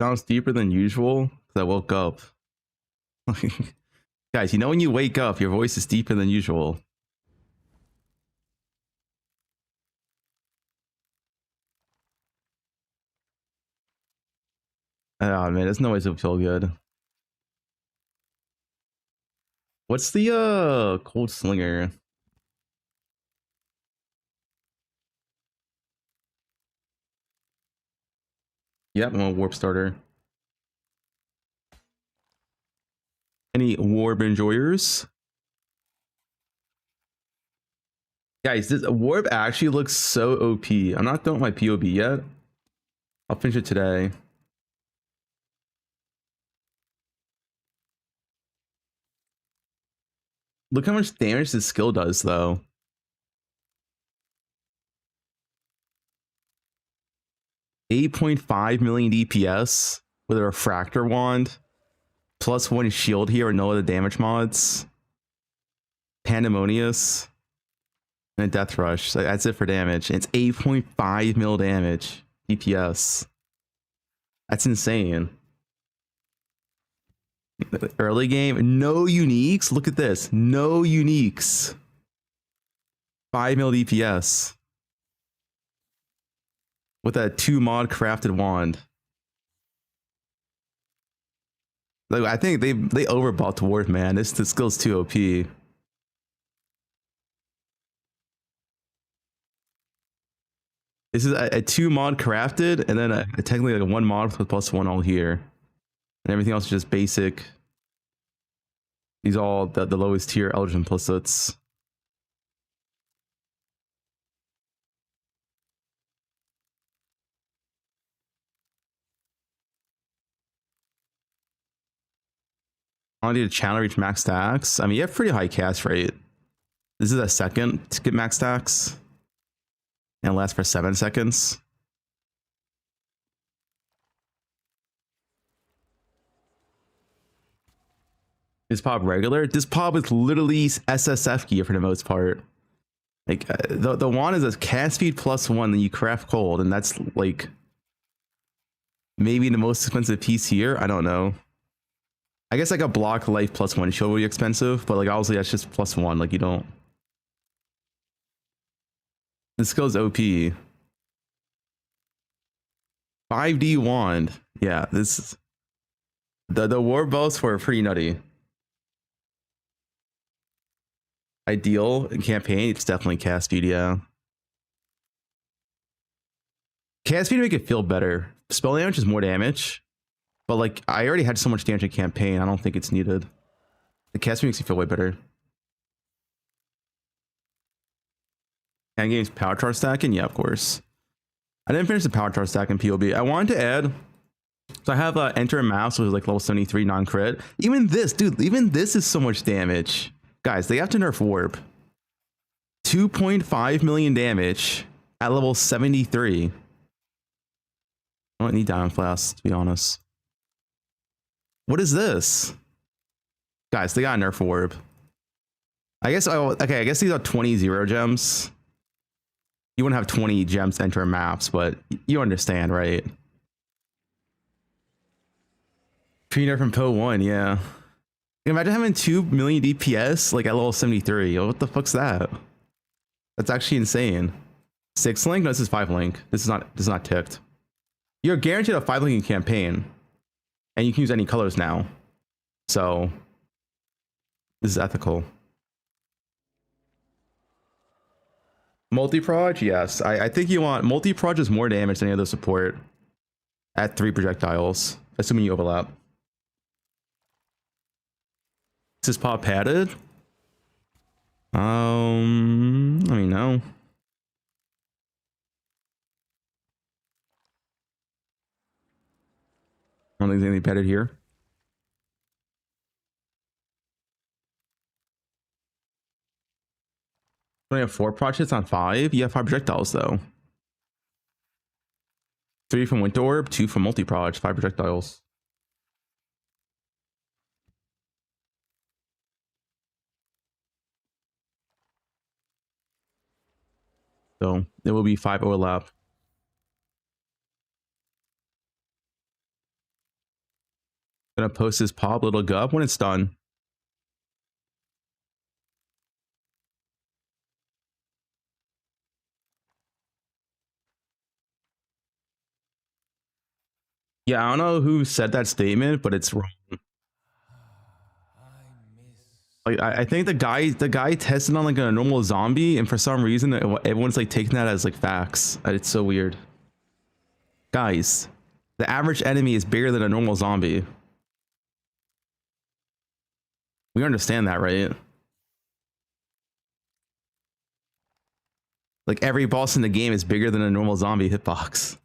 sounds deeper than usual because I woke up. Guys, you know when you wake up, your voice is deeper than usual. Oh man, there's no way to feel good. What's the cold slinger? Yep, I'm a warp starter. Any warp enjoyers? Guys, this warp actually looks so OP. I'm not done with my POB yet. I'll finish it today. Look how much damage this skill does, though. $8.5 million DPS with a refractor wand, +1 shield here and no other damage mods. Pandemonious and a death rush. So that's it for damage. It's 8.5 mil damage DPS. That's insane. Early game, no uniques. Look at this, no uniques. 5 mil DPS with a 2 mod crafted wand. Like, I think they overbought Dwarf, man. This skill's too OP. This is a 2 mod crafted, and then technically like a 1 mod with +1 all here, and everything else is just basic. These are all the lowest tier Eldritch implicits. I need to channel reach max stacks. I mean, you have pretty high cast rate. This is a second to get max stacks, and it lasts for 7 seconds. This pop regular. This pop is literally SSF gear for the most part. Like the wand is a cast speed +1, then you craft cold, and that's like maybe the most expensive piece here. I don't know. I guess like a block life +1 shield will be expensive, but like obviously that's just +1. Like you don't. This skill's OP. 5D wand. Yeah, this is the war bows were pretty nutty. Ideal in campaign, it's definitely cast speed, yeah. Cast speed to make it feel better. Spell damage is more damage, but like I already had so much damage in campaign, I don't think it's needed. The cast speed makes you feel way better. And games power charge stacking, yeah, of course. I didn't finish the power charge stack in POB. I wanted to add, so I have enter a mouse, which is like level 73 non-crit. Even this, dude, even this is so much damage. Guys, they have to nerf warp. 2.5 million damage at level 73. I don't need diamond flask, to be honest. What is this? Guys, they got nerf warp. I guess, okay, I guess these are 20 0 gems. You wouldn't have 20 gems to enter maps, but you understand, right? Pre-nerf from poe1, yeah. Imagine having 2 million DPS like at level 73. Oh, what the fuck's that? That's actually insane. 6 link? No, this is 5 link. This is not ticked. You're guaranteed a 5 link in campaign, and you can use any colors now. So this is ethical. Multi-proj, yes. I think you want multi-proj is more damage than any other support at 3 projectiles, assuming you overlap. Is this pop padded? I mean, no. I don't think there's anything padded here. We have 4 projects on 5. You have 5 projectiles though. 3 from Winter Orb, 2 from multi-proj, 5 projectiles. So there will be 5 overlap. Gonna post this pop little gub when it's done. Yeah, I don't know who said that statement, but it's wrong. Like I think the guy tested on like a normal zombie, and for some reason everyone's like taking that as like facts. It's so weird. Guys, the average enemy is bigger than a normal zombie. We understand that, right? Like every boss in the game is bigger than a normal zombie hitbox.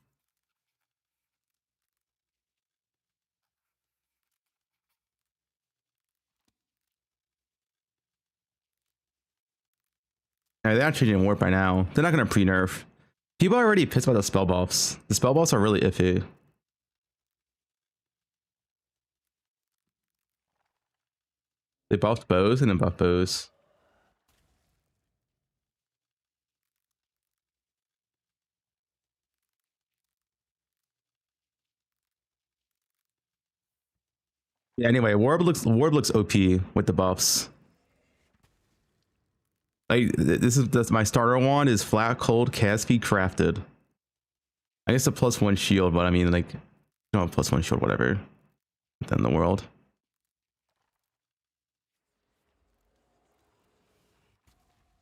They're not changing Warp by now. They're not gonna pre-nerf. People are already pissed about the spell buffs. The spell buffs are really iffy. They buffed bows and then buffed bows. Yeah, anyway, Worb looks OP with the buffs. Like that's my starter one is flat cold cast speed crafted. I guess a +1 shield, but I mean like no +1 shield, whatever. Then the world.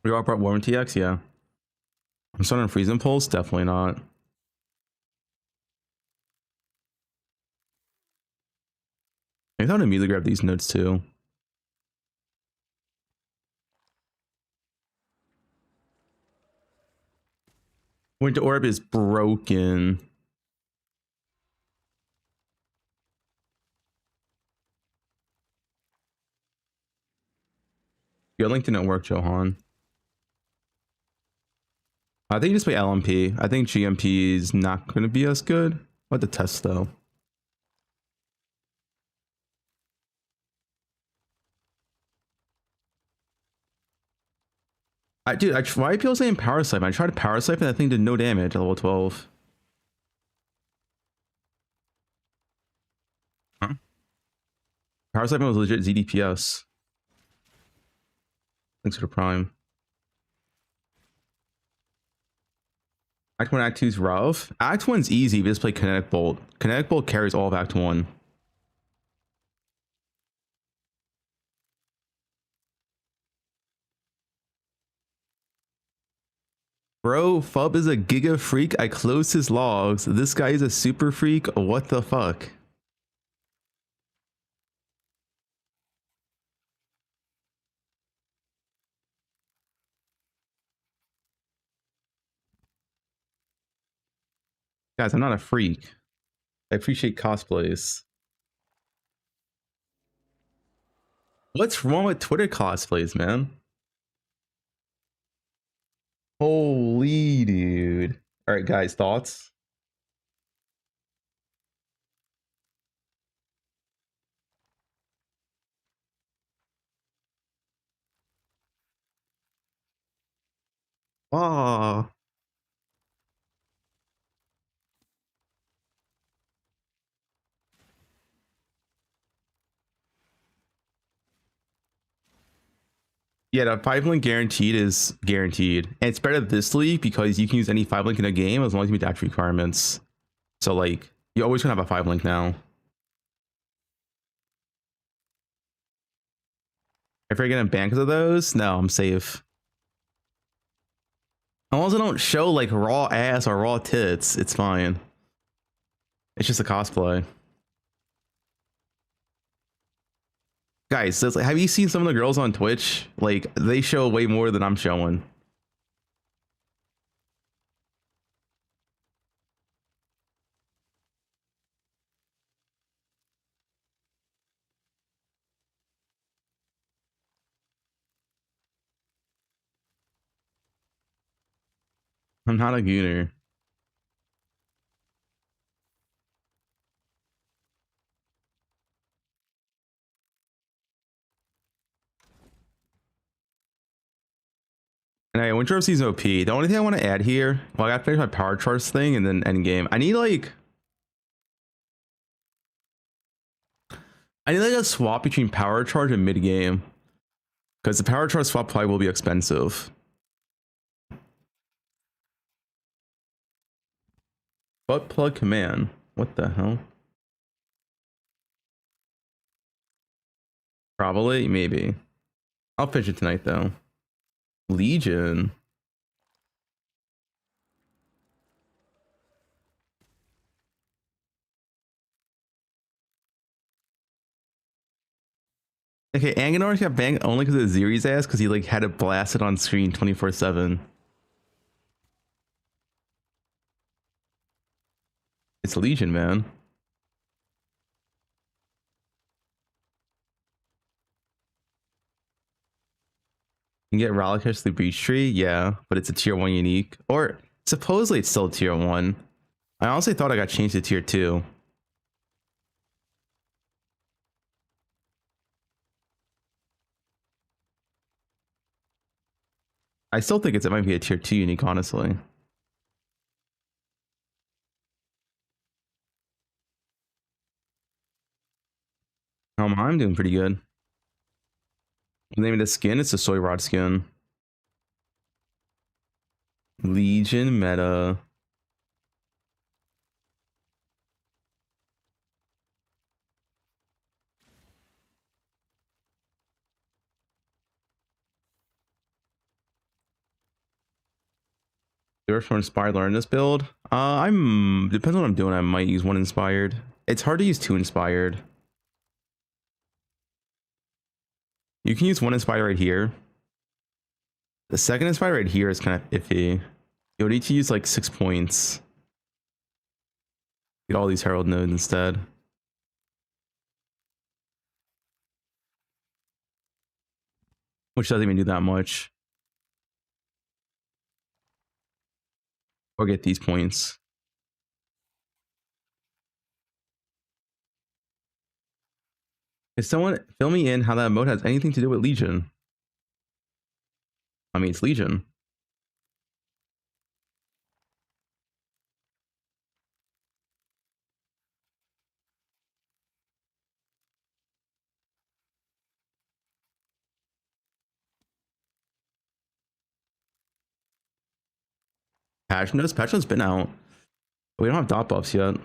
We all brought Worm TX, yeah. I'm starting freezing pulse, definitely not. I thought I'd immediately grab these notes too. Winter Orb is broken. Your link didn't work, Johan. I think you just play LMP. I think GMP is not going to be as good. What the test though? Dude, why are people saying Power Siphon? I tried Power Siphon, that thing did no damage at level 12. Huh? Power Siphon was legit ZDPS. Thanks for the Prime. Act 1, Act 2 is rough. Act 1's easy, but just play Kinetic Bolt. Kinetic Bolt carries all of Act 1. Bro, Fub is a giga freak. I closed his logs. This guy is a super freak. What the fuck? Guys, I'm not a freak. I appreciate cosplays. What's wrong with Twitter cosplays, man? Holy dude. All right, guys, thoughts? Ah. Yeah, the 5 link guaranteed is guaranteed. And it's better this league because you can use any 5 link in a game as long as you meet the actual requirements. So like you always gonna have a 5 link now. If you're getting banned because of those, no, I'm safe. As long as I don't show like raw ass or raw tits, it's fine. It's just a cosplay. Guys, so like, have you seen some of the girls on Twitch? Like they show way more than I'm showing. I'm not a gooner. And I Winter Season OP. The only thing I want to add here, well, I got to finish my power charts thing and then end game. I need like I need like a swap between power charge and mid game, because the power charge swap probably will be expensive. Butt plug command. What the hell? Probably, maybe. I'll pitch it tonight though. Legion. Okay, Anganor got banned only because of Ziri's ass, because he like had it blasted on screen 24/7. It's Legion, man. You can get Relicash the Breach Tree, yeah, but it's a tier 1 unique. Or supposedly it's still tier 1. I honestly thought I got changed to tier 2. I still think it might be a tier 2 unique, honestly. I'm doing pretty good. The name of the skin, it's the soy rod skin. Legion meta. For inspired learn this build. I'm depends on what I'm doing. I might use one inspired. It's hard to use two inspired. You can use one inspired right here. The second inspired right here is kind of iffy. You'll need to use like 6 points. Get all these herald nodes instead. Which doesn't even do that much. Or get these points. If someone fill me in how that mode has anything to do with Legion. I mean, it's Legion. Patch notes? Patch notes been out. We don't have dot buffs yet.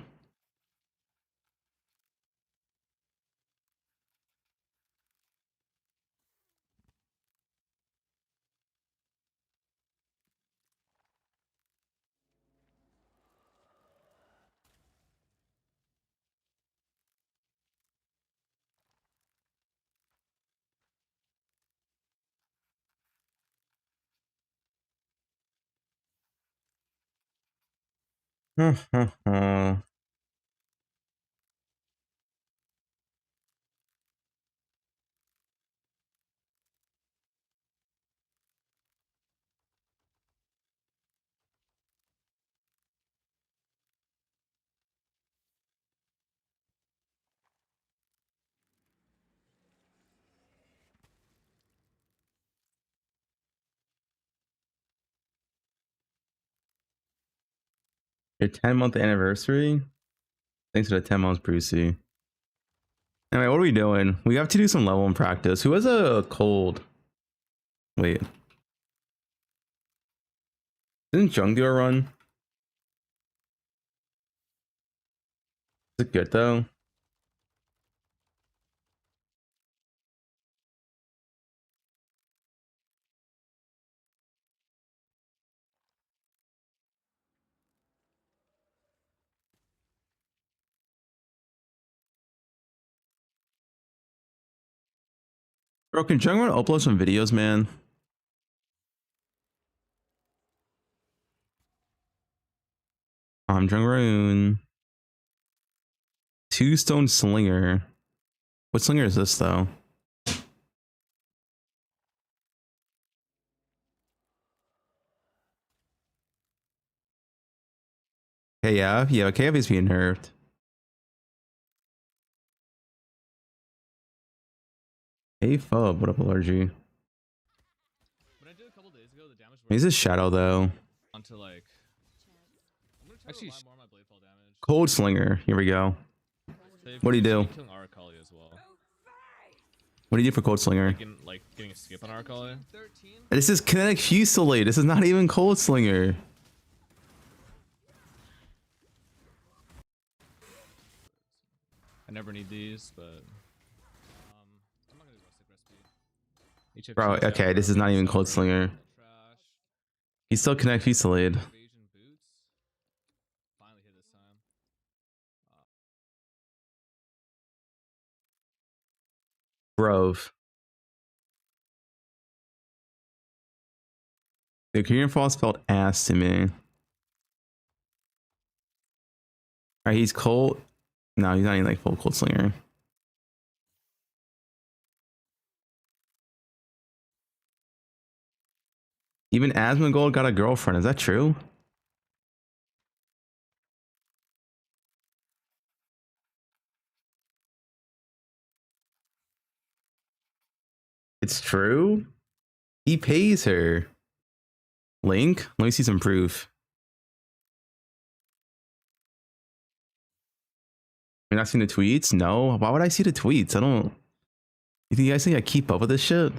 Your 10-month anniversary? Thanks for the 10 months, Brucey. Anyway, what are we doing? We have to do some level in practice. Who has a cold? Wait. Didn't Jung do a run? Is it good though? Bro, can Jung upload some videos, man? I'm Jung. Two stone slinger. What slinger is this though? Hey, yeah, KF is being nerfed. Hey, Fub, what up, allergy? When I did a couple days ago, the damage. He's a shadow though. Onto like. Actually, more on my blade fall damage. Cold slinger. Here we go. What do you do? Killing Arakali as well. What do you do for Cold Slinger? Getting a skip on our color. This is Kinetic Fusillade. This is not even Cold Slinger. I never need these, but I'm not gonna do rustic recipe. Bro, okay, this is not even Cold Slinger. He's still Kinetic Fusillade. Invasion boots. Finally hit this time. Grove. The Korean Frost felt ass to me. Alright, he's cold. No, he's not even like full Cold Slinger. Even Asmongold got a girlfriend. Is that true? It's true? He pays her. Link? Let me see some proof. You're not seeing the tweets? No. Why would I see the tweets? I don't. You think you guys think I keep up with this shit?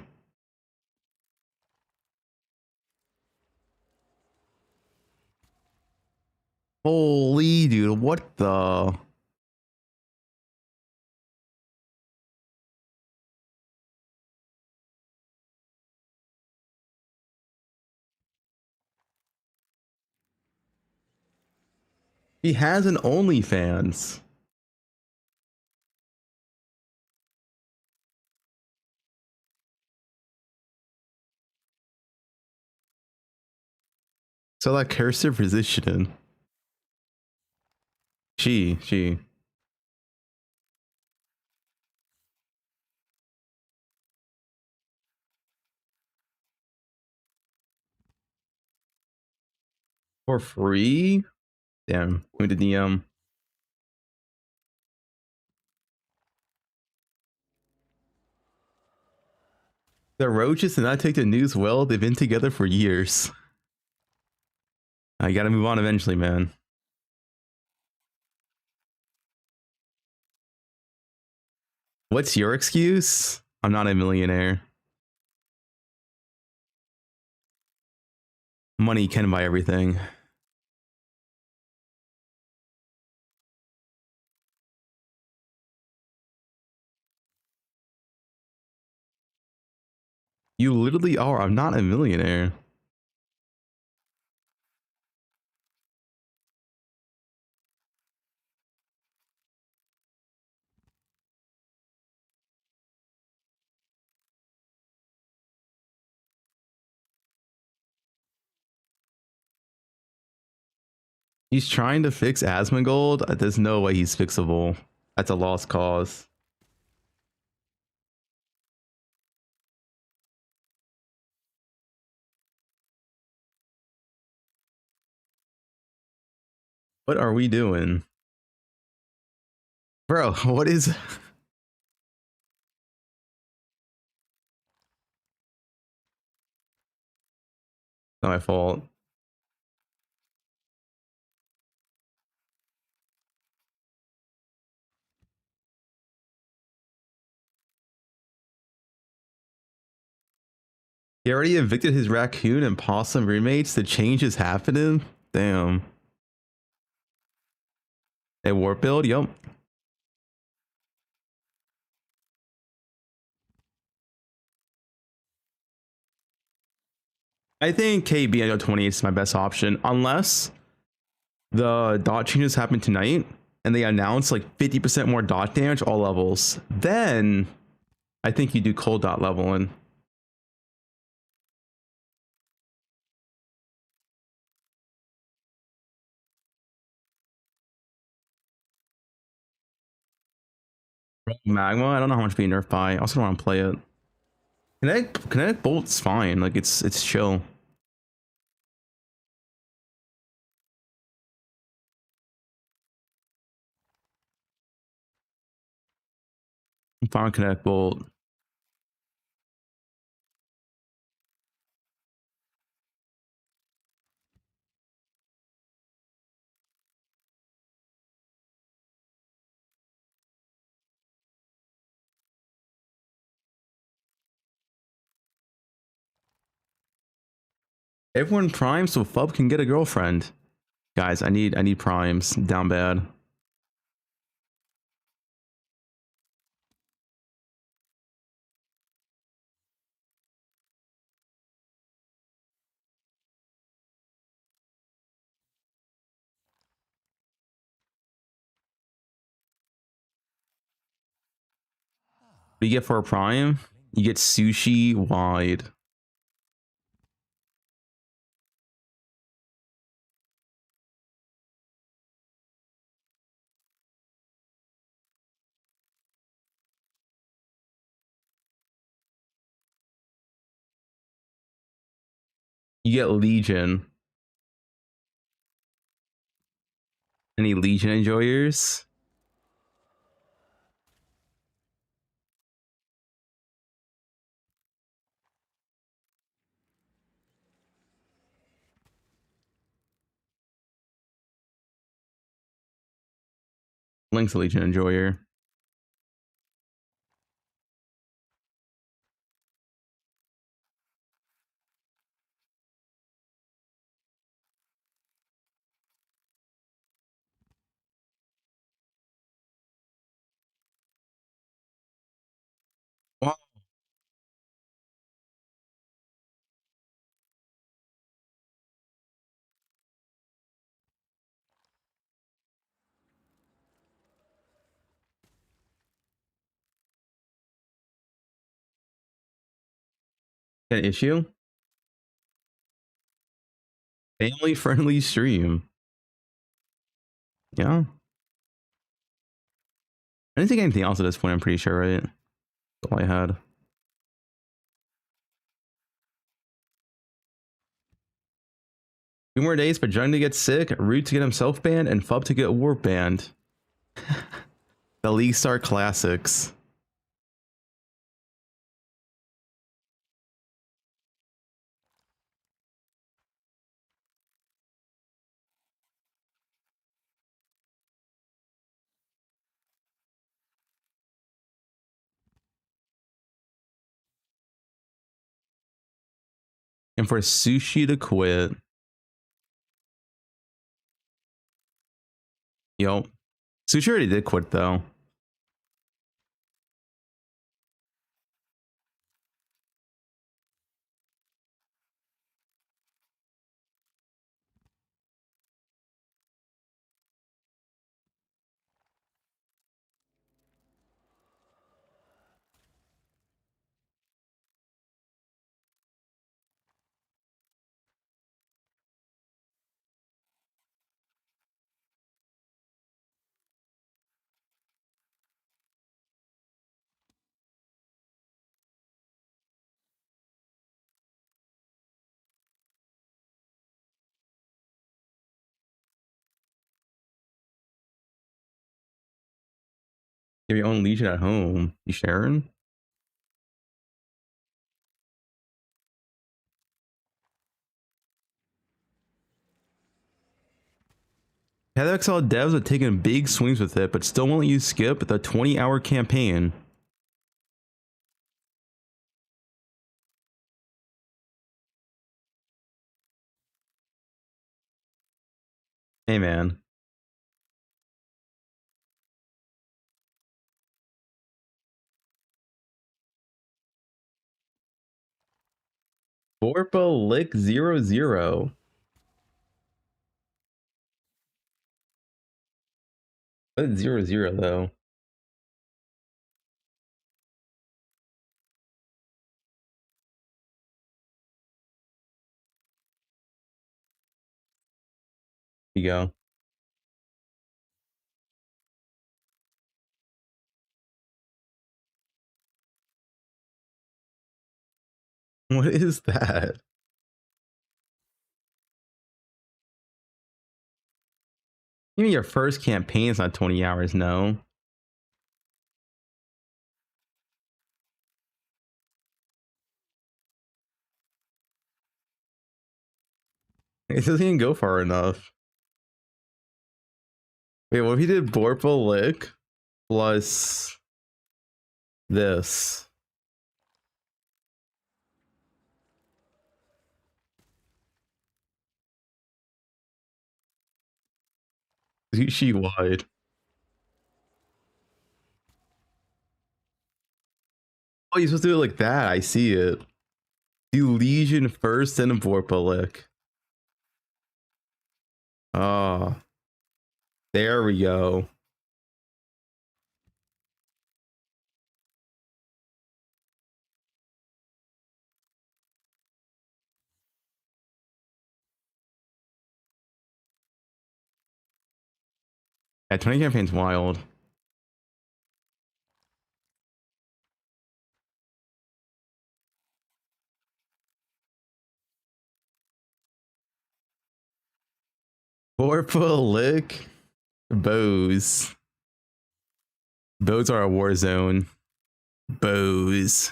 Holy dude, what the? He has an OnlyFans. So that cursor positioning. She. For free? Damn, we did DM. The Roaches did not take the news well. They've been together for years. I gotta move on eventually, man. What's your excuse? I'm not a millionaire. Money can buy everything. You literally are. I'm not a millionaire. He's trying to fix Asmongold. There's no way he's fixable. That's a lost cause. What are we doing? Bro, what is... Not my fault. He already evicted his raccoon and possum roommates. The change is happening? Damn. A warp build? Yup. I think KB at 28 is my best option. Unless the dot changes happen tonight and they announce like 50% more dot damage all levels. Then I think you do cold dot leveling. Magma, I don't know how much being nerfed by. I also don't want to play it. Kinetic Bolt's fine. Like it's chill. I'm fine with Kinetic Bolt. Everyone prime so Fub can get a girlfriend. Guys, I need primes down bad. What do you get for a prime? You get sushi wide. You get Legion. Any Legion enjoyers? Link's a Legion enjoyer. Wow. An issue? Family friendly stream. Yeah. I didn't think anything else at this point, I'm pretty sure, right? That's all I had. Two more days for Jung to get sick, Root to get himself banned, and Fub to get Warp banned. The League Star Classics. And for Sushi to quit. Yo. Sushi already did quit though. You have your own Legion at home. You sharing? XL devs are taking big swings with it, but still won't let you skip the 20-hour campaign. Hey man. Borpo Lick 00. What is 00 though? Here you go. What is that? You mean your first campaign is not 20 hours, no? It doesn't even go far enough. Wait, what if he did Borpo Lick plus this? She wide. Oh, you're supposed to do it like that. I see it. Do Legion first and Vorpalik. Oh, there we go. Yeah, 20 campaign's wild. Vorpalik. Bows. Bows are a war zone. Bows.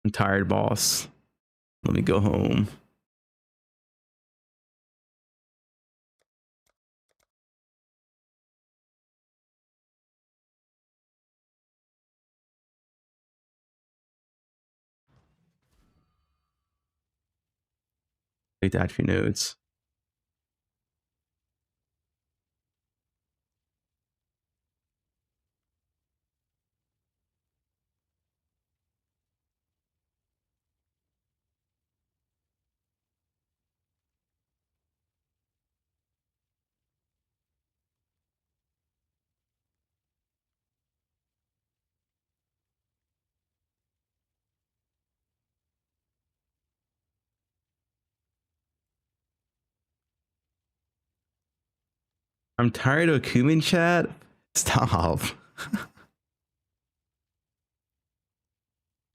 I'm tired, boss. Let me go home. Take the attribute nodes. I'm tired of Kumin chat. Stop.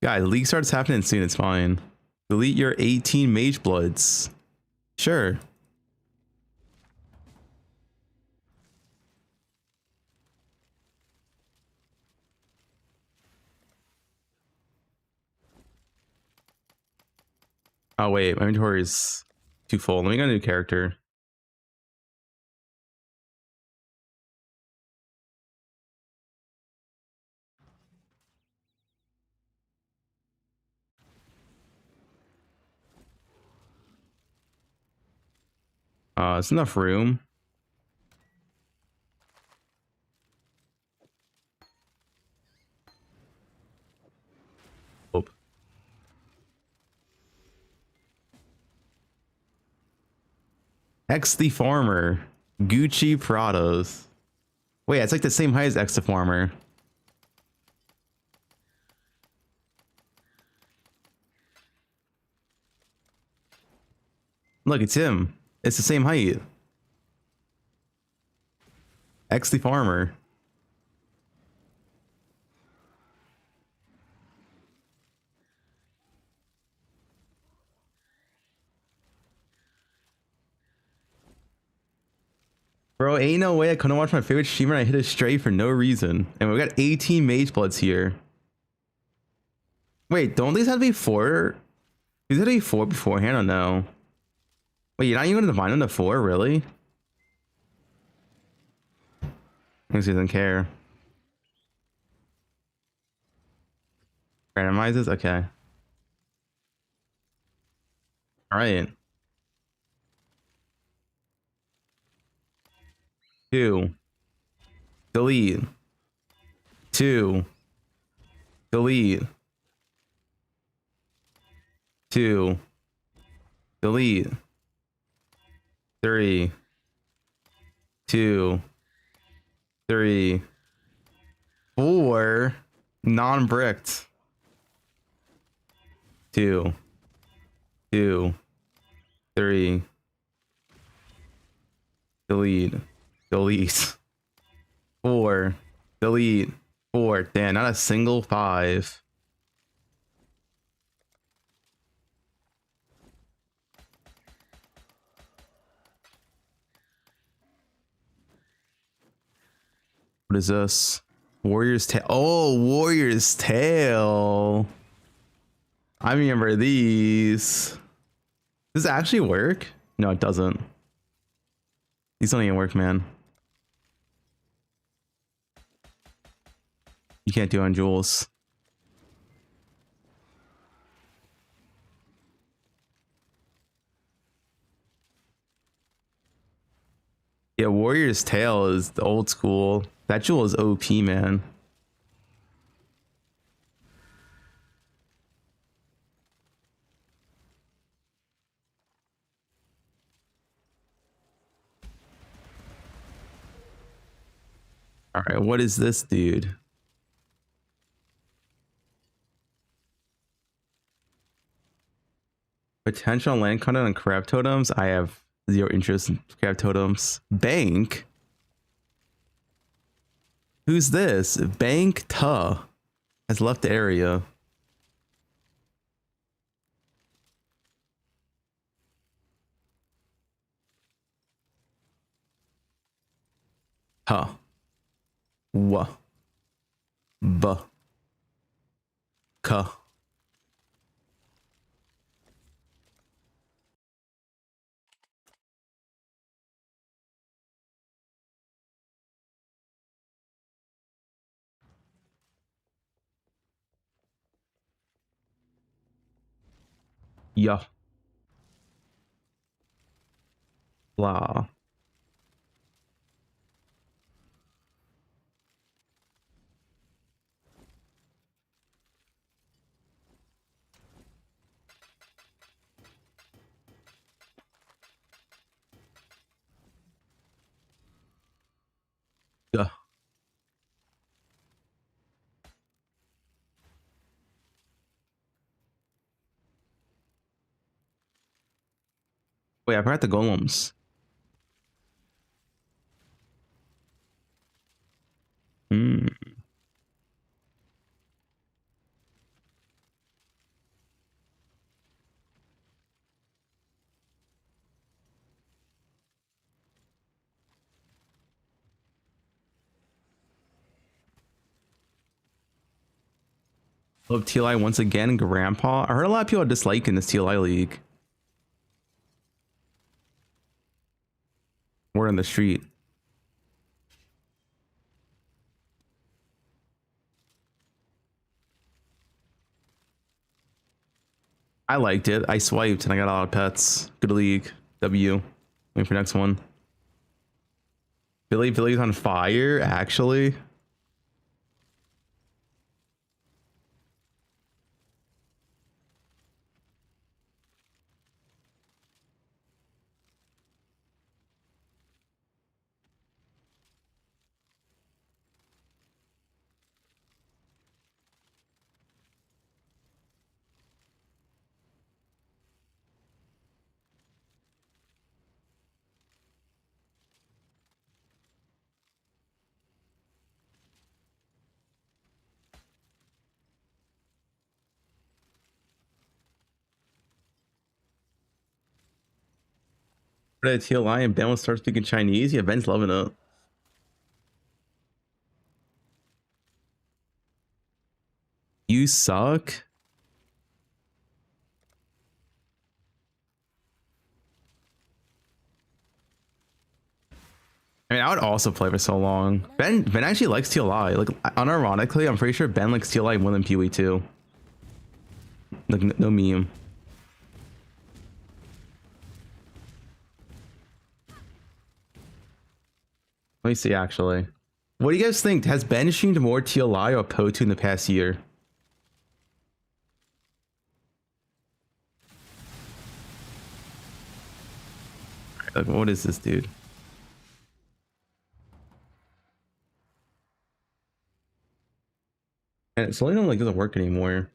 Guys, league starts happening soon. It's fine. Delete your 18 mage bloods. Sure. Oh wait, my inventory is too full. Let me get a new character. It's enough room. Oh. X the Farmer. Gucci Prados. Wait, it's like the same height as X the Farmer. Look, it's him. It's the same height. X the Farmer. Bro, ain't no way I couldn't watch my favorite streamer and I hit a stray for no reason. And we got 18 mage bloods here. Wait, don't these have to be 4? These have to be 4 beforehand or no? Wait, you're not even gonna divine them to 4, really? I guess he doesn't care. Randomizes? Okay. Alright. 2. Delete. 2. Delete. 2. Delete. 3. 2. 3. 4. Non-bricked. 2. 2. 3. Delete. Delete. 4. Delete. 4. Damn, not a single 5. What is this? Warrior's Tail. Oh, Warrior's Tail. I remember these. Does it actually work? No, it doesn't. These don't even work, man. You can't do it on Jules. Yeah, Warrior's Tale is the old school. That jewel is OP, man. All right, what is this, dude? Potential land content on crab totems. I have zero interest in crab totems. Bank. Who's this? Bank Tuh has left the area. Huh. Wha. Buh. Cuh. Yeah. Blah. Yeah. Wait, I forgot the golems. Hmm. Love TLI once again, Grandpa. I heard a lot of people disliking this TLI league. We're in the street. I liked it. I swiped and I got a lot of pets. Good league. W. Waiting for next one. Billy's on fire, actually. But at TLI and Ben will start speaking Chinese. Yeah, Ben's loving it. You suck. I mean, I would also play for so long. Ben actually likes TLI. Like, unironically, I'm pretty sure Ben likes TLI more than Pee-wee too. Like, no meme. Let me see, actually. What do you guys think? Has Ben streamed more TLI or poe1 in the past year? Like, what is this, dude? And it's only like doesn't work anymore.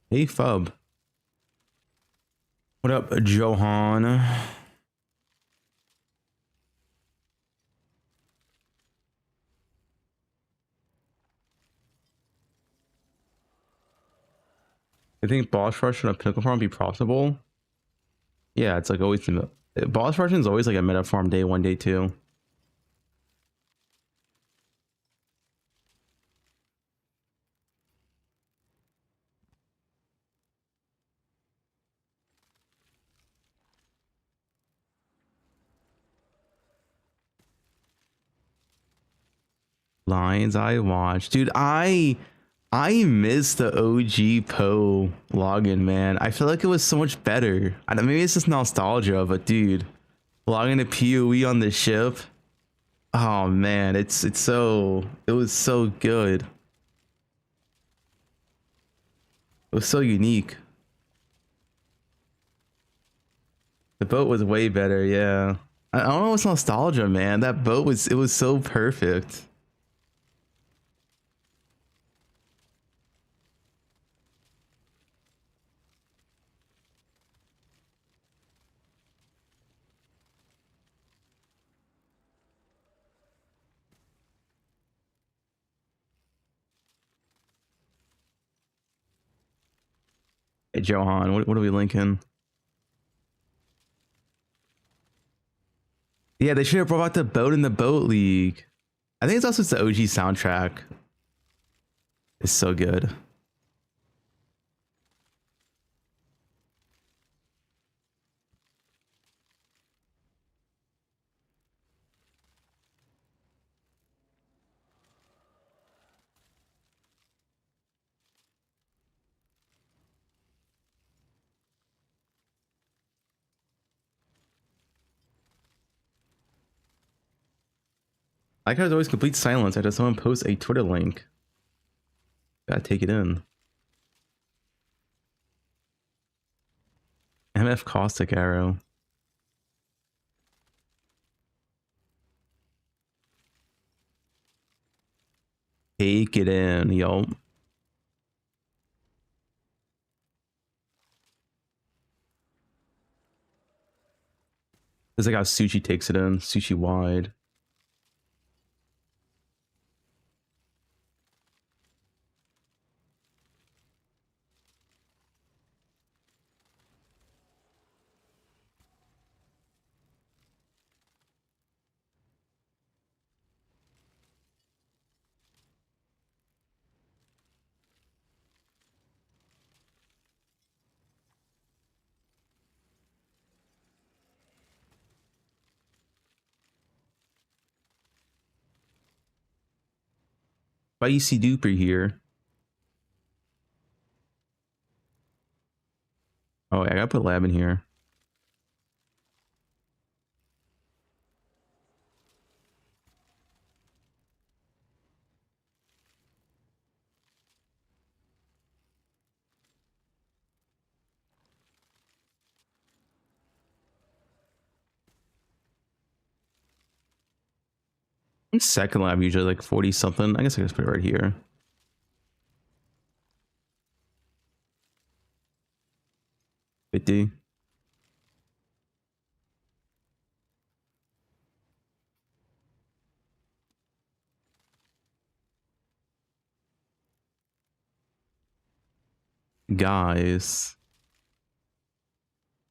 Hey, Fub. What up, Johan? I think boss rush on a pinnacle farm be profitable. Yeah, it's like always boss rushing is always like a meta farm day one, day two. Lines I watch, dude. I miss the OG Poe login, man. I feel like it was so much better. I don't, maybe it's just nostalgia, but dude, logging to PoE on the ship. Oh man, it was so good. It was so unique. The boat was way better, yeah. I don't know, it's nostalgia, man. That boat was, it was so perfect. Hey Johan, what are we linking? Yeah, they should have brought back the boat in the boat league. I think it's also the OG soundtrack. It's so good. I like how there's always complete silence after someone posts a Twitter link. Gotta take it in. MF Caustic Arrow. Take it in, yo. It's like how Sushi takes it in. Sushi wide. Spicy duper here. Oh, yeah, I gotta put lab in here. Second lab usually like 40 something. I guess I just put it right here. 50. Guys.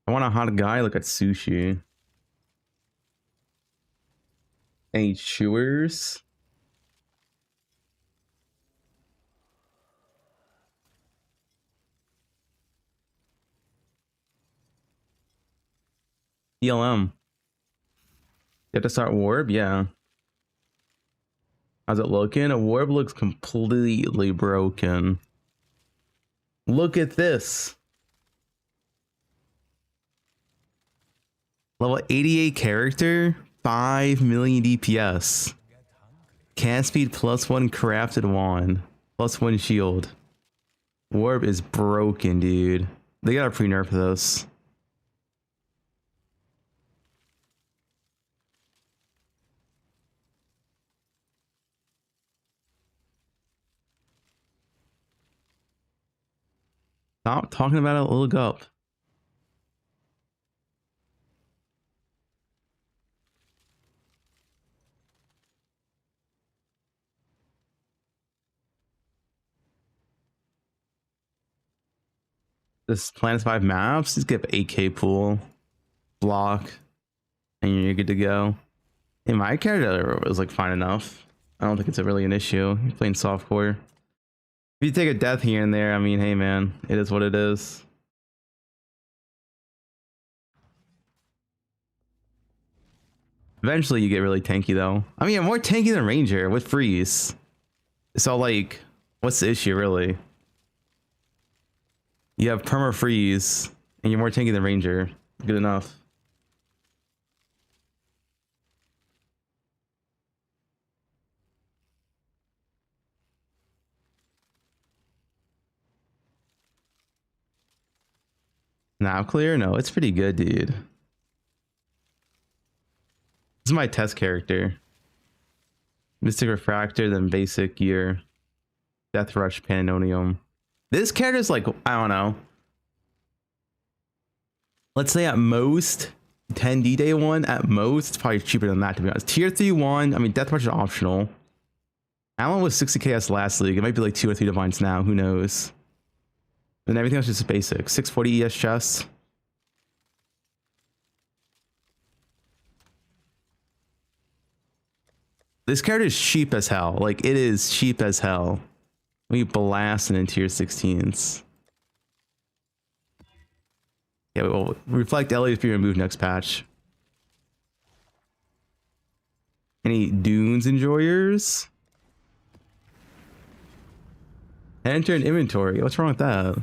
I want a hot guy. Look at Sushi. Any chewers? ELM. You have to start Worb? Yeah. How's it looking? A Worb looks completely broken. Look at this. Level 88 character, 5 million DPS. Cast speed +1 crafted wand, +1 shield. Worb is broken, dude. They gotta pre-nerf this. Stop talking about it, look up. This Planet 5 maps, just get 8k pool, block, and you're good to go. In my character was like fine enough. I don't think it's really an issue. You're playing softcore. If you take a death here and there, I mean, hey man, it is what it is. Eventually you get really tanky though. I mean, I'm more tanky than Ranger with freeze. So like, what's the issue really? You have perma freeze and you're more tanky than Ranger. Good enough. Now clear? No, it's pretty good, dude. This is my test character. Mystic Refractor, then Basic Gear. Death Rush, Pandemonium. This character's like, I don't know. Let's say at most 10D day one. At most, it's probably cheaper than that to be honest. Tier 3 1. I mean, Death Rush is optional. Alan was 60k last league. It might be like 2 or 3 divines now. Who knows? And everything else is just basic. 640 ES chest. This character is cheap as hell. Like, it is cheap as hell. We blasting in tier 16s. Yeah, well, reflect LA be removed next patch. Any Dunes enjoyers? Enter an inventory. What's wrong with that?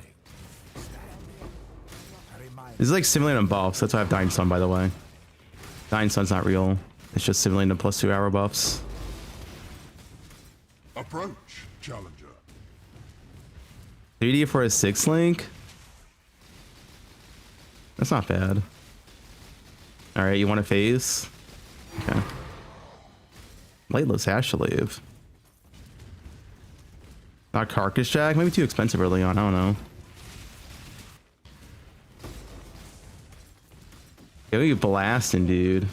This is like simulating buffs. That's why I have Dying Sun, by the way. Dying Sun's not real. It's just simulating the +2 arrow buffs. Approach, challenger. 3D for a 6 link? That's not bad. Alright, you want a phase? Okay. Lightless Ashlave. Not Carcass Jack? Maybe too expensive early on. I don't know. Yeah, we blasting, dude.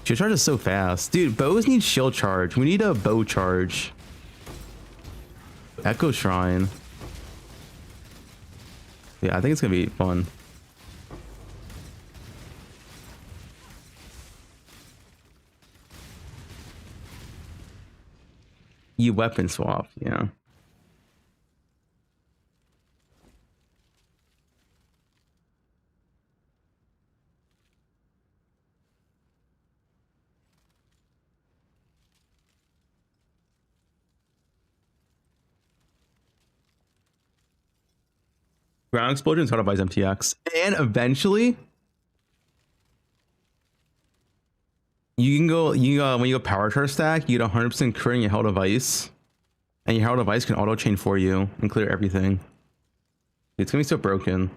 Shield charge is so fast. Dude, bows need shield charge. We need a bow charge. Echo Shrine. Yeah, I think it's gonna be fun. You weapon swap, yeah. Ground explosions, how to buy MTX, and eventually you can go. When you go power charge stack, you get 100% crit in your held device, and your held device can auto chain for you and clear everything. It's gonna be so broken.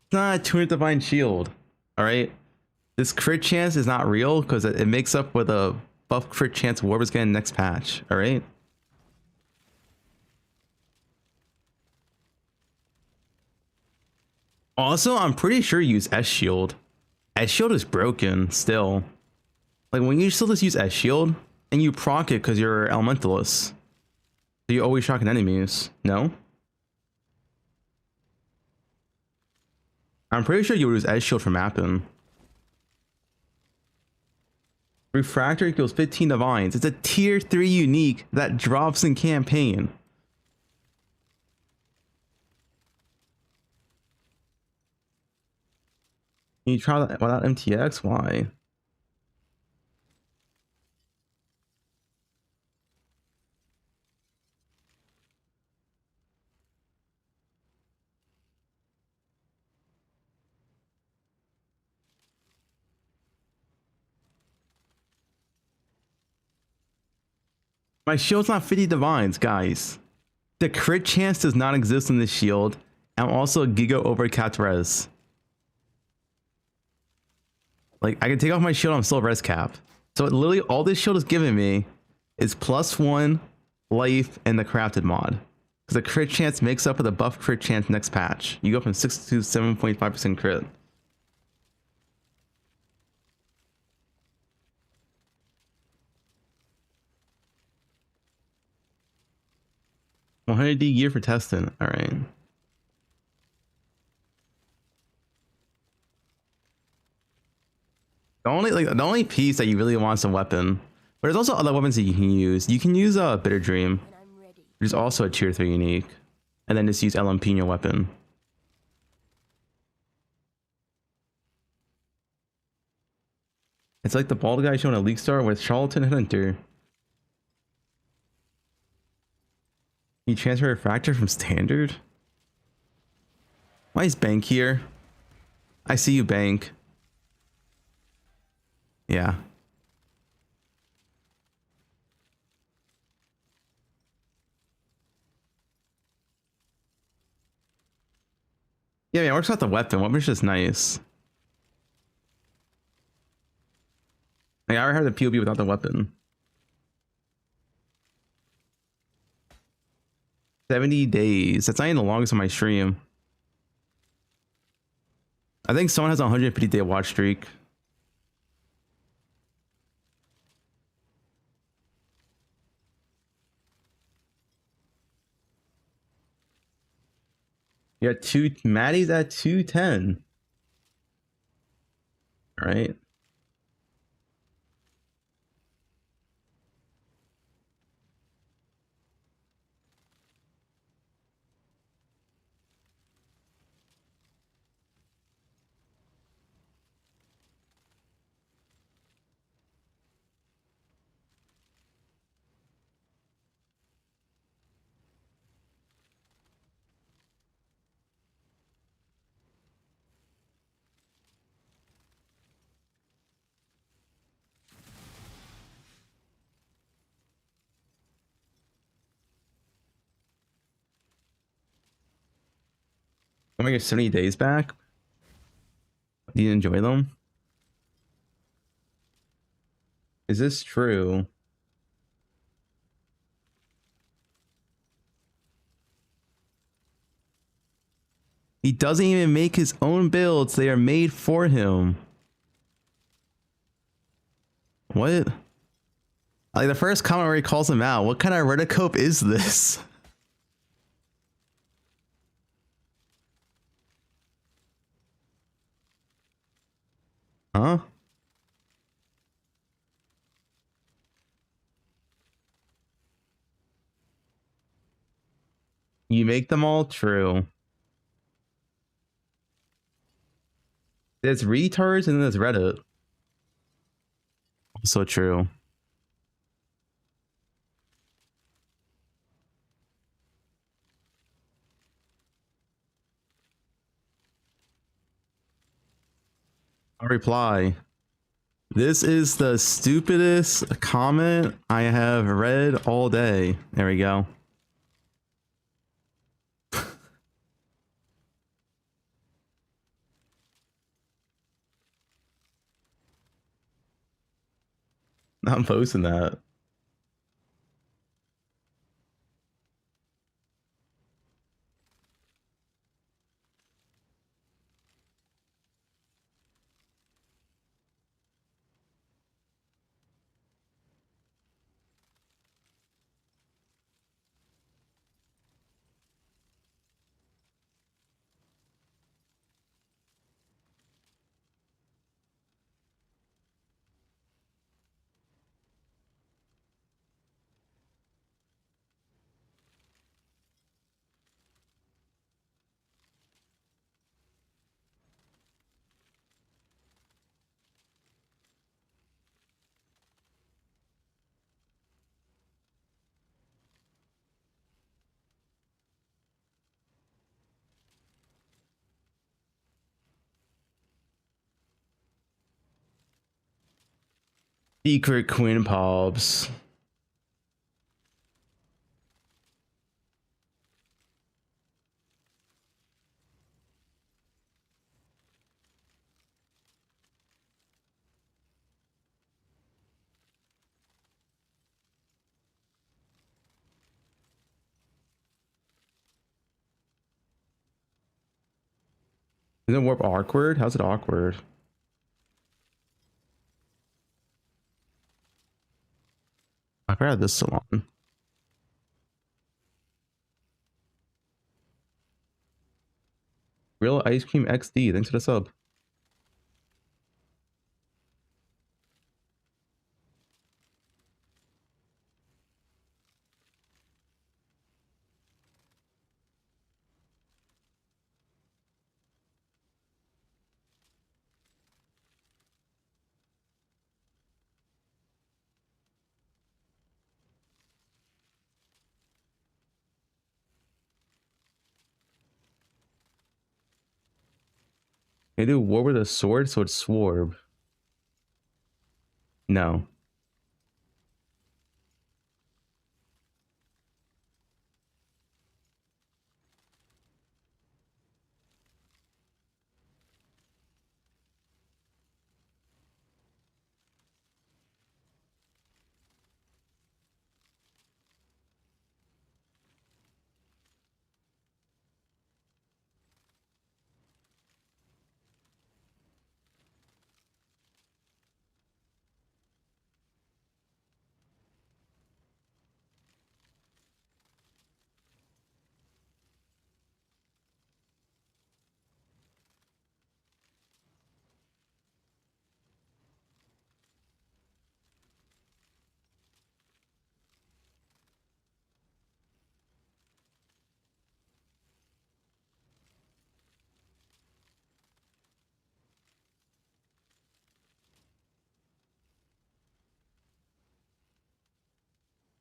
It's not a 200 divine shield. All right. This crit chance is not real because it makes up with a buff crit chance Worb is getting next patch. All right. Also, I'm pretty sure you use S shield. S shield is broken still. Like when you still just use S shield and you proc it because you're elementalist. So you always shocking enemies. No. I'm pretty sure you would use S shield for mapping. Refractor equals 15 divines. It's a tier 3 unique that drops in campaign. Can you try that without MTX? Why? My shield's not 50 divines, guys. The crit chance does not exist in this shield. I'm also a Giga over cat res. Like, I can take off my shield, I'm still res cap. So literally all this shield is giving me is +1 life and the crafted mod. Because the crit chance makes up with a buff crit chance next patch. You go from 6 to 7.5% crit. $100D gear for testing. All right. The only piece that you really want is a weapon. But there's also other weapons that you can use. You can use a Bitter Dream, When I'm ready. which is also a tier 3 unique, and then just use LMP in your weapon. It's like the bald guy showing a League Star with Charlatan Hunter. You transfer Refractor from Standard? Why is Bank here? I see you, Bank. Yeah. Yeah, it works out the weapon. Weapon's just nice. Like, I already have the POB without the weapon. 70 days. That's not even the longest on my stream. I think someone has a 150-day watch streak. You got Maddie's at 210. All right. I'm gonna get 70 days back. Do you enjoy them? Is this true? He doesn't even make his own builds. They are made for him. What? Like the first comment where he calls him out. What kind of reticope is this? Huh? You make them all true. There's retards and then there's Reddit. Also true. I'll reply. This is the stupidest comment I have read all day. There we go. I'm posting that. Secret Queen Pobs. Isn't Warp awkward? How's it awkward? I've had this so long. Real Ice Cream XD. Thanks for the sub. They do war with a sword, so it's Swarb. No.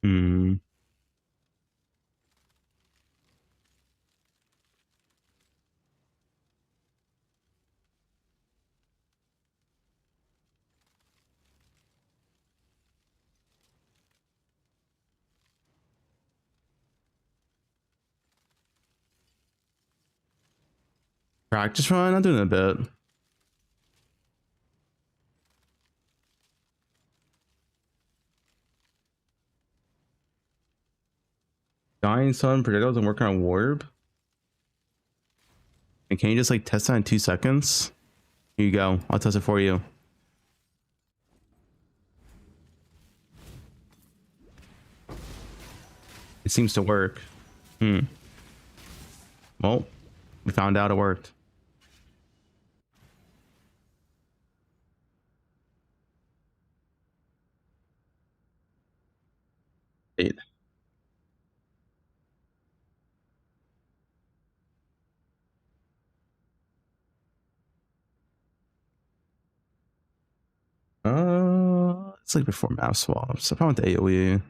Hmm. Practice run? I'm doing a bit. Dying Sun projectiles and working on Worb. And can you just like test that in 2 seconds? Here you go. I'll test it for you. It seems to work. Well, we found out it worked. Eight. It's like before map swaps. I found the AoE.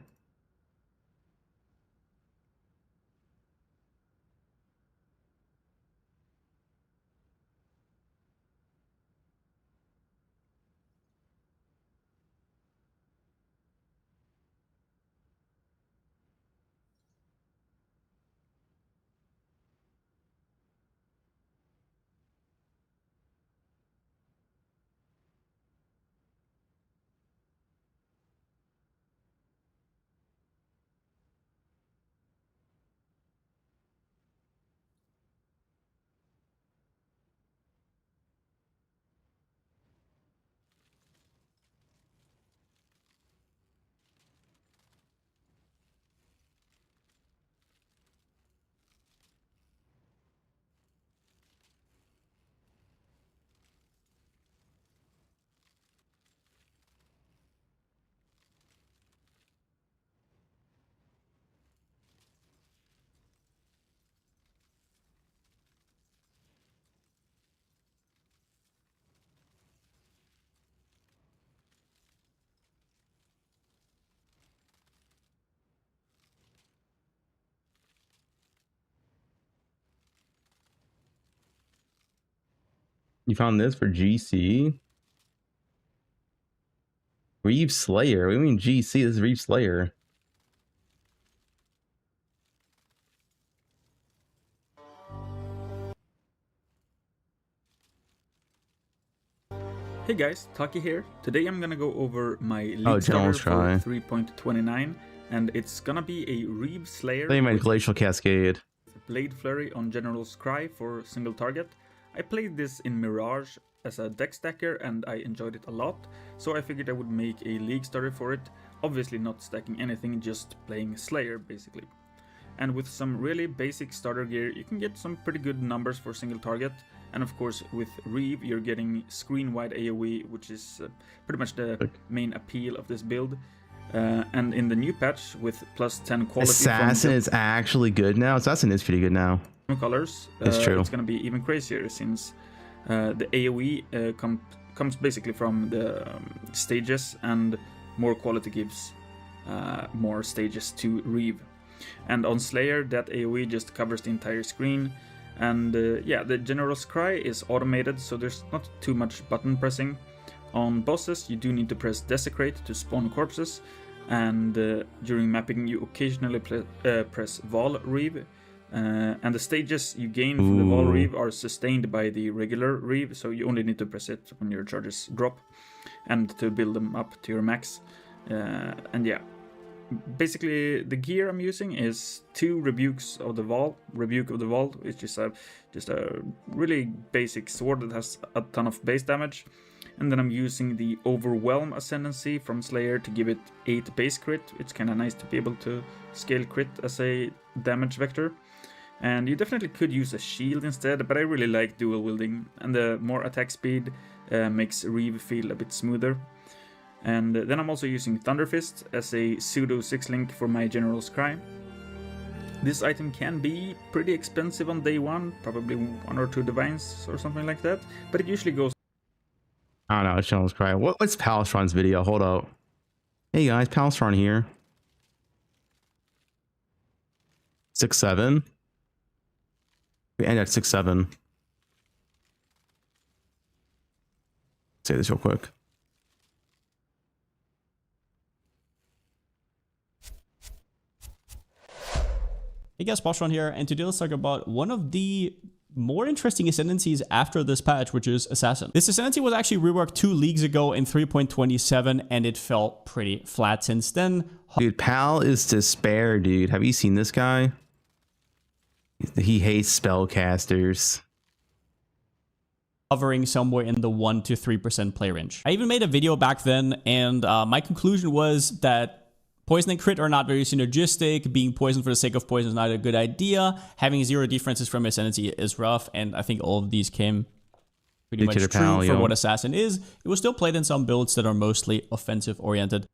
You found this for GC? Reeve Slayer? What do you mean GC? This is Reeve Slayer. Hey guys, Taki here. Today I'm gonna go over my league General's starter Try. for 3.29, and it's gonna be a Reeve Slayer They meant with Glacial Cascade. Blade Flurry on General's Cry for single target. I played this in Mirage as a deck stacker and I enjoyed it a lot, so I figured I would make a league starter for it, obviously not stacking anything, just playing Slayer basically. And with some really basic starter gear, you can get some pretty good numbers for single target. And of course, with Reeve, you're getting screen-wide AoE, which is pretty much the main appeal of this build. And in the new patch, with plus 10 quality Assassin is actually good now. Assassin is pretty good now. Colors, it's true. It's going to be even crazier, since the AoE comes basically from the stages, and more quality gives more stages to Reeve. And on Slayer, that AoE just covers the entire screen, And yeah, the General's Cry is automated, so there's not too much button pressing. On bosses, you do need to press Desecrate to spawn corpses, and during mapping you occasionally press Vol Reeve. And the stages you gain from the Vol Reeve are sustained by the regular Reeve, so you only need to press it when your charges drop, and to build them up to your max. And yeah, basically the gear I'm using is 2 Rebukes of the Vol. Rebuke of the Vol, which is just a really basic sword that has a ton of base damage. And then I'm using the Overwhelm Ascendancy from Slayer to give it 8 base crit. It's kind of nice to be able to scale crit as a damage vector. And you definitely could use a shield instead, but I really like dual wielding, and the more attack speed makes Reeve feel a bit smoother. And then I'm also using Thunder Fist as a pseudo 6-link for my General's Cry. This item can be pretty expensive on day 1, probably 1 or 2 divines or something like that, but it usually goes... I don't know, General's Cry. What's Palestron's video? Hold up. Hey guys, Palestron here. 6-7. We end at 6-7. Say this real quick. Hey guys, Palestron here, and today let's talk about one of the more interesting ascendancies after this patch, which is Assassin. This ascendancy was actually reworked 2 leagues ago in 3.27, and it fell pretty flat since then. Dude, Pal is despair, dude. Have you seen this guy? He hates spellcasters. Hovering somewhere in the 1 to 3% play range. I even made a video back then, and my conclusion was that poison and crit are not very synergistic. Being poisoned for the sake of poison is not a good idea. Having 0 defenses from Ascendancy is rough, and I think all of these came pretty much true for what Assassin is. It was still played in some builds that are mostly offensive oriented.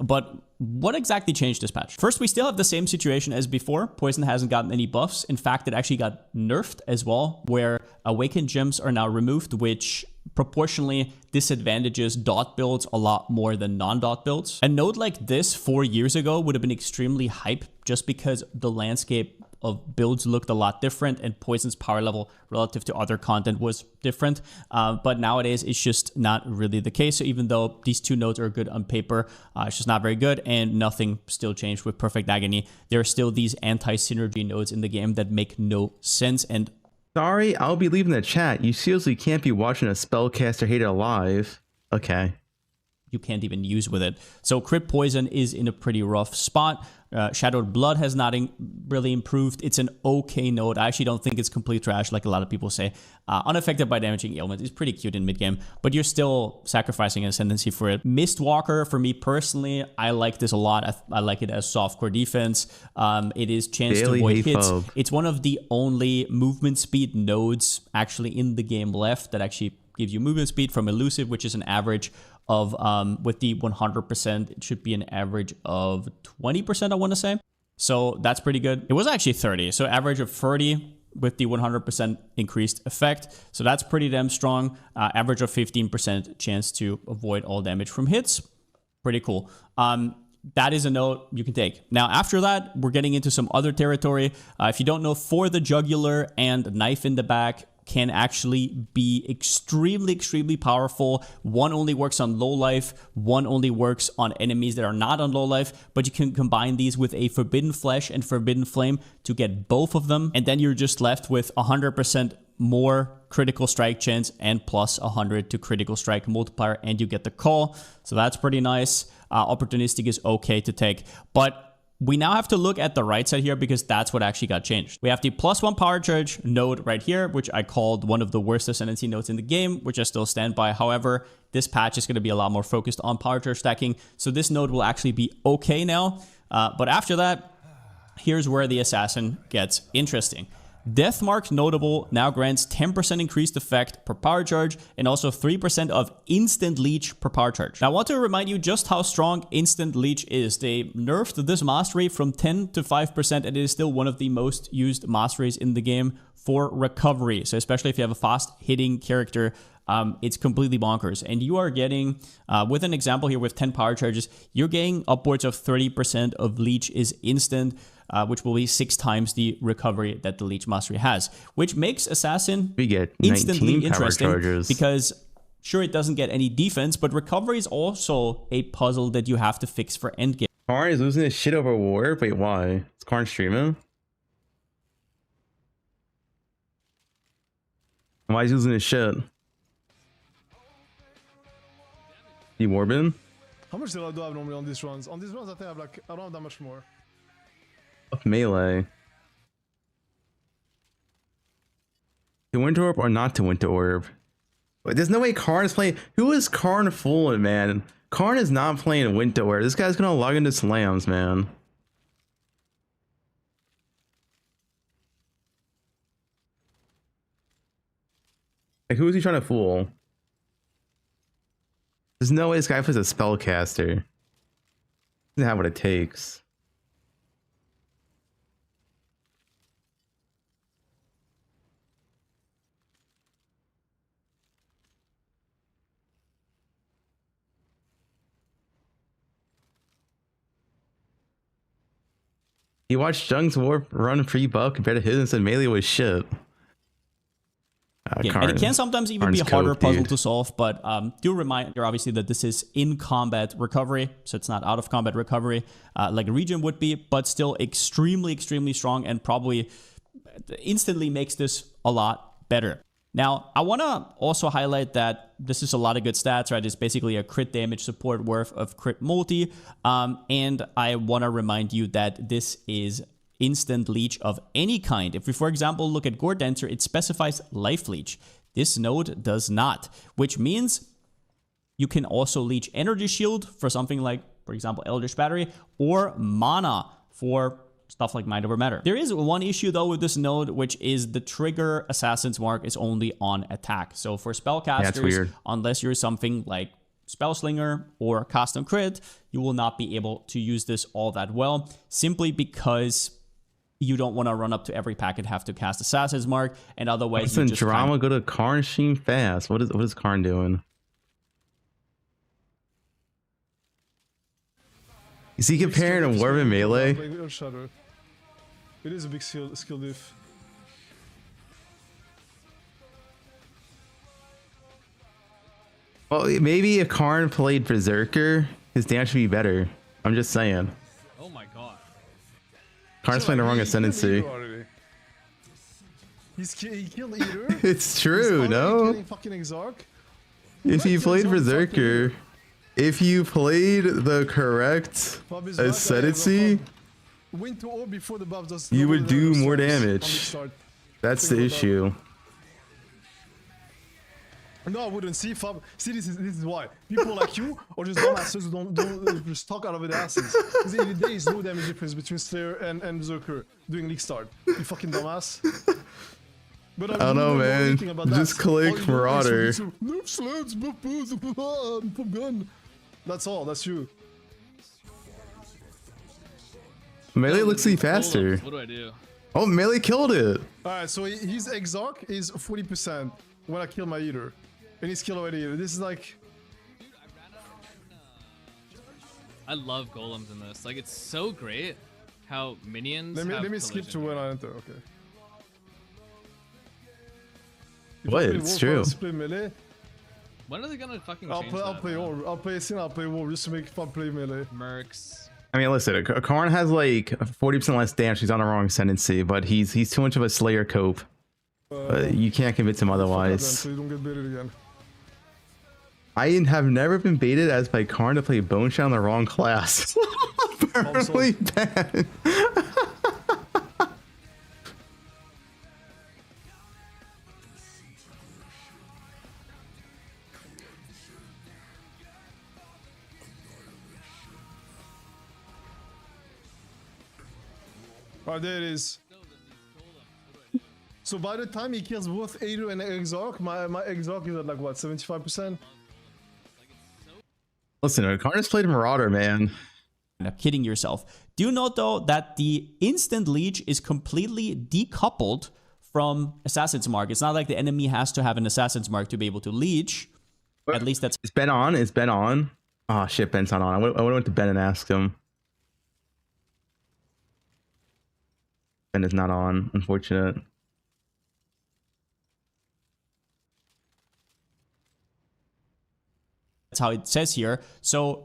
But what exactly changed this patch? First, we still have the same situation as before. Poison hasn't gotten any buffs. In fact, it actually got nerfed as well, where Awakened Gems are now removed, which proportionally disadvantages dot builds a lot more than non-dot builds. A node like this 4 years ago would have been extremely hype just because the landscape of builds looked a lot different and Poison's power level relative to other content was different. But nowadays it's just not really the case. So even though these 2 nodes are good on paper, it's just not very good, and nothing still changed with Perfect Agony. There are still these anti-synergy nodes in the game that make no sense. And sorry, I'll be leaving the chat. You seriously can't be watching a spellcaster hate it alive. Okay. You can't even use with it. So crit poison is in a pretty rough spot. Shadowed Blood has not really improved. It's an okay node. I actually don't think it's complete trash like a lot of people say. Unaffected by damaging ailments is pretty cute in mid game, but you're still sacrificing an ascendancy for it. Mistwalker, for me personally, I like this a lot. I like it as softcore defense. It is chance to avoid hits. It's one of the only movement speed nodes actually in the game left that actually gives you movement speed from elusive, which is an average of, with the 100%, it should be an average of 20%, I want to say. So that's pretty good. It was actually 30, so average of 30 with the 100% increased effect. So that's pretty damn strong. Average of 15% chance to avoid all damage from hits. Pretty cool. That is a note you can take. Now, after that, we're getting into some other territory. If you don't know, For the Jugular and Knife in the Back can actually be extremely powerful. One only works on low life, one only works on enemies that are not on low life, but you can combine these with a Forbidden Flesh and Forbidden Flame to get both of them, and then you're just left with 100% more critical strike chance and plus 100 to critical strike multiplier, and you get the call. So that's pretty nice. Opportunistic is okay to take, but we now have to look at the right side here because that's what actually got changed. We have the +1 power charge node right here, which I called one of the worst ascendancy nodes in the game, which I still stand by. However, this patch is going to be a lot more focused on power charge stacking, so this node will actually be okay now. But after that, here's where the assassin gets interesting. Deathmark Notable now grants 10% increased effect per power charge and also 3% of instant leech per power charge. Now I want to remind you just how strong instant leech is. They nerfed this mastery from 10 to 5%, and it is still one of the most used masteries in the game for recovery. So especially if you have a fast hitting character, it's completely bonkers. And you are getting, with an example here with 10 power charges, you're getting upwards of 30% of leech is instant. which will be 6 times the recovery that the Leech Mastery has, which makes Assassin We get instantly 19 power interesting charges. because sure, it doesn't get any defense, but recovery is also a puzzle that you have to fix for endgame. Karn is losing his shit over Worb. Wait, why? Is Karn streaming? Why is he losing his shit? He Warbin? How much do I have normally on these runs? On these runs, I think I have like, I don't have that much more. Of melee. To Winter Orb or not to Winter Orb? Wait, there's no way Karn is playing. Who is Karn fooling, man? Karn is not playing Winter Orb. This guy's gonna log into slams, man. Like, who is he trying to fool? There's no way this guy plays a spellcaster. Doesn't have what it takes. He watched Jung's Warp run free buff compared to his and said melee was shit. Yeah, and it can sometimes even be a Karn's harder coke, puzzle dude. to solve, but do remind you obviously that this is in combat recovery, so it's not out of combat recovery like a region would be, but still extremely, extremely strong and probably instantly makes this a lot better. Now, I want to also highlight that this is a lot of good stats, right? It's basically a crit damage support worth of crit multi, and I want to remind you that this is instant leech of any kind. If we, for example, look at Gore Dancer, it specifies life leech. This node does not, which means you can also leech energy shield for something like, for example, Eldritch Battery, or mana for stuff like Mind Over Matter. There is one issue though with this node, which is the trigger Assassin's Mark is only on attack. So for spellcasters, weird. unless you're something like Spellslinger or Custom Crit, you will not be able to use this all that well, simply because you don't want to run up to every pack and have to cast Assassin's Mark, and otherwise Listen, you just drama, go to Karn stream fast. What is Karn doing? Is he comparing to Worb and melee? It is a big skill diff. Well, maybe if Karn played Berserker, his damage would be better. I'm just saying. Oh my god. Karn's playing the wrong ascendancy. He killed Eater. It's true, He's no? killing fucking Exarch. If you played Exarch Berserker, if you played the correct Bob is right, ascendancy, Winter Orb before the buff does You double would the do damage more on the damage. start. that's the issue. No, I wouldn't. See, Fab. See, this is why people like you or just dumbasses who don't just talk out of their asses. Because there is no damage difference between Slayer and Berserker doing League Start. You fucking dumbass. But I don't know, man. Just click Marauder. Nerf sleds, buff boost, Fubgun. That's all. That's you. Melee looks to be Hold up, faster. What do I do? Oh, melee killed it. All right, so his Exarch is 40% when I kill my Eater, and he's killed already. This is like. I love golems in this. Like, it's so great how minions. Let me skip to when I enter. Okay. If What? I play It's Wolf, true. I'll split melee. When are they gonna fucking I'll change play. I'll that, play man? Orb. I'll play Sin. I'll play Wolf just to make fun play melee. Mercs. I mean, listen, Karn has like 40% less damage. He's on the wrong ascendancy, but he's too much of a Slayer cope. You can't convince him Fuck that then, otherwise. so you don't get baited again. I have never been baited as by Karn to play Bone Shot on the wrong class. Permanently bad. Alright, there it is. So by the time he kills both Ado and Exarch, my Exarch is at like what, 75%? Listen, Karn has played Marauder, man. kind of kidding yourself. Do note though that the instant leech is completely decoupled from Assassin's Mark. It's not like the enemy has to have an Assassin's Mark to be able to leech. At least that's Is Ben on? Is Ben on? Oh shit, Ben's not on. I would have went to Ben and asked him. and it's not on. Unfortunate. That's how it says here. So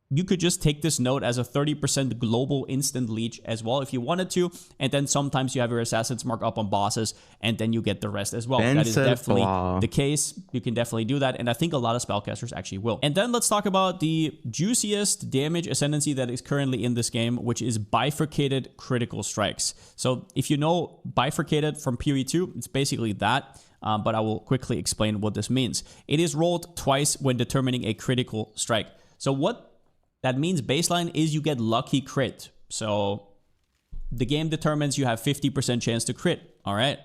you could just take this node as a 30% global instant leech as well if you wanted to. And then sometimes you have your assassins mark up on bosses and then you get the rest as well. Ben that is said definitely flaw. the case. You can definitely do that. And I think a lot of spellcasters actually will. And then let's talk about the juiciest damage ascendancy that is currently in this game, which is bifurcated critical strikes. So if you know bifurcated from PoE2, it's basically that. But I will quickly explain what this means. It is rolled twice when determining a critical strike. So what that means baseline is you get lucky crit. So the game determines you have 50% chance to crit. All right.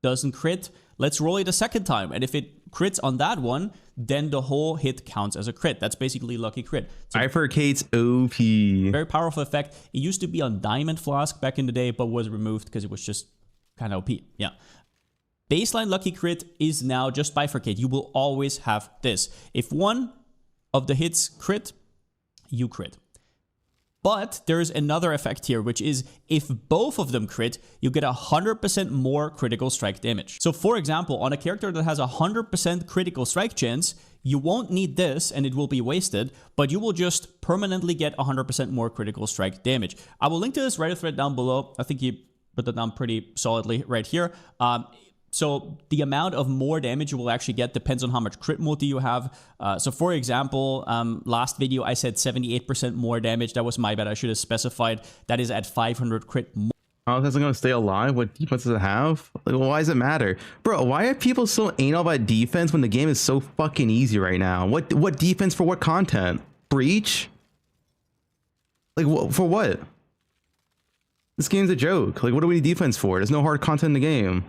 Doesn't crit. Let's roll it a second time. And if it crits on that one, then the whole hit counts as a crit. That's basically lucky crit. So Bifurcates OP. very powerful effect. It used to be on Diamond Flask back in the day, but was removed because it was just kind of OP. Yeah. Baseline lucky crit is now just bifurcate. You will always have this. If one of the hits crit, you crit. But there's another effect here, which is if both of them crit, you get 100% more critical strike damage. So for example, on a character that has 100% critical strike chance, you won't need this and it will be wasted, but you will just permanently get 100% more critical strike damage. I will link to this Reddit thread down below. I think you put that down pretty solidly right here. So the amount of more damage you will actually get depends on how much crit multi you have. So for example, last video I said 78% more damage. That was my bad. I should have specified. That is at 500 crit more. How is it going to stay alive? What defense does it have? Like, why does it matter? Bro, why are people so anal about defense when the game is so fucking easy right now? What defense for what content? Breach? Like, for what? This game's a joke. Like, what do we need defense for? There's no hard content in the game.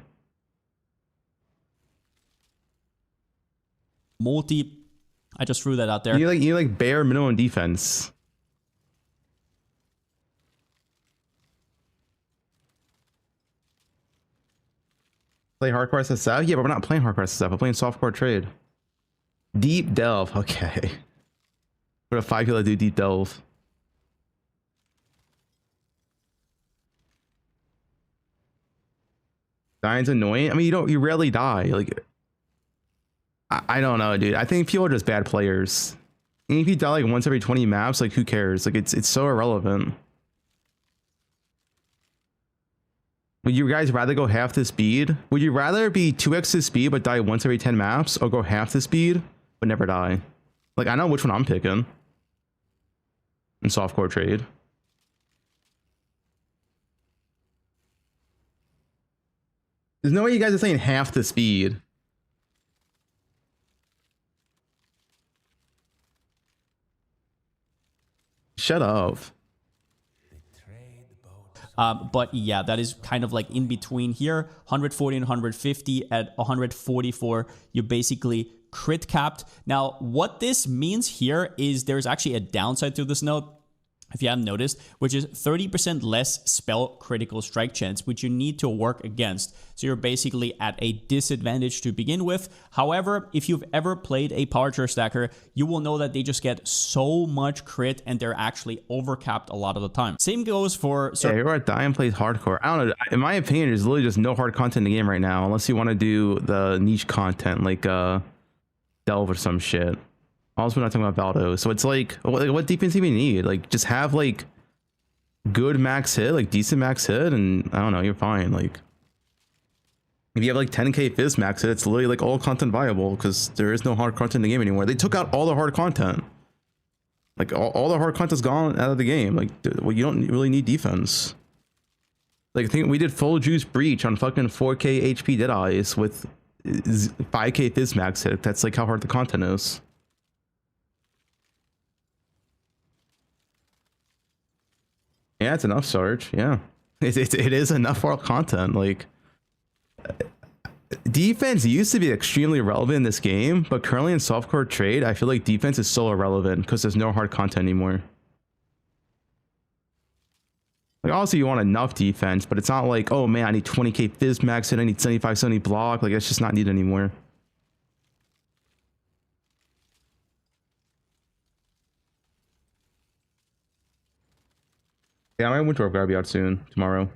Multi, I just threw that out there. You like bare minimum defense. Play hardcore SSF? Yeah, but we're not playing hardcore SSF. We're playing softcore trade. Deep delve. Okay. What a 5 kilo do deep delve. Dying's annoying. I mean, you rarely die. Like, I don't know, dude. I think people are just bad players. And if you die like once every 20 maps, like who cares? Like it's so irrelevant. Would you guys rather go half the speed? Would you rather be 2x the speed but die once every 10 maps, or go half the speed but never die? Like, I know which one I'm picking in softcore trade. There's no way you guys are saying half the speed. Shut up. But yeah, that is kind of like in between here. 140 and 150. At 144, you're basically crit capped. Now, what this means here is there's actually a downside to this node, if you haven't noticed, which is 30% less spell critical strike chance, which you need to work against. So you're basically at a disadvantage to begin with. However, if you've ever played a power tier stacker, you will know that they just get so much crit and they're actually overcapped a lot of the time. Same goes for... Yeah, you're right. Dying plays hardcore. I don't know. In my opinion, there's literally just no hard content in the game right now, unless you want to do the niche content like Delve or some shit. Also, we're not talking about Baldo. So it's like, what defense do you need? Like, just have like good max hit, like decent max hit, and I don't know, you're fine. Like, if you have like 10k fizz max hit, it's literally like all content viable because there is no hard content in the game anymore. They took out all the hard content. Like, all the hard content's gone out of the game. Like, well, you don't really need defense. Like, I think we did full juice breach on fucking 4k HP dead eyes with 5k fizz max hit. That's like how hard the content is. Yeah, it's enough, Sarge. Yeah, it is enough for all content. Like, defense used to be extremely relevant in this game, but currently in softcore trade, I feel like defense is so irrelevant because there's no hard content anymore. Like, obviously you want enough defense, but it's not like, oh man, I need 20k fizz max and I need 75, 70 block. Like, it's just not needed anymore. Yeah, my winter grab be out soon, tomorrow.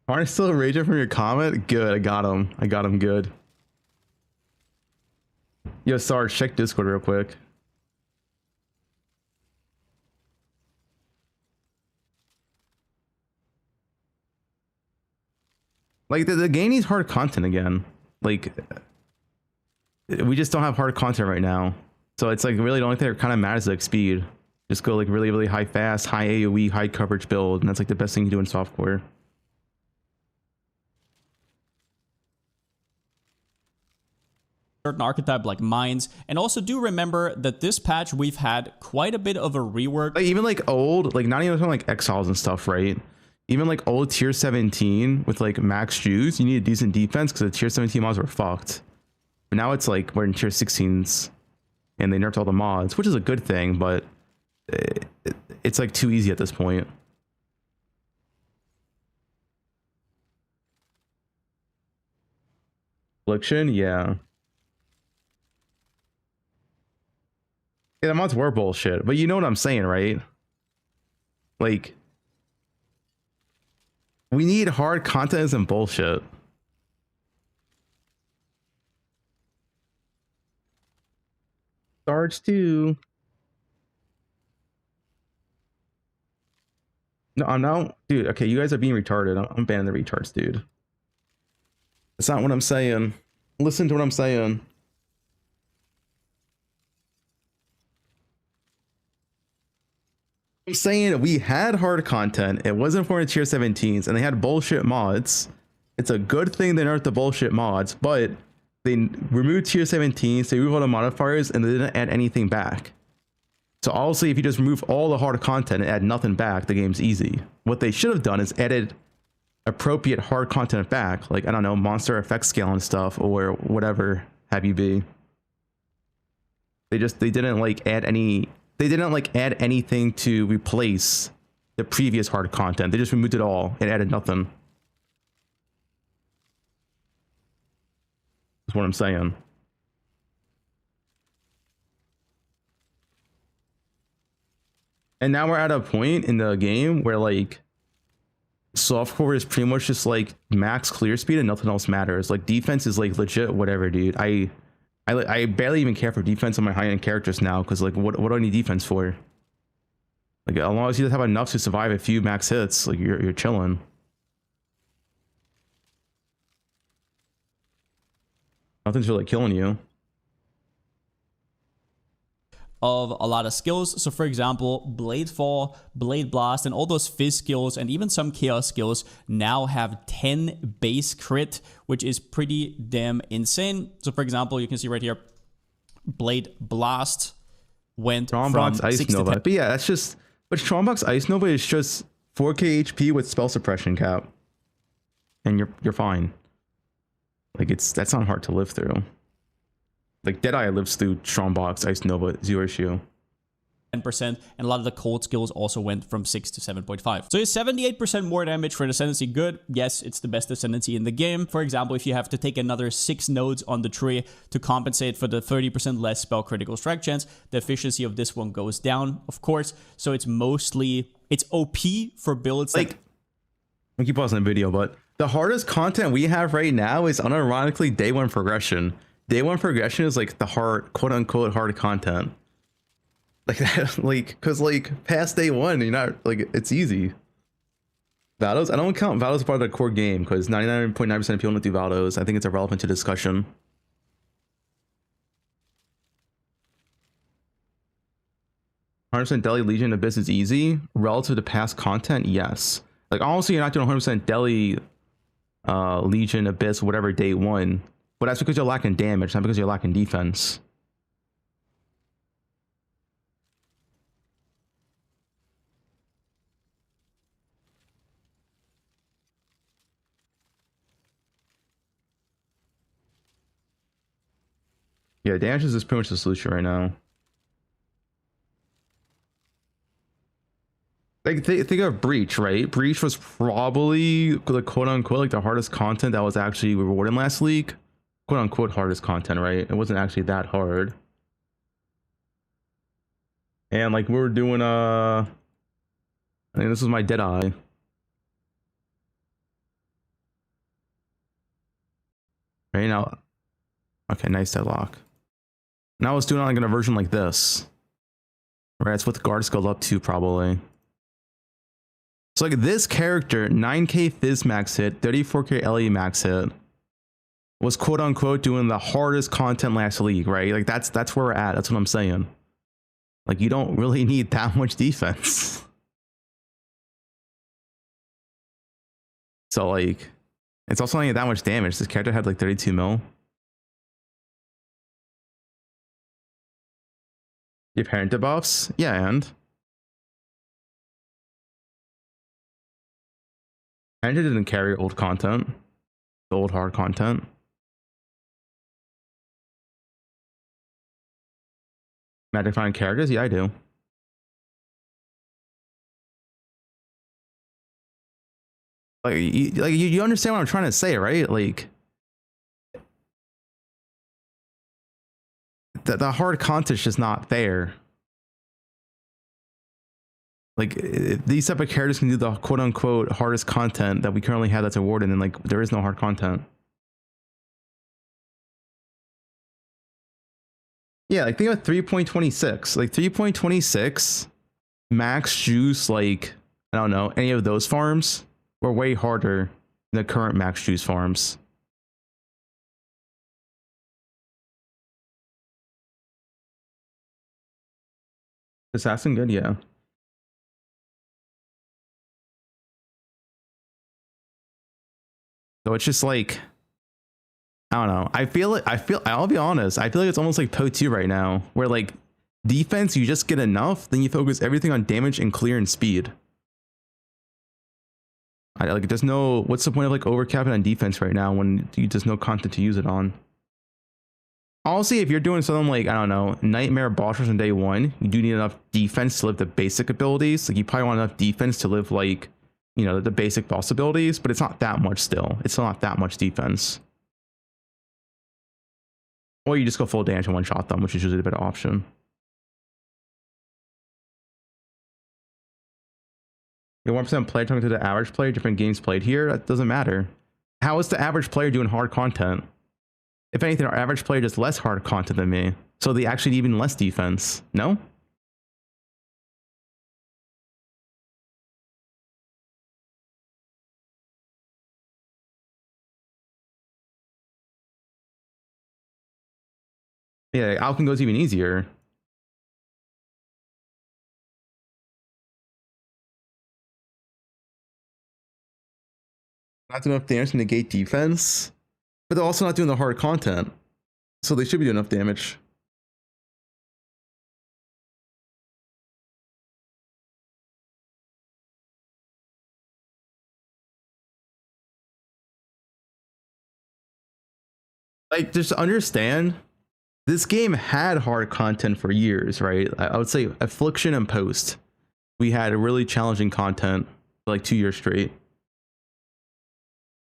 Aren't still raging from your comment? Good, I got him. I got him good. Yo, Sarge, check Discord real quick. Like, the game needs hard content again. Like, we just don't have hard content right now. So it's like really the only thing that kind of matters is like speed. Just go like really, really high fast, high AoE, high coverage build, and that's like the best thing you do in software. Certain archetype like mines, and also do remember that this patch we've had quite a bit of a rework. Like even like old, like not even like exiles and stuff, right? Even like old tier 17 with like max juice, you need a decent defense because the tier 17 mods were fucked. But now it's like we're in tier 16s and they nerfed all the mods, which is a good thing, but it's like too easy at this point. Affliction, yeah. Yeah, the mods were bullshit, but you know what I'm saying, right? Like, we need hard content and bullshit. Sarge too. No, I'm not, dude. Okay, you guys are being retarded. I'm banning the retards, dude. That's not what I'm saying. Listen to what I'm saying. I'm saying we had hard content. It wasn't for tier 17s, and they had bullshit mods. It's a good thing they nerfed the bullshit mods, but they removed tier 17s, they removed all the modifiers, and they didn't add anything back. So obviously, if you just remove all the hard content and add nothing back, the game's easy. What they should have done is added appropriate hard content back, like I don't know, monster effect scale and stuff, or whatever have you be. They didn't like add any. They didn't like add anything to replace the previous hard content. They just removed it all and added nothing. That's what I'm saying. And now we're at a point in the game where like softcore is pretty much just like max clear speed and nothing else matters. Like defense is like legit whatever, dude. I barely even care for defense on my high-end characters now, because like what do I need defense for? Like as long as you have enough to survive a few max hits, like you're chilling. Nothing's really killing you. Of a lot of skills. So for example, Blade Fall, Blade Blast, and all those Fizz skills, and even some Chaos skills now have 10 base crit, which is pretty damn insane. So for example, you can see right here, Blade Blast went Strongbox from Ice 6 to Nova. 10. But yeah, that's just, but Strongbox Ice Nova is just 4k HP with spell suppression cap. And you're fine. Like that's not hard to live through. Like Deadeye lives through Strongbox Ice Nova, zero issue. 10%, and a lot of the cold skills also went from 6 to 7.5. So is 78% more damage for an Ascendancy good? Yes, it's the best Ascendancy in the game. For example, if you have to take another 6 nodes on the tree to compensate for the 30% less spell critical strike chance, the efficiency of this one goes down, of course. So it's mostly, it's OP for builds like, I keep pausing the video, but the hardest content we have right now is unironically day 1 progression. Day 1 progression is like the hard, quote unquote, hard content. Like that, like, cause like past day 1, you're not like, it's easy. Vados, I don't count Vados as part of the core game because 99.9% of people don't do Vados. I think it's irrelevant to discussion. Deli Legion Abyss is easy relative to past content. Yes, like honestly, you're not doing 100% Deli Legion Abyss, whatever day 1. But that's because you're lacking damage, not because you're lacking defense. Yeah, damage is pretty much the solution right now. Like, think of Breach, right? Breach was probably the quote-unquote like the hardest content that was actually rewarded last week. Quote-unquote hardest content, right? It wasn't actually that hard. And like we were doing I think this was my Deadeye. Right now. Okay, nice deadlock. Now let's do it on like a version like this. Right, it's what the guard skill up to probably. So like this character, 9k Fizz max hit, 34k LE max hit, was quote unquote doing the hardest content last league, right? Like that's where we're at. That's what I'm saying. Like you don't really need that much defense. So like, it's also not that much damage. This character had like 32 mil. Your parent debuffs? Yeah, and parent didn't carry old content. The old hard content. Magic find characters? Yeah, I do. Like you understand what I'm trying to say, right? Like the hard content's just not there. Like these type of characters can do the quote unquote hardest content that we currently have that's awarded, and like there is no hard content. Yeah, like think of 3.26. Like 3.26 max juice, like I don't know, any of those farms were way harder than the current max juice farms. Assassin good, yeah. So it's just like, I don't know. I'll be honest, I feel like it's almost like poe1 right now, where like defense, you just get enough, then you focus everything on damage and clear and speed. Like there's no, what's the point of like overcapping on defense right now when there's no content to use it on? Honestly, if you're doing something like, I don't know, Nightmare boss rush on day one, you do need enough defense to live the basic abilities. Like you probably want enough defense to live like, you know, the basic boss abilities, but it's not that much still. It's still not that much defense. Or you just go full damage and one shot them, which is usually a better option. Your 1% player talking to the average player, different games played here, that doesn't matter. How is the average player doing hard content? If anything, our average player does less hard content than me, so they actually need even less defense. No? Yeah, Alkin goes even easier. Not enough damage to negate defense, but they're also not doing the hard content, so they should be doing enough damage. Like, just understand, this game had hard content for years, right? I would say Affliction and Post, we had a really challenging content for like 2 years straight.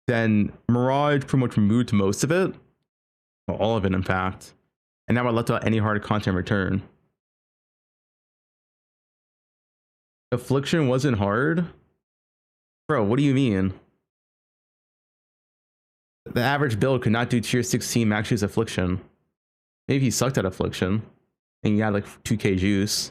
Then Mirage pretty much removed most of it, well, all of it in fact, and now I left out any hard content in return. Affliction wasn't hard? Bro, what do you mean? The average build could not do tier 16 max juice Affliction. Maybe he sucked at Affliction and he had like 2k juice.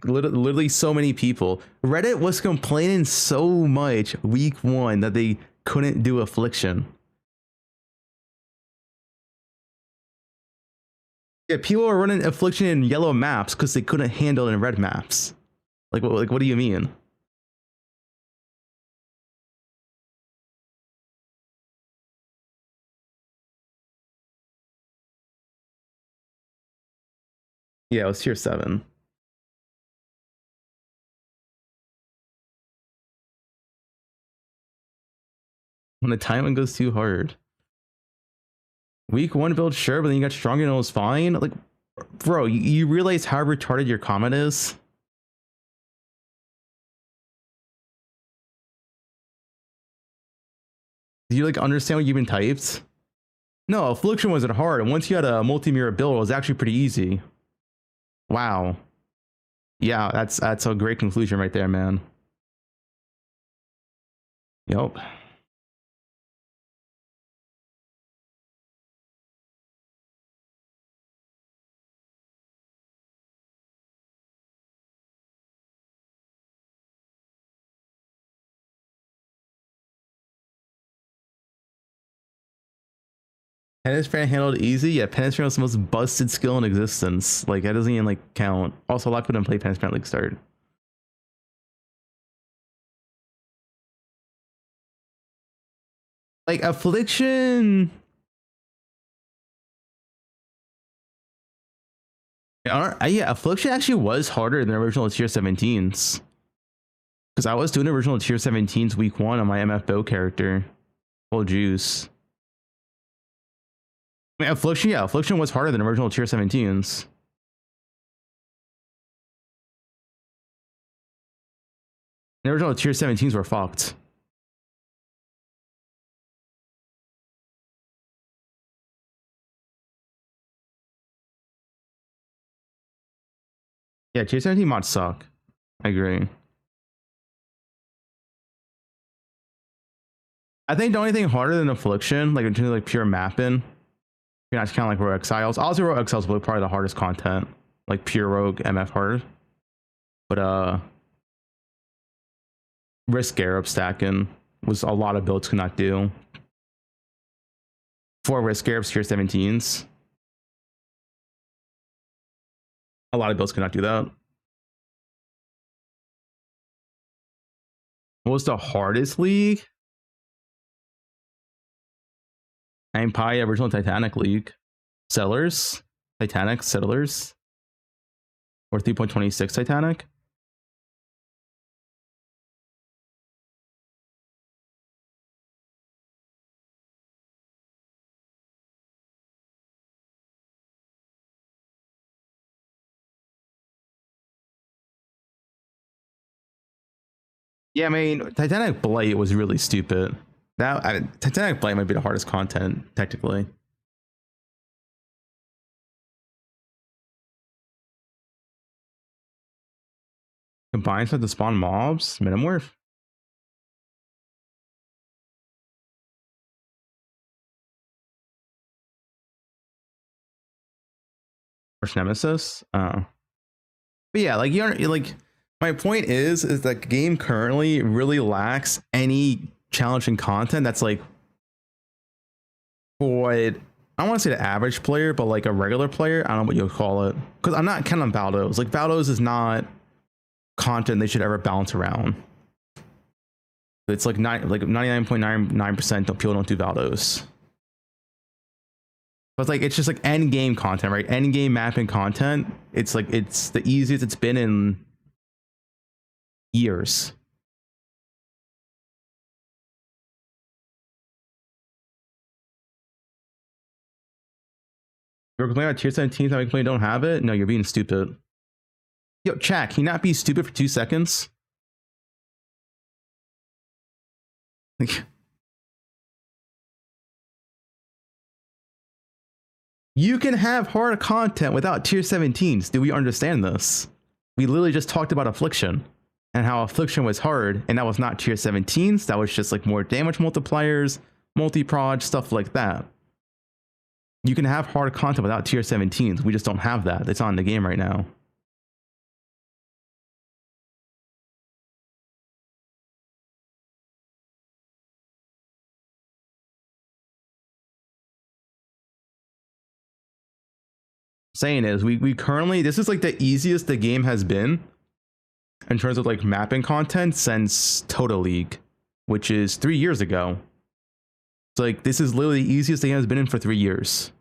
Literally so many people. Reddit was complaining so much week 1 that they couldn't do Affliction. Yeah, people were running Affliction in yellow maps because they couldn't handle it in red maps. Like what do you mean? Yeah, it was tier 7. When the timing goes too hard. Week 1 build, sure, but then you got stronger and it was fine. Like, bro, you realize how retarded your comment is? Do you like understand what you've been typed? No, Affliction wasn't hard, and once you had a multi-mirror build, it was actually pretty easy. Wow. Yeah, that's a great conclusion right there, man. Yup. Penetrating handled easy. Yeah, penetrating was the most busted skill in existence. Like that doesn't even like count. Also, a lot of people don't play penetrating league start. Like affliction. Yeah, affliction actually was harder than original tier 17s. Because I was doing original tier 17s week 1 on my MF bow character. Full juice. I mean, affliction was harder than original tier 17s. The original tier 17s were fucked. Yeah, tier 17 mods suck. I agree. I think the only thing harder than affliction, like in terms of like pure mapping, you're not kind of like Rogue Exiles. Obviously, Rogue Exiles was probably the hardest content, like pure Rogue MF hard. But Risk Garab stacking was a lot of builds could not do. 4 Risk Garabs tier 17s. A lot of builds could not do that. What was the hardest league? Empire original Titanic League. Settlers? Titanic Settlers? Or 3.26 Titanic? Yeah, I mean, Titanic Blight was really stupid. Titanic Blight might be the hardest content, technically. Combines with the spawn mobs? Minimorph? Arch Nemesis? Oh. But yeah, like, you're like, my point is that game currently really lacks any challenging content that's like, for what, I don't want to say the average player, but like a regular player, I don't know what you'll call it. Because I'm not counting on Baldos. Like, Baldos is not content they should ever bounce around. It's like 99.99% of people don't do Baldos. But like, it's just like end game content, right? End game mapping content. It's like, it's the easiest it's been in years. You're complaining about tier 17s, how you don't have it? No, you're being stupid. Yo, chat, can you not be stupid for 2 seconds? Like, you can have hard content without tier 17s. Do we understand this? We literally just talked about affliction and how affliction was hard, and that was not tier 17s. That was just like more damage multipliers, multi-prod, stuff like that. You can have hard content without tier 17s. We just don't have that. It's on the game right now. Saying is we currently, this is like the easiest the game has been in terms of like mapping content since Total League, which is 3 years ago. So like, this is literally the easiest the game has been in for 3 years.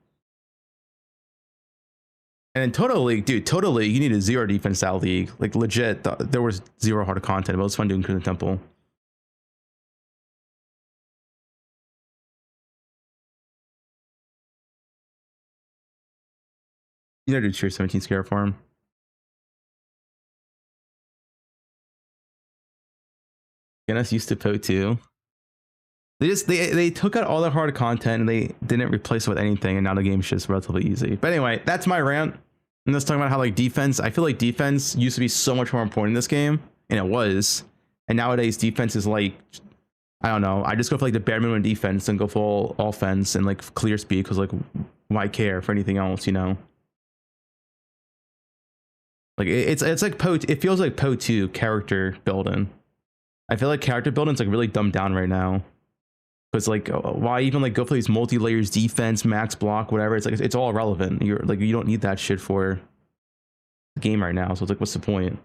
And in Total League, dude, Total League, you need a 0 defense style league. Like legit, there was 0 hard content, but it was fun doing Crimson Temple. You know, do tier 17 scare farm. Guinness used to poe2. They took out all the hard content and they didn't replace it with anything, and now the game's just relatively easy. But anyway, that's my rant. And let's talk about how like defense. I feel like defense used to be so much more important in this game, and it was. And nowadays defense is like, I don't know. I just go for like the bare minimum defense and go full offense and like clear speed because like why care for anything else, you know? Like it's like it feels like poe2 character building. I feel like character building is like really dumbed down right now. Because like why even like go for these multi-layers defense, max block, whatever? It's like it's all irrelevant. You're like you don't need that shit for the game right now. So it's like what's the point?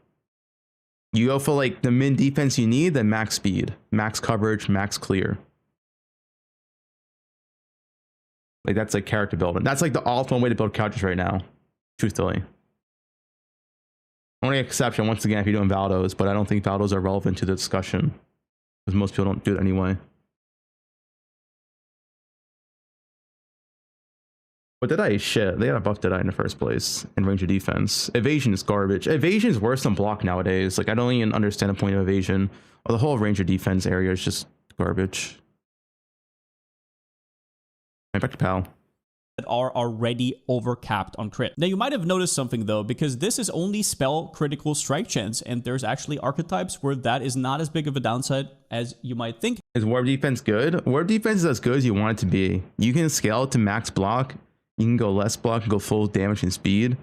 You go for like the min defense you need, then max speed, max coverage, max clear. Like that's like character building. That's like the optimal way to build characters right now, truthfully. Only exception once again if you're doing Valdos, but I don't think Valdos are relevant to the discussion because most people don't do it anyway. But Deadeye is shit. They gotta buff Deadeye in the first place. And range of defense. Evasion is garbage. Evasion is worse than block nowadays. Like I don't even understand the point of evasion. Or the whole range of defense area is just garbage. Right, back to Pal. That are already overcapped on crit. Now you might have noticed something though, because this is only spell critical strike chance, and there's actually archetypes where that is not as big of a downside as you might think. Is Worb defense good? Worb defense is as good as you want it to be. You can scale it to max block. You can go less block and go full damage and speed.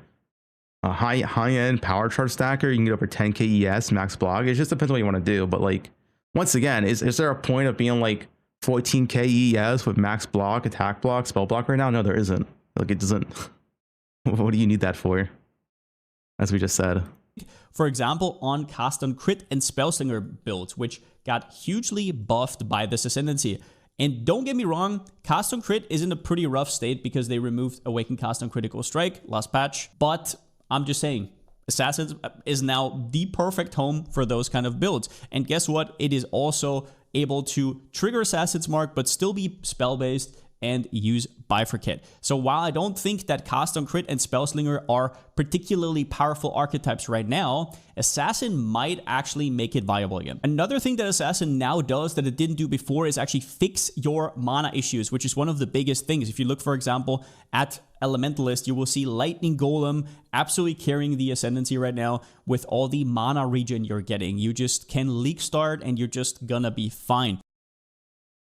A high-end power charge stacker, you can get over 10k ES max block. It just depends on what you want to do. But like, once again, is there a point of being like 14k ES with max block, attack block, spell block right now? No, there isn't. Like it doesn't. What do you need that for? As we just said. For example, on cast on crit and spellslinger builds, which got hugely buffed by this ascendancy. And don't get me wrong, cast on crit is in a pretty rough state because they removed awaken cast on critical strike last patch. But I'm just saying, Assassins is now the perfect home for those kind of builds. And guess what? It is also able to trigger Assassin's Mark, but still be spell-based and use Bifurcate. So while I don't think that Cast on Crit and Spellslinger are particularly powerful archetypes right now, Assassin might actually make it viable again. Another thing that Assassin now does that it didn't do before is actually fix your mana issues, which is one of the biggest things. If you look, for example, at Elementalist, you will see Lightning Golem absolutely carrying the Ascendancy right now with all the mana regen you're getting. You just can Leak Start and you're just gonna be fine.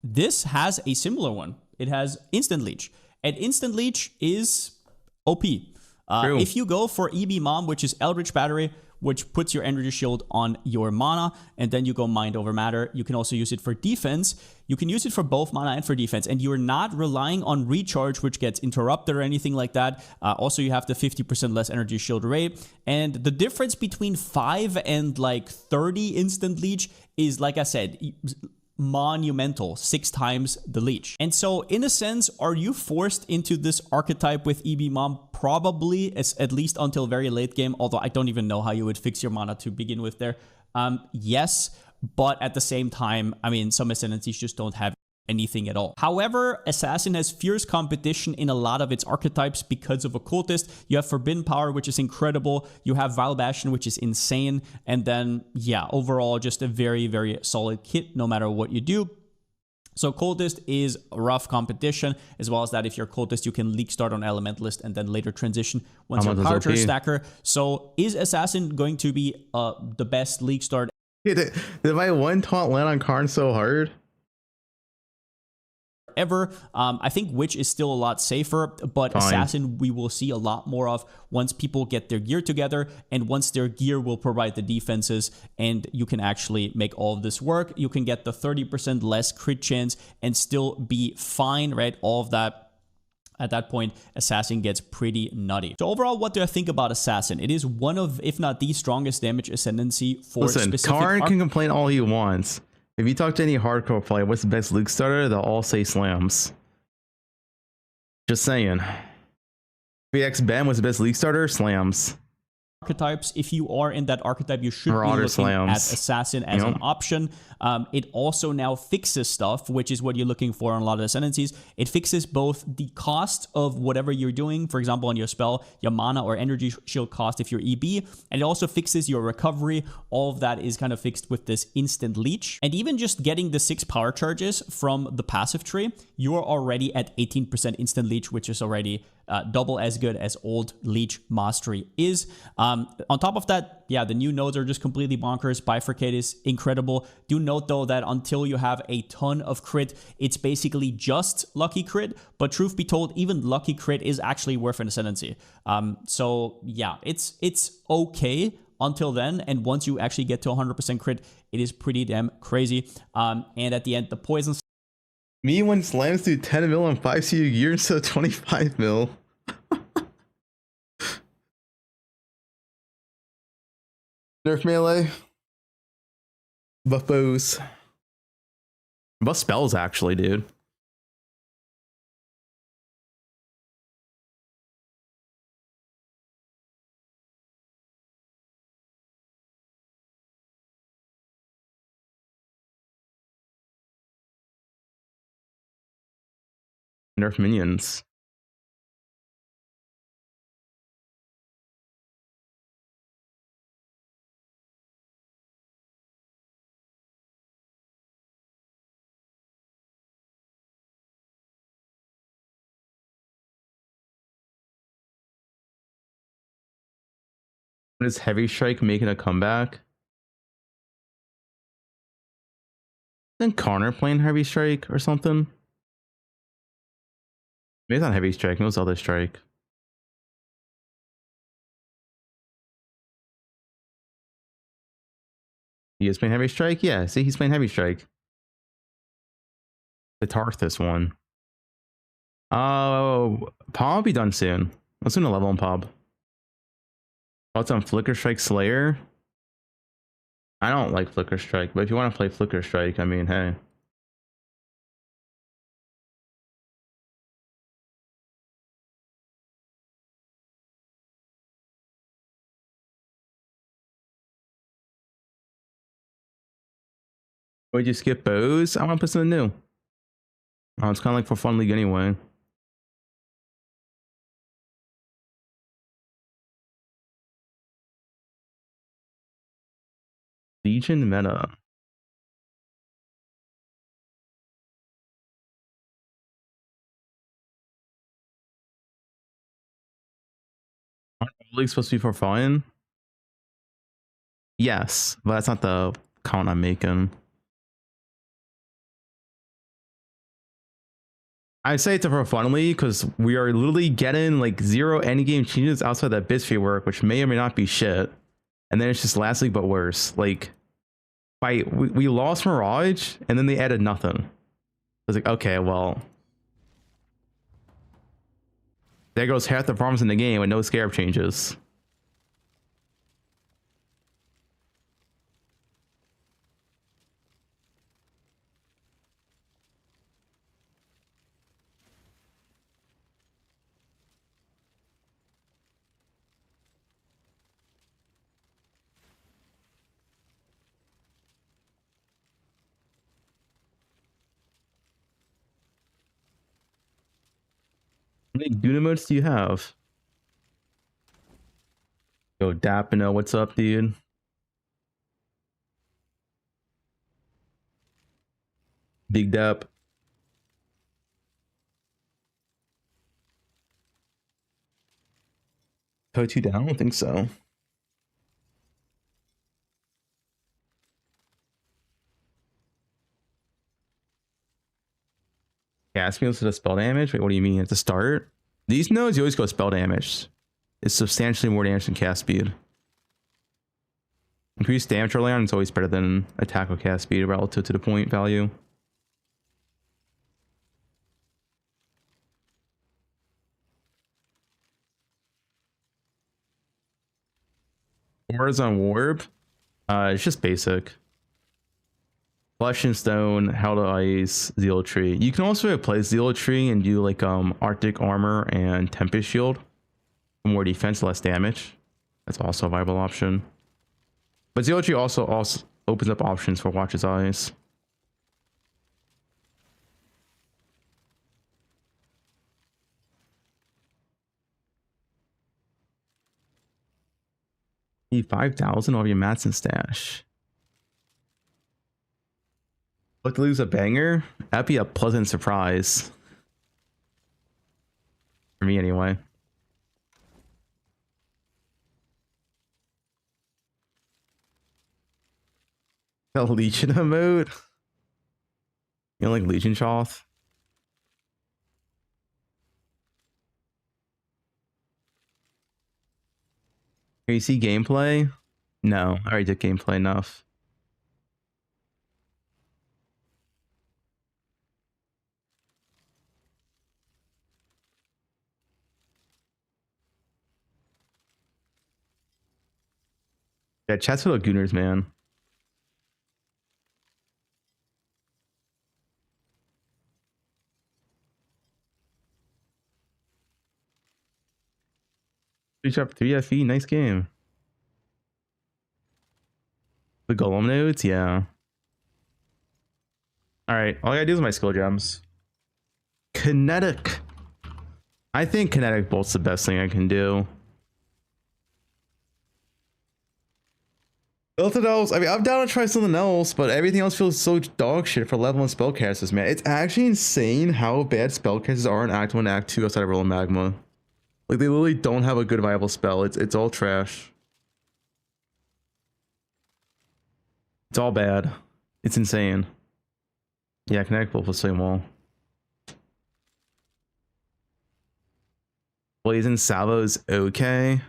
This has a similar one. It has Instant Leech, and Instant Leech is OP. If you go for EB Mom, which is Eldritch Battery, which puts your energy shield on your mana, and then you go Mind Over Matter. You can also use it for defense. You can use it for both mana and for defense, and you're not relying on recharge, which gets interrupted or anything like that. Also, you have the 50% less energy shield rate, and the difference between 5 and like 30 Instant Leech is, like I said, monumental, 6 times the leech. And so in a sense, are you forced into this archetype with EB Mom? Probably, at least until very late game, although I don't even know how you would fix your mana to begin with there. Yes, but at the same time, I mean, some ascendancies just don't have anything at all. However, Assassin has fierce competition in a lot of its archetypes because of Occultist. You have Forbidden Power, which is incredible. You have Vile Bastion, which is insane. And then, yeah, overall, just a very, very solid kit no matter what you do. So Cultist is rough competition, as well as that if you're Cultist, you can Leak Start on Elementalist and then later transition once you're Power Charge Stacker. So is Assassin going to be the best Leak Start? Yeah, did my one taunt land on Karn so hard? Ever. I think Witch is still a lot safer, but fine. Assassin we will see a lot more of once people get their gear together, and once their gear will provide the defenses, and you can actually make all of this work. You can get the 30% less crit chance and still be fine, right? All of that. At that point, Assassin gets pretty nutty. So overall, what do I think about Assassin? It is one of, if not the strongest damage ascendancy for specific. Karn can complain all he wants. If you talk to any hardcore player, what's the best Leak Starter? They'll all say slams. Just saying. VX Ben, what's the best Leak Starter? Slams. Archetypes, if you are in that archetype, you should Marauder be looking slams. at Assassin as an option. It also now fixes stuff, which is what you're looking for on a lot of ascendancies. It fixes both the cost of whatever you're doing, for example, on your spell, your mana or energy shield cost if you're EB, and it also fixes your recovery. All of that is kind of fixed with this Instant Leech. And even just getting the 6 power charges from the passive tree, you are already at 18% Instant Leech, which is already double as good as old Leech Mastery is. On top of that, yeah, the new nodes are just completely bonkers. Bifurcate is incredible. Do note though that until you have a ton of crit, it's basically just lucky crit. But truth be told, even lucky crit is actually worth an ascendancy. So yeah, it's okay until then, and once you actually get to 100% crit, it is pretty damn crazy. And at the end, the poison. Me when slams do 10 mil on 5 CU gear instead of 25 mil. Nerf melee. Buff bows. Buff spells actually, dude. Nerf minions. Is Heavy Strike making a comeback? Then Connor playing Heavy Strike or something? Maybe it's not Heavy Strike, it was other strike. He is playing Heavy Strike? Yeah, see, he's playing Heavy Strike. The Tarthus one. Oh, Pob will be done soon. Let's do a level on Pob. Thoughts on Flicker Strike Slayer? I don't like Flicker Strike, but if you want to play Flicker Strike, I mean, hey. Would you skip bows? I want to put something new. Oh, it's kind of like for Fun League anyway. Legion meta. Aren't all leagues supposed to be for fun? Yes, but that's not the count I'm making. I say it's a for fun league because we are literally getting like 0 endgame changes outside that Bitsphere work, which may or may not be shit. And then it's just last league but worse. Like, we lost Mirage and then they added nothing. I was like, okay, well, there goes half the farms in the game with no scarab changes. How many Dunamotes do you have? Yo, Dapino, what's up, dude? Big Dap. Poe2 down? I don't think so. Caspian to the spell damage? Wait, what do you mean? At the start? These nodes, you always go spell damage. It's substantially more damage than cast speed. Increased damage early on is always better than attack or cast speed relative to the point value. Words on Worb? It's just basic. Flesh and Stone, Hell to Ice, Zealotry. You can also replace Zealotry and do like Arctic Armor and Tempest Shield. More defense, less damage. That's also a viable option. But Zealotry also opens up options for Watch's Eyes. Need 5,000 of your Matson stash. Look to lose a banger? That'd be a pleasant surprise. For me anyway. The Legion emote? You know, like Legion Shoth? Can you see gameplay? No, I already did gameplay enough. Yeah, chat's for the Gooners, man. Reach up 3 FE, nice game. The Golem nodes, yeah. Alright, all I gotta do is my skill gems. Kinetic. I think Kinetic Bolt's the best thing I can do. Nothing else. I mean, I'm down to try something else, but everything else feels so dog shit for level 1 spellcasters, man. It's actually insane how bad spellcasters are in Act 1 and Act 2 outside of Rolling Magma. Like, they literally don't have a good viable spell. It's all trash. It's all bad. It's insane. Yeah, Kinetic Bolt was same wall. Blazing Salvo is okay.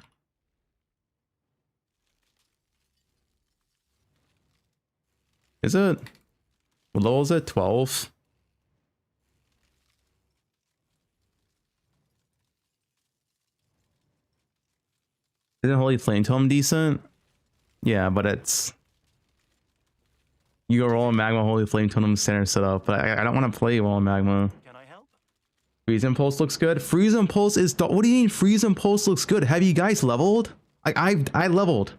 Is it? What level is it? 12? Isn't Holy Flame Tome decent? Yeah, but it's... You go Roll Magma, Holy Flame Tome standard setup, but I don't want to play Roll Magma. Can I help? Freeze Impulse looks good. Freeze Impulse is... What do you mean Freeze Impulse looks good? Have you guys leveled? I leveled.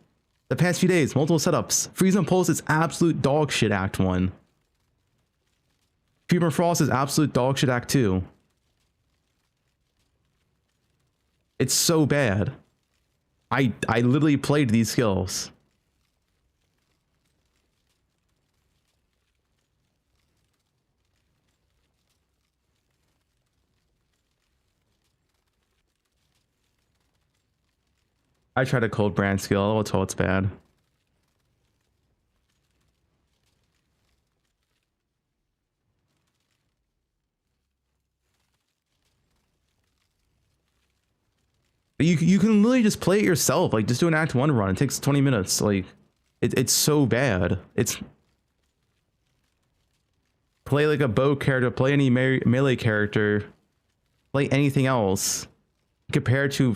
The past few days, multiple setups. Freeze Impulse is absolute dog shit Act 1. Fever Frost is absolute dog shit Act 2. It's so bad. I literally played these skills. I tried a cold brand skill. I was told it's bad. You can literally just play it yourself. Like, just do an Act 1 run. It takes 20 minutes. Like, it's so bad. It's... Play like a bow character. Play any melee character. Play anything else. Compared to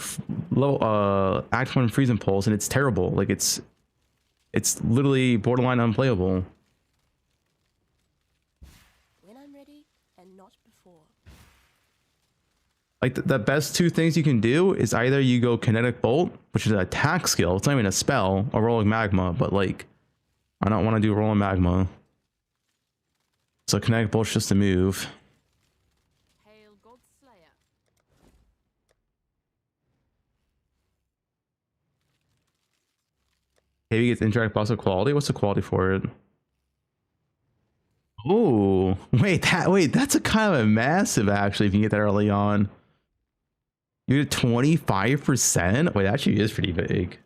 Act 1 Freeze Impulse, and it's terrible. Like, it's literally borderline unplayable. When I'm ready and not before. Like, the best two things you can do is either you go Kinetic Bolt, which is an attack skill. It's not even a spell, or Rolling Magma, but like, I don't want to do Rolling Magma. So Kinetic Bolt's just a move. Hail God Slayer. Heavy gets interact boss of quality. What's the quality for it? Oh, wait, that's a kind of a massive actually if you get that early on. You get 25%? Wait, that actually is pretty big.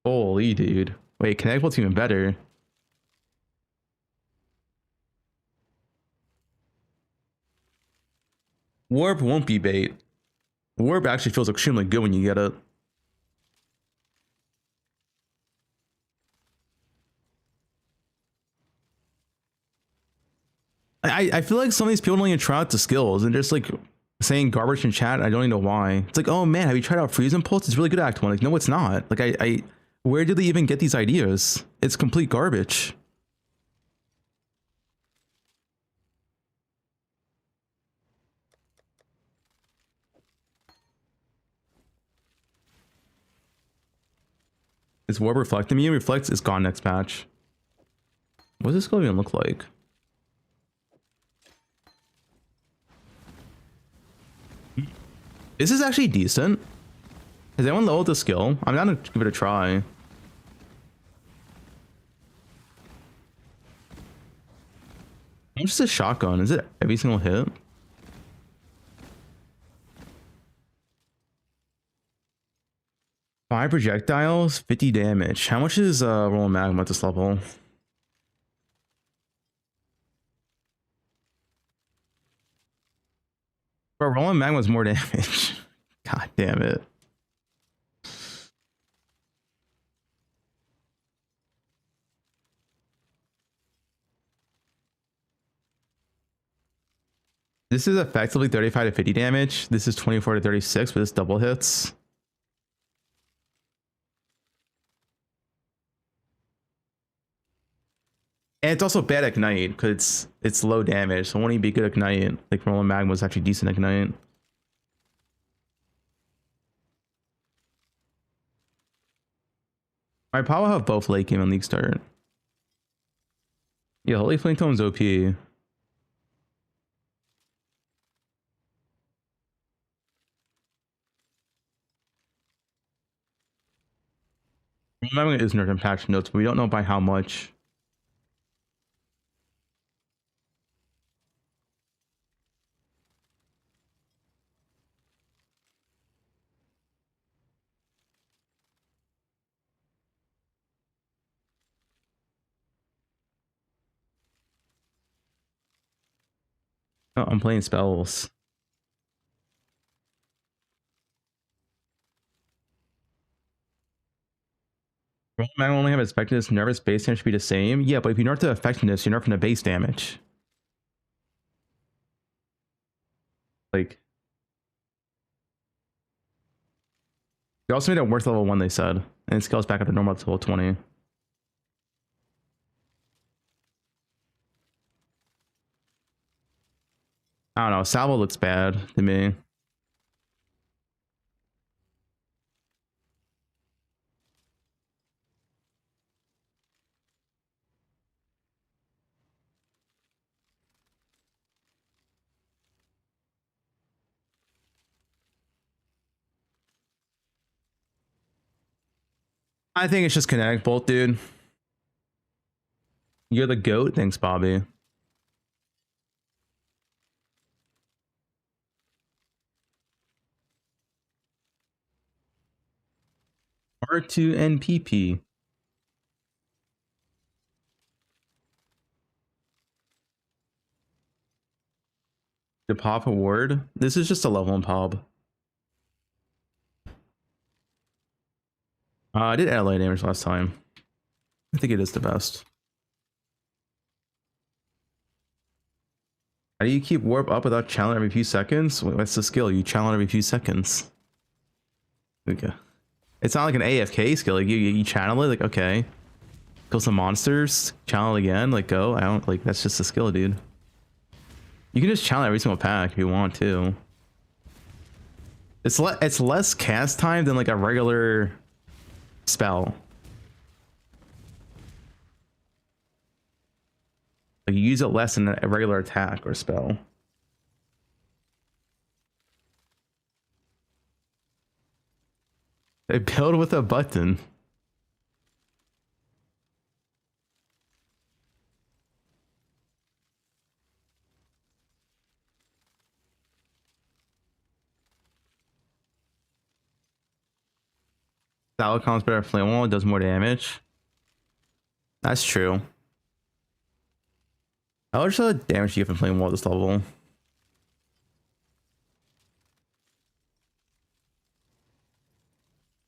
Holy dude. Wait, Kinetic Bolt's even better. Worb won't be bait. Worb actually feels extremely good when you get it. I feel like some of these people don't even try out the skills and just like saying garbage in chat. I don't even know why. It's like, oh man, have you tried out Freeze Impulse? It's really good Act 1. Like, no, it's not. Like, where did they even get these ideas? It's complete garbage. Is Worb reflecting me? Reflects is gone next patch. What does this skill even look like? This is actually decent. Has anyone leveled the skill? I'm down to give it a try. How much is a shotgun? Is it every single hit? 5 projectiles, 50 damage. How much is rolling magma at this level? Bro, rolling magma was more damage. God damn it. This is effectively 35 to 50 damage. This is 24 to 36, but this double hits. And it's also bad at Ignite because it's low damage, so it won't even be good at Ignite. Like rolling magma was actually decent at Ignite. I probably have both late game and league start. Yeah, Holy Flame Tone's OP. Rolling magma is nerf impact notes, but we don't know by how much. Oh, I'm playing spells. Rolling magma only have effectiveness, nervous base damage should be the same. Yeah, but if you nerf the effectiveness, you're nerfing the base damage. Like, they also made it worth level 1, they said. And it scales back up to normal to level 20. I don't know. Salvo looks bad to me. I think it's just kinetic bolt, dude. You're the GOAT. Thanks, Bobby. R2 NPP. The pop award. This is just a level in pop. I did add light damage last time. I think it is the best. How do you keep warp up without challenge every few seconds? What's the skill? You challenge every few seconds. Okay. It's not like an AFK skill. Like you channel it. Like, okay. Kill some monsters. Channel it again. Like, go. I don't like. That's just a skill, dude. You can just challenge every single pack if you want to. It's less cast time than like a regular spell. Like you use it less than a regular attack or spell. They build with a button. Salad comes better at flame wall, it does more damage. That's true. How much damage you get from flame wall at this level?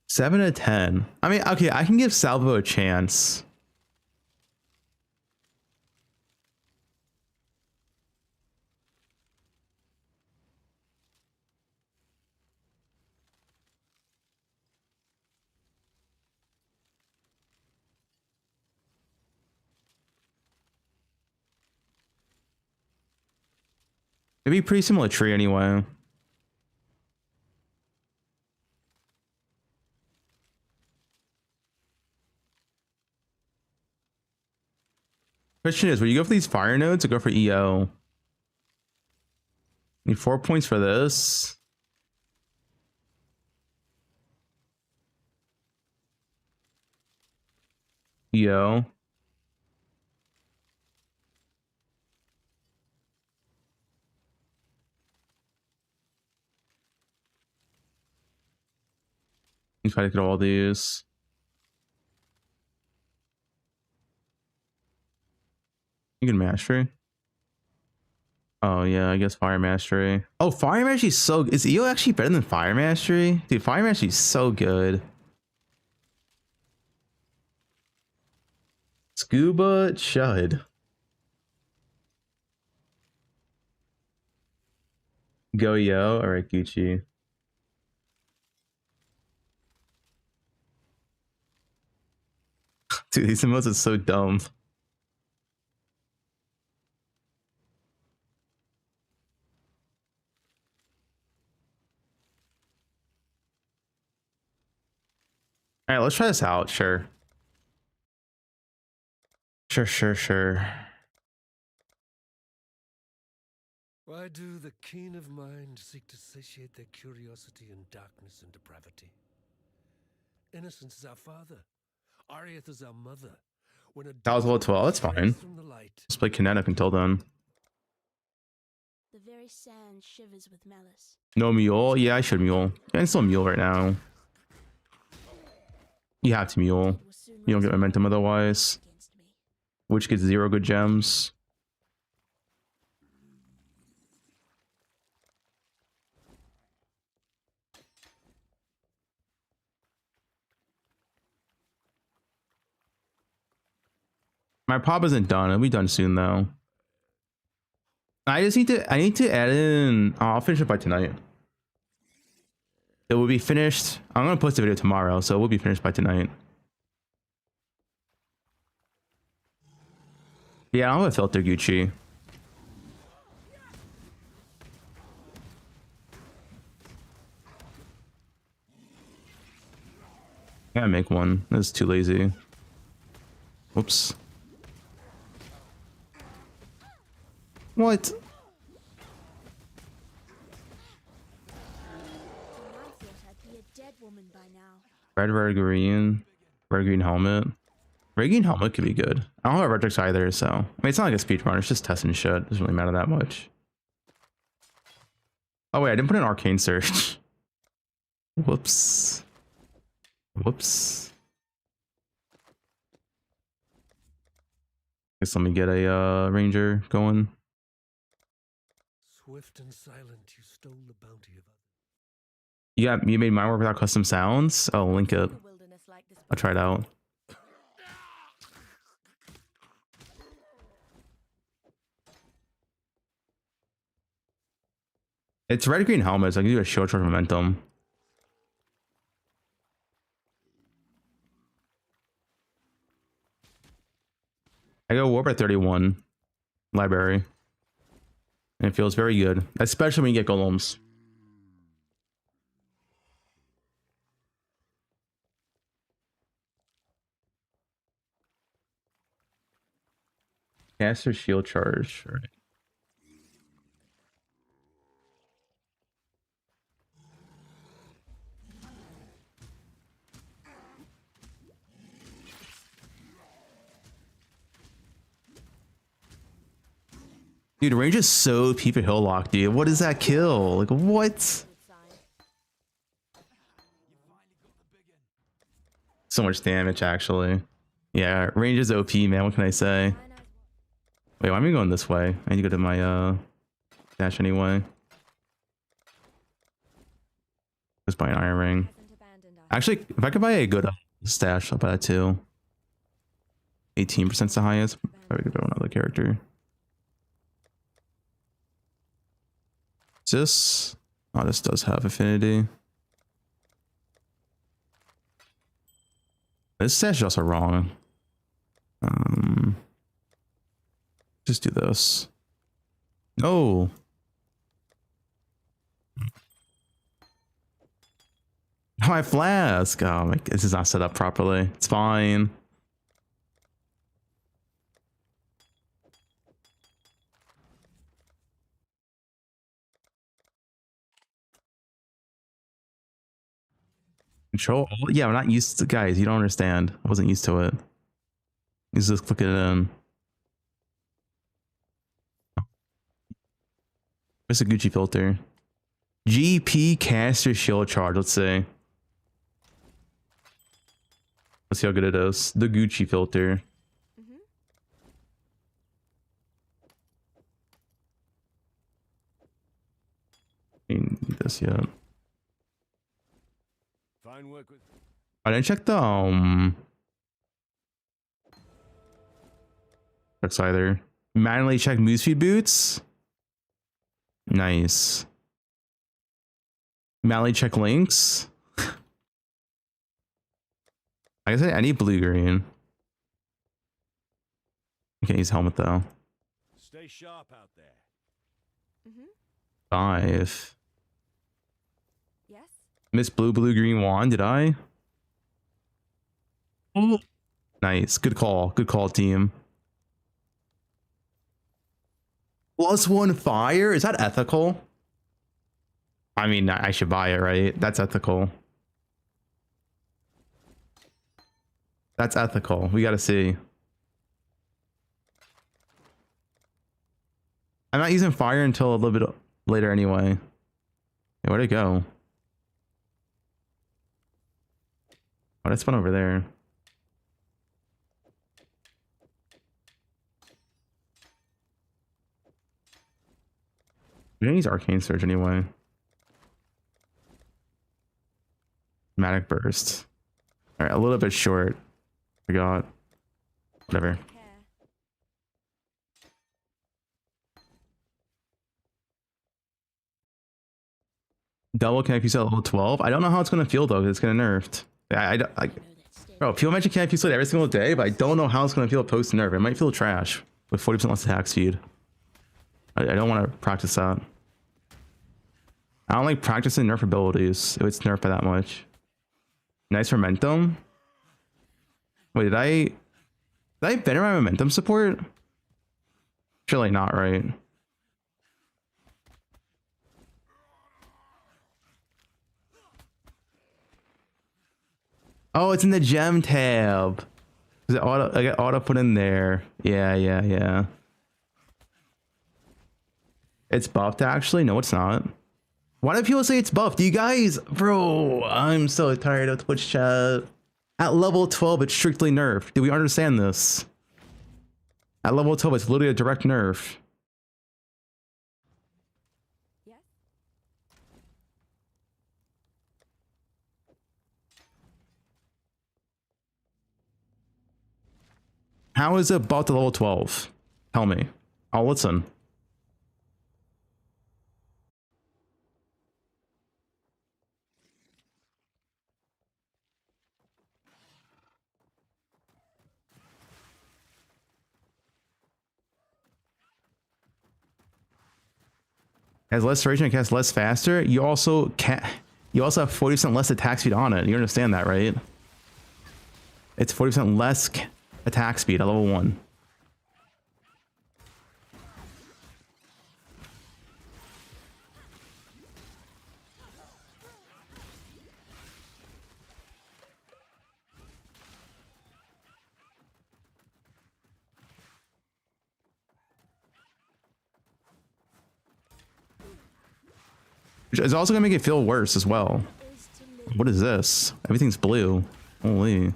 Seven to 10. I mean, okay, I can give Salvo a chance. It'd be pretty similar tree anyway. Question is, will you go for these fire nodes or go for EO? Need 4 points for this. EO. You try to get all these. You can mastery. Oh yeah, I guess fire mastery. Oh, fire mastery is so. Is EO actually better than fire mastery? Dude, fire mastery is so good. Scuba Chud. Go yo. All right, Gucci. Dude, these emotes are so dumb. All right, let's try this out. Sure. Sure. Why do the keen of mind seek to satiate their curiosity in darkness and depravity? Innocence is our father. Arieth is our mother. When a That was level 12. That's fine. from the light, Let's play kinetic until then. The very sand shivers with malice. No mule? Yeah, I should mule. Yeah, I still mule right now. You have to mule. It will soon You don't rise get momentum up otherwise. against me. Which gets 0 good gems. My pop isn't done. It'll be done soon though. I need to add in. I'll finish it by tonight. It will be finished. I'm gonna post the video tomorrow, so it will be finished by tonight. Yeah, I'm gonna filter Gucci. Can't make one. That's too lazy. Whoops. What? And I thought I'd be a dead woman by now. Red, green helmet. Red, green helmet could be good. I don't have Redrix either, so. I mean, it's not like a speedrun, it's just testing shit. It doesn't really matter that much. Oh, wait, I didn't put an arcane search. Whoops. Guess let me get a ranger going. swift and silent, you stole the bounty of others. Yeah, you made my work without custom sounds? I'll link it. The wilderness like this I'll try it out. It's red green helmets. I can do a short momentum. I go warp at 31 library. And it feels very good, especially when you get golems. Caster shield charge. All right. Dude, range is so peep at hill lock, dude. What is that kill? Like, what? good sign. So much damage, actually. Yeah, range is OP, man. What can I say? Fine as Wait, why am I going this way? I need to go to my dash anyway. Just buy an iron ring. hasn't abandoned us. Actually, if I could buy a good stash, I'll buy that too. 18% is the highest. Probably could go another character. This, oh, this does have affinity. This stash is also wrong. Just do this. No. My flask. Oh my, this is not set up properly. It's fine. Control. Yeah, I'm not used to, guys. You don't understand. I wasn't used to it. You just click it in. Where's the Gucci filter? GP caster shield charge. Let's see. Let's see how good it is. The Gucci filter. Ain't need this yet. Fine work with. I didn't check the checks either. Manually check newsfeed boots. Nice. Manually check links. I guess I need blue green. I can't use helmet though. Stay sharp out there. 5. Yes? Miss blue green wand, did I? Nice. Good call. Good call, team. +1 fire? Is that ethical? I mean, I should buy it, right? That's ethical. That's ethical. We gotta see. I'm not using fire until a little bit later anyway. Yeah, where'd it go? Oh, that's fun over there. We don't use Arcane Surge anyway. Dramatic Burst. Alright, a little bit short. Forgot. Whatever. Care. Double can I at level 12? I don't know how it's going to feel though, 'cause it's getting nerfed. Bro, people mention can I every single day, but I don't know how it's going to feel post nerf. It might feel trash with 40% less attack speed. I don't want to practice that. I don't like practicing nerf abilities if it's nerfed by that much. Nice momentum. Wait, did I better my momentum support? Surely not, right? Oh, it's in the gem tab. Is it auto? I got auto put in there. Yeah. It's buffed actually. No, it's not. Why do people say it's buffed? You guys, bro, I'm so tired of Twitch chat. At level 12, it's strictly nerfed. Do we understand this? At level 12, it's literally a direct nerf. Yes? How is it buffed to level 12? Tell me. I'll listen. Has less duration and casts less faster. You also have 40% less attack speed on it. You understand that, right? It's 40% less attack speed at level 1. Which is also gonna make it feel worse as well. What is this? Everything's blue. Holy.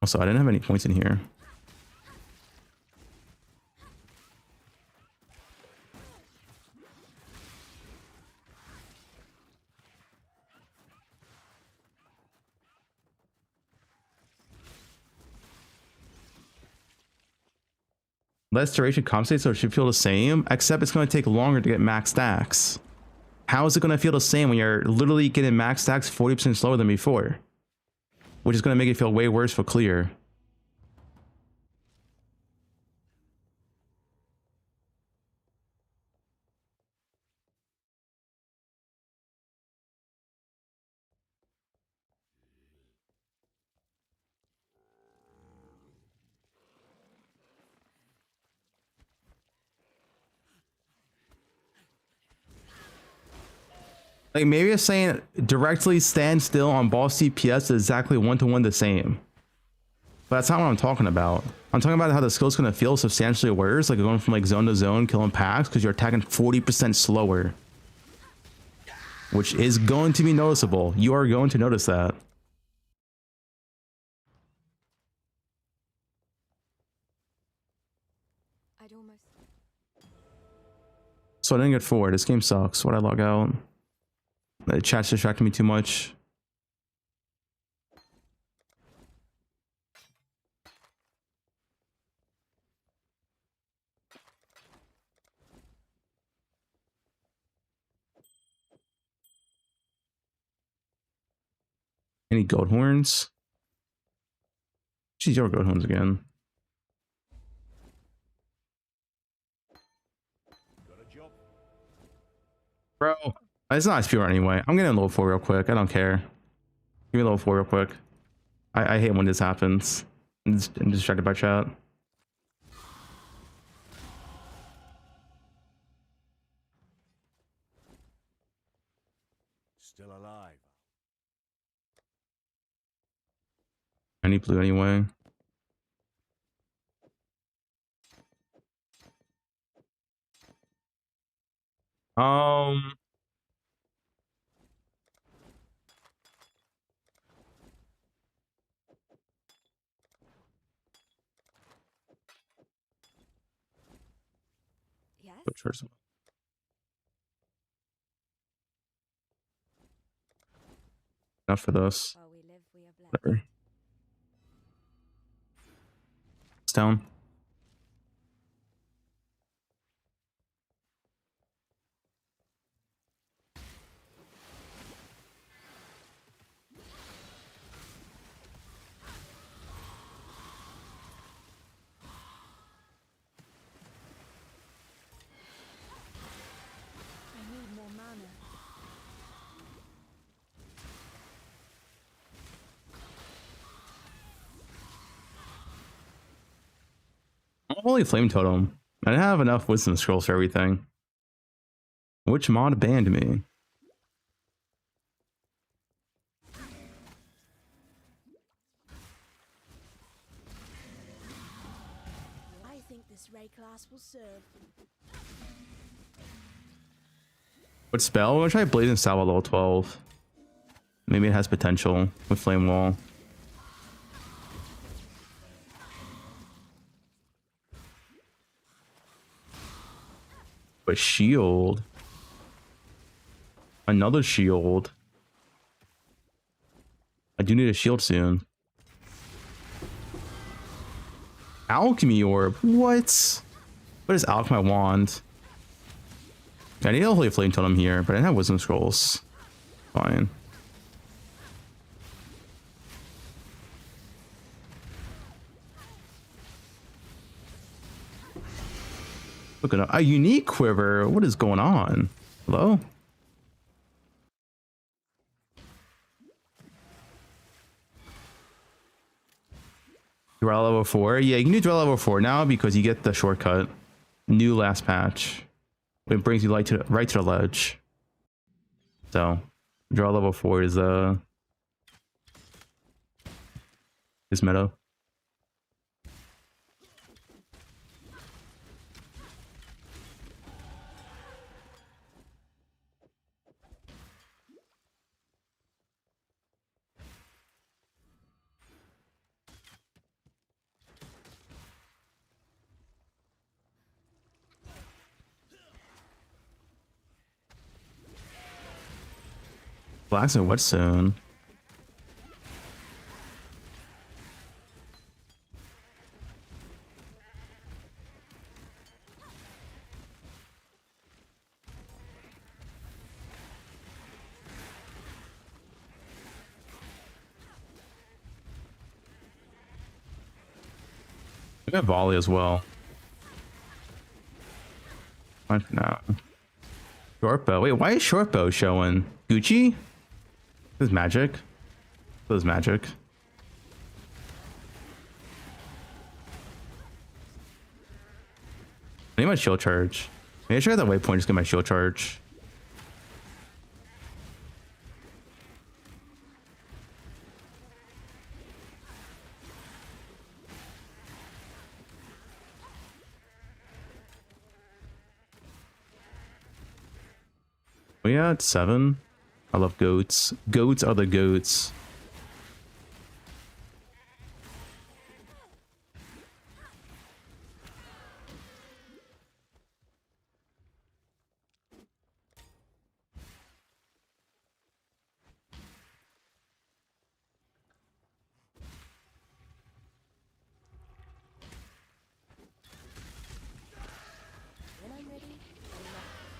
Also, I didn't have any points in here. Less duration compensates, so it should feel the same, except it's going to take longer to get max stacks. How is it going to feel the same when you're literally getting max stacks 40% slower than before? Which is going to make it feel way worse for clear. Like maybe it's saying directly stand still on boss CPS is exactly 1-to-1 the same. But that's not what I'm talking about. I'm talking about how the skill's gonna feel substantially worse, like going from like zone to zone, killing packs, because you're attacking 40% slower. Which is going to be noticeable. You are going to notice that. So I didn't get 4. This game sucks. Why'd I log out? The chat's distracting me too much. Any goat horns? Geez, your goat horns again. Bro, it's not pure anyway. I'm getting a level 4 real quick. I don't care. Give me a level 4 real quick. I hate when this happens. I'm distracted by chat. Still alive. I need blue anyway. Um, Yes? which first one? Enough for this. While we live, we are blessed. Whatever. It's down. I need more mana. Holy flame totem. I didn't have enough wisdom scrolls for everything. Which mod banned me? I think this ray class will serve. What spell? I'm gonna try Blazing Salvo level 12. Maybe it has potential with Flame Wall. But shield. Another shield. I do need a shield soon. Alchemy Orb. What? What is Alchemy Wand? I need a Holy Flame Totem here, but I didn't have Wisdom Scrolls. Fine. Look at a unique quiver. What is going on? Hello? Dwell level 4. Yeah, you can do Dwell level 4 now because you get the shortcut. New last patch. It brings you right to the ledge. So, draw level 4 is meta. Blacks and Whetstone. I got volley as well. Fine for now. Short bow. Wait, why is short bow showing? Gucci? This is magic. This is magic. I need my shield charge. Maybe I should get that waypoint, just get my shield charge. We at 7. I love goats. Goats are the goats.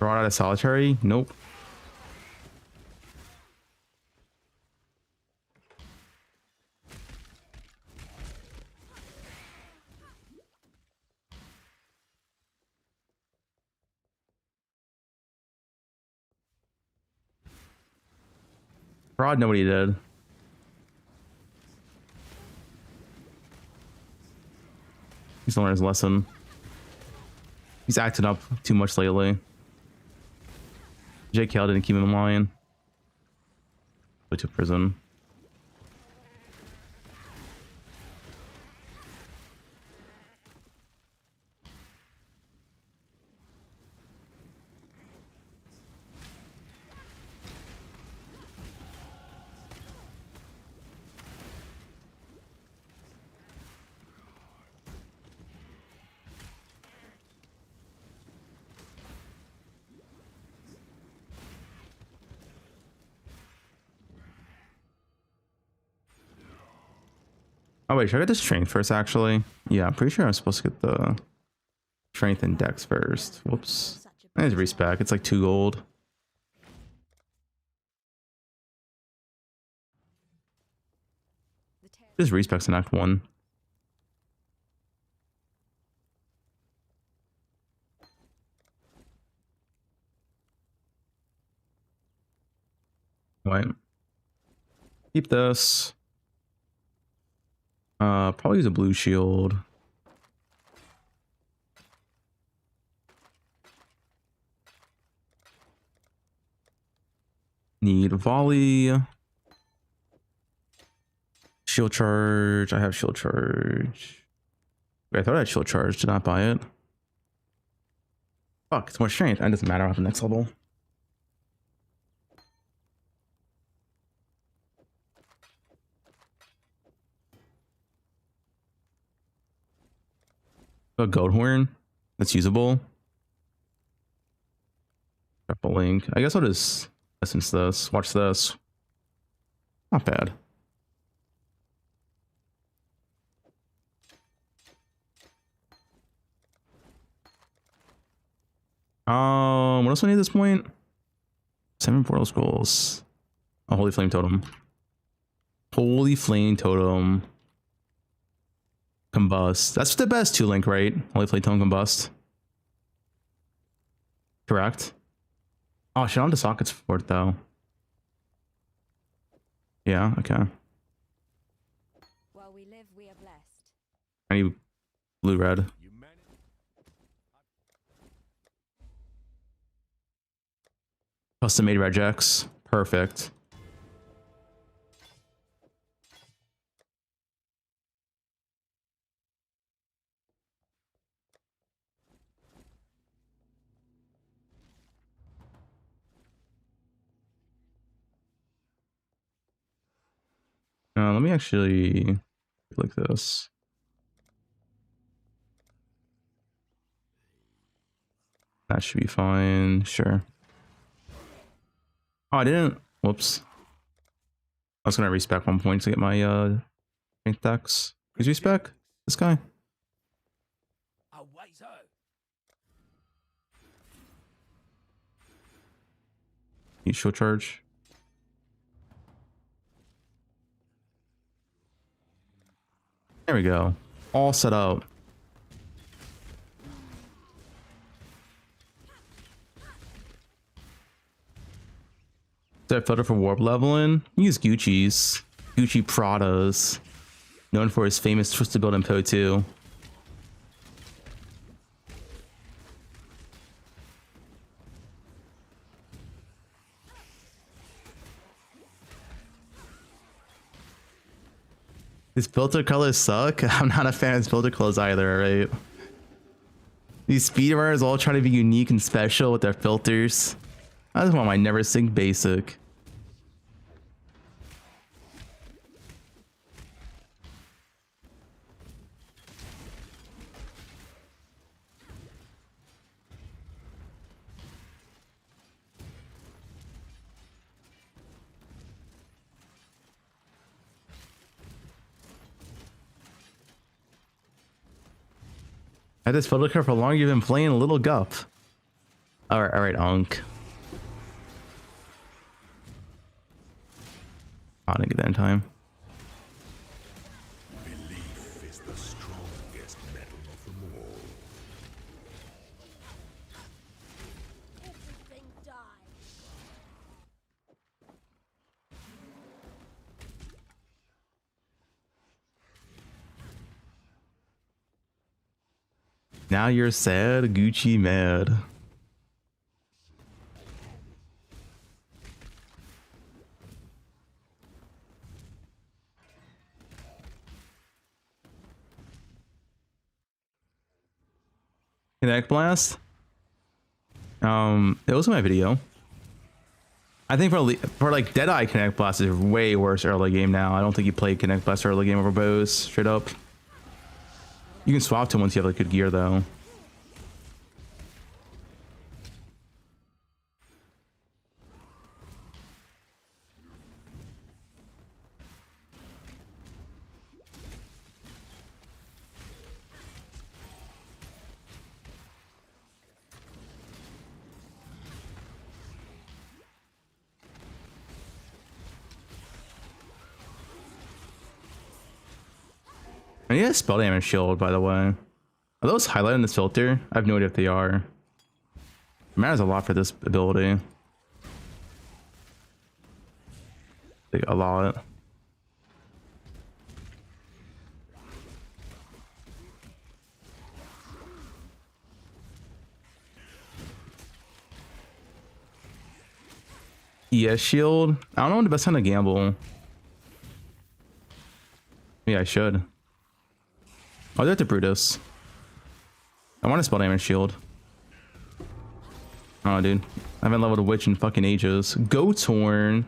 Brought out of solitary? Nope. Fraud, nobody did. He's learned his lesson. He's acting up too much lately. JKL didn't keep him in line. Went to prison. Oh wait, should I get the strength first actually? Yeah, I'm pretty sure I'm supposed to get the strength and dex first. Whoops. I need to respec. It's like 2 gold. Just respecs in Act 1. Wait. Keep this. Probably use a blue shield. Need volley. Shield charge. I have shield charge. Wait, I thought I had shield charge. Did not buy it. Fuck, it's more strength. It doesn't matter at the next level. A goat horn that's usable. Triple link. I guess I'll just essence this. Watch this. Not bad. What else do I need at this point? 7 portal scrolls. A holy flame totem. Holy flame totem. Combust. That's the best 2-link, right? Holy flame totem combust. Correct. Oh shit, I don't have the sockets for it though. Yeah, okay. While we live, we are blessed. I need blue red. Custom made regex. Perfect. Let me actually click this. That should be fine. Sure. Oh, I didn't. Whoops. I was gonna respec 1 point to get my strength dex. Please respec this guy. Need shield charge. There we go. All set up. That filter for warp leveling. Use Gucci's. Gucci Pradas. Known for his famous twisted build in poe1. His filter colors suck. I'm not a fan of his filter colors either, right? These speedrunners all try to be unique and special with their filters. I just want my never sync basic. I had this filter color for long. You've been playing a little gup. All right, Unk. I didn't get that in time. Belief is the strongest metal of them all. Everything dies. Now you're sad, Gucci mad. Connect Blast. It was in my video. I think for like Deadeye, Connect Blast is way worse early game now. I don't think you play Connect Blast early game over bows straight up. You can swap to him once you have like good gear though. I need a spell damage shield, by the way. Are those highlighted in this filter? I have no idea if they are. It matters a lot for this ability. Like, a lot. ES shield? I don't know when the best time to gamble. Yeah, I should. I'll do it to Brutus. I want a spell damage shield. Oh, dude. I haven't leveled a witch in fucking ages. Go Torn.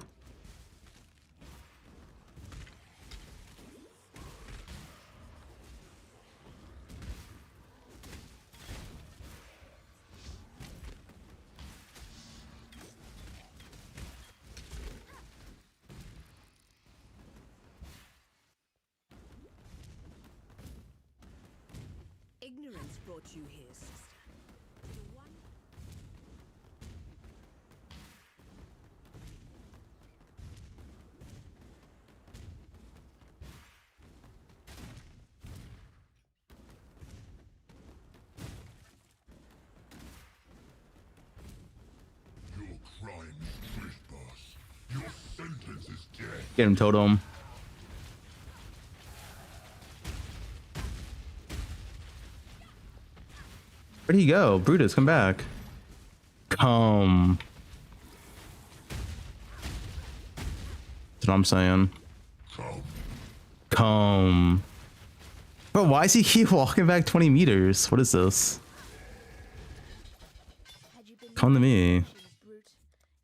Ignorance brought you here, sister. To the one Your crimes trespass. Your sentence is death. Get him, Totem. Where'd he go? Brutus, come back. Come. That's what I'm saying. Come. Bro, why does he keep walking back 20 meters? What is this? Had you been Come to me. actions, brute,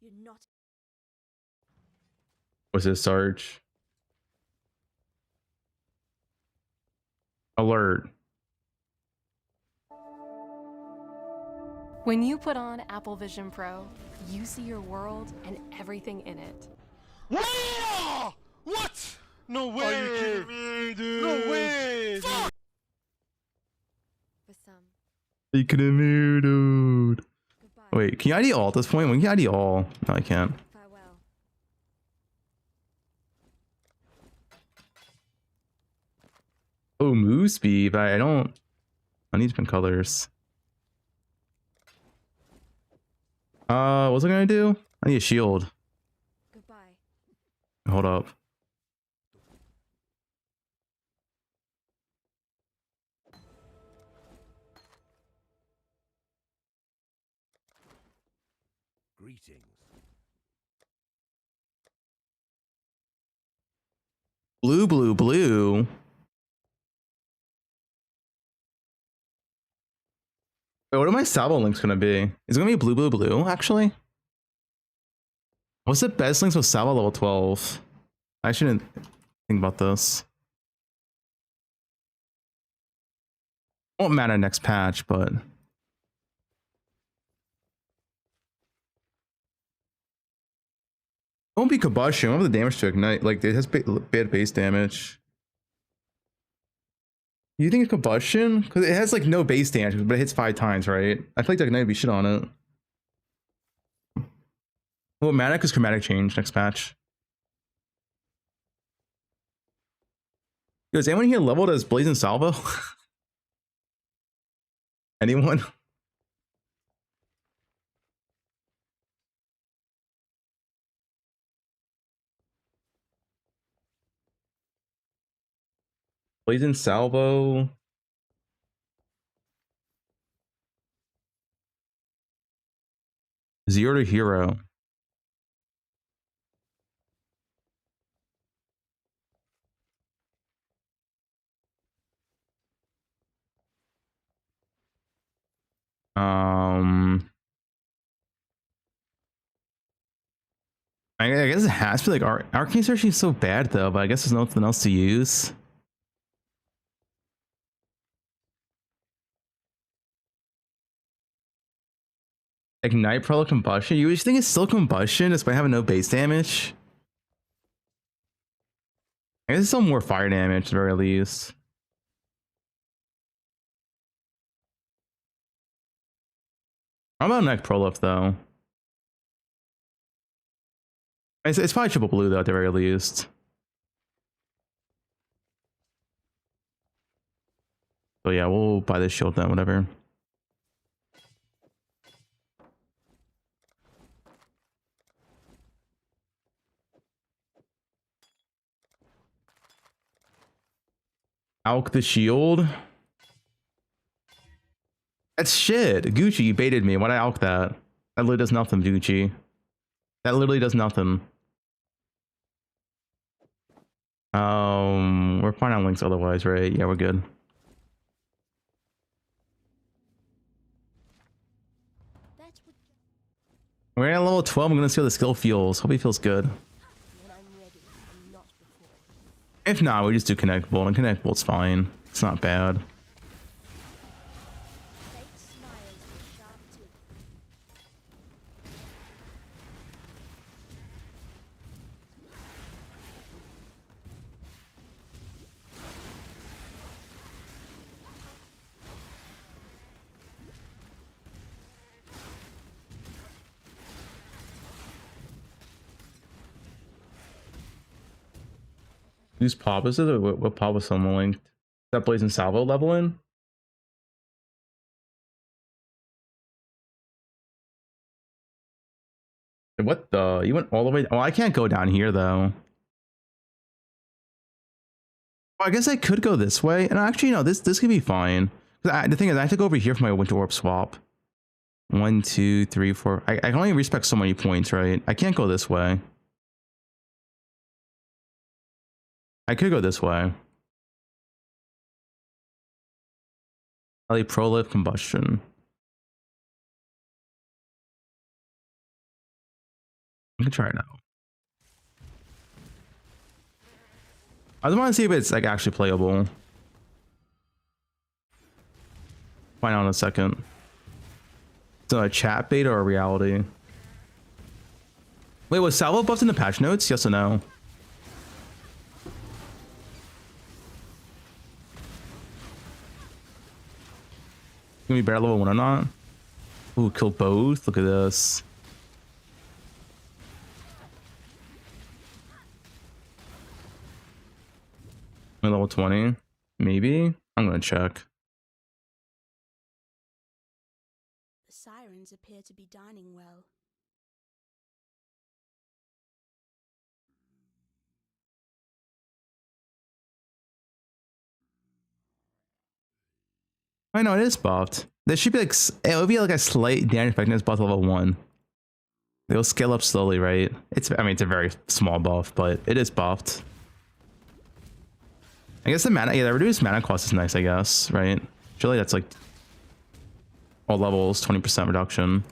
you'd not What's this, Sarge? Alert. When you put on Apple Vision Pro, you see your world and everything in it. Whoa! What? No way! Are you kidding me, dude? No way! Fuck! For some, You could have moved, dude. goodbye. Wait, can you ID all at this point? When can you ID all? No, I can't. Farewell. Oh, move speed, but I don't. I need different colors. What's I gonna do? I need a shield. Goodbye. Hold up. Greetings. Blue, blue, blue. Wait, what are my salvo links gonna be? Is it gonna be blue, blue, blue, actually? What's the best links with salvo level 12? I shouldn't think about this. Won't matter next patch, but... Won't be combustion. What have the damage to ignite? Like, it has bad base damage. You think it's combustion? Because it has like no base damage, but it hits 5 times, right? I feel like the ignite would be shit on it. Well, Manic is chromatic change next patch. Yo, is anyone here leveled as Blazing Salvo? Anyone? Blazing Salvo. Zero to hero. I guess it has to be like Arcane Searching is so bad though, but I guess there's nothing else to use. Ignite Prolo Combustion. You just think it's still combustion despite having no base damage? I guess it's still more fire damage at the very least. How about Neck Prolif though? It's probably triple blue though at the very least. So yeah, we'll buy this shield then, whatever. Alk the shield. That's shit. Gucci, you baited me. Why'd I alk that? That literally does nothing, Gucci. That literally does nothing. We're fine on links otherwise, right? Yeah, we're good. That's what We're at level 12. I'm gonna see how the skill feels. Hope he feels good. when I'm ready, and not before. If not, we just do Connect Bolt, and Connect Bolt's fine. It's not bad. Fate smiles with sharp teeth. Whose pop is it? Or what pop was someone linked? Is that Blazing Salvo level in? What the? You went all the way. Oh, I can't go down here though. Well, I guess I could go this way. And actually, no, this could be fine. The thing is, I have to go over here for my Winter Warp swap. 1, 2, 3, 4. I can only respec so many points, right? I can't go this way. I could go this way. Probably Prolif Combustion. I can try it now. I just want to see if it's like actually playable. Find out in a second. So a chat beta or a reality? Wait, was Salvo buffed in the patch notes? Yes or no? Can we better level 1 or not? Ooh, kill both. Look at this. Level 20? Maybe? I'm gonna check. The sirens appear to be dining well. I know it is buffed. There should be like it would be like a slight damage effectiveness buff level 1. They'll scale up slowly, right? I mean it's a very small buff, but it is buffed. I guess the mana, yeah, the reduced mana cost is nice, I guess, right? Surely that's like all levels, 20% reduction.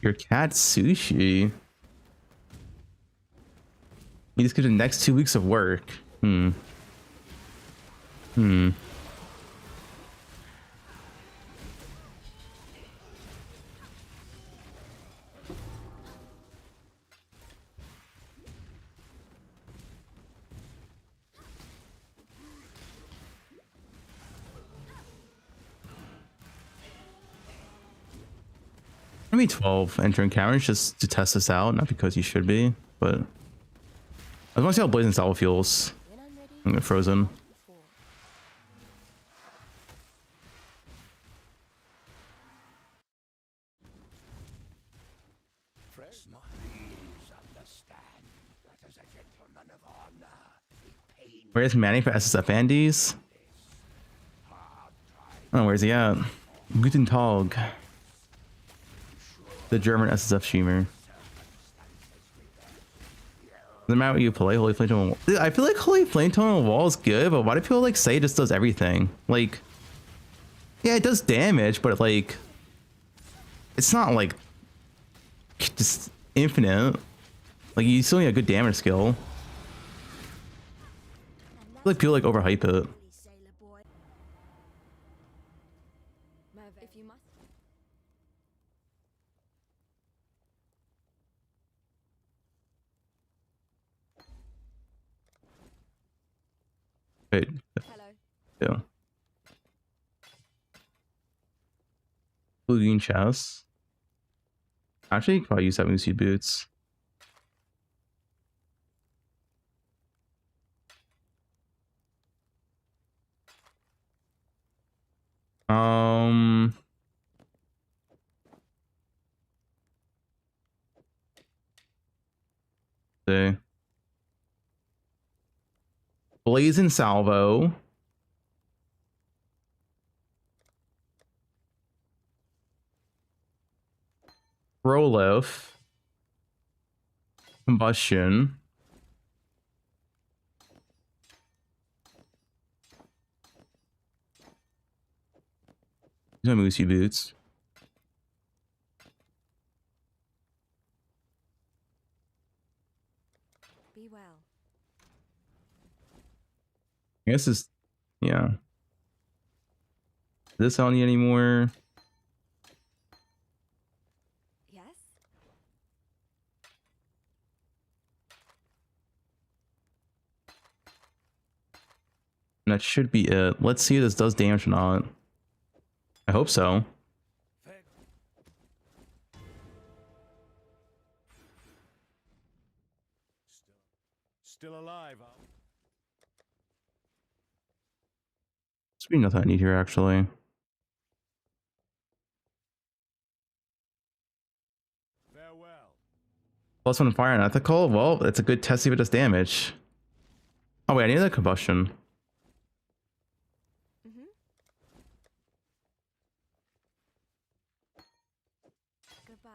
Your cat sushi. You just get the next 2 weeks of work. Hmm. Maybe 12 entering cameras just to test this out, not because you should be, but I want to see how Blazing Salvo feels. I'm gonna Frozen. Where's Manny for SSF Andes? Oh, where's he at? Guten Tag. The German SSF streamer. Doesn't matter what you play, Holy Flame Tone. Dude, I feel like Holy Flame Tone Wall is good, but why do people like say it just does everything? Like, yeah, it does damage, but like, it's not like just infinite. Like, you still need a good damage skill. I feel like people like overhype it. If you must. Wait. Hello. Yeah. Blue green chest. Actually, you could probably use that Moosey boots. See. Blazing Salvo. Roloff. Combustion. These are Moosey boots. Be well. I guess it's, yeah. Is this on you anymore? Yes? And that should be it. Let's see if this does damage or not. I hope so. Still alive, huh? There's be nothing I need here, actually. Farewell. +1 fire and ethical? Well, that's a good test if it does damage. Oh wait, I need the combustion. Goodbye.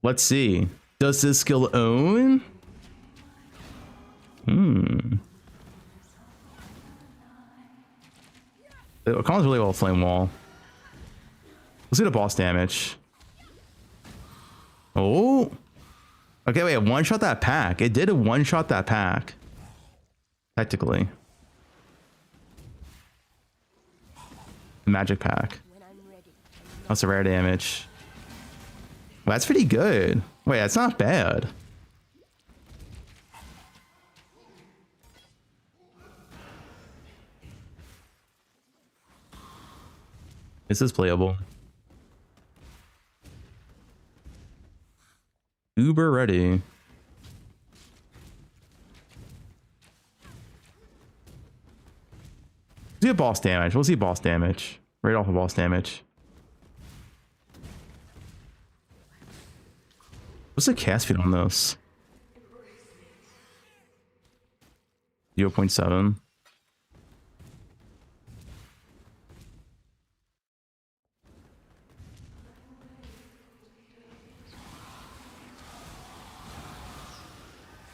Let's see. Does this skill own? It comes really well with Flame Wall. Let's see the boss damage. Oh. Okay, wait, one-shot that pack. It did a one-shot that pack. Technically. Magic pack. That's a rare damage. Well, that's pretty good. Wait, that's not bad. This is playable. Uber ready. Let's see boss damage. We'll see boss damage. Right off of boss damage. What's the cast speed on this? 0.7.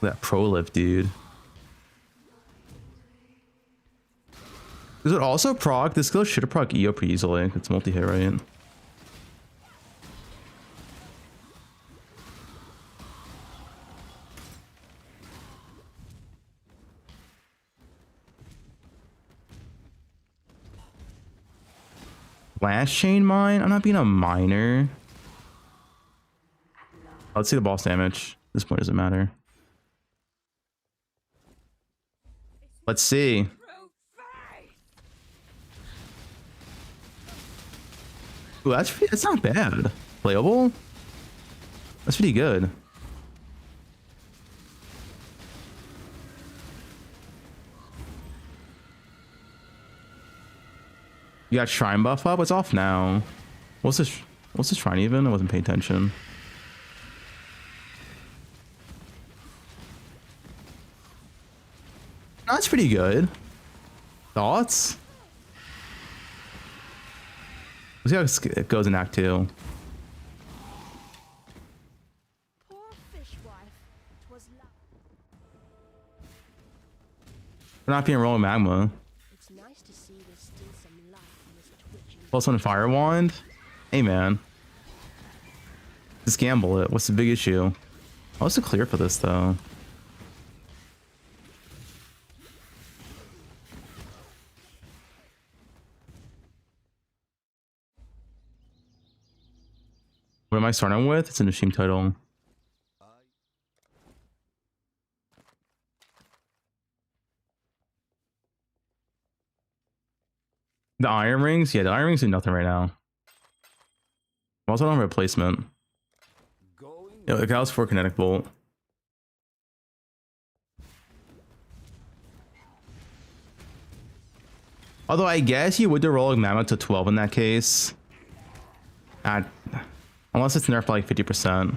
That pro lift, dude. Does it also proc? This skill should have proc EO pretty easily. It's multi-hit, right? Last chain mine? I'm not being a miner. Let's see the boss damage. This point doesn't matter. Let's see. Ooh, that's not bad. Playable? That's pretty good. You got shrine buff up? It's off now. What's this shrine even? I wasn't paying attention. That's pretty good. Thoughts? Let's see how it goes in Act 2. Poor fishwife. 'Twas We're not being rolling magma. It's nice to see there's still some life in this twitching. +1 fire wand. Hey man. Just gamble it. What's the big issue? What's the clear for this though? What am I starting with? It's an Ashim title. The iron rings? Yeah, the iron rings do nothing right now. I'm also on replacement. Yeah, it counts for kinetic bolt. Although I guess you would do rolling magma to 12 in that case. Unless it's nerfed by like 50%.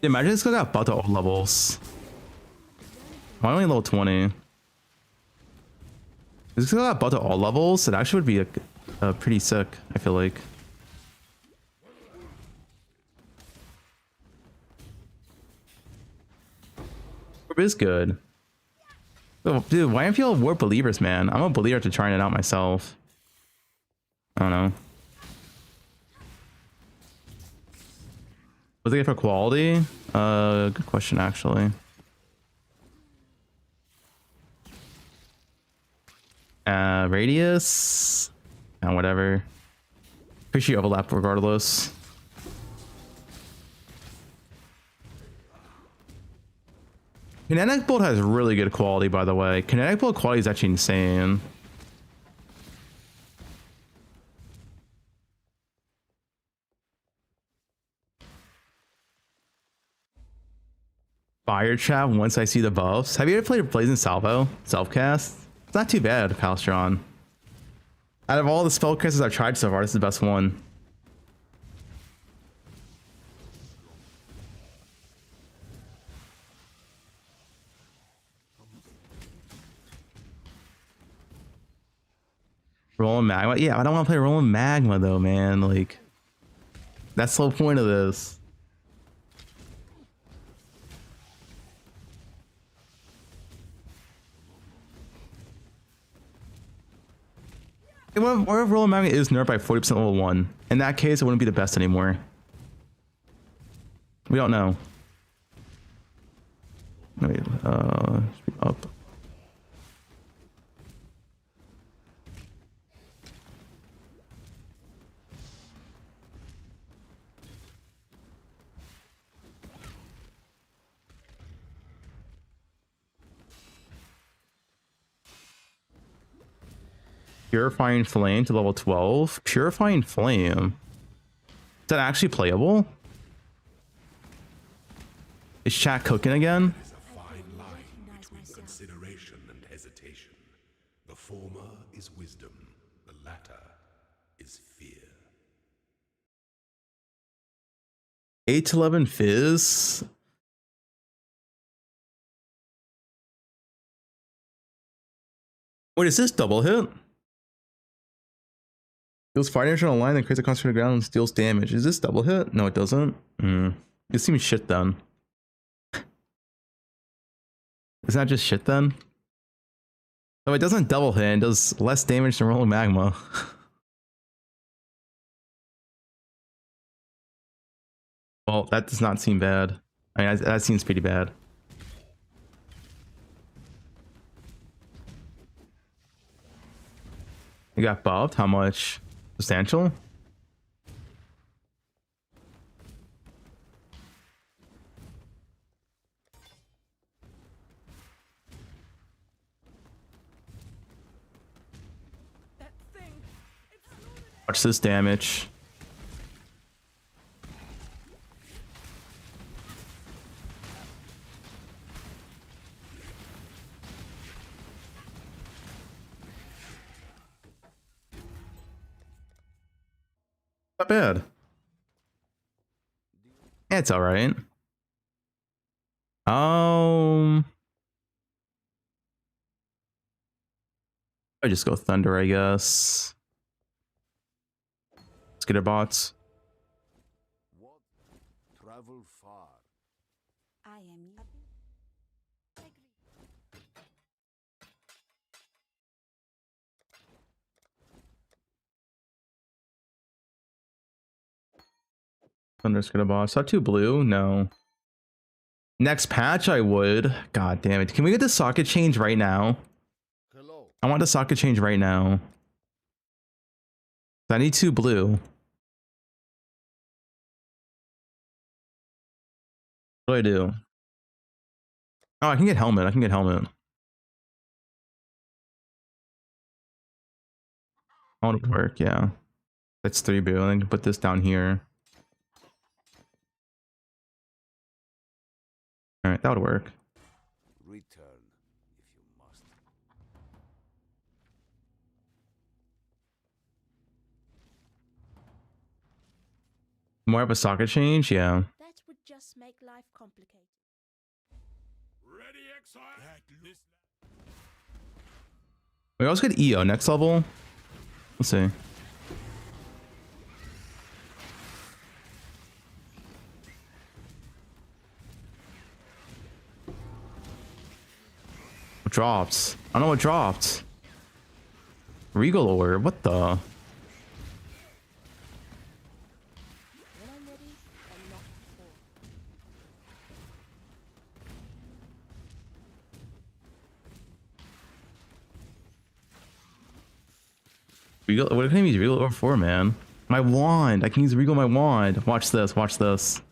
Imagine this guy got buffed to all levels. Why only level 20? This guy got buffed to all levels. It actually would be a pretty sick, I feel like. Worb is good. Oh, dude, why aren't you all Worb believers, man? I'm a believer to trying it out myself. I don't know. What's it get for quality? Good question, actually. Radius? Whatever. Appreciate overlap regardless. Kinetic Bolt has really good quality, by the way. Kinetic Bolt quality is actually insane. Fire trap once I see the buffs. Have you ever played Blazing Salvo? Self-cast? It's not too bad, Palstron. Out of all the spellcasters I've tried so far, this is the best one. Rolling Magma? Yeah, I don't want to play Rolling Magma though, man. Like, that's the whole point of this. What if Rolling Magma is nerfed by 40% level 1? In that case, it wouldn't be the best anymore. We don't know. Wait, up. Purifying Flame to level 12. Purifying Flame. Is that actually playable? Is chat cooking again? Consideration and hesitation. The 8 to 11 fizz. Wait, is this double hit? Deals fire damage on a line that creates a concentrated ground and deals damage. Is this double hit? No, it doesn't. It seems shit then. Isn't that just shit then? So it doesn't double hit, it does less damage than rolling magma. Well, that does not seem bad. I mean, that seems pretty bad. You got buffed? How much? Substantial? Watch this damage. Not bad. Yeah, it's all right. I just go Thunder, I guess. Let's get our bots. Travel far. I am you. Thunder's gonna boss. Not too blue? No. Next patch, I would. God damn it. Can we get the socket change right now? Hello. I want the socket change right now. I need 2 blue. What do I do? Oh, I can get helmet. I can get helmet. I want to work, yeah. That's 3 blue. I can put this down here. Alright, that would work. Return if you must. More of a socket change? Yeah. That would just make life complicated. Ready, exile. We also get EO next level. Let's see. What dropped? I don't know what dropped. Regal Orb, what the? When I'm ready, and not before. Regal, what can I use Regal Orb for, man? My wand. I can use Regal my wand. Watch this, watch this.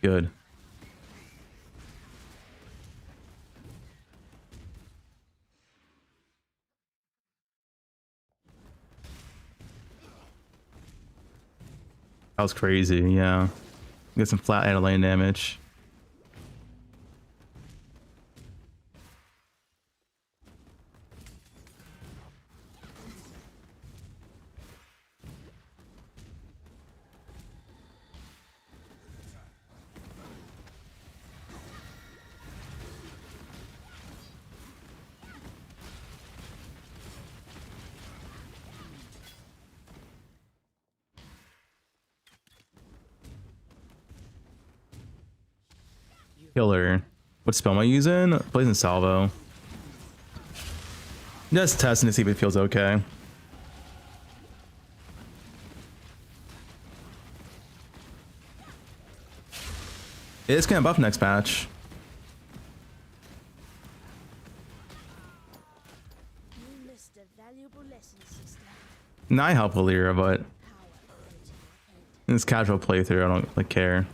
Good. That was crazy, yeah. Get some flat added lane damage. Killer. What spell am I using? Blazing Salvo. Just testing to see if it feels okay. It's gonna buff next patch. You missed a valuable lesson, sister. Nah, I help Valyria, but Power operating your head. in this casual playthrough, I don't like care.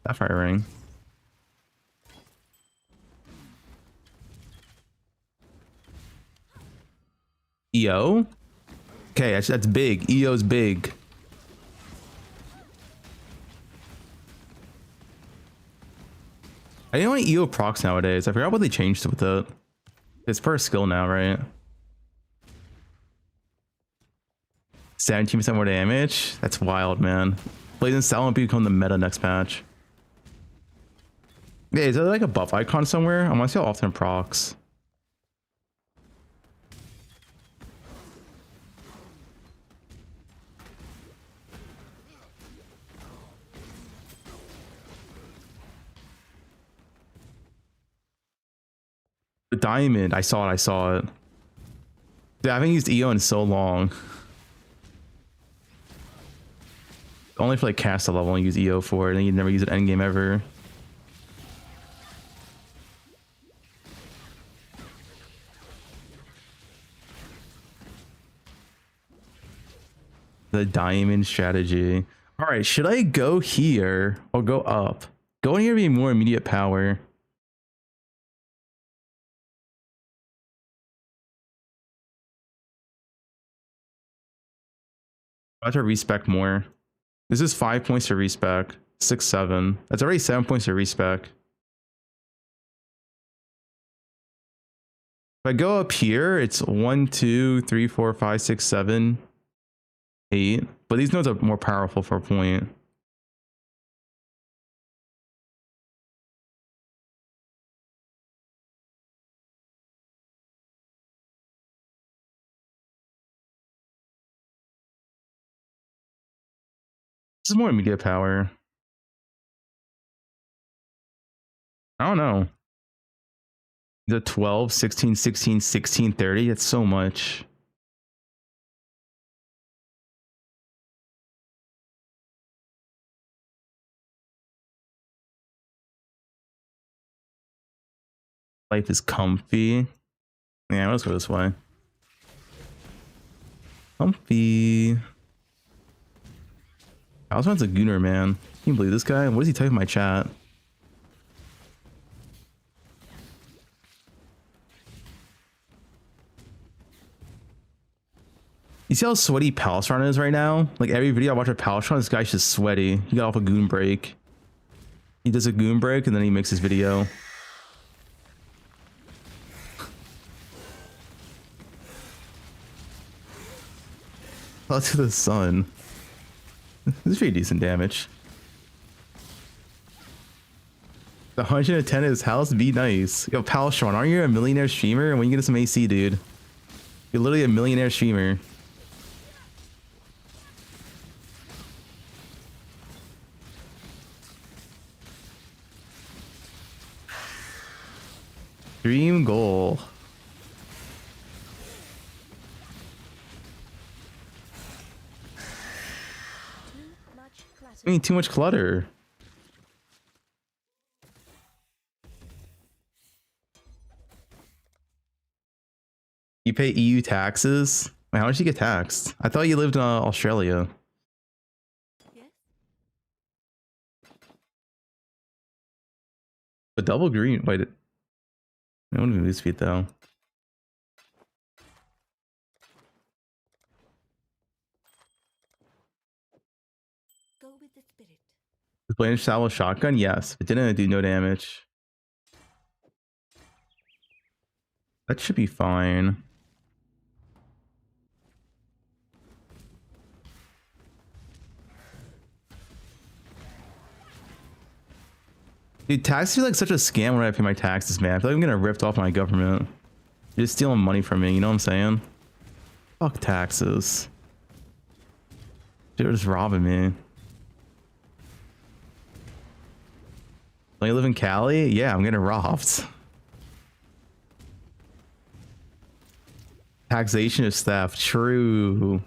That fire ring. EO? Okay, that's big. EO's big. I didn't want EO procs nowadays. I forgot what they changed with it. It's per skill now, right? 17% more damage? That's wild, man. Blazing Style won't become the meta next patch. Yeah, is there like a buff icon somewhere? I want to see how often it procs. The diamond, I saw it. Dude, I haven't used EO in so long. Only for like cast a level and use EO for it, and you never use it endgame ever. The diamond strategy. All right, should I go here or go up? Going here would be more immediate power. I have to respec more. This is 5 points to respec. 6, 7. That's already 7 points to respec. If I go up here, it's 1, 2, 3, 4, 5, 6, 7, 8. But these nodes are more powerful for a point. This is more immediate power. I don't know. The 12, 16, 16, 16, 30. It's so much. Life is comfy. Yeah, let's go this way. Comfy. I also want a Gooner, man. Can you believe this guy? What is he typing in my chat? You see how sweaty Palestron is right now? Like every video I watch of Palestron, this guy's just sweaty. He got off a goon break. He does a goon break and then he makes his video. Oh, to the sun. This is pretty decent damage. The 110 at his house, be nice. Yo, Palestron, aren't you a millionaire streamer? And when you get some AC, dude? You're literally a millionaire streamer. Dream goal. I mean, too much clutter. You pay EU taxes? Wait, how much do you get taxed? I thought you lived in Australia. Yes? A double green. Wait, I don't even lose feet though. Go with the spirit. Playing shallow shotgun? Yes. It didn't do no damage. That should be fine. Dude, taxes are like such a scam when I pay my taxes, man. I feel like I'm getting ripped off my government. You're just stealing money from me, you know what I'm saying? Fuck taxes. They're just robbing me. Don't you live in Cali? Yeah, I'm getting robbed. Taxation is theft. True.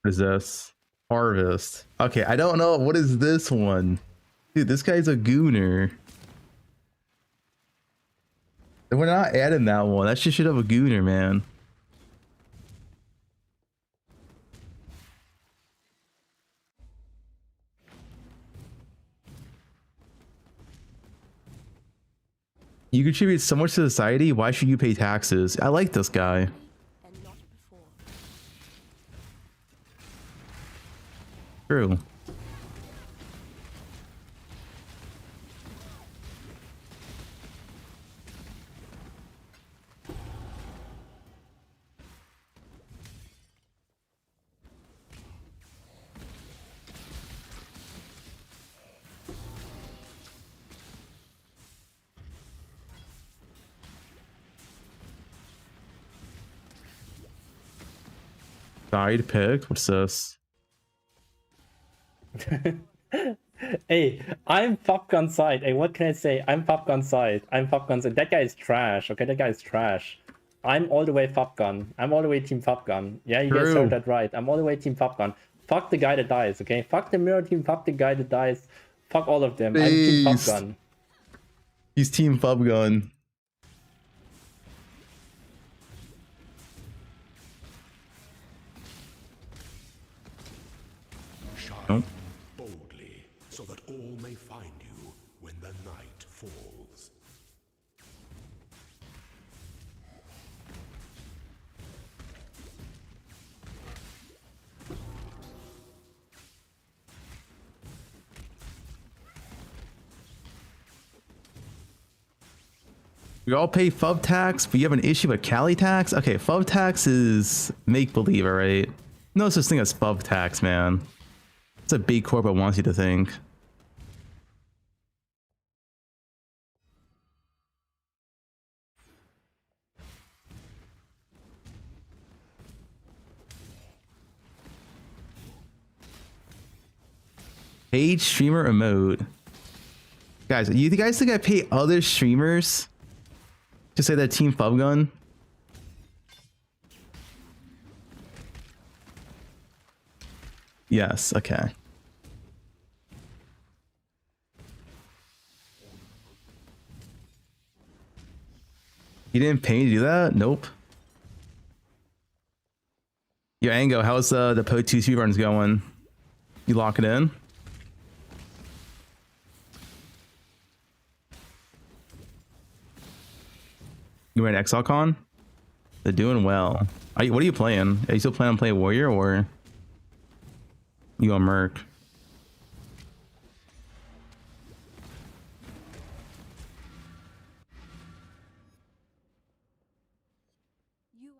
What is this? Harvest. Okay, I don't know. What is this one? Dude, this guy's a gooner. We're not adding that one. That shit should have a gooner, man. You contribute so much to society. Why should you pay taxes? I like this guy. And not before. True. Side pick? What's this? Hey, I'm Fubgun side. Hey, what can I say? I'm Fubgun side. I'm Fubgun side. That guy is trash. Okay, that guy is trash. I'm all the way Fubgun. I'm all the way Team Fubgun. Yeah, you guys True. heard that right. I'm all the way Team Fubgun. Fuck the guy that dies, okay? Fuck the mirror team. Fuck the guy that dies. Fuck all of them. I'm Team Beast. Fubgun. He's Team Fubgun. Nope. Boldly, so that all may find you when the night falls. We all pay FUB tax, but you have an issue with Cali tax? Okay, FUB tax is make-believe, right? No such thing as FUB tax, man. It's a big corporate wants you to think. Paid streamer emote. Guys, you guys think I pay other streamers to say that Team Fubgun? Yes, okay. You didn't pay me to do that? Nope. Yo, Ango, how's the poe1 speedruns going? You lock it in? You ran XLCon? They're doing well. What are you playing? Are you still planning on playing Warrior or you on Merc? You are.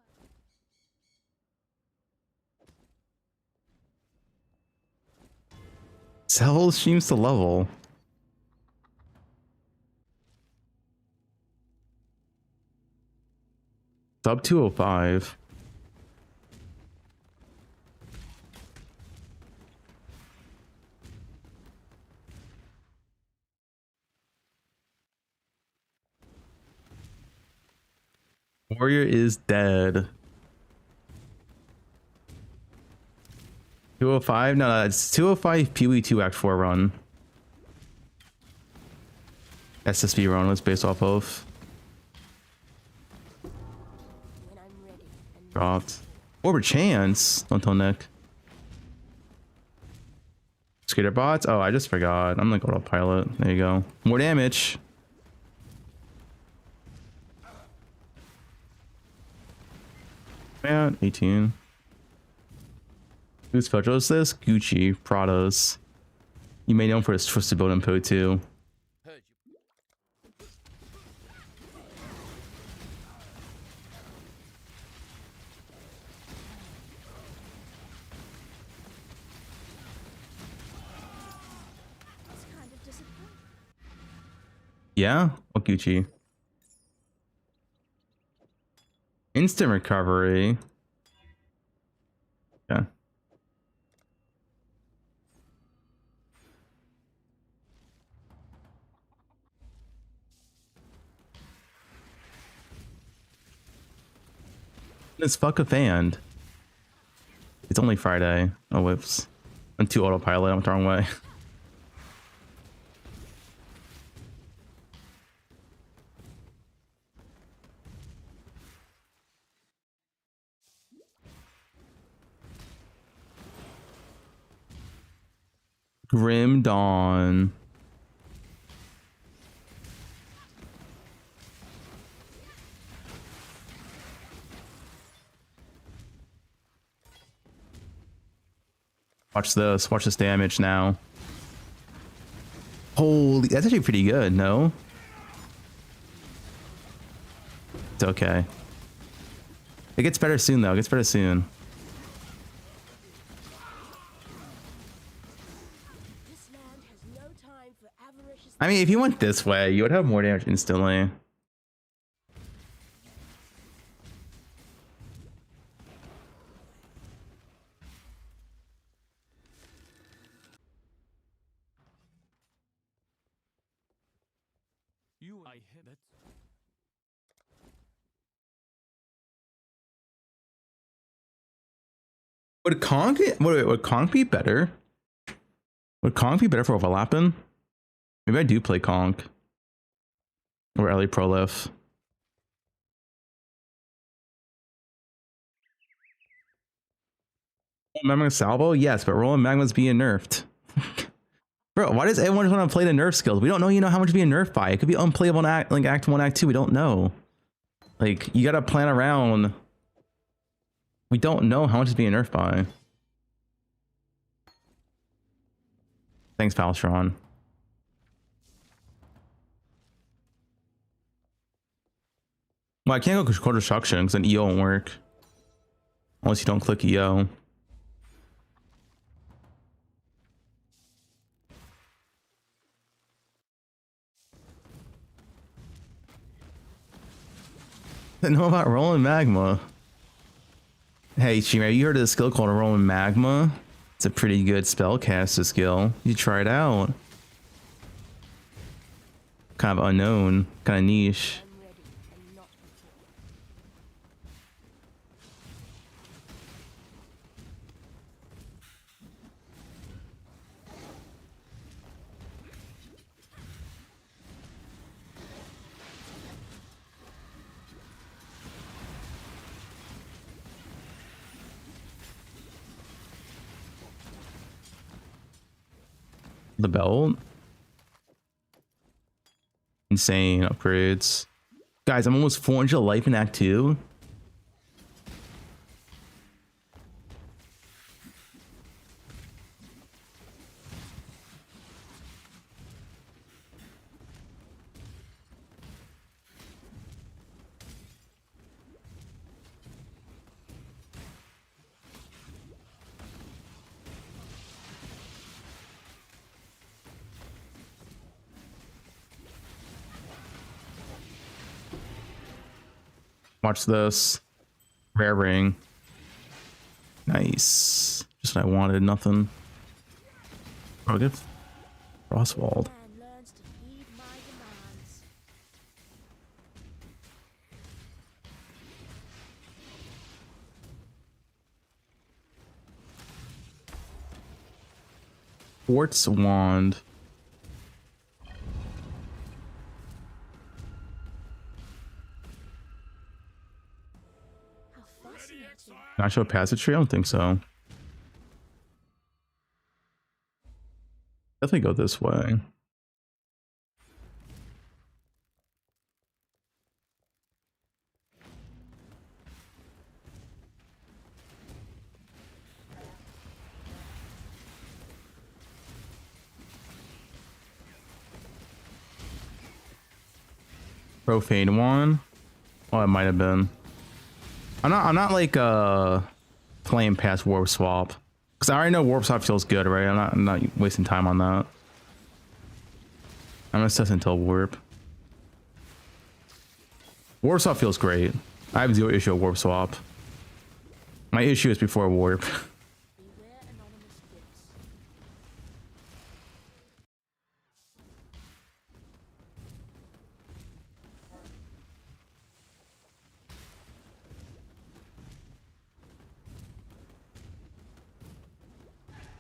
Several streams to level. Sub 205. Warrior is dead. 205? No, it's 205 PoE2 Act 4 run. SSB run was based off of. When I'm ready. And Dropped. Or chance. Don't tell Nick. Skater bots? Oh, I just forgot. I'm gonna go to pilot. There you go. More damage. Yeah, 18. Whose photo is this? Gucci, Prados. You may know him for his twisted build in poe2. it's kind of disappointing. Yeah? What Gucci? Instant recovery. Yeah. It's fuck a fan. It's only Friday. Oh, whoops. I'm too autopilot. I went the wrong way. Grim Dawn. Watch this. Watch this damage now. Holy, that's actually pretty good, no? It's okay. It gets better soon, though. It gets better soon. I mean, if you went this way, you would have more damage instantly. Would Kong would Kong be better? Would Kong be better for overlapping? Maybe I do play Kong or Ellie Prolif. Magma Salvo? Yes, but Rolling Magma's being nerfed. Bro, why does everyone want to play the nerf skills? We don't know, how much being nerfed by. It could be unplayable in Act 1, Act 2. We don't know. Like, you gotta plan around. We don't know how much is being nerfed by. Thanks, Palstron. Well, I can't go core destruction because then EO won't work. Unless you don't click EO. I know about Rolling Magma. Hey, Chima, you heard of the skill called Rolling Magma? It's a pretty good spellcaster skill. You try it out. Kind of unknown, kind of niche. The belt. Insane upgrades. Guys, I'm almost 400 life in Act 2. Watch this. Rare ring. Nice. Just what I wanted, nothing. Oh, good. Frostwald. Quartz wand. Can I show a passage tree? I don't think so. Definitely go this way. Profane one. Oh, it might have been. I'm not like playing past warp swap because I already know warp swap feels good, right? I'm not wasting time on that. I'm gonna set until warp. Warp swap feels great. I have zero issue with warp swap. My issue is before warp.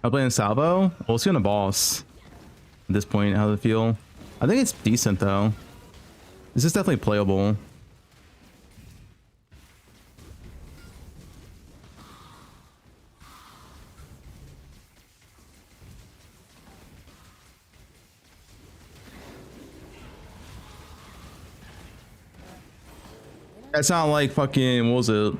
I'm playing Salvo. We'll see on the boss. At this point, how does it feel? I think it's decent though. This is definitely playable. That's not like fucking, what was it?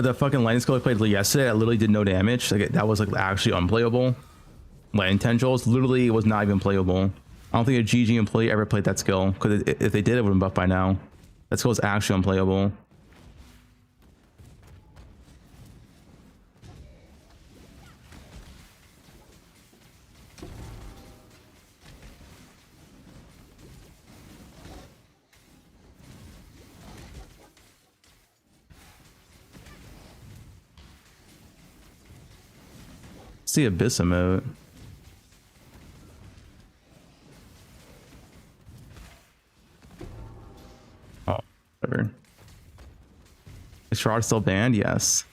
the fucking lightning skill I played yesterday, I literally did no damage. Like that was like actually unplayable. Lightning tendrils literally was not even playable. I don't think a GG employee ever played that skill, because if they did, it would have been buffed by now. That skill is actually unplayable. See Abyss emote. Oh, whatever. Is Shroud still banned? Yes.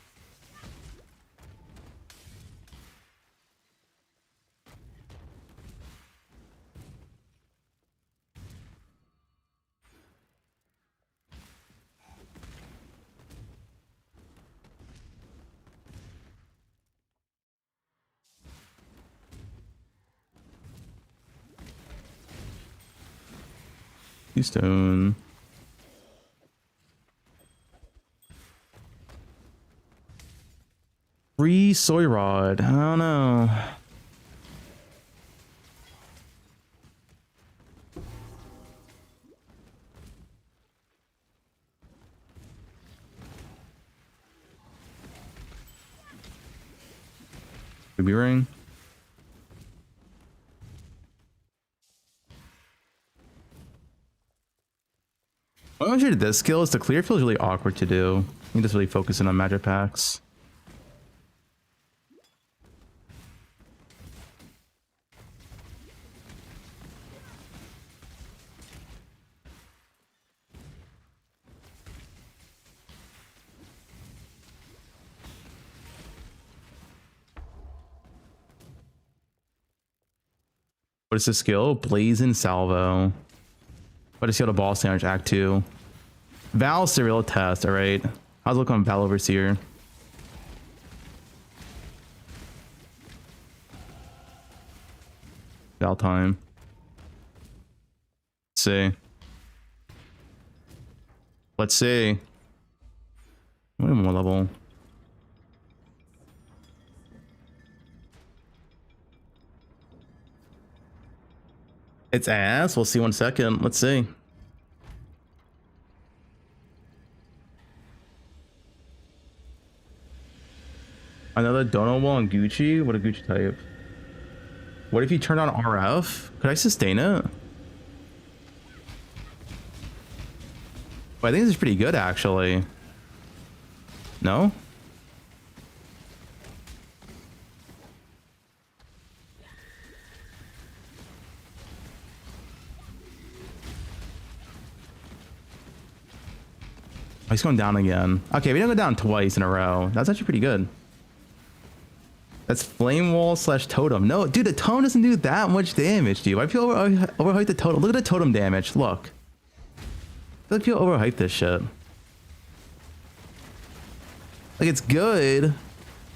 Stone. Free soy rod. I don't know. Ruby ring. What I want you to do this skill is the clear feels really awkward to do. You just really focusing on magic packs. What is the skill? Blazing Salvo. What is skill to boss damage? Act 2. Val serial test. All right. How's it look on Val Overseer? Val time. Let's see. Let's see. What more level? It's ass. We'll see 1 second. Let's see. Another Dono wall on Gucci? What a Gucci type. What if you turn on RF? Could I sustain it? Well, I think this is pretty good, actually. No? Oh, he's going down again. Okay, we don't go down twice in a row. That's actually pretty good. That's flame wall slash totem. No, dude, the totem doesn't do that much damage, dude. I feel overhyped the totem. Look at the totem damage. Look. I feel overhyped this shit. Like, it's good,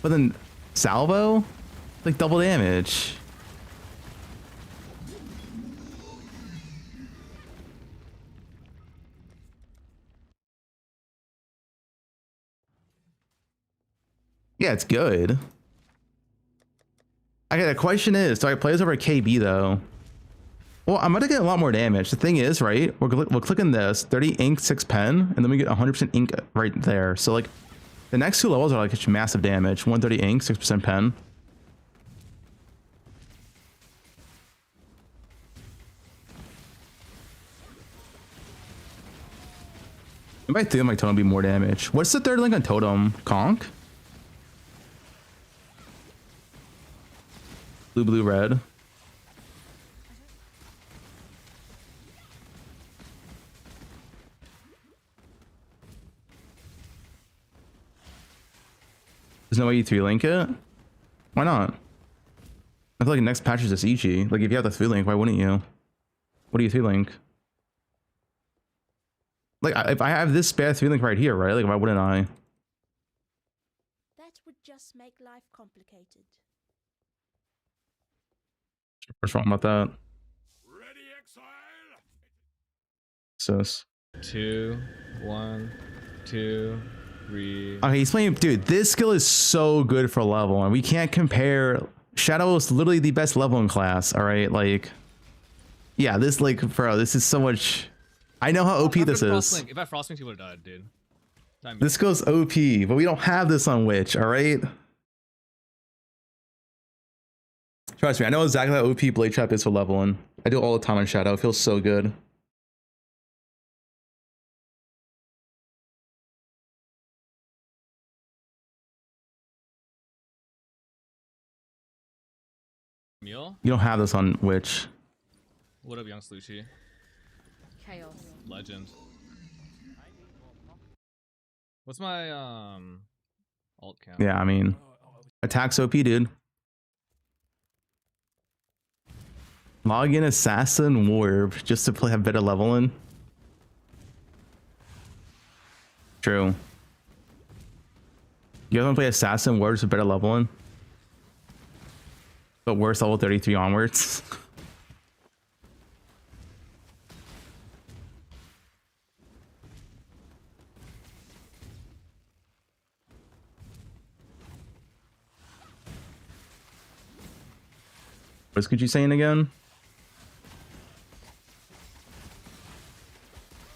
but then salvo? Like, double damage. Yeah, it's good. Okay, the question is, do I play this over a KB though? Well, I'm gonna get a lot more damage. The thing is, right, we're clicking this 30 ink, 6 pen, and then we get 100% ink right there. So like, the next 2 levels are like massive damage. 130 ink, 6% pen. I might think my totem be more damage. What's the third link on totem? Conk? Blue, blue, red. There's no way you 3-link it? Why not? I feel like next patch is just Ichi. Like, if you have the 3-link, why wouldn't you? What do you 3-link? Like, if I have this spare 3-link right here, right? Like, why wouldn't I? That would just make life complicated. What's wrong about that? Ready, exile! Sis. 2, 1, 2, 3. Okay, he's playing, dude. This skill is so good for level, and we can't compare. Shadow is literally the best level in class. All right, like, yeah, this like, bro, this is so much. I know how OP this is. If I frostlink, he would have died, dude. This goes OP, but we don't have this on Witch. All right. Trust me, I know exactly how OP Blade Trap is for leveling. I do it all the time on Shadow. It feels so good. Meal? You don't have this on Witch. What up, young Slucci? Chaos. Legend. What's my alt count? Yeah, I mean, attacks OP, dude. Log in Assassin Worb just to have better leveling. True. You guys want to play Assassin Worb with better leveling? But worse level 33 onwards. What's Gucci saying again?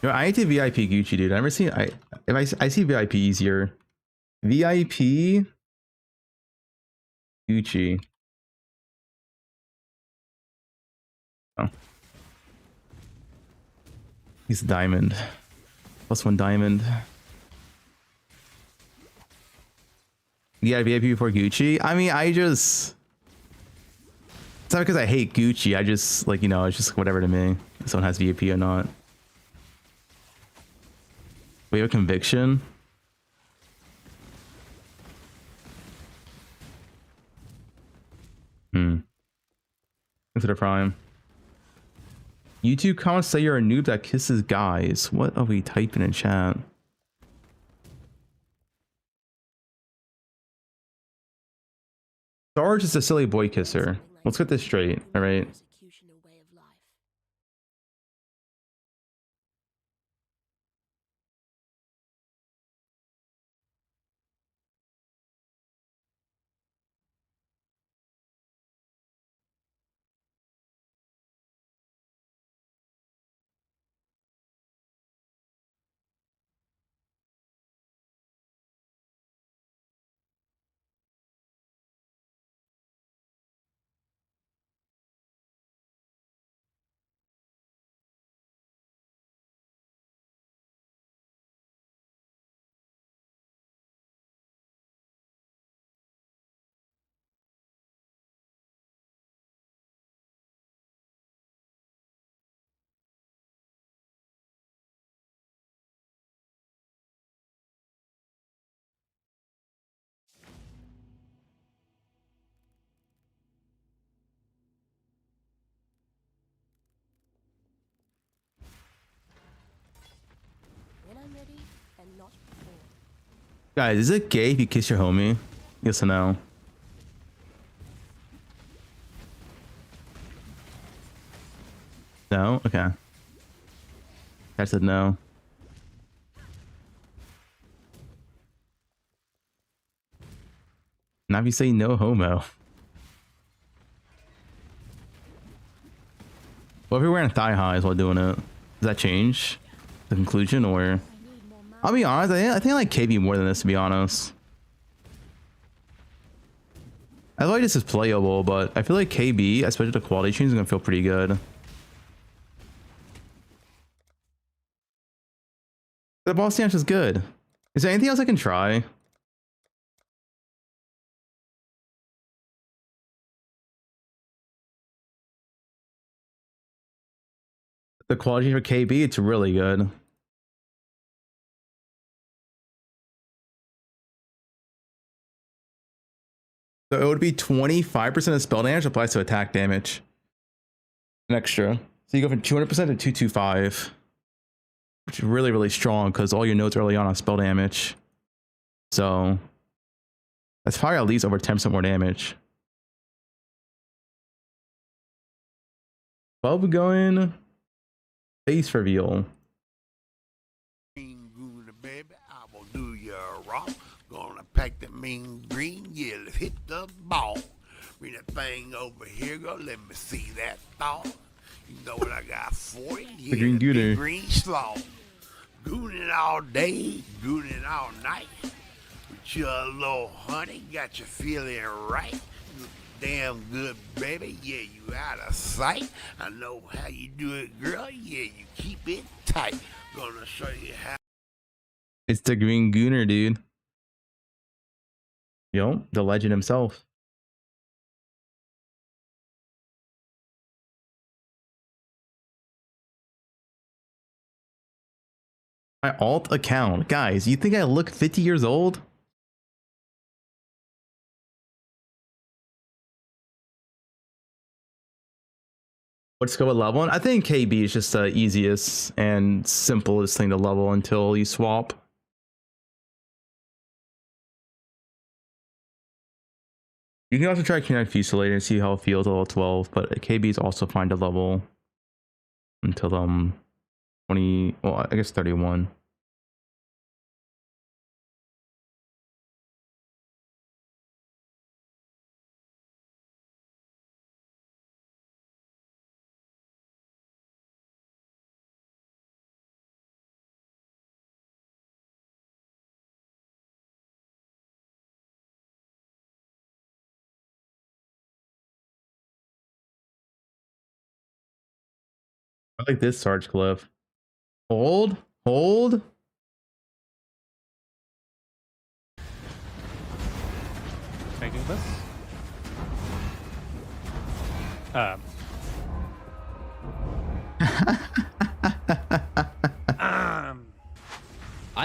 Yo, I need to VIP Gucci, dude. I never see I see VIP easier. VIP Gucci. Oh. He's a diamond. +1 diamond. Yeah, VIP before Gucci. I mean, it's not because I hate Gucci. I just, like, you know, it's just whatever to me. If someone has VIP or not. We have a conviction. Consider prime. YouTube comments say you're a noob that kisses guys. What are we typing in chat? Sarge is a silly boy kisser. Let's get this straight, all right? When I'm ready and not before. Guys, is it gay if you kiss your homie? Yes or no? No? Okay. I said no. Now if you say no homo. What if you're wearing thigh highs while doing it? Does that change the conclusion, or? I'll be honest, I think I like KB more than this, to be honest. I feel like this is playable, but I feel like KB, especially the quality change, is gonna feel pretty good. The boss dance is good. Is there anything else I can try? The quality for KB, it's really good. So it would be 25% of spell damage applies to attack damage. An extra. So you go from 200% to 225. Which is really, really strong because all your nodes early on spell damage. So that's probably at least over 10% more damage. Fubgun face reveal. Baby, I will do you right. mean green, yeah, let's hit the ball. Bring that thing over here, girl, let me see that thong. You know what I got for you? Yeah, The green gooner. big green slaw. Gooning all day, gooning all night. With your little honey, got you feeling right. Damn good, baby. Yeah, you out of sight. I know how you do it, girl. Yeah, you keep it tight. Gonna show you how. It's the Green Gooner, dude. Yo, the legend himself. My alt account. Guys, you think I look 50 years old? What's go with leveling? I think KB is just the easiest and simplest thing to level until you swap. You can also try Canine Fusilier and see how it feels at level 12, but KB is also fine to level until 20, well, I guess 31. I like this Sarge cliff. Hold, hold. Taking this. I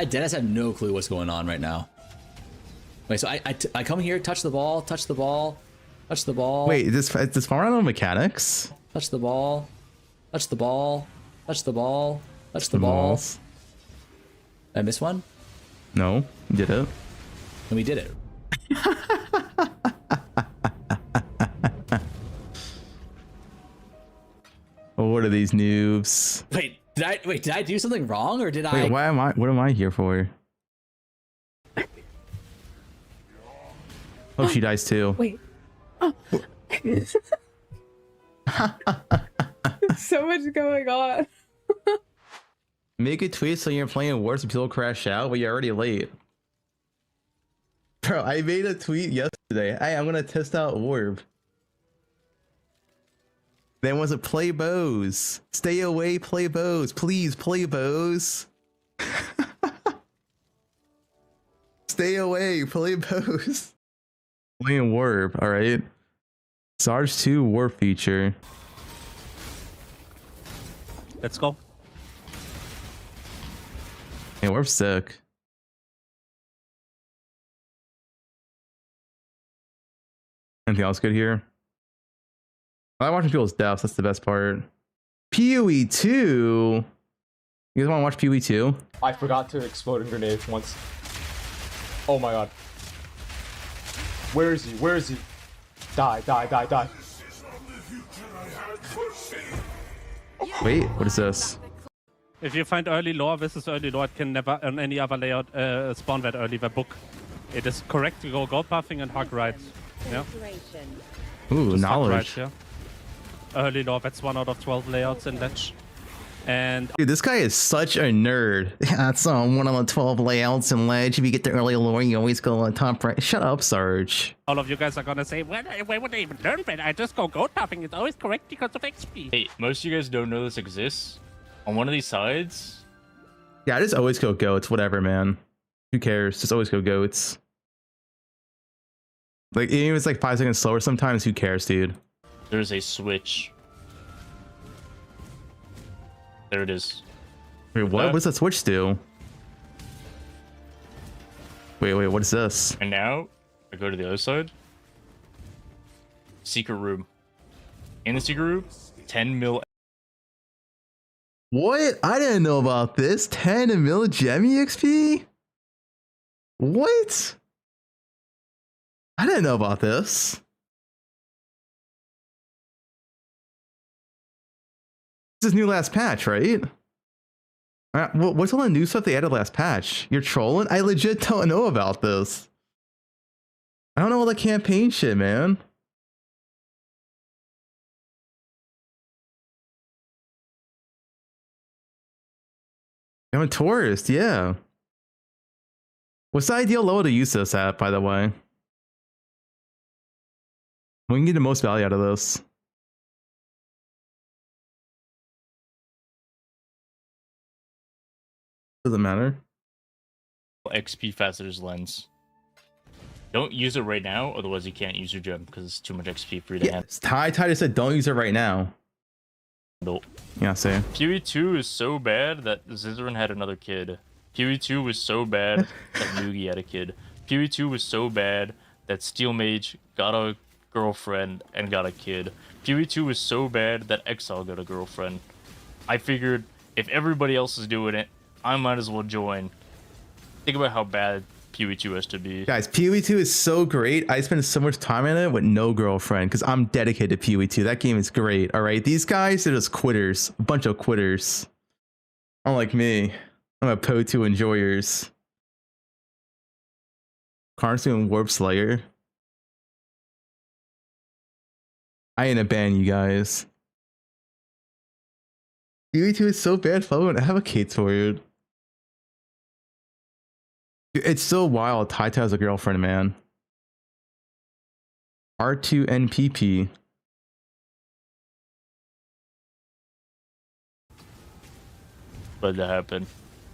deadass have no clue what's going on right now. Wait, so I come here, touch the ball, touch the ball, touch the ball. Wait, is this far out of mechanics? Touch the ball, touch the ball, touch the ball, touch the ball. Did I miss one? No, you did it. And we did it. What are these noobs? Wait, did I do something wrong or did I? Wait, what am I here for? Oh, she dies too. Wait. Oh. So much going on. Make a tweet so you're playing Worb so people crash out, but you're already late. Bro, I made a tweet yesterday. Hey, I'm gonna test out Worb. Then was it play bows? Stay away, play bows. Please play bows. Stay away, play bows. Playing Worb, alright. Sarge 2 Worb feature. Let's go. Hey, Worb sick. Anything else good here? I like watching people's deaths, that's the best part. PoE 2? You guys want to watch PoE 2? I forgot to explode a grenade once. Oh my god. Where is he? Where is he? Die, die, die, die. Wait, what is this? If you find early lore, this is early lore. It can never on any other layout spawn that early. The book. It is correct to go gold buffing and hug right. Yeah. Ooh, Just knowledge. Right, yeah. Early lore. That's 1 out of 12 layouts in Ledge. And dude, this guy is such a nerd. That's 1 out of 12 layouts in Ledge. If you get the early lore, you always go on top right. Shut up, Sarge. all of you guys are gonna say, where would I even learn that? I just go gold buffing. It's always correct because of XP. Hey, most of you guys don't know this exists. On one of these sides. Yeah, I just always go goats. Whatever, man. Who cares? Just always go goats. Like, even if it's like 5 seconds slower sometimes, who cares, dude? There's a switch. There it is. Wait, what? What does that switch do? Wait, what is this? And now, I go to the other side. Secret room. In the secret room, 10 mil. What? I didn't know about this. 10 mil Gemmy XP? What? I didn't know about this. This is new last patch, right? What's all the new stuff they added last patch? You're trolling? I legit don't know about this. I don't know all the campaign shit, man. I'm a tourist, yeah. What's the ideal level to use this at, by the way? We can get the most value out of this. Doesn't matter. XP faster's lens. Don't use it right now, otherwise you can't use your gem because it's too much XP for you to handle. Ty just said don't use it right now. Nope. Yeah, same. PoE2 is so bad that Zizaran had another kid. PoE2 was so bad that Mugi had a kid. PoE2 was so bad that Steel Mage got a girlfriend and got a kid. PoE2 was so bad that Exile got a girlfriend. I figured if everybody else is doing it, I might as well join. Think about how bad PoE2 has to be. Guys, PoE2 is so great. I spend so much time in it with no girlfriend because I'm dedicated to PoE2. That game is great. All right, these guys are just quitters, a bunch of quitters. Unlike me, I'm a poe2 enjoyers. Carson and Warp Slayer. I ain't a ban you guys. PoE2 is so bad, phone. I advocate for it. It's so wild. Taita has a girlfriend, man. R2NPP. But that happened.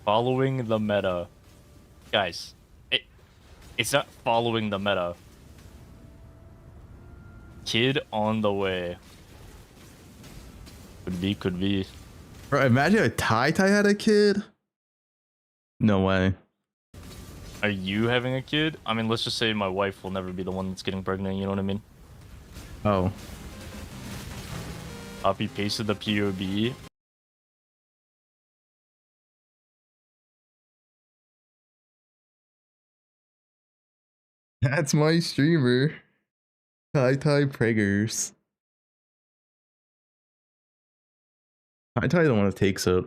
Following the meta. Guys, it's not following the meta. Kid on the way. Could be. Bro, imagine if Taita had a kid. No way. Are you having a kid? I mean, let's just say my wife will never be the one that's getting pregnant, you know what I mean? Oh. Copy pasted the POB. That's my streamer. Taita Preggers. Taita the one that takes it.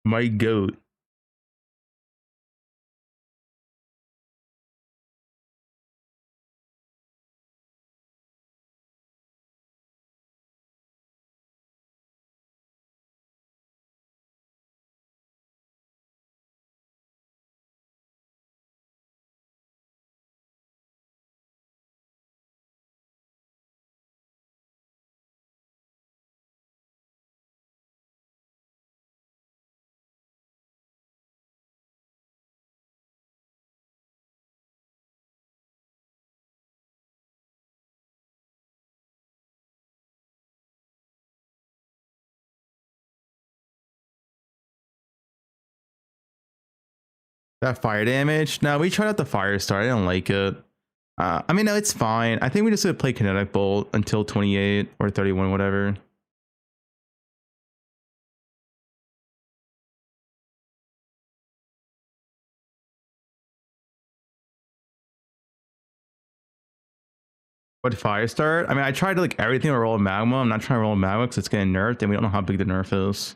My goat. That fire damage? No, we tried out the fire star. I didn't like it. I mean, no, it's fine. I think we just gonna play kinetic bolt until 28 or 31, whatever. What fire start? I mean, I tried like everything to roll magma. I'm not trying to roll magma because it's getting nerfed, and we don't know how big the nerf is.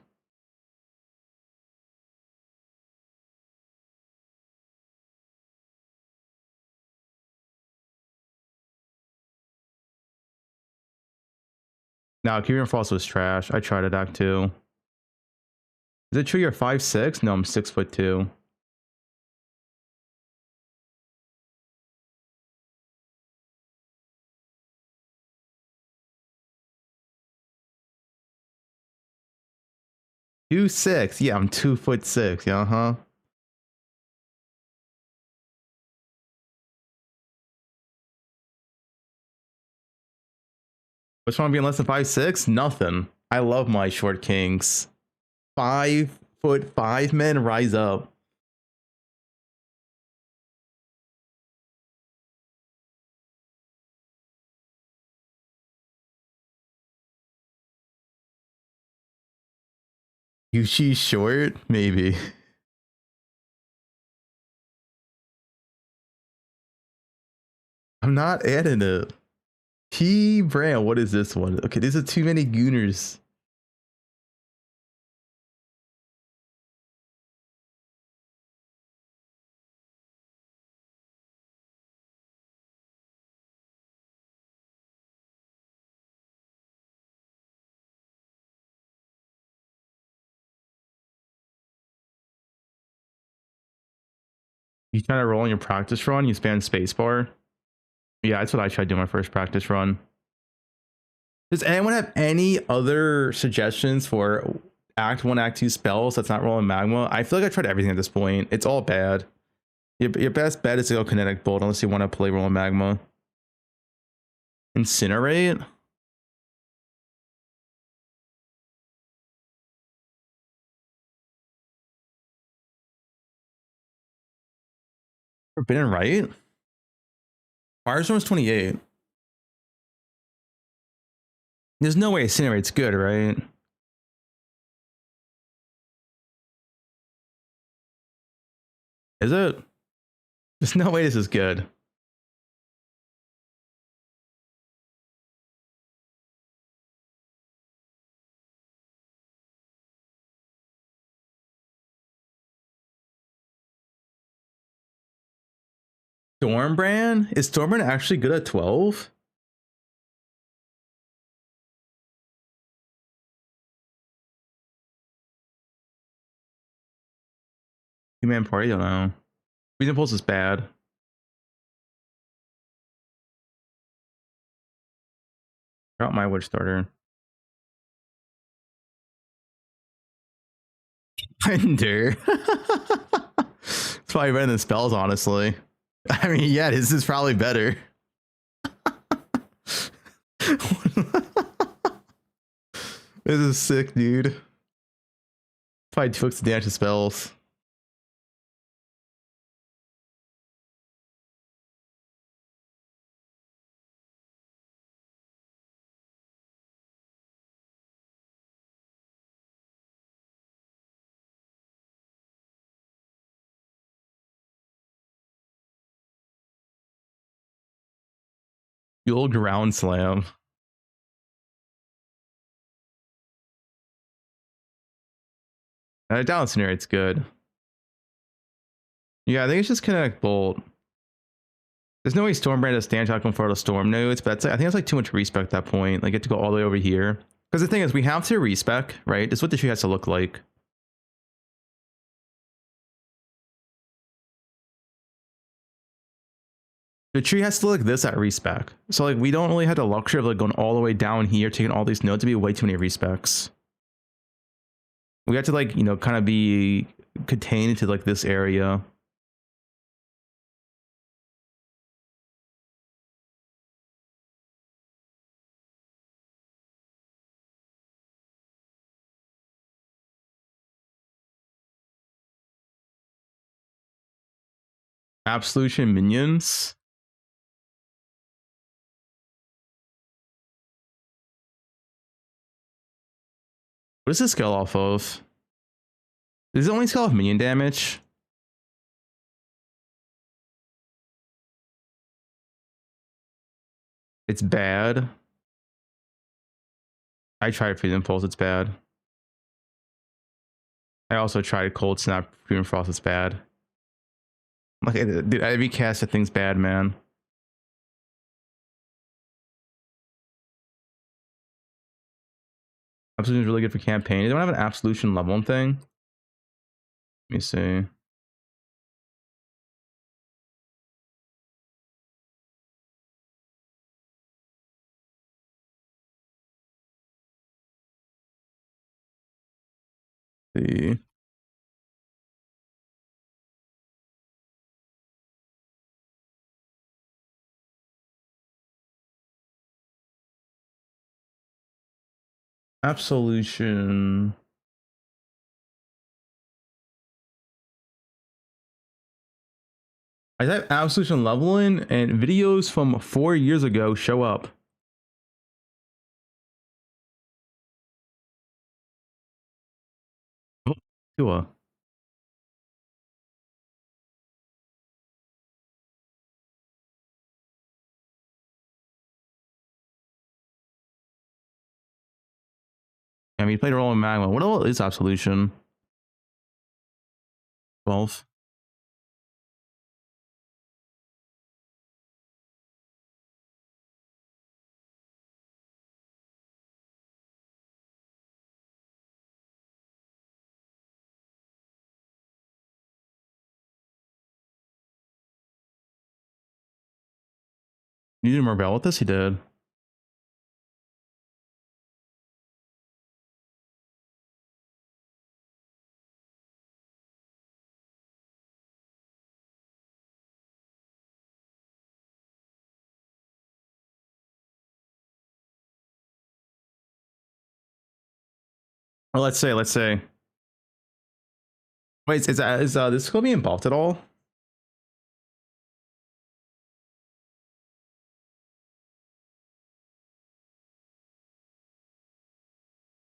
Now, Cuban Frost was trash. I tried it out too. Is it true you're 5'6"? No, I'm 6'2". Two 6. Yeah, I'm 2'6". Yeah, huh? Which one being less than 5'6"? Nothing. I love my short kings. 5'5" men rise up. She's short? Maybe. I'm not adding it. P brand, what is this one? Okay, these are too many gooners. You try to roll on your practice run, you spam spacebar. Yeah, that's what I tried to do my first practice run. Does anyone have any other suggestions for Act 1, Act 2 spells that's not rolling magma? I feel like I tried everything at this point. It's all bad. Your best bet is to go Kinetic Bolt unless you want to play rolling magma. Incinerate? Forbidden Right? Firestorm's 28. There's no way Incinerate's good, right? Is it? There's no way this is good. Stormbrand? Is Stormbrand actually good at 12? Human Party, I don't know. Reason Pulse is bad. Drop my Witch Starter. Hinder. It's probably better than spells, honestly. I mean, yeah, this is probably better. This is sick, dude. Probably took the damage to spells. Fuel Ground Slam. Down scenario, it's good. Yeah, I think it's just Kinetic Bolt. There's no way Stormbrand has stand talking for the storm nodes, but I think it's like too much respec at that point. Like, you have to go all the way over here. Because the thing is, we have to respec, right? This is what the tree has to look like. The tree has to look like this at respec. So like, we don't really have the luxury of like going all the way down here, taking all these nodes. To be way too many respecs. We have to like, you know, kind of be contained to like this area. Absolution minions. What does this scale off of? Does it only scale off minion damage? It's bad. I tried Freedom Pulse, it's bad. I also tried Cold Snap, Freedom Frost, it's bad. Like, dude, every cast that thing's bad, man. Absolution is really good for campaign. They don't have an Absolution level 1 thing. Let me see. See. Absolution. I type Absolution leveling and videos from 4 years ago show up. Oh, Tua. I mean, you played a role in Magma. What all is Absolution? 12. You did more bell with this? He did. Well, let's say. Wait, is this going to be involved at all?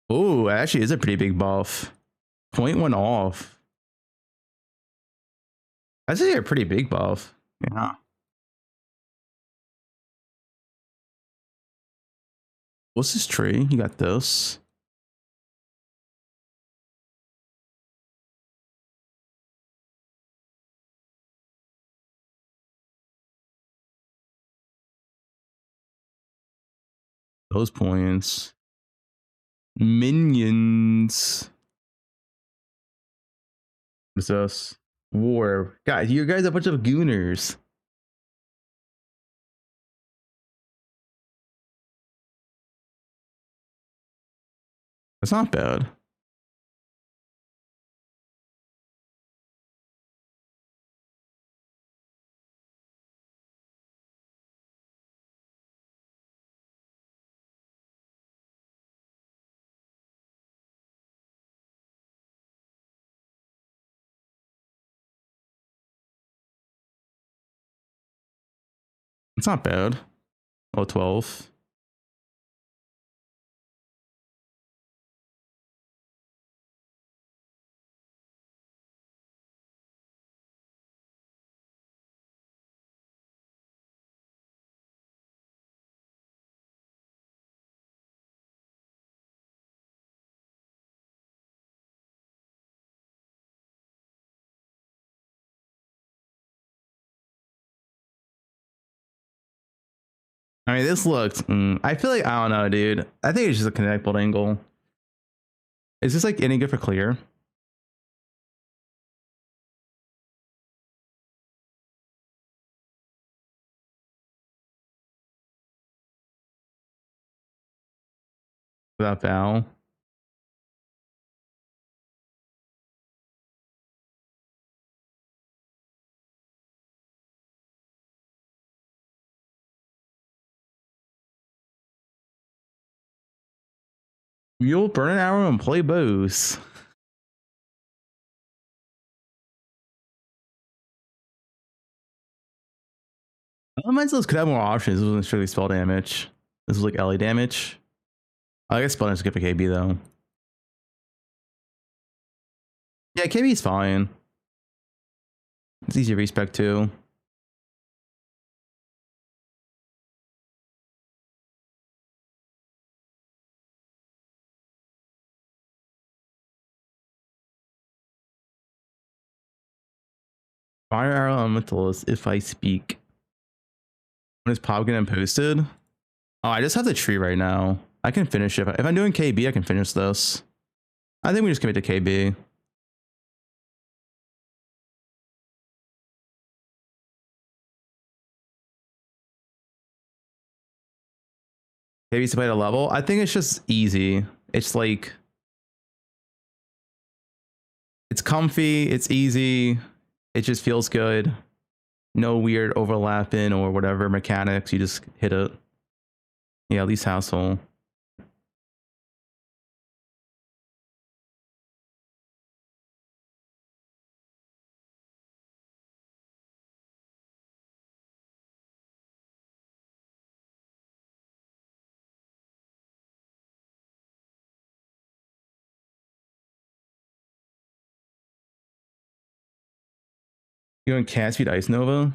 Oh, actually is a pretty big buff. 0.1 off. That's actually a pretty big buff. Yeah. What's this tree? You got this. Those points. Minions. What's this? War. Guys, you guys are a bunch of gooners. That's not bad. It's not bad. Oh, 12. I mean, this looks. I feel like, I don't know, dude. I think it's just a connect build angle. Is this like any good for clear? Without Val? You'll burn an arrow and play bows. Elementals could have more options. This wasn't strictly spell damage. This was like LA damage. I guess spell damage is good for KB though. Yeah, KB is fine. It's easy to respec too. Fire arrow elementalist if I speak. When is Fubgun posted? Oh, I just have the tree right now. I can finish it. If I'm doing KB, I can finish this. I think we just commit to KB. KB's to play at a level. I think it's just easy. It's like, it's comfy, it's easy, it just feels good. No weird overlapping or whatever mechanics, you just hit it. Yeah, at least household. You going cat speed Ice Nova?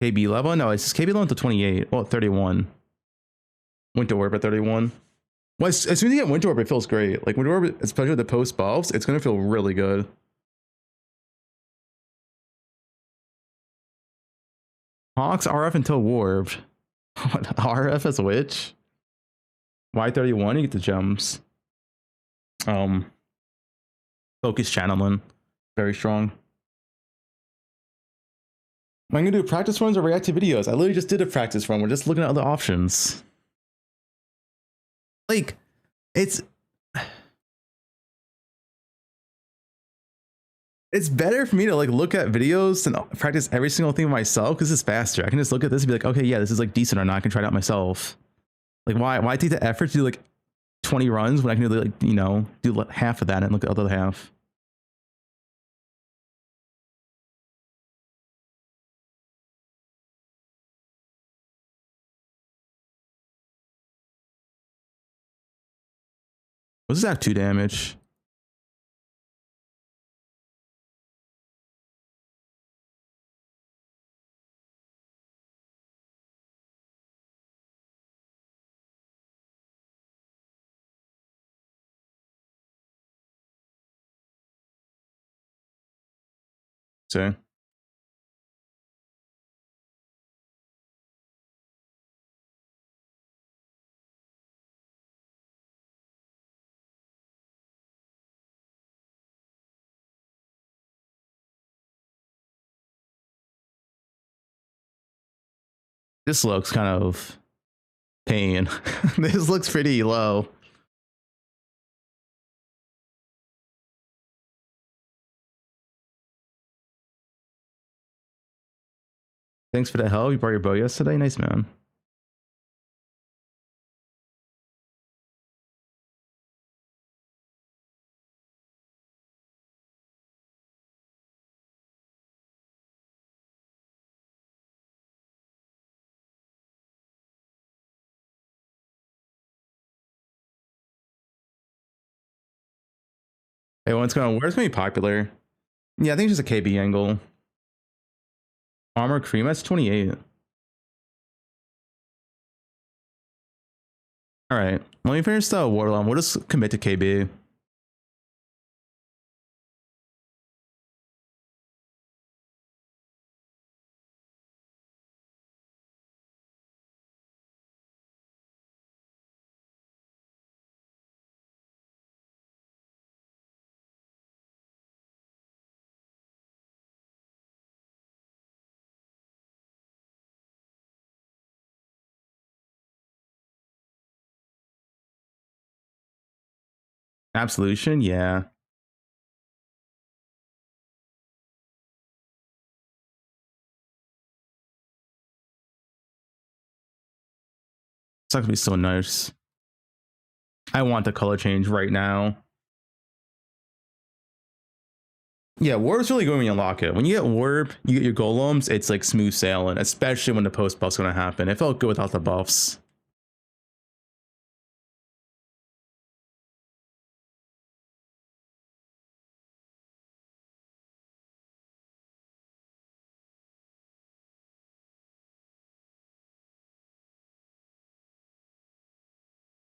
KB level? No, it's KB level to 28. Well, 31. Winter Orb at 31. Well, as soon as you get Winter Orb, it feels great. Like Winter Orb, especially with the post buffs, it's gonna feel really good. Hawks RF until Warped. RF as a witch? Y31, you get the gems. Focus channeling. Very strong. Am I gonna do practice runs or react to videos? I literally just did a practice run. We're just looking at other options. Like, it's better for me to like look at videos and practice every single thing myself because it's faster. I can just look at this and be like, okay, yeah, this is like decent or not. I can try it out myself. Like, why take the effort to do like 20 runs when I can do like, you know, do half of that and look at the other half. What's this Act 2 damage? So this looks kind of pain. This looks pretty low. Thanks for the help. You brought your bow yesterday. Nice, man. Hey, what's going on? Where's gonna be popular? Yeah, I think it's just a KB angle. Armor cream, that's 28. All right, let me finish the Warlord. We'll just commit to KB. Absolution, yeah. It's not gonna be so nice. I want the color change right now. Yeah, Warb's really good when you unlock it. When you get Worb, you get your golems, it's like smooth sailing, especially when the post buff's gonna happen. It felt good without the buffs.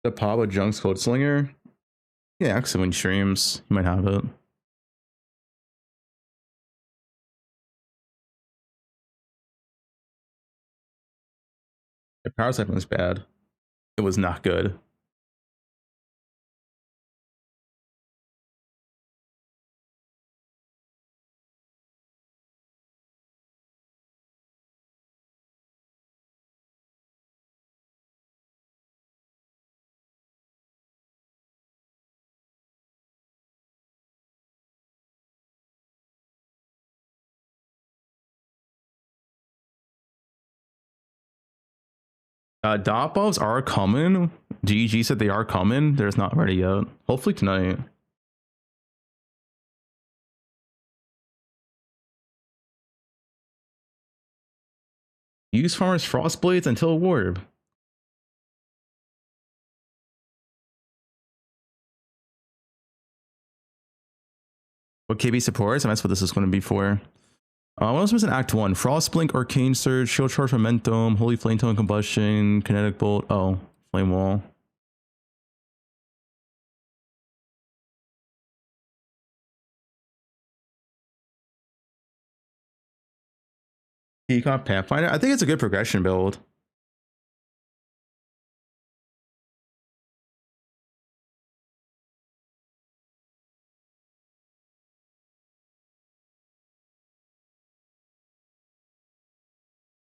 The Pablo Junks Code Slinger? Yeah, actually when he streams, you might have it. The power cycling was bad. It was not good. Dot buffs are coming. GG said they are coming. They're just not ready yet. Hopefully tonight. Use Farmer's Frostblades until Warb. What KB supports? And that's what this is going to be for. What else was in Act 1? Frostblink, Arcane Surge, Shield Charge, Momentum, Holy Flame Tongue Combustion, Kinetic Bolt. Oh, Flame Wall. Peacock Pathfinder. I think it's a good progression build.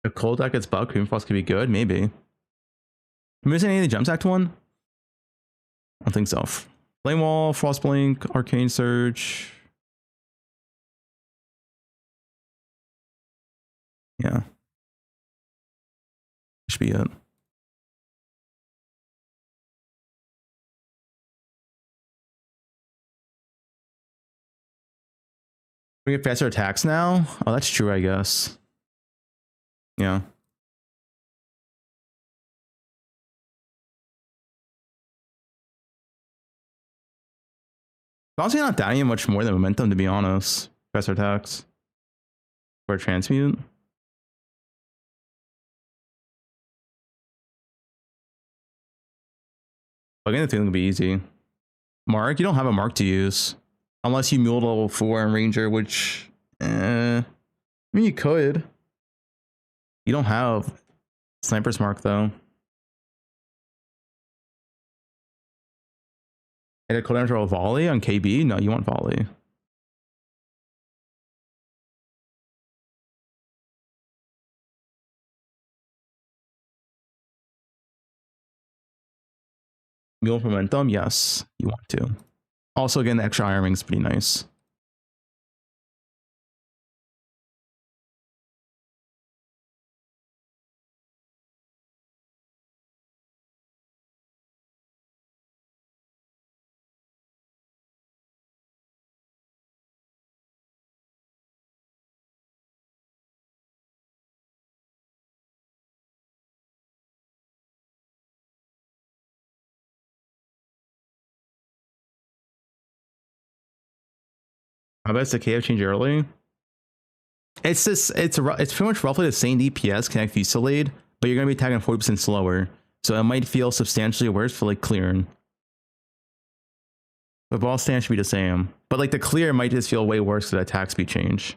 A cold deck gets Buck, Cream Frost could be good, maybe. Am I missing any of the Gems Act one? I don't think so. Flame Wall, Frost Blink, Arcane Surge. Yeah. Should be it. We get faster attacks now? Oh, that's true, I guess. Yeah. Honestly, not doubting much more than momentum, to be honest. Faster attacks. For a transmute. Again, the thing will be easy. Mark, you don't have a mark to use. Unless you mule to level 4 and Ranger, which... I mean, you could. You don't have Sniper's Mark, though. And a cooldown to a volley on KB? No, you want volley. Mule for momentum? Yes, you want to. Also, again, the extra Iron Ring is pretty nice. How about the KF change early? It's just it's pretty much roughly the same DPS Connect Fusillade, but you're gonna be attacking 40% slower, so it might feel substantially worse for like clearing. The ball stand should be the same, but like the clear might just feel way worse for the attack speed change.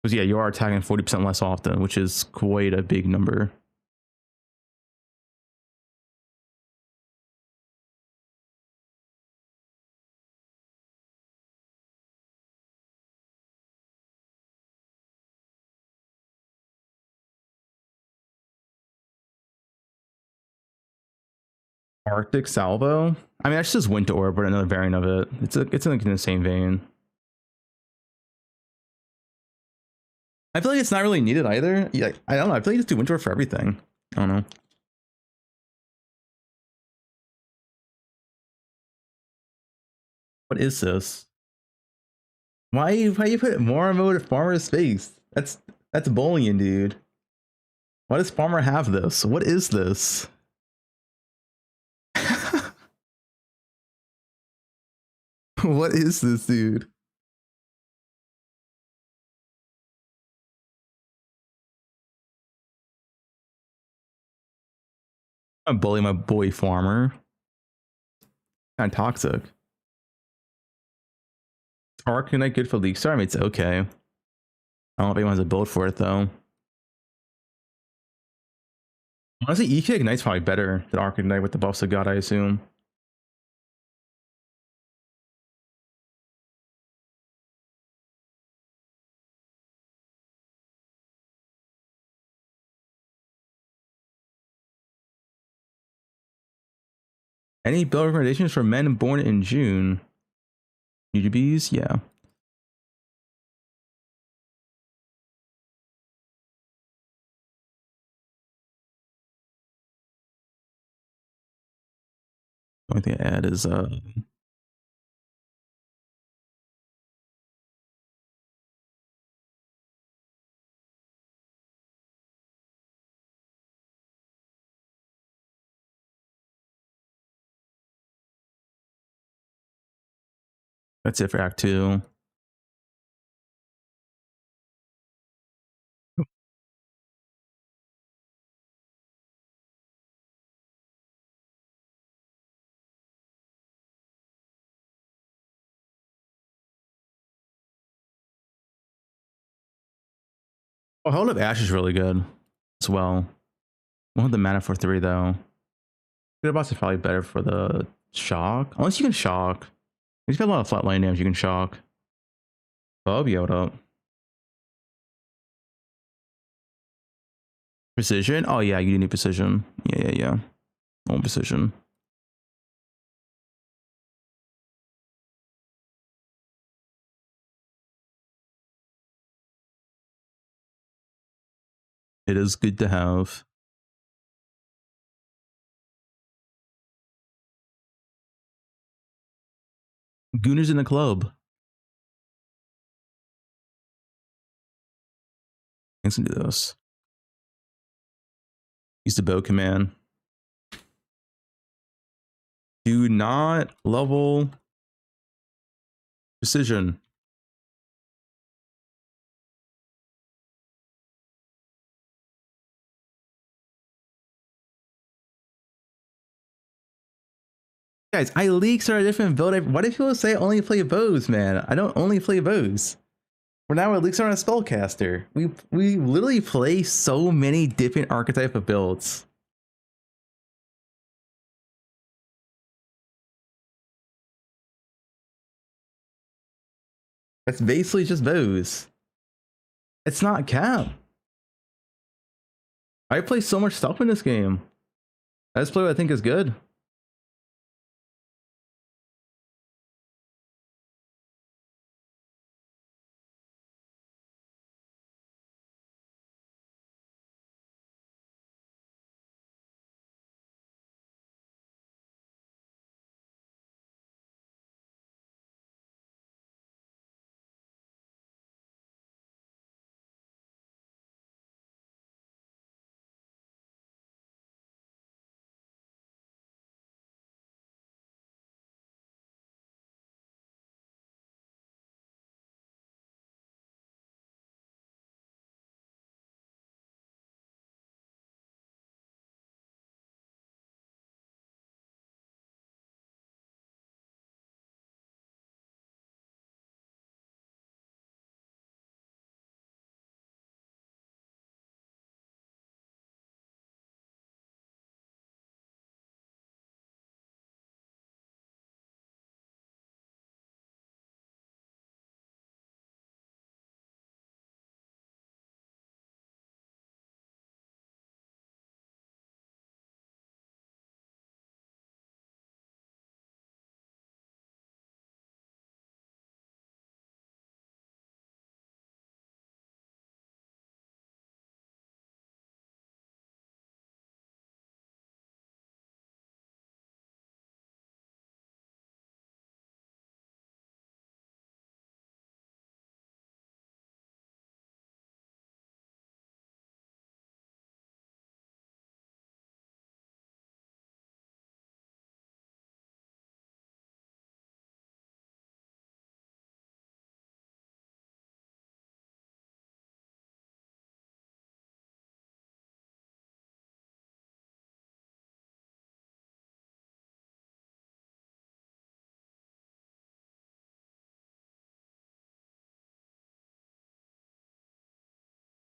Because yeah, you are attacking 40% less often, which is quite a big number. Arctic Salvo? I mean, that's just Winter Orb, but another variant of it. It's like in the same vein. I feel like it's not really needed either. Yeah, I don't know. I feel like you just do Winter Orb for everything. I don't know. What is this? Why you put more mode of Farmer's face? That's bullying, dude. Why does Farmer have this? What is this? What is this, dude? I'm bullying my boy Farmer. Kind of toxic. Arcanite good for League Star? I mean, it's okay. I don't know if anyone has a build for it, though. Honestly, EK Ignite's probably better than Arcanite with the buffs of God, I assume. Any build recommendations for men born in June? UGBs? Yeah. The only thing I add is that's it for Act 2. Oh, Hold Up Ash is really good as well. Won't have the mana for 3 though. Good boss is probably better for the shock. Unless you can shock. He's got a lot of flatline damage you can shock. Bob, yeah, what up? Precision? Oh yeah, you do need precision. Yeah. On precision. It is good to have. Gooners in the club. Let's do this. Use the bow command. Do not level precision. Guys, I leaks are a different build. Why do people say I only play bows, man? I don't only play bows. We're now at leaks are a spellcaster. We literally play so many different archetype of builds. That's basically just bows. It's not cap. I play so much stuff in this game. I just play what I think is good.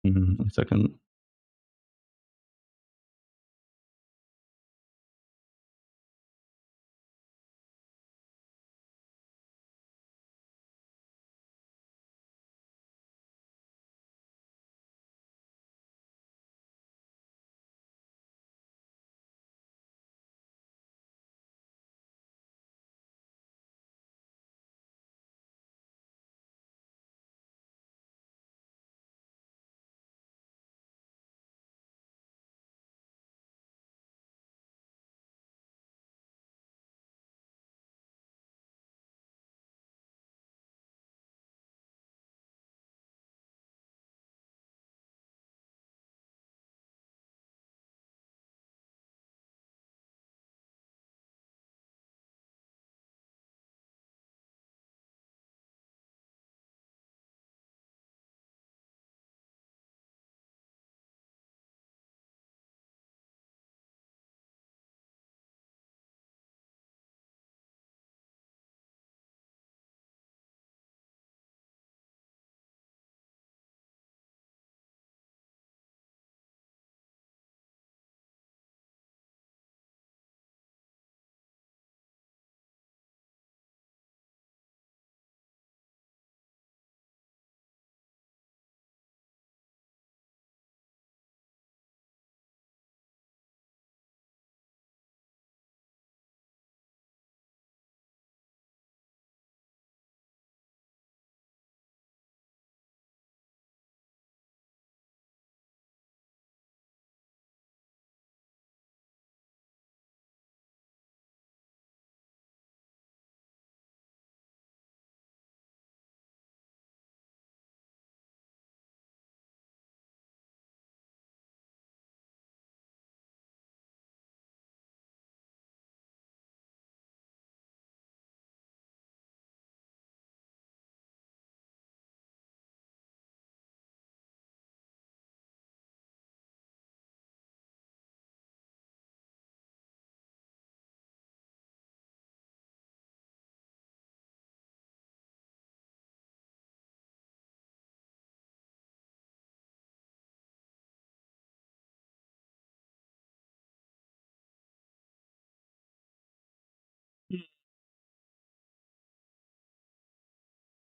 A second.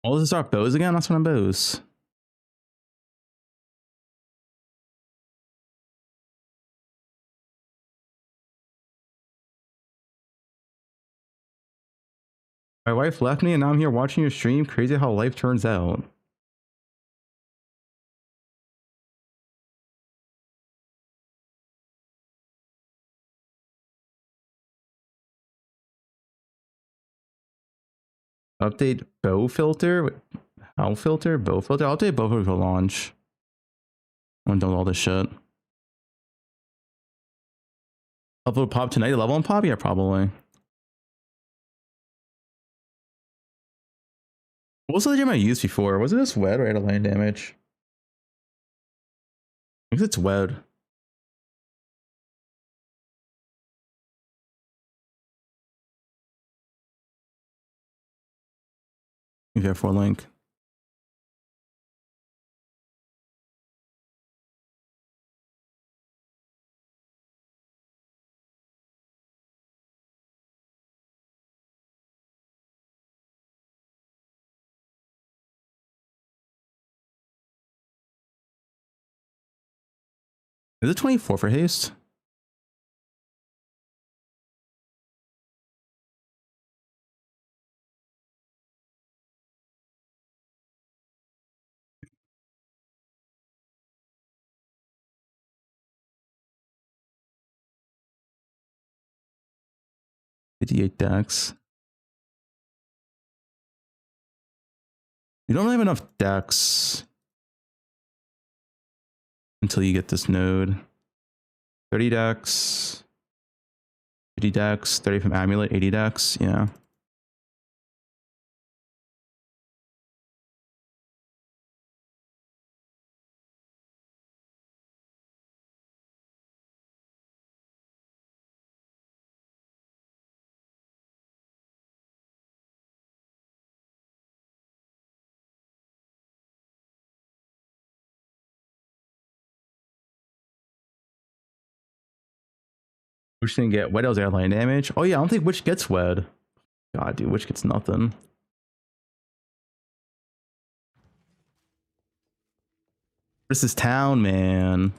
Oh, let's start bows again. That's what I'm bows. My wife left me and now I'm here watching your stream. Crazy how life turns out. Update bow filter? Wait, how filter? Bow filter? I'll update bow filter for launch. I'm done with all this shit. Upload pop tonight? Level on pop? Yeah, probably. What was the gem I used before? Was it just wed or I had a land damage? I guess it's wed. Okay, for link. Is it 24 for haste? $58 decks. You don't have enough decks until you get this node. 30 decks, 50 decks, 30 from Amulet, 80 decks, yeah. Witch didn't get wed, was airline damage. Oh yeah, I don't think Witch gets wed. God, dude, Witch gets nothing. This is town, man.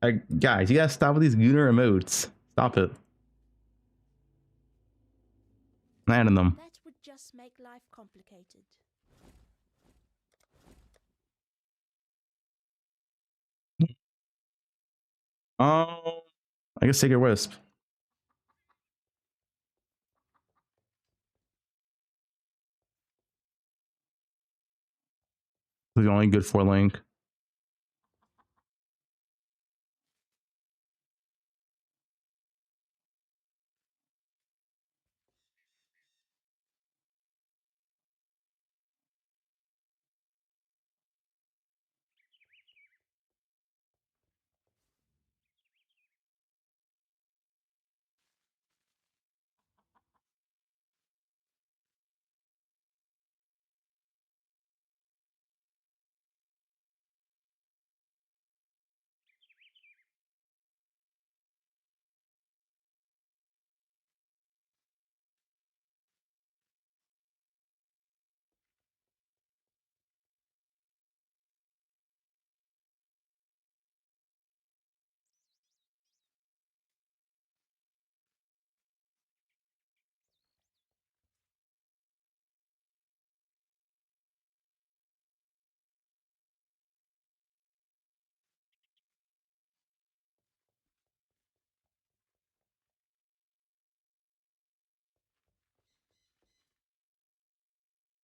Guys, you gotta stop with these Gunnar emotes. Stop it. I'm adding them. That would just make life complicated. Oh, I guess Sacred Wisp. The only good for link.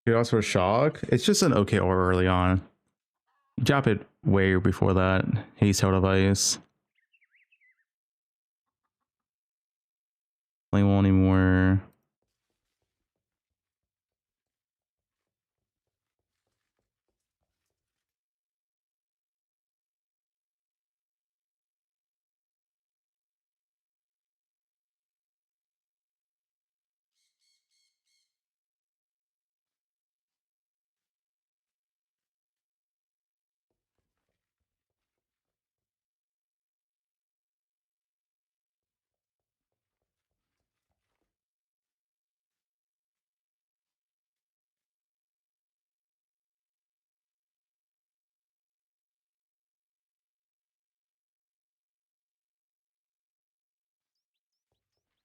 Chaos for shock. It's just an okay aura early on. Drop it way before that. Haste out of ice. Play won't anymore.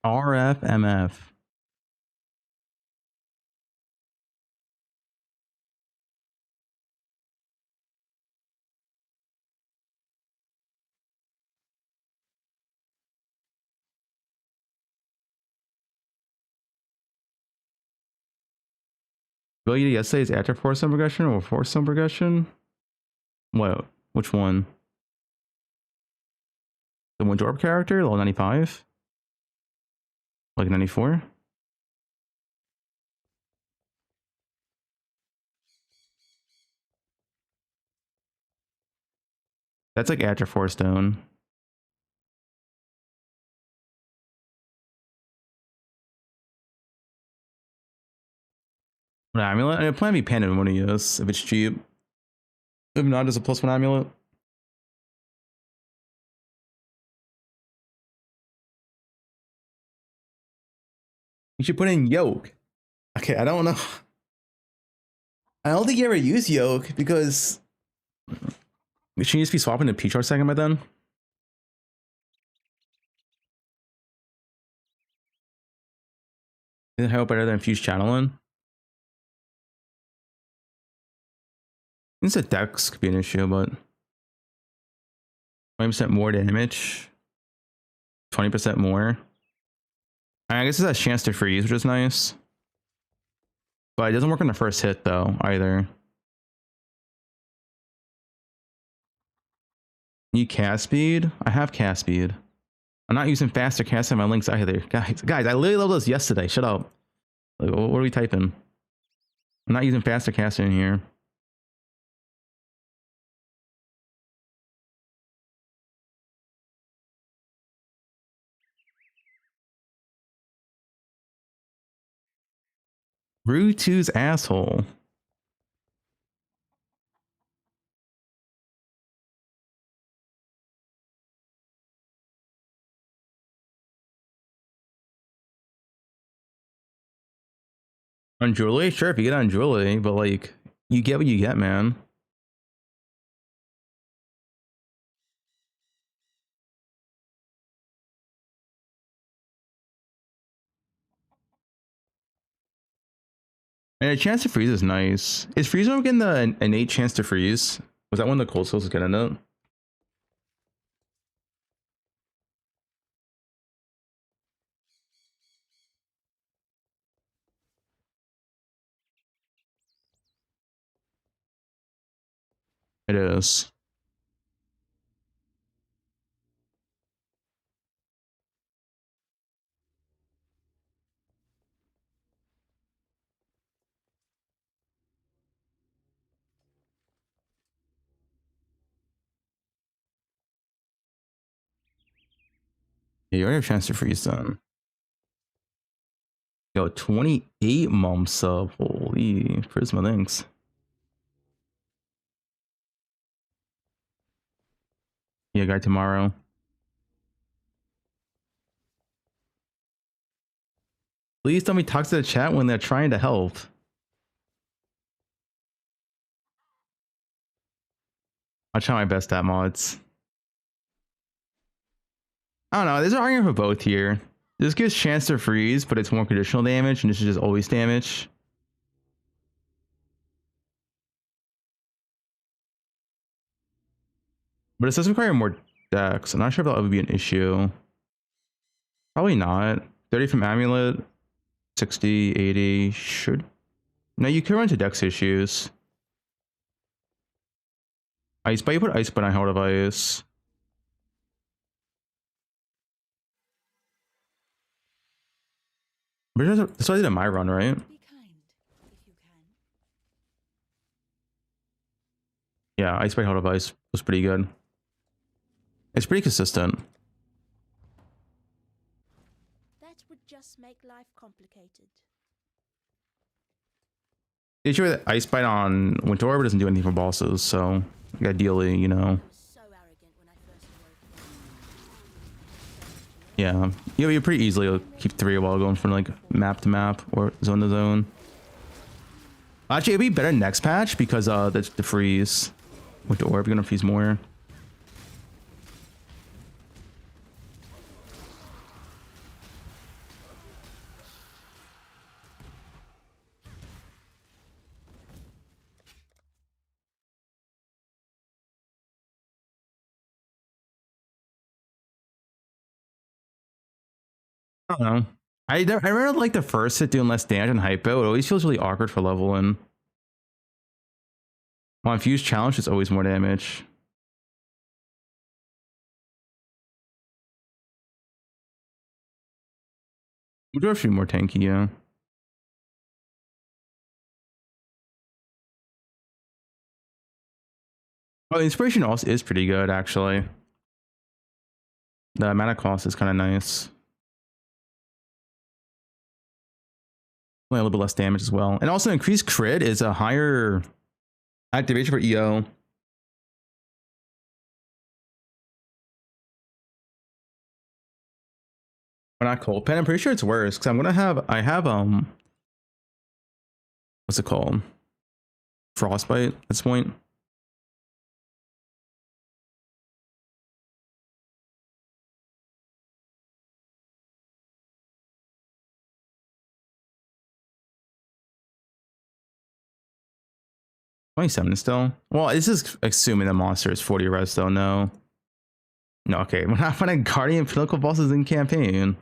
RFMF. Ability yesterday is after force zone progression or force zone progression? What? Which one? The Worb character, level 95? Like 94? That's like after force stone. An amulet? I plan to be panda in one of those if it's cheap. If not, just a +1 amulet. You should put in yoke. Okay, I don't know. I don't think you ever use yoke because should you just be swapping to P-Char second by then? Isn't how better than fuse channeling? It's a dex could be an issue, but 20% more damage, 20% more. I guess it has a chance to freeze, which is nice. But it doesn't work on the first hit though, either. Need cast speed? I have cast speed. I'm not using faster casting my links either. Guys, I literally leveled this yesterday. Shut up. Like, what are we typing? I'm not using faster casting in here. Route 2's asshole. On Julie? Sure, if you get on Julie, but like, you get what you get, man. And a chance to freeze is nice. Is freeze getting the innate chance to freeze? Was that one of the cold souls was getting it? It is. Yeah, you already have a chance to freeze then. Yo, 28 mom sub. Holy Prisma, thanks. Yeah, guy tomorrow. Please tell me talk to the chat when they're trying to help. I'll try my best at mods. I don't know, there's an argument for both here. This gives chance to freeze, but it's more conditional damage, and this is just always damage. But it does require more dex. I'm not sure if that would be an issue. Probably not. 30 from amulet, 60, 80, should. No, you could run into dex issues. Ice Bite, you put Ice Bite on Hell of Ice. But that's what I did in my run, right? Yeah, Ice Bite Hell of Ice was pretty good. It's pretty consistent. That would just make life complicated. The issue with Ice Bite on Winter Orb doesn't do anything for bosses, so ideally, you know. Yeah, you pretty easily keep 3 while going from like map to map or zone to zone. Actually, it'd be better next patch because the freeze with the orb, you're gonna freeze more. I don't know. I really like the first hit doing less damage and hypo. It always feels really awkward for leveling. While infused challenge is always more damage. Would should be more tanky, yeah. Oh, inspiration also is pretty good actually. The mana cost is kind of nice. Only a little bit less damage as well. And also increased crit is a higher activation for EO. But not cold pen. I'm pretty sure it's worse because I have what's it called? Frostbite at this point. $27 still. Well, this is assuming the monster is 40 res though. No. No, okay. We're not finding Guardian Pinnacle bosses in campaign.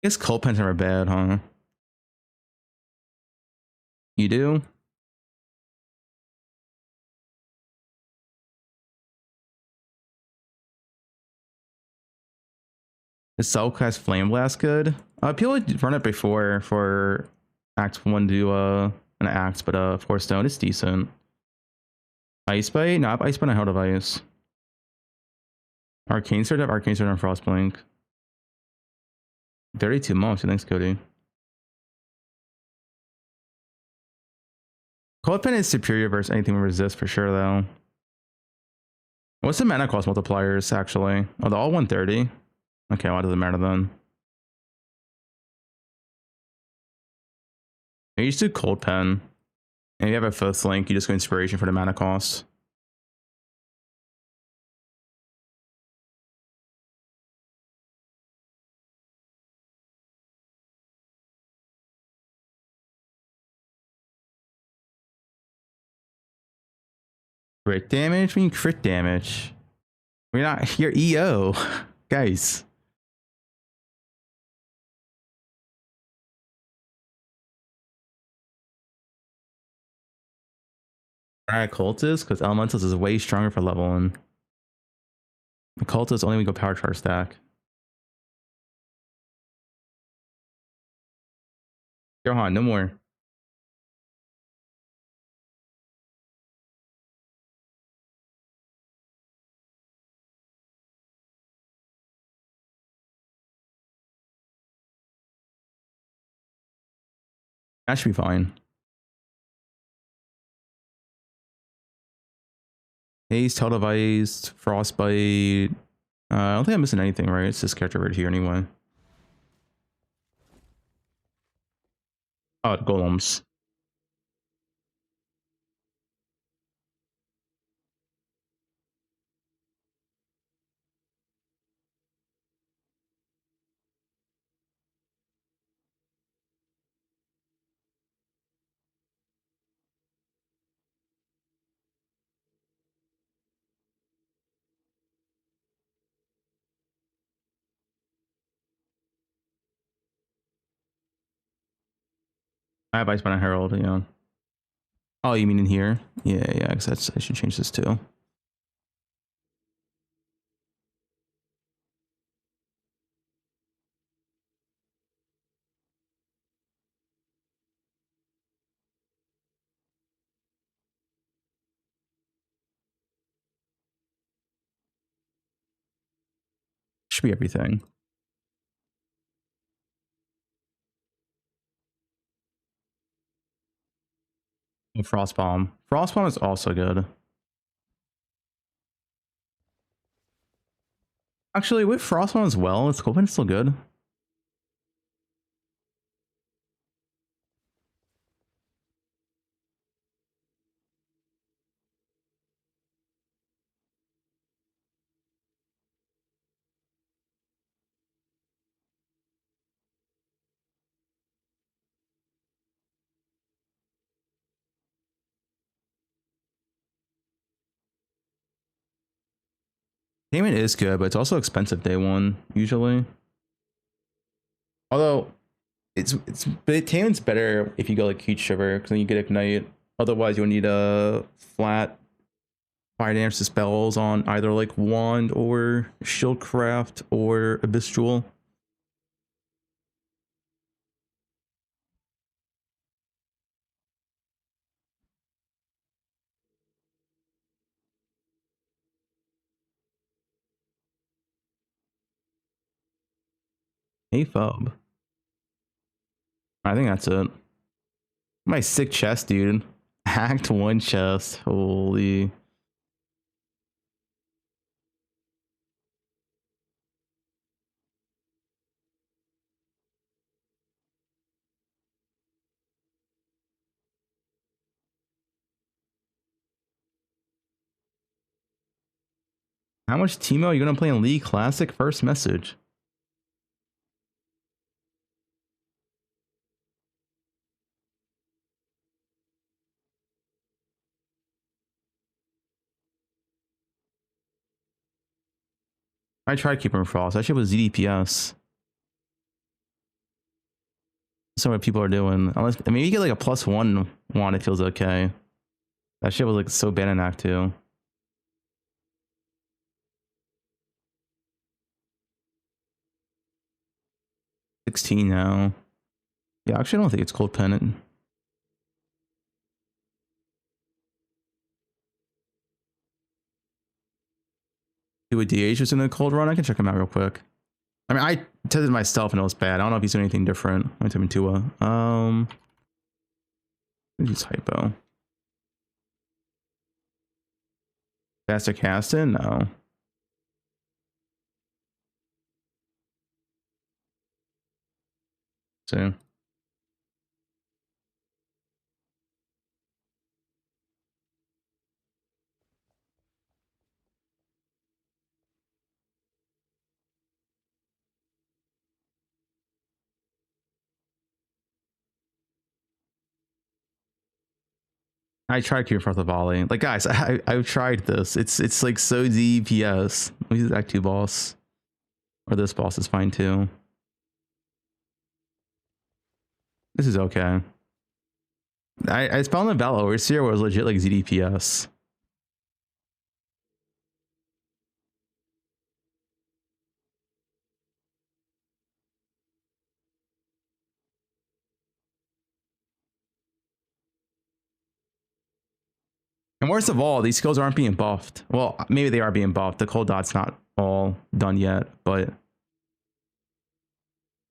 I guess cold pens are bad, huh? You do? Is Soulcast Flame Blast good? People would run it before for Act 1 to an Act, but Force Stone is decent. Ice Bite? No, Ice Bite I held of Ice. Arcane Sword, Arcane Sword, and Frostblink. 32 months, thanks, Cody. Cold Pen is superior versus anything with resist for sure, though. What's the mana cost multipliers, actually? Oh, they're all 130. Okay, why does it matter then? You just do Cold Pen. And if you have a fifth link, you just go Inspiration for the mana cost. Crit damage? We mean crit damage. We're not here EO. Guys. Alright, Cultist, because Elementals is way stronger for leveling. The Cultist only we go power charge stack. Johan, no more. That should be fine. Haze, Televised, Frostbite. I don't think I'm missing anything, right? It's this character right here anyway. Oh, Golems. I have Ice Banner Herald, yeah. Oh, you mean in here? Yeah, yeah, because I should change this too. Should be everything. Oh, Frostbomb. Frostbomb is also good. Actually, with Frostbomb as well, it's cool, but it's still good. Payment is good, but it's also expensive day one usually. Although but Taemin's better if you go like Heat Shiver because then you get Ignite. Otherwise, you'll need a flat fire damage to spells on either like Wand or Shieldcraft or Abyss Jewel. Hey Fub. I think that's it. My sick chest, dude. Act 1 chest. Holy. How much Teemo are you gonna play in League Classic? First message. I tried Keeper Frost. That shit was ZDPS. That's what people are doing. Unless, I mean, you get like a +1 one, it feels okay. That shit was like so bad in Act 2. $16 now. Yeah, actually, I don't think it's Cold Pennant. Do a DH was in a cold run. I can check him out real quick. I mean, I tested myself and it was bad. I don't know if he's doing anything different. Let me type in Tua. He's hypo. Faster casting? No. So. I tried Cure for the volley. Like guys, I've tried this. It's like so DPS. Let me use Act 2 boss. Or this boss is fine too. This is okay. I spelled the Battle Overseer was legit like ZDPS. And worst of all, these skills aren't being buffed. Well, maybe they are being buffed. The cold dot's not all done yet, but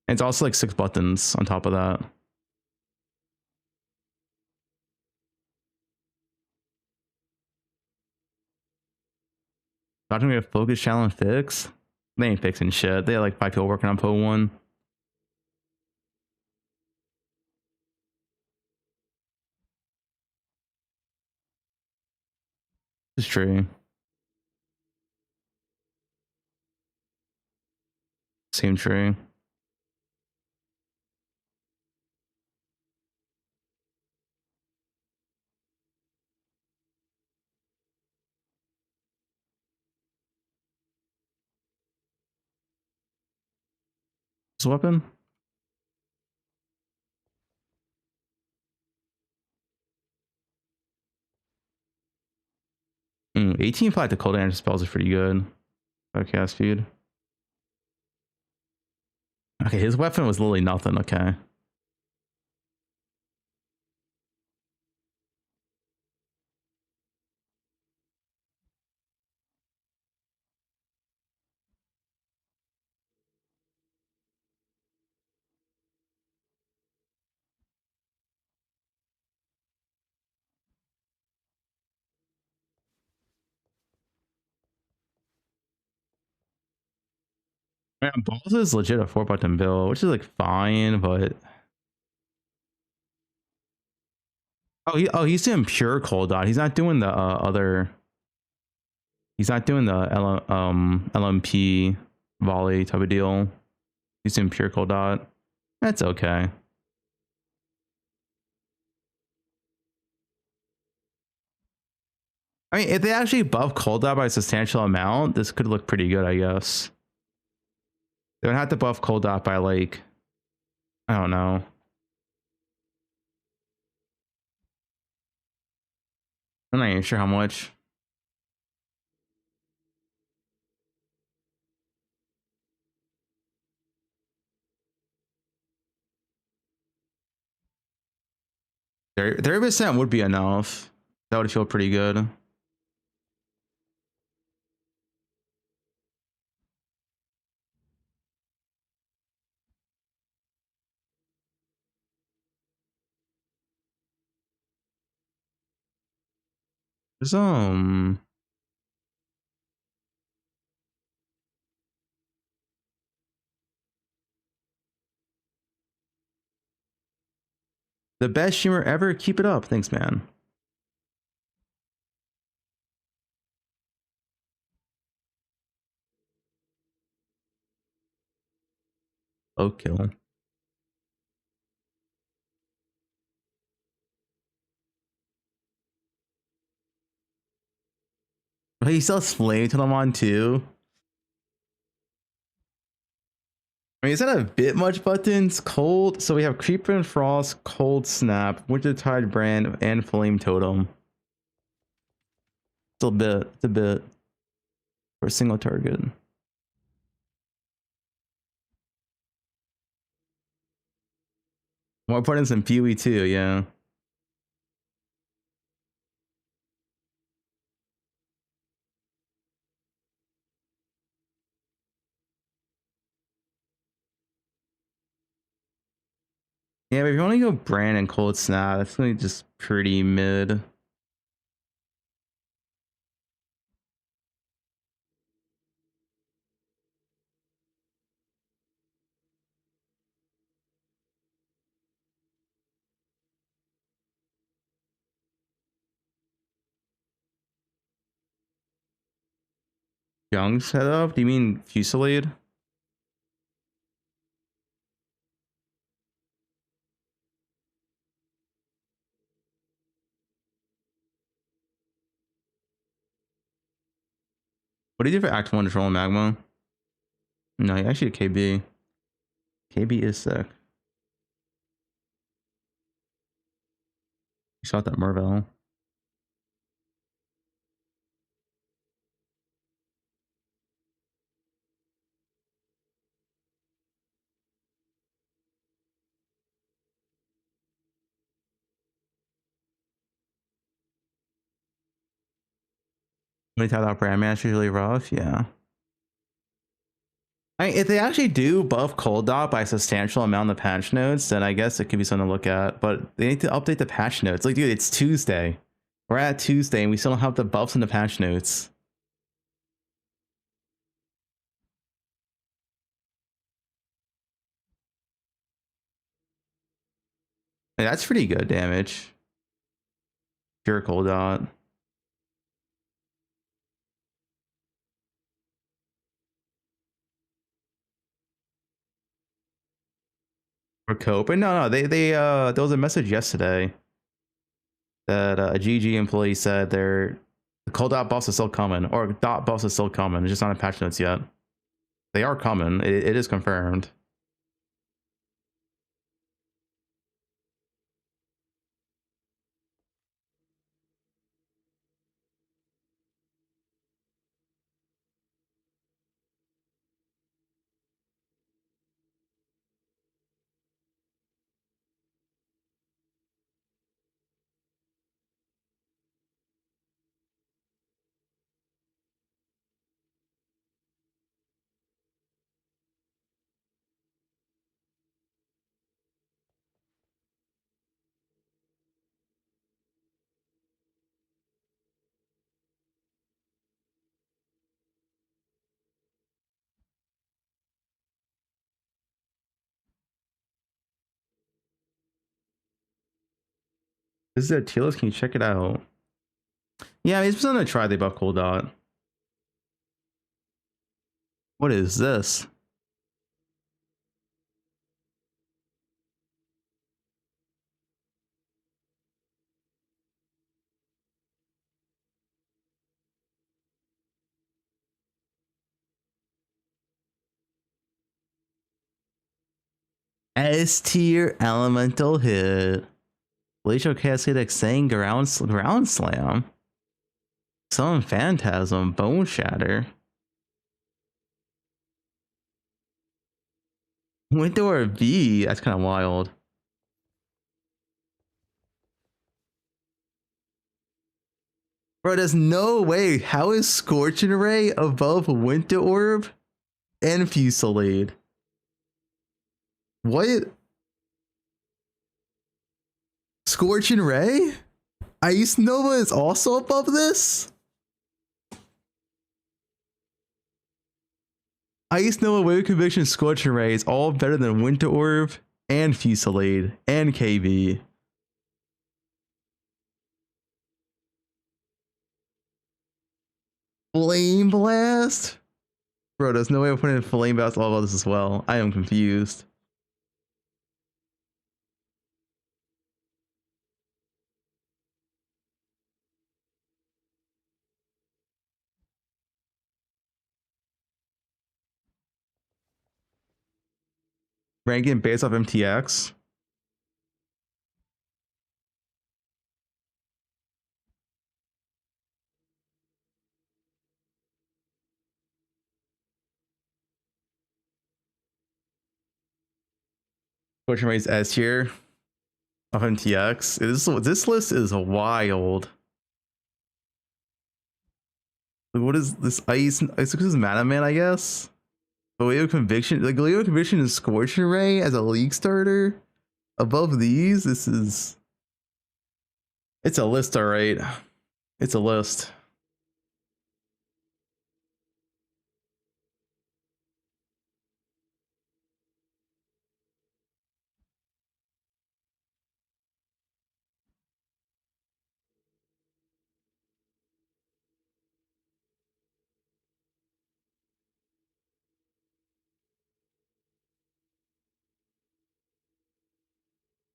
it's also like 6 buttons on top of that. Not gonna be a focus challenge fix. They ain't fixing shit. They have like 5 people working on poe1. It's true. Same tree. This weapon? 18 flat to cold damage spells is pretty good. Okay, speed. Okay, his weapon was literally nothing. Okay. Man, balls is legit a 4-button build, which is like fine, but he's doing pure cold dot. He's not doing the other. He's not doing the LMP volley type of deal. He's doing pure cold dot. That's okay. I mean, if they actually buff cold dot by a substantial amount, this could look pretty good, I guess. They would have to buff cold dot by like, I don't know. I'm not even sure how much. Thirty percent would be enough. That would feel pretty good. There's the best streamer ever. Keep it up. Thanks, man. Oh, kill. Oh, he still has flame to them on too. I mean, is that a bit much buttons? Cold. So we have Creeper and Frost, Cold Snap, Wintertide Brand, and Flame Totem. It's a bit. It's a bit for a single target. More buttons than Pewee too. Yeah. Yeah, but if you want to go Brand and Cold Snap, that's gonna be just pretty mid. Young setup? Do you mean Fusillade? What do you do for Act 1 to troll Magma? No, actually a KB. KB is sick. You shot that Marvel. When you tell that brand match is really rough, yeah. I mean, if they actually do buff Cold Dot by a substantial amount of the patch notes, then I guess it could be something to look at. But they need to update the patch notes. Like, dude, it's Tuesday. We're at Tuesday and we still don't have the buffs in the patch notes. Hey, that's pretty good damage. Pure Cold Dot. For cope. But no, there was a message yesterday that a GG employee said the Cold Dot buffs are still coming, or dot buffs are still coming. It's just not in patch notes yet. They are coming. It is confirmed. This is a Telos. Can you check it out? Yeah, it's gonna try the buff Cold Dot. What is this? S tier elemental hit. Glacial Cascade Xang ground slam. Summon Phantasm, Bone Shatter. Window V, that's kind of wild. Bro, there's no way. How is Scorching Ray above Winter Orb and Fusillade? What? Scorching Ray? Ice Nova is also above this? Ice Nova, Wave Conviction, Scorching Ray is all better than Winter Orb and Fusillade and KB. Flame Blast? Bro, there's no way we're putting in Flame Blast all about this as well. I am confused. Ranking based off MTX. Scorching Ray's S tier of MTX. This list is wild. Like, what is this ice? This is Mana Man, I guess. But Wave of Conviction, like Wave of Conviction and Scorching Ray as a league starter above these. This is. It's a list, all right. It's a list.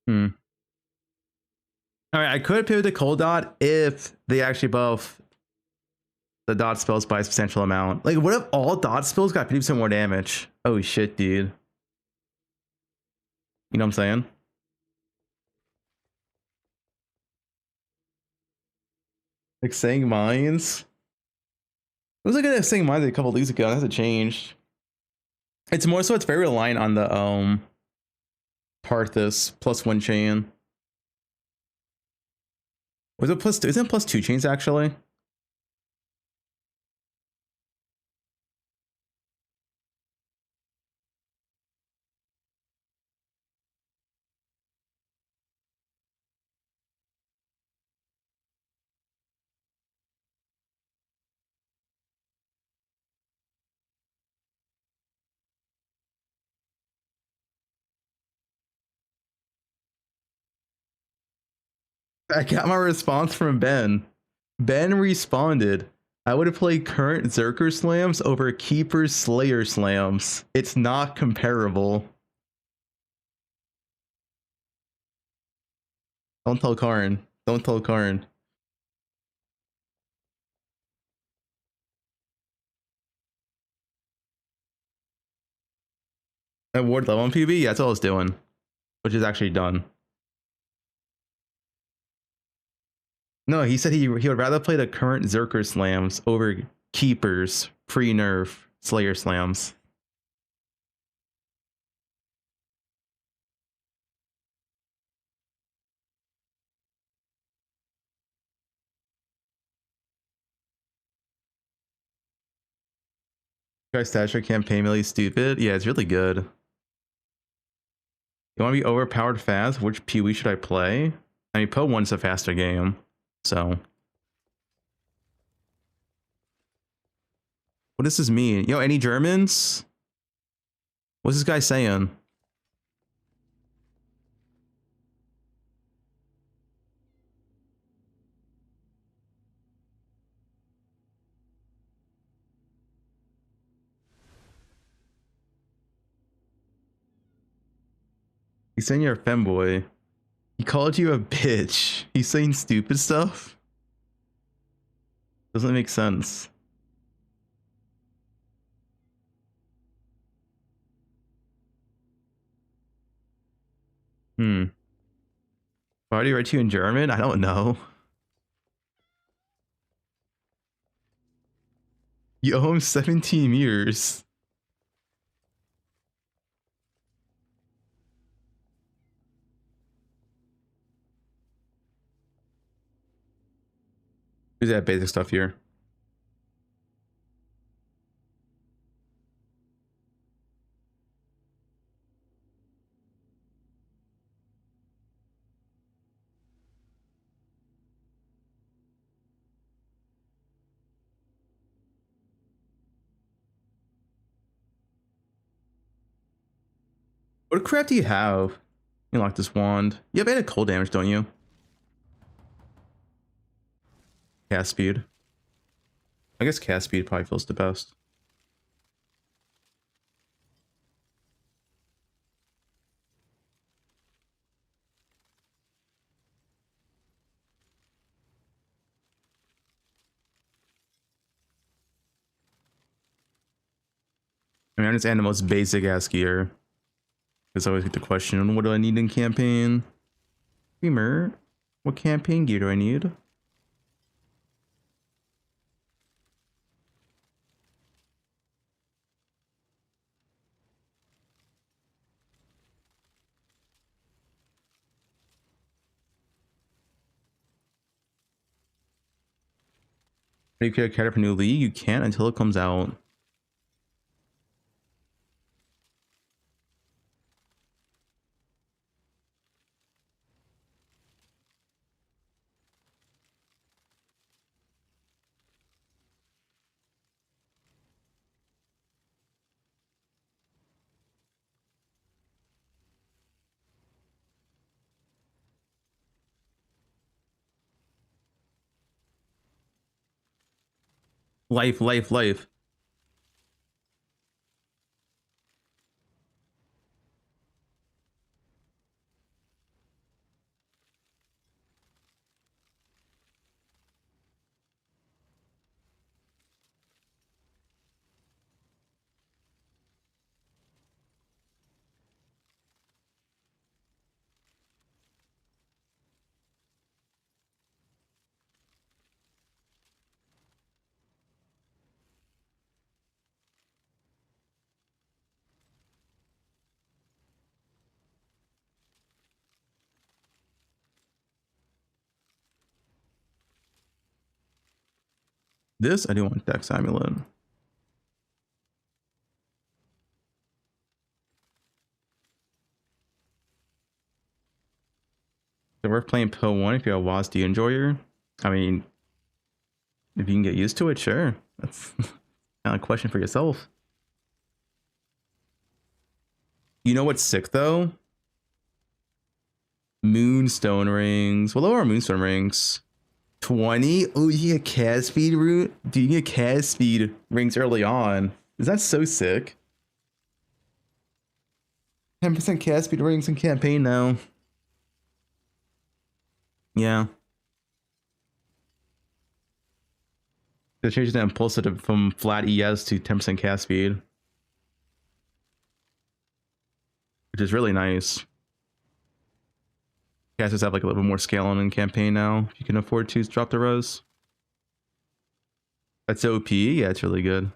All right, I could pivot to Cold Dot if they actually buff the dot spells by a substantial amount. Like, what if all dot spells got 50% more damage? Oh shit, dude. You know what I'm saying? Like saying mines. It was like a saying mines a couple leagues ago. That hasn't changed. It's more so it's very reliant on the Parthas +1 chain. Was it +2? Isn't it +2 chains actually? I got my response from Ben. Ben responded, I would have played current Zerker slams over Keeper Slayer slams. It's not comparable. Don't tell Karn. Don't tell Karn. Award level on PB? Yeah, that's all I was doing. Which is actually done. No, he said he would rather play the current Zerker slams over Keepers pre-nerf Slayer slams. Guys, Stasher campaign really stupid. Yeah, it's really good. You want to be overpowered fast? Which PoE should I play? I mean, poe1's a faster game, so. What does this mean? Yo, any Germans? What's this guy saying? He's saying you're a femboy. He called you a bitch. He's saying stupid stuff. Doesn't make sense. Why do you write to you in German? I don't know. You owe him 17 years. Who's that basic stuff here? What crap do you have? You lock this wand. You have added cold damage, don't you? Cast speed. I guess cast speed probably feels the best. I mean, I understand the most basic ass gear. Because I always get the question, what do I need in campaign? Dreamer, what campaign gear do I need? If you create a character for new league, you can't until it comes out. Life, life, life. This I do want Dex Amulet. So we're playing poe1 if you're a WASD enjoyer. I mean, if you can get used to it, sure. That's not a question for yourself. You know what's sick though? Moonstone rings. What level are moonstone rings? 20? Oh, you get cast speed route? Do you get cast speed rings early on? Is that so sick? 10% cast speed rings in campaign now. Yeah. They're changing the impulsive from flat ES to 10% cast speed, which is really nice. Casters have like a little bit more scaling in campaign now. If you can afford to drop the res. That's OP. Yeah, it's really good.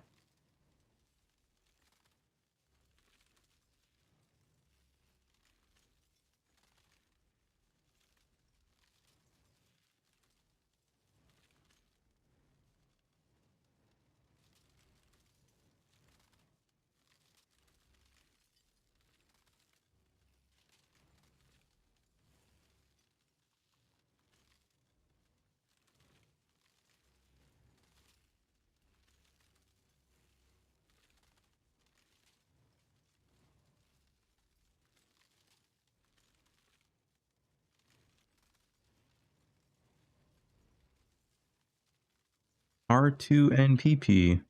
R2 and PP.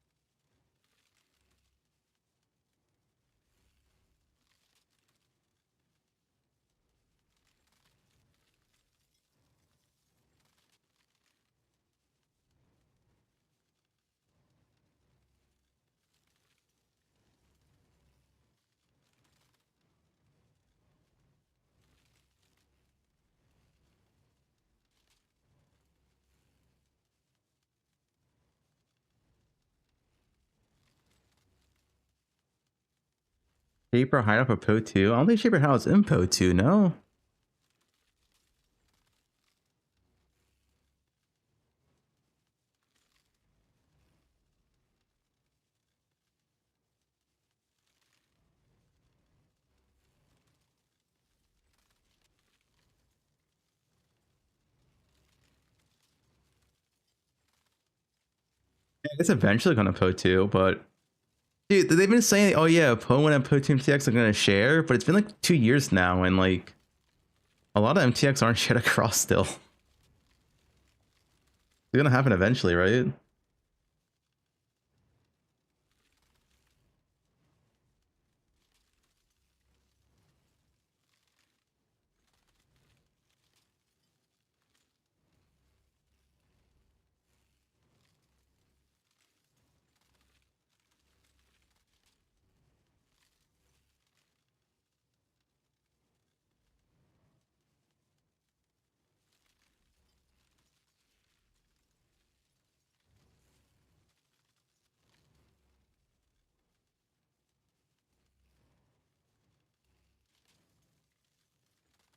Shaper Hideout for Po2? I don't think Shaper Hideout's in Po2, no? It's eventually gonna Po2, but dude, they've been saying, oh yeah, poe1 and Po2 MTX are gonna share, but it's been like 2 years now, and like a lot of MTX aren't shared across still. It's gonna happen eventually, right?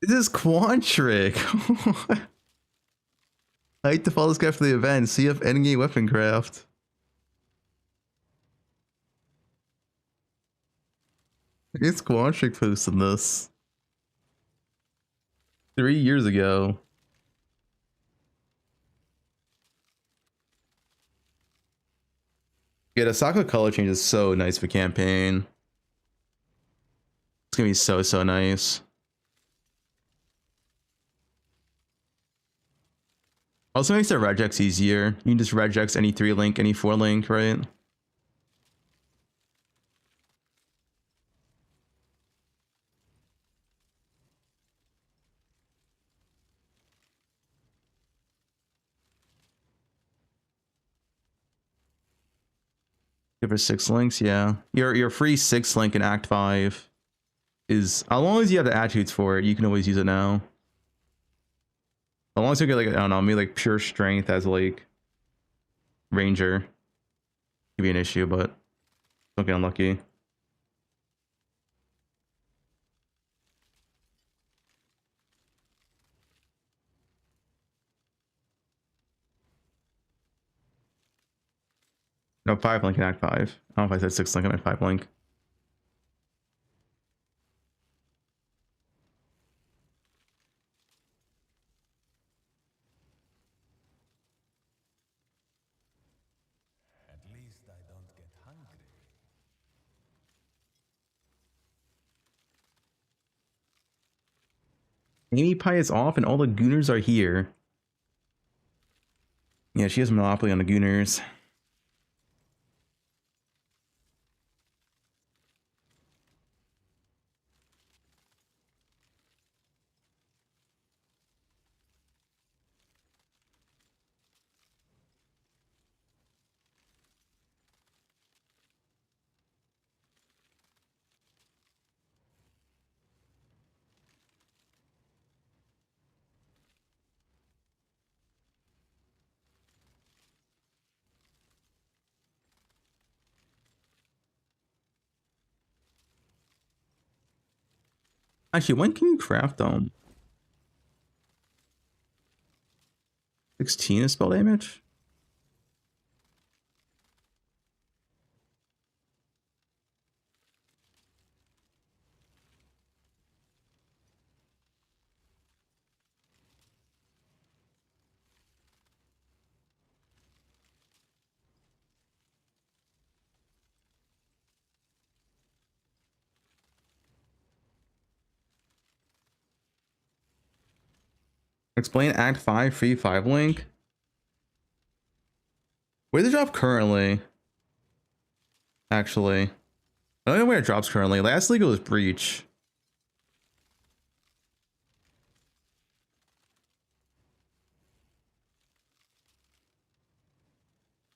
This is Quantric. I hate to follow this guy for the event. See if endgame weapon craft. It's Quantric posting this 3 years ago. Yeah, the Sokka color change is so nice for campaign. It's gonna be so nice. Also makes the regex easier. You can just regex any 3 link, any 4 link, right? Give her 6 links, yeah. Your free 6 link in Act 5 is, as long as you have the attributes for it, you can always use it now. As long as you get like, I don't know, maybe like pure strength as like ranger. Could be an issue, but don't get unlucky. No, 5 link in Act 5. I don't know if I said 6 link, I meant 5 link. At least I don't get hungry. Amy Pie is off and all the Gooners are here. Yeah, she has monopoly on the Gooners. Actually, when can you craft them? 16 is spell damage? Explain Act 5 free 5 link. Where's the drop currently? Actually, I don't know where it drops currently. Last legal was Breach.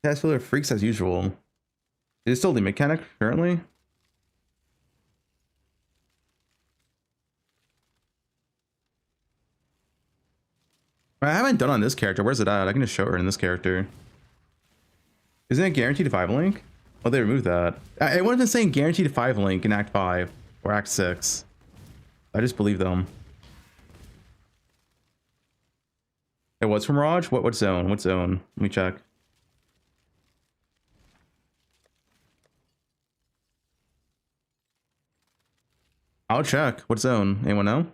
Cast filler freaks as usual. Is it still the mechanic currently? I haven't done on this character. Where's it at? I can just show her in this character. Isn't it guaranteed 5 link? Oh, they removed that. I wasn't saying guaranteed 5 link in Act 5. or Act 6. I just believe them. It was from Raj? What zone? What zone? Let me check. I'll check. What zone? Anyone know?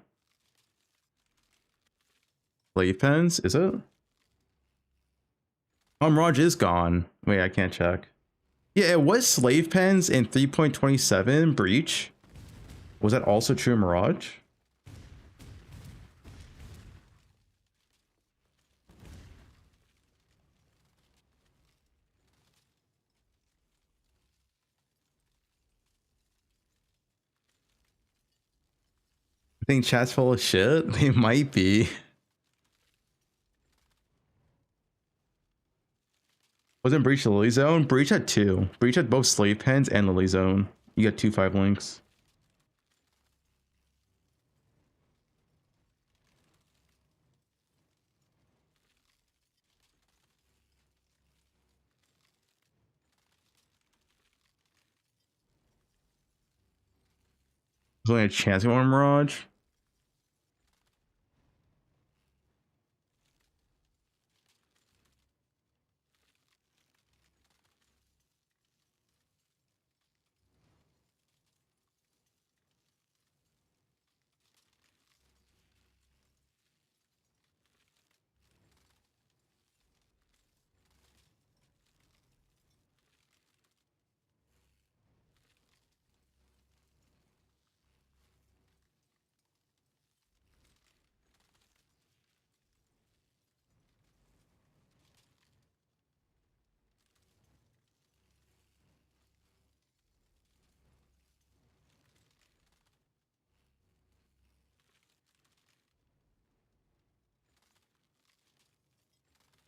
Slave pens? Is it? Raj is gone. Wait, I can't check. Yeah, it was slave pens in 3.27 Breach. Was that also true in Mirage? I think chat's full of shit. They might be. Wasn't Breach the Lily Zone? Breach had 2. Breach had both slave pens and Lily Zone. You got 2 5 links. There's only a chance of one Mirage.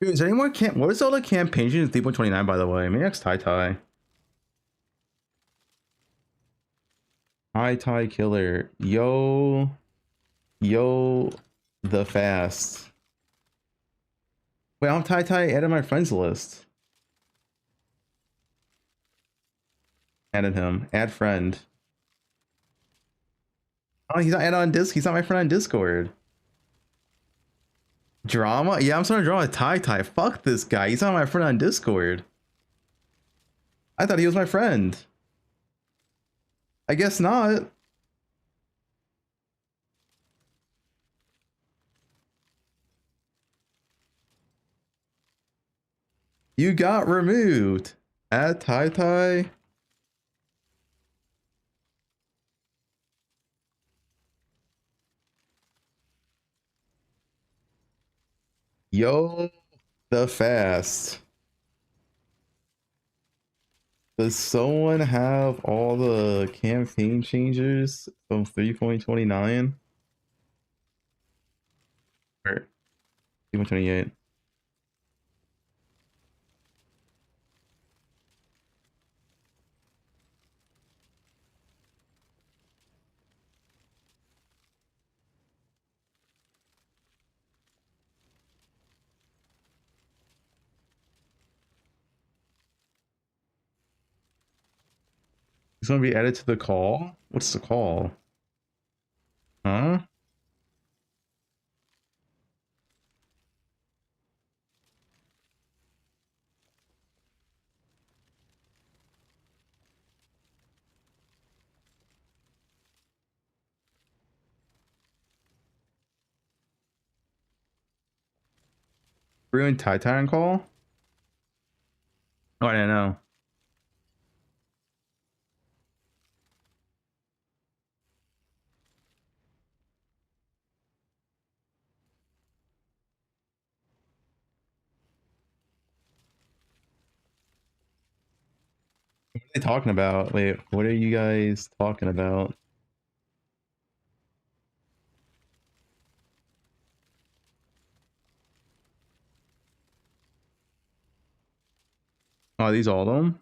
Dude, is anyone what is all the campaign in 3.29 by the way? Maybe next Tai Tai. Tai Tai Killer. Yo the fast. Wait, I'm Tai Tai added my friends list. Added him. Add friend. Oh, he's not added on Discord. He's not my friend on Discord. Drama? Yeah, I'm starting to draw a Tai Tai. Fuck this guy. He's not my friend on Discord. I thought he was my friend. I guess not. You got removed. At Tai Tai. Yo the fast. Does someone have all the campaign changers from 3.29? Or 3.28? It's gonna be added to the call? What's the call? Huh? Ruined Titan call? Oh, I didn't know. What are they talking about? Wait, what are you guys talking about? Oh, are these all of them?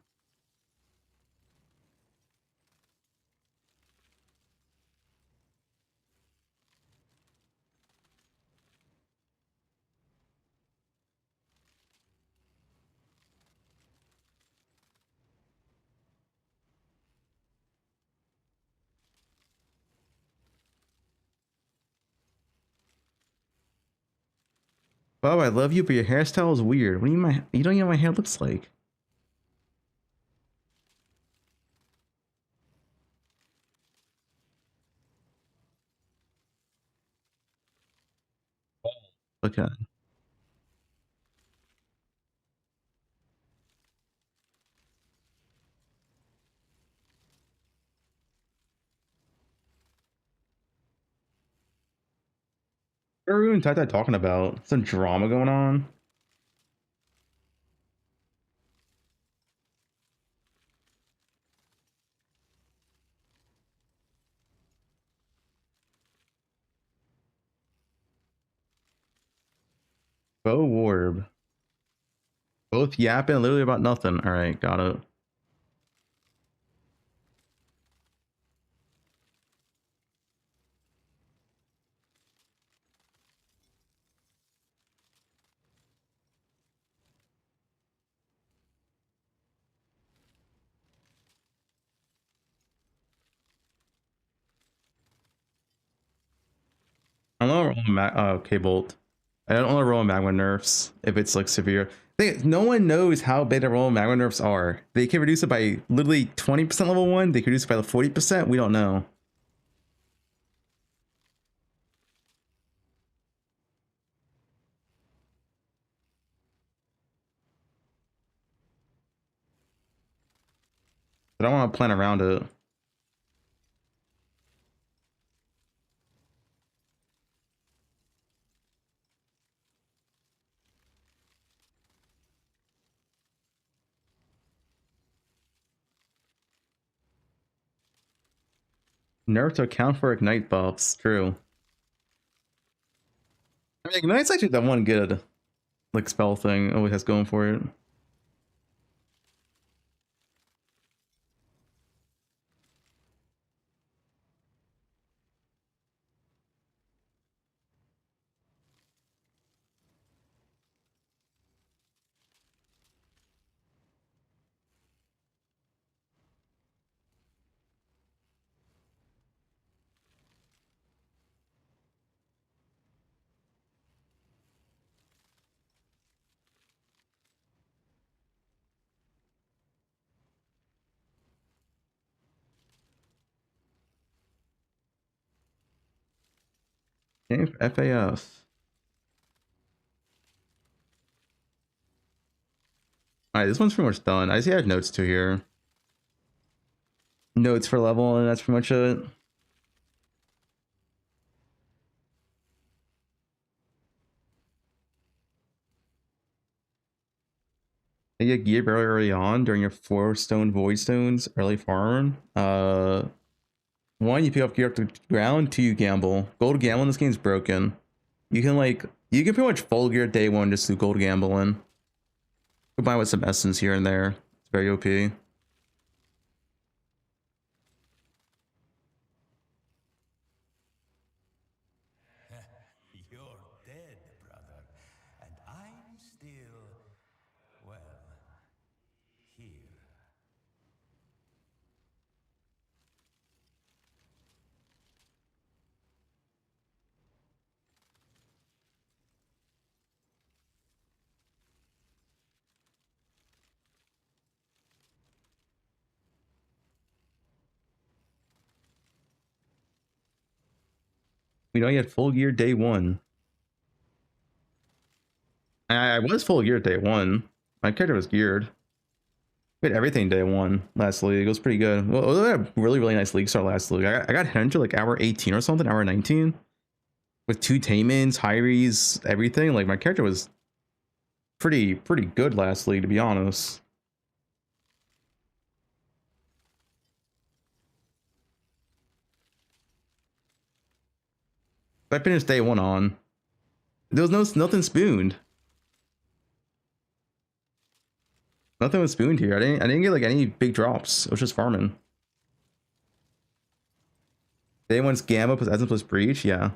Bob, I love you, but your hairstyle is weird. What do you mean you don't even know what my hair looks like? Okay. What are we even talking about? Some drama going on? Bo Worb. Both yapping literally about nothing. Alright, got it. I don't know K-Bolt. I don't want to roll magma nerfs if it's like severe. No one knows how big the roll magma nerfs are. They can reduce it by literally 20% level 1. They can reduce it by the 40%. We don't know. But I don't want to plan around it. Nerf to account for ignite buffs. True. I mean, ignite's actually the one good like spell thing always has going for it. Okay, FAS. Alright, this one's pretty much done. I see I have notes too here. Notes for level, and that's pretty much it. You get gear very early on during your 4 stone void stones early farm. 1, you pick up gear up to the ground. 2, you gamble. Gold gamble in this game is broken. You can pretty much full gear day 1 just do gold gambling. Combine with some essence here and there. It's very OP. You're dead, brother, and I'm still, well, here. We know you had full gear day 1. I was full gear day 1. My character was geared. We had everything day 1 last league. It was pretty good. Well, we had a really nice league start last league. I got Henry like hour 18 or something, hour 19. With 2 Taymans, Hyries, everything. Like my character was pretty good last league, to be honest. I finished day 1 on. There was nothing spooned. Nothing was spooned here. I didn't get like any big drops. It was just farming. Day 1's Gamma plus Essence plus Breach, yeah.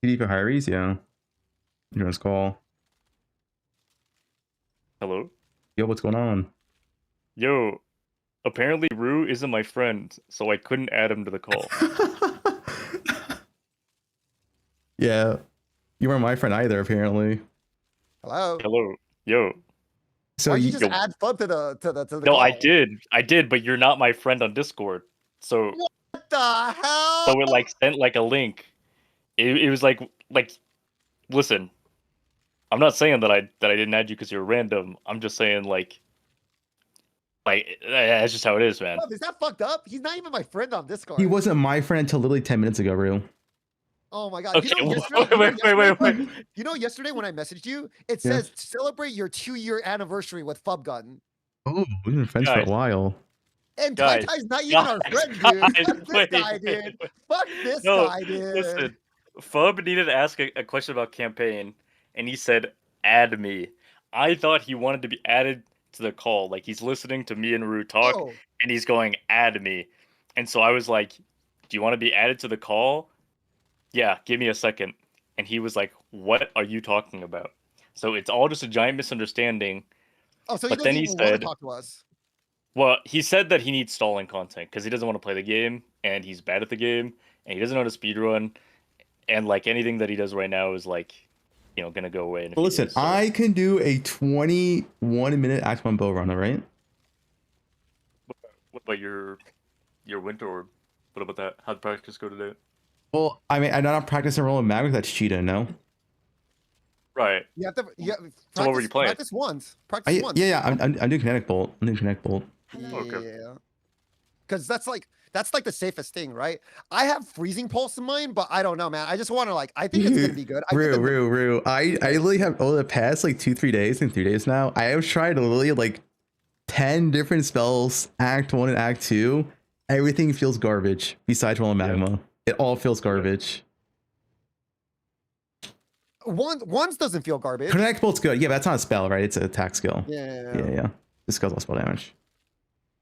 PD for Hyries, yeah. Everyone's call. Hello? Yo, what's going on? Yo, Apparently, Rue isn't my friend, so I couldn't add him to the call. Yeah. You weren't my friend either, apparently. Hello. Hello, yo. So Why'd you you just add Fub to the No, call? I did, but you're not my friend on Discord. So What the hell? so it like sent like a link. It was like listen. I'm not saying that I didn't add you because you're random. I'm just saying like that's just how it is, man. Fub, is that fucked up? He's not even my friend on Discord. he wasn't my friend until literally 10 minutes ago, Rue. Oh my god. Okay, You know, wait. You know, yesterday when I messaged you, it says celebrate your 2-year anniversary with Fubgun. Oh, we've been friends for a while. And Guys, Tai's not even our friend, dude. Fuck this guy, dude. Fuck this guy, dude. Listen, Fub needed to ask a question about campaign, and he said, "Add me." I thought he wanted to be added to the call, like he's listening to me and Rue talk, Oh. and he's going, "Add me," and so I was like, "Do you want to be added to the call?" Yeah, give me a second. And he was like, "What are you talking about?" So it's all just a giant misunderstanding. Oh, so he But doesn't then he even want to said, talk to us. well, he said that he needs stalling content because he doesn't want to play the game and he's bad at the game and he doesn't know how to speedrun. And like anything that he does right now is like, you know, gonna go away in a few Listen, days, so. I can do a 21-minute Act 1 bow run, alright? What about your winter orb? What about that? How'd practice go today? Well, I mean, I'm not practicing rolling mag, that's cheetah, no? Right. You have to practice, So what were you playing? practice once. Practice once. Yeah, I'm doing Kinetic Bolt. I'm doing Kinetic Bolt. Yeah. Because that's like the safest thing, right? I have freezing pulse in mind, but I don't know, man. I just want to I think it's gonna be good. Rue. I literally have over the past like 2-3 days and 3 days now. I have tried literally like 10 different spells, Act 1 and Act 2. Everything feels garbage besides rolling magma. It all feels garbage. Ones doesn't feel garbage. Kinetic Bolt's good. Yeah, but that's not a spell, right? It's an attack skill. Yeah. This skill's all spell damage.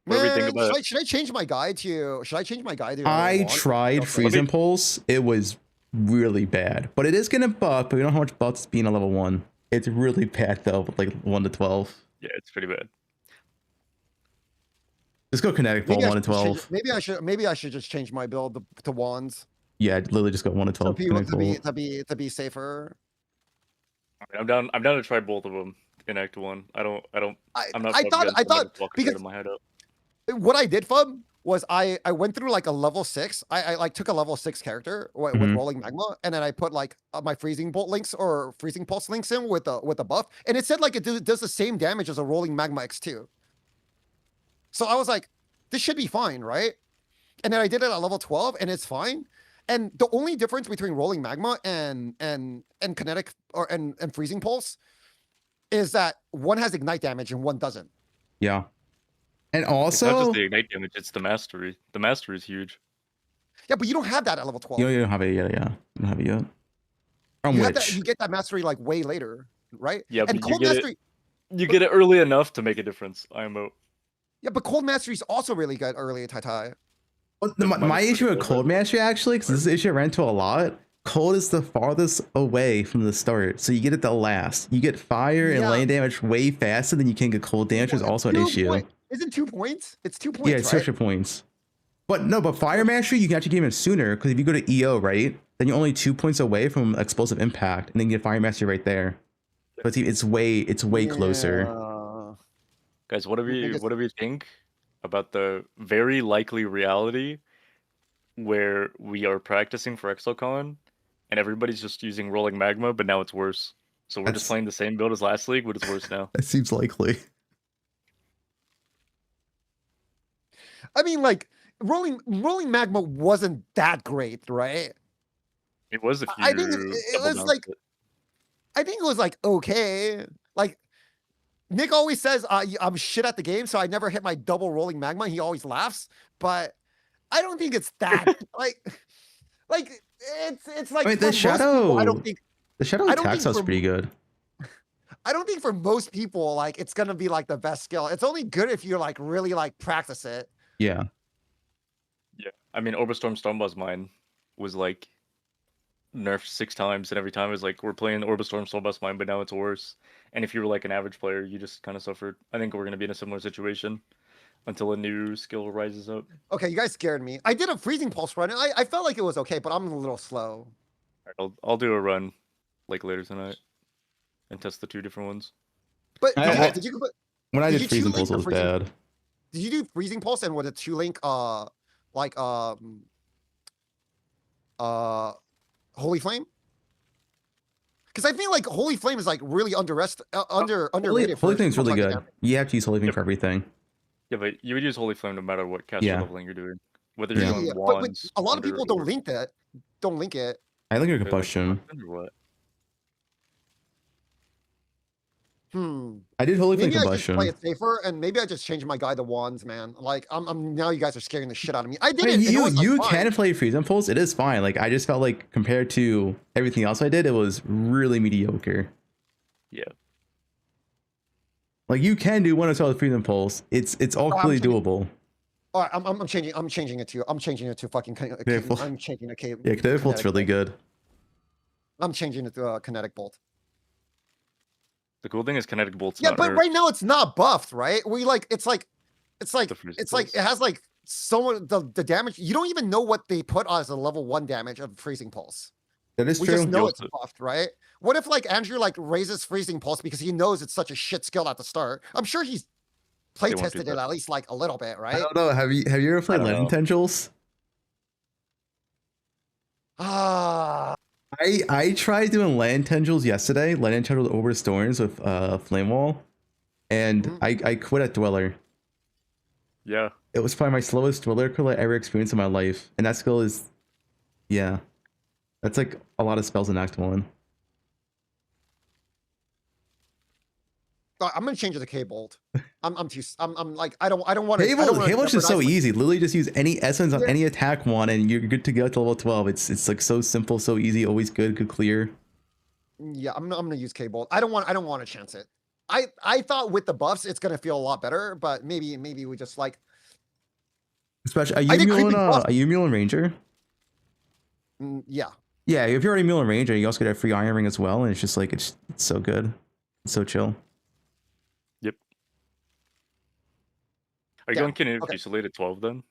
Man, should I change my guide to? Should I change my guide to? I tried Freeze Impulse. It was really bad, but it is gonna buff. But we don't know how much buffs being a level 1. It's really bad though, with like 1 to 12. Yeah, it's pretty bad. Just go Kinetic Bolt 1 to 12. Maybe I should just change my build to wands. Yeah, literally just go 1 to 12. To be safer. I'm down to try both of them in Act 1. I'm not. I thought because my head up. What I did, Fub, was I went through like a level 6. I like took a level 6 character with rolling magma, and then I put like my freezing bolt links or freezing pulse links in with a buff, and it said like it does the same damage as a rolling magma X2. So I was like, this should be fine, right? And then I did it at level 12, and it's fine. And the only difference between rolling magma and kinetic and freezing pulse is that one has ignite damage and one doesn't. Yeah. And It's not also, just the ignite damage, it's the mastery. The mastery is huge. Yeah, but you don't have that at level 12. you don't have it yet. Yeah, you don't have it yet. From You, which? you get that mastery like way later, right? Yeah, and but cold mastery. You get it early enough to make a difference. IMO. Yeah, but cold mastery is also really good early, Tai. Well, my issue with Cold Mastery, actually, because this issue I ran into a lot, Cold is the farthest away from the start, so you get it the last. You get fire and land damage way faster than you can get cold damage, is also an issue. Isn't 2 points? It's 2 points, Yeah, it's right? extra points. But no, but Fire Mastery, you can actually get even sooner, because if you go to EO, right, then you're only 2 points away from Explosive Impact, and then you get Fire Mastery right there. But it's way closer. Guys, what do we think about the very likely reality where we are practicing for ExoCon and everybody's just using rolling magma, but now it's worse. So we're just playing the same build as last league, but it's worse now. That seems likely. I mean, like rolling magma wasn't that great, right? It was a few. I think it was like, I think it was like okay. Like Nick always says, I'm shit at the game, so I never hit my double rolling magma. He always laughs, but I don't think it's that like it's like I mean, the shadow. People, I don't think the shadow attack sounds pretty good. I don't think for most people like it's gonna be like the best skill. It's only good if you like really like practice it. Yeah. Yeah. I mean, Orbistorm Stormboss mine was like nerfed 6 times, and every time it was like we're playing Orbistorm Stormboss mine, but now it's worse. And if you were like an average player, you just kind of suffered. I think we're gonna be in a similar situation. until a new skill rises up. Okay, you guys scared me. I did a freezing pulse run. And I felt like it was okay, but I'm a little slow. I'll do a run like later tonight and test the 2 different ones. But did you when I did did you freezing two-link pulse, it the was bad. Did you do freezing pulse and with a 2-link like Holy Flame? Because I feel like Holy Flame is like really underrated. Holy Flame's really good. You have to use Holy Flame for everything. Yeah, but you would use Holy Flame no matter what caster leveling you're doing. Whether you're doing But wands, a lot of people don't link that. Don't link it. I think a combustion. I did Holy Flame Maybe I just combustion. play it safer, and maybe I just changed my guy to wands, man. Like I'm now you guys are scaring the shit out of me. I did it. You can play freeze impulse. It is fine. Like I just felt like compared to everything else I did, it was really mediocre. Yeah. Like you can do one of with freeze impulse. It's all clearly doable. All right, I'm changing it to fucking. I'm changing it to. Yeah, kinetic bolt's really good. I'm changing it to kinetic bolt. The cool thing is kinetic bolt's Yeah, not but nerfed. right now it's not buffed, right? It's like it has like so much the damage. You don't even know what they put as a level 1 damage of freezing pulse. That is we true. just know it's buffed, right? What if like Andrew like raises freezing pulse because he knows it's such a shit skill at the start? I'm sure he's play tested it at least like a little bit, right? I don't know. Have you ever played Lead Intentions? I tried doing land tendrils yesterday, land tendrils over storms with flame wall, and I quit at dweller. Yeah. It was probably my slowest dweller kill I ever experienced in my life, and that skill is, yeah, that's like a lot of spells in Act 1. I'm gonna change it to K bolt. I'm like I don't want to. K bolt is so easy. Literally just use any essence on any attack one, and you're good to go to level 12. It's like so simple, so easy, always good clear. Yeah, I'm gonna use K bolt. I don't want to chance it. I thought with the buffs it's gonna feel a lot better, but maybe we just like. Especially are you Mule and Ranger? Yeah. Yeah, if you're already Mule and Ranger, you also get a free Iron Ring as well, and it's just like it's so good, it's so chill. Yep. Are you going kinetic fusillade 12 then?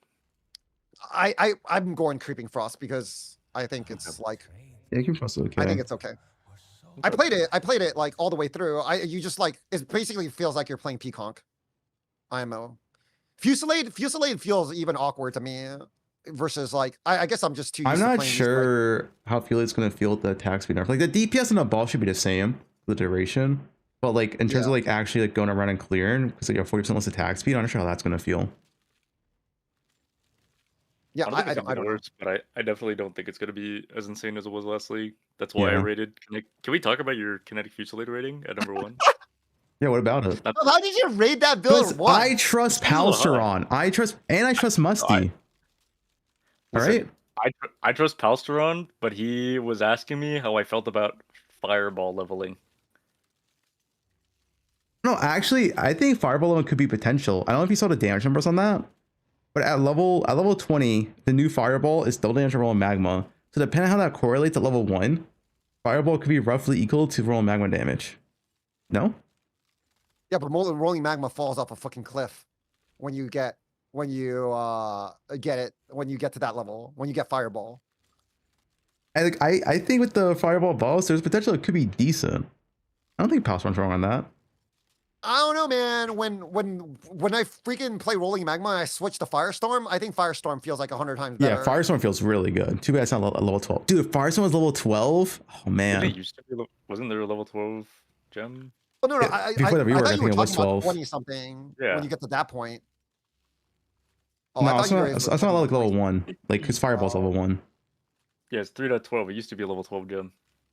I'm going Creeping Frost because I think it's like. Yeah, Creeping Frost is okay. I think it's okay. I played it like all the way through. You just like it basically feels like you're playing Peaconk. IMO. Fusillade feels even awkward to me versus like I guess I'm just too used I'm to not playing sure how Fusillade's gonna feel with the attack speed nerf. Like the DPS on the ball should be the same, the duration. But like in terms of like actually like going around and clearing, because like you have 40% less attack speed, I'm not sure how that's gonna feel. Yeah, I don't know. But I definitely don't think it's going to be as insane as it was last league. That's why I rated. Can we talk about your kinetic fusillade rating at number 1? Yeah, what about it? How did you rate that build? I trust Palsteron. I trust Musty. All right. I trust Palsteron, but he was asking me how I felt about Fireball leveling. No, actually, I think Fireball level could be potential. I don't know if you saw the damage numbers on that. But at level 20, the new Fireball is double damage roll magma. So depending on how that correlates at level 1, Fireball could be roughly equal to roll magma damage. No? Yeah, but rolling magma falls off a fucking cliff when you get to that level, when you get Fireball. I think with the Fireball balls, there's potential it could be decent. I don't think Palstron's wrong on that. I don't know, man. When I freaking play Rolling Magma and I switch to Firestorm, I think Firestorm feels like 100 times better. Yeah, Firestorm feels really good. Too bad it's not level 12. Dude, if Firestorm was level 12, oh man. It used to be, wasn't there a level 12 gem? Oh no, I Before the rework, thought I you were think it was talking about 12. 20 something when you get to that point. Oh, No, it's not like level 1. Like, because Fireball's level 1. Yeah, it's 3.12. It used to be a level 12 gem.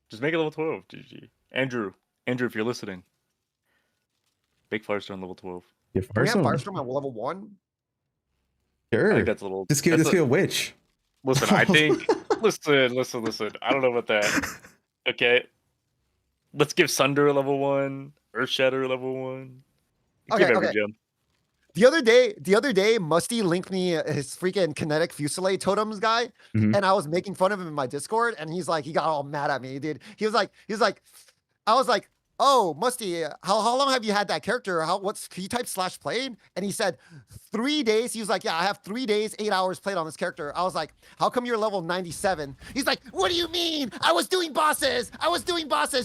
Just make it level 12, GG. Andrew, if you're listening. Make Firestorm level 12. Yeah, Can we have Firestorm at level 1? Sure. I think that's a little. Just give a witch. Listen, I think. listen. I don't know about that. Okay. Let's give Sunder a level 1. Earthshatter a level 1. Give every gem. The other day, Musty linked me his freaking kinetic fusillade totems guy, and I was making fun of him in my Discord, and he got all mad at me, dude. He was like, I was like, oh, Musty, how long have you had that character? He typed /played? And he said 3 days. He was like, yeah, I have 3 days, 8 hours played on this character. I was like, how come you're level 97? He's like, what do you mean? I was doing bosses.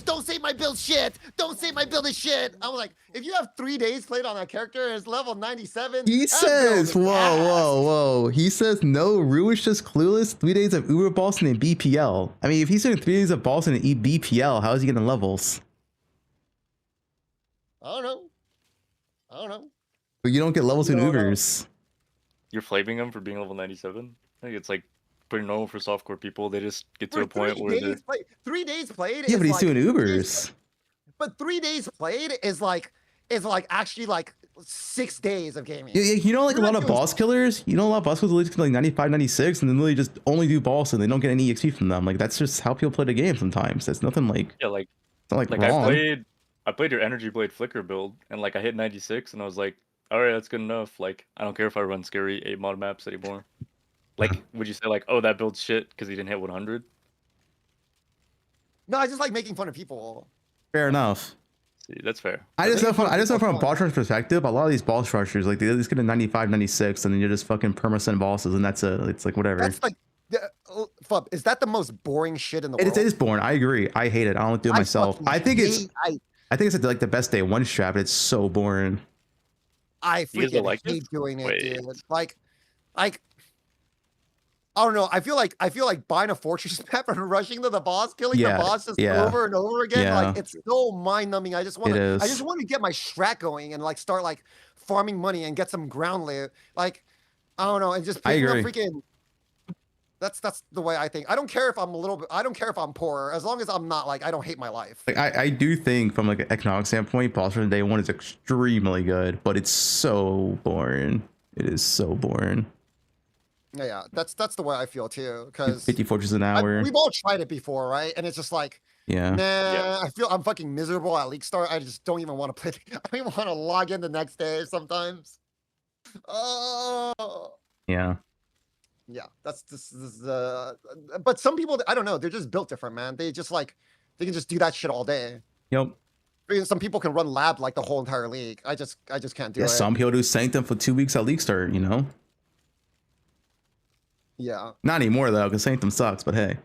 Don't say my build shit. Don't say my build is shit. I was like, if you have 3 days played on that character and it's level 97, He that says, build is ass. whoa. He says, no, Rue is just clueless. 3 days of Uber Boston and BPL. I mean, if he's doing 3 days of Boston and BPL, how is he getting levels? I don't know. But you don't get levels in Ubers. You're flaming him for being level 97? I think it's like pretty normal for softcore people. They just get to a point where they're... 3 days played. Yeah, is but he's like, doing Ubers. But 3 days played is like actually like 6 days of gaming. Yeah, you know, like a lot of boss killers, a lot of boss killers literally like 95, 96, and then literally just only do boss and they don't get any XP from them. Like, that's just how people play the game sometimes. That's nothing like... Yeah, like... It's not like wrong. I played your Energy Blade Flicker build, and like I hit 96, and I was like, alright, that's good enough. Like, I don't care if I run scary 8 mod maps anymore. Like, would you say like, oh, that build's shit because he didn't hit 100? No, I just like making fun of people. Fair enough. See, that's fair. I just know from a boss rush perspective, a lot of these boss rushers, like, they just get a 95, 96, and then you're just fucking perma-send bosses, and that's it. It's like, whatever. That's like, Fub, is that the most boring shit in the world? It is boring. I agree. I hate it. I don't do it myself. I think it's like the best day one strap, but it's so boring. I freaking hate doing it, dude. Like, I don't know. I feel like buying a fortress map and rushing to the boss, killing the boss just over and over again. Like, it's so mind numbing. I just want to get my strat going and like start like farming money and get some ground loot. Like, I don't know, and just picking up freaking. That's the way I think. I don't care if I'm I don't care if I'm poor, as long as I'm not like, I don't hate my life. Like, I do think from like an economic standpoint, boss rush day one is extremely good, but it's so boring. It is so boring. Yeah, that's the way I feel too. Because 50 fortresses an hour. We've all tried it before, right? And it's just like, nah, I feel I'm fucking miserable at League Start. I just don't even want to play. I don't even want to log in the next day sometimes. Oh. Yeah. Yeah, this is but some people, I don't know, they're just built different, man. They just like, they can just do that shit all day. Yep. Some people can run lab like the whole entire league. I just can't do it. Some people do Sanctum for 2 weeks at League Start, you know? Yeah. Not anymore though, because Sanctum sucks, but hey.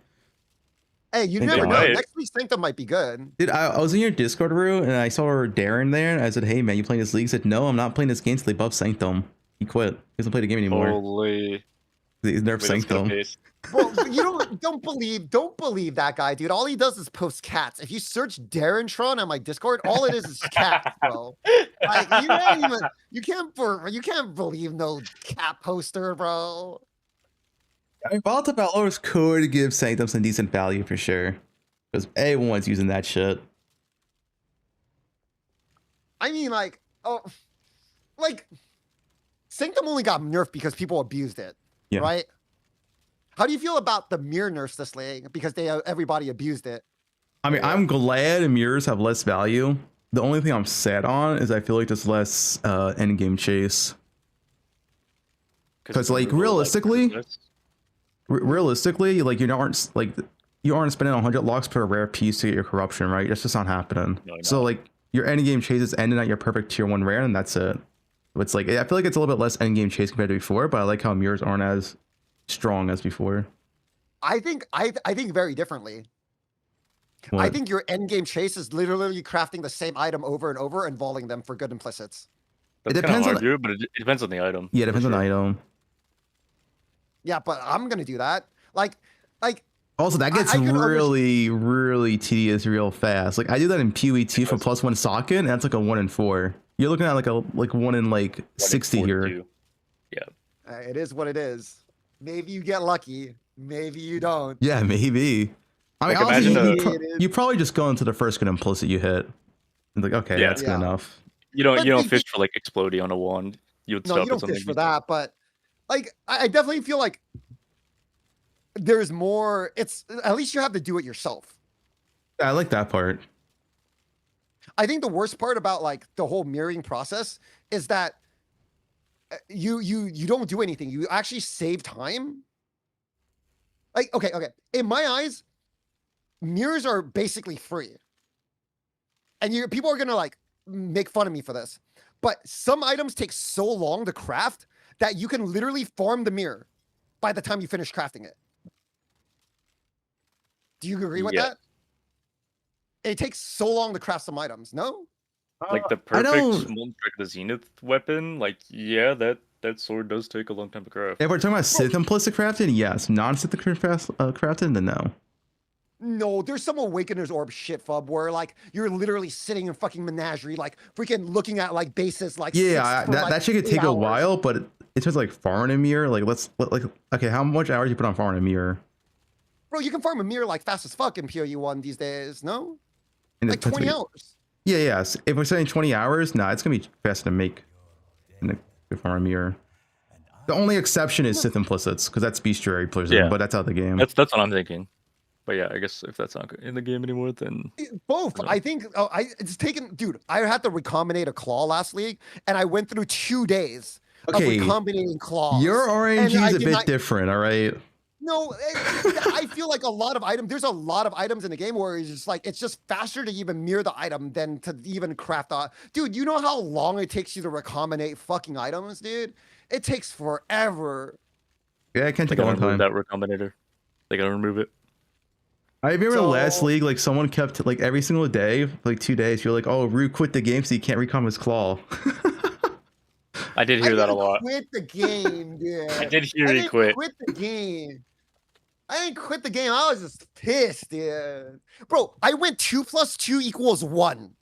Hey, you never know. Next week's Sanctum might be good. Dude, I was in your Discord room and I saw Darren there and I said, hey man, you playing this league? He said, no, I'm not playing this game until they buff Sanctum. He quit. He doesn't play the game anymore. Holy. He's nerfed Sanctum. Well, you don't believe that guy, dude. All he does is post cats. If you search Darren Tron on my Discord, all it is cats, bro. Like, you can't believe no cat poster, bro. I mean, Volatile Valors could give Sanctum some decent value for sure, because everyone's using that shit. I mean, like, Sanctum only got nerfed because people abused it. Yeah. Right? How do you feel about the mirror nerfs this league? Because everybody abused it. I mean, I'm glad mirrors have less value. The only thing I'm sad on is I feel like there's less end game chase. Because like realistically, like you aren't spending 100 locks per rare piece to get your corruption, right? That's just not happening. No, so like your end game chase is ending at your perfect tier 1 rare, and that's it. It's like, I feel like it's a little bit less end game chase compared to before, but I like how mirrors aren't as strong as before. I think very differently. What? I think your end game chase is literally crafting the same item over and over and volleying them for good implicits. It depends on but it depends on the item. Yeah, it depends on the item. Yeah, but I'm gonna do that. Like. Also, that gets really tedious real fast. Like I do that in PoE2 for +1 socket, and that's like a 1 in 4. You're looking at like 1 in 60 here. Yeah. It is what it is. Maybe you get lucky. Maybe you don't. Yeah, maybe. I mean, honestly, you probably just go into the first good implicit you hit. And like, okay, that's good enough. You don't fish for like exploding on a wand. You don't fish for that, but like I definitely feel like there's more. It's at least you have to do it yourself. I like that part. I think the worst part about like the whole mirroring process is that you don't do anything. You actually save time. Like, okay. In my eyes, mirrors are basically free. and people are gonna like make fun of me for this, but some items take so long to craft that you can literally farm the mirror by the time you finish crafting it. Do you agree with that? It takes so long to craft some items, no? Like the I perfect don't- like the Zenith weapon, like yeah, that sword does take a long time to craft. If we're talking about Sith implicit crafting, yes. Non-Sith crafting, then no. No, there's some Awakener's Orb shit, Fub, where like you're literally sitting in fucking menagerie, like freaking looking at like bases, like Yeah, for, like, that shit could 8 take a hours. while, but in terms of like farming a mirror, like okay, how much hours you put on farming a mirror? Bro, you can farm a mirror like fast as fuck in PoE1 these days, no? And Like 20 hours. Yeah, yeah. So if we're saying 20 hours, nah, it's gonna be faster to make than to farm a mirror. The only exception is Sith implicits, because that's bestiary prison, Yeah. but that's out of the game. That's what I'm thinking. But yeah, I guess if that's not in the game anymore, then Both. I think it's taken, dude. I had to recombinate a claw last league, and I went through 2 days Okay, of recombinating claws. Your RNG and I is a did bit not- different, all right? No, I feel like a lot of items. There's a lot of items in the game where it's just like it's just faster to even mirror the item than to even craft a. Dude, you know how long it takes you to recombinate fucking items, dude? It takes forever. Yeah, it can they take a gotta long remove time. that recombinator. They gotta remove it. I remember the last So- league, like someone kept like every single day, like 2 days, you're like, oh, Rue quit the game so you can't recom his claw. I did hear that a didn't lot. Quit the game, dude. I did hear I he didn't quit. Quit the game. I didn't quit the game. I was just pissed, dude. Bro, I went 2 + 2 = 1.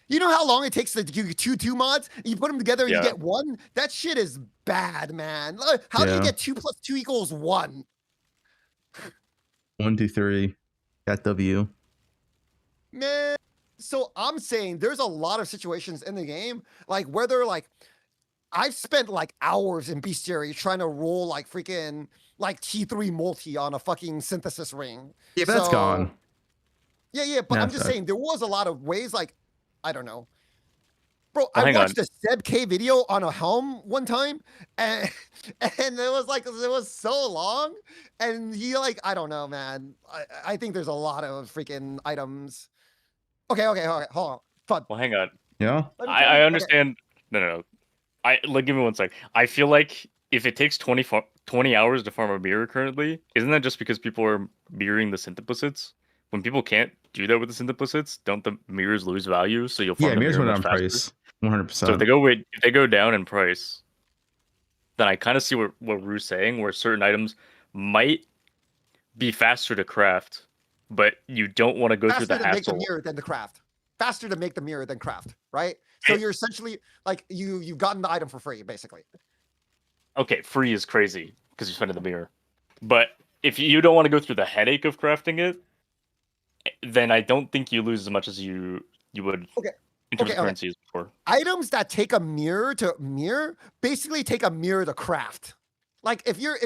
You know how long it takes to do 2 mods? You put them together and you Yeah. get 1? That shit is bad, man. How do you Yeah. get 2 + 2 = 1? 1, 2, 3. Got W. Man, so I'm saying there's a lot of situations in the game, like where they're like, I've spent like hours in bestiary trying to roll like freaking like T3 multi on a fucking synthesis ring. Yeah, but that's gone. Yeah, but Yeah, I'm just sorry. saying there was a lot of ways, like, I don't know. Bro, Oh, I hang watched on. a Seb K video on a helm one time, and it was like, it was so long, and he like, I don't know, man. I think there's a lot of freaking items. Okay, hold on. Fun. Well, hang on. Yeah. Let me tell you- I okay. understand. No. Give me 1 sec. I feel like if it takes 20 hours to farm a mirror currently, isn't that just because people are mirroring the syntheplicits? When people can't do that with the syntheplicits, don't the mirrors lose value? So you'll farm Yeah, the mirrors mirror went much down faster? price. 100%. So if they go down in price, then I kind of see what Rue's saying, where certain items might be faster to craft, but you don't want to go through Faster the to make the hassle. mirror than the craft. Faster to make the mirror than craft, right? So you're essentially like you've gotten the item for free, basically. Okay, free is crazy because you spend in the mirror. But if you don't want to go through the headache of crafting it, then I don't think you lose as much as you would in terms of currency as before. Items that take a mirror to mirror basically take a mirror to craft. Like if you're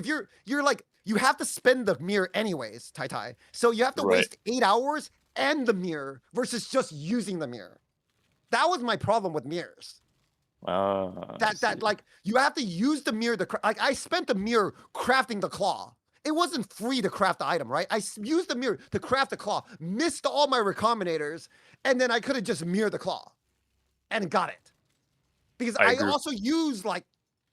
like you have to spend the mirror anyways, Tai. So you have to Right. waste 8 hours and the mirror versus just using the mirror. That was my problem with mirrors. That like you have to use the mirror to like I spent the mirror crafting the claw. It wasn't free to craft the item, right? I used the mirror to craft the claw, missed all my recombinators, and then I could have just mirrored the claw and got it. Because I I agree. also used like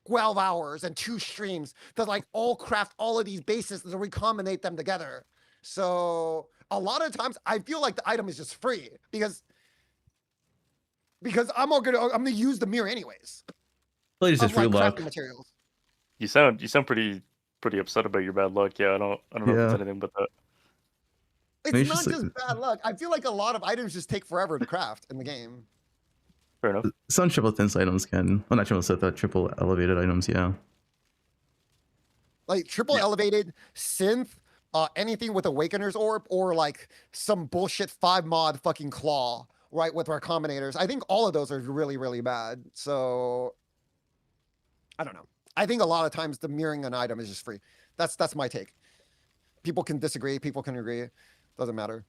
12 hours and 2 streams to like all craft all of these bases to recombinate them together. So a lot of times I feel like the item is just free because I'm gonna use the mirror anyways. Well, it's just of, like, free luck. crafting materials. You sound pretty upset about your bad luck. Yeah, I don't know if Yeah. it's anything but that. It's Maybe not it's just just bad luck. I feel like a lot of items just take forever to craft in the game. Fair enough. Some triple thin items can. Well, not triple thin, triple elevated items, yeah. Like triple elevated, synth, anything with Awakener's Orb, or like some bullshit 5 mod fucking claw, right, with our combinators. I think all of those are really, really bad. So I don't know. I think a lot of times the mirroring an item is just free. That's my take. People can disagree, people can agree. Doesn't matter.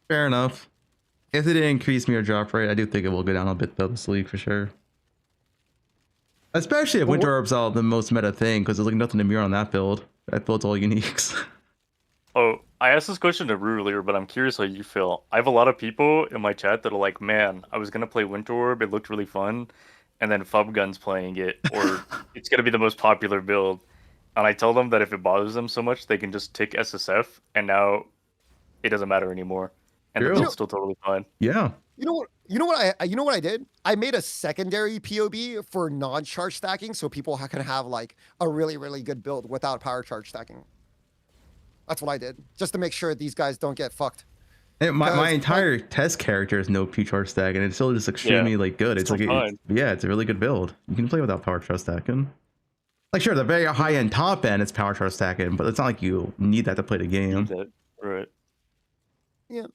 Fair enough. If they didn't increase mirror drop rate, I do think it will go down a bit though this league for sure. Especially if Winter Orb's all the most meta thing, because there's like nothing to mirror on that build. That build's all uniques. Oh, I asked this question to Rue earlier, but I'm curious how you feel. I have a lot of people in my chat that are like, man, I was going to play Winter Orb. It looked really fun. And then Fubgun's playing it, or it's going to be the most popular build. And I tell them that if it bothers them so much, they can just tick SSF, and now it doesn't matter anymore. And the True. build's still totally fine. Yeah. You know what? You know what I did? I made a secondary POB for non-charge stacking, so people can have like a really, really good build without power charge stacking. That's what I did, just to make sure these guys don't get fucked. And my entire test character is no P-charge stack, and it's still just extremely like good. It's like it's a really good build. You can play without power charge stacking. Like sure, the very high end top end it's power charge stacking, but it's not like you need that to play the game. Right. Yeah,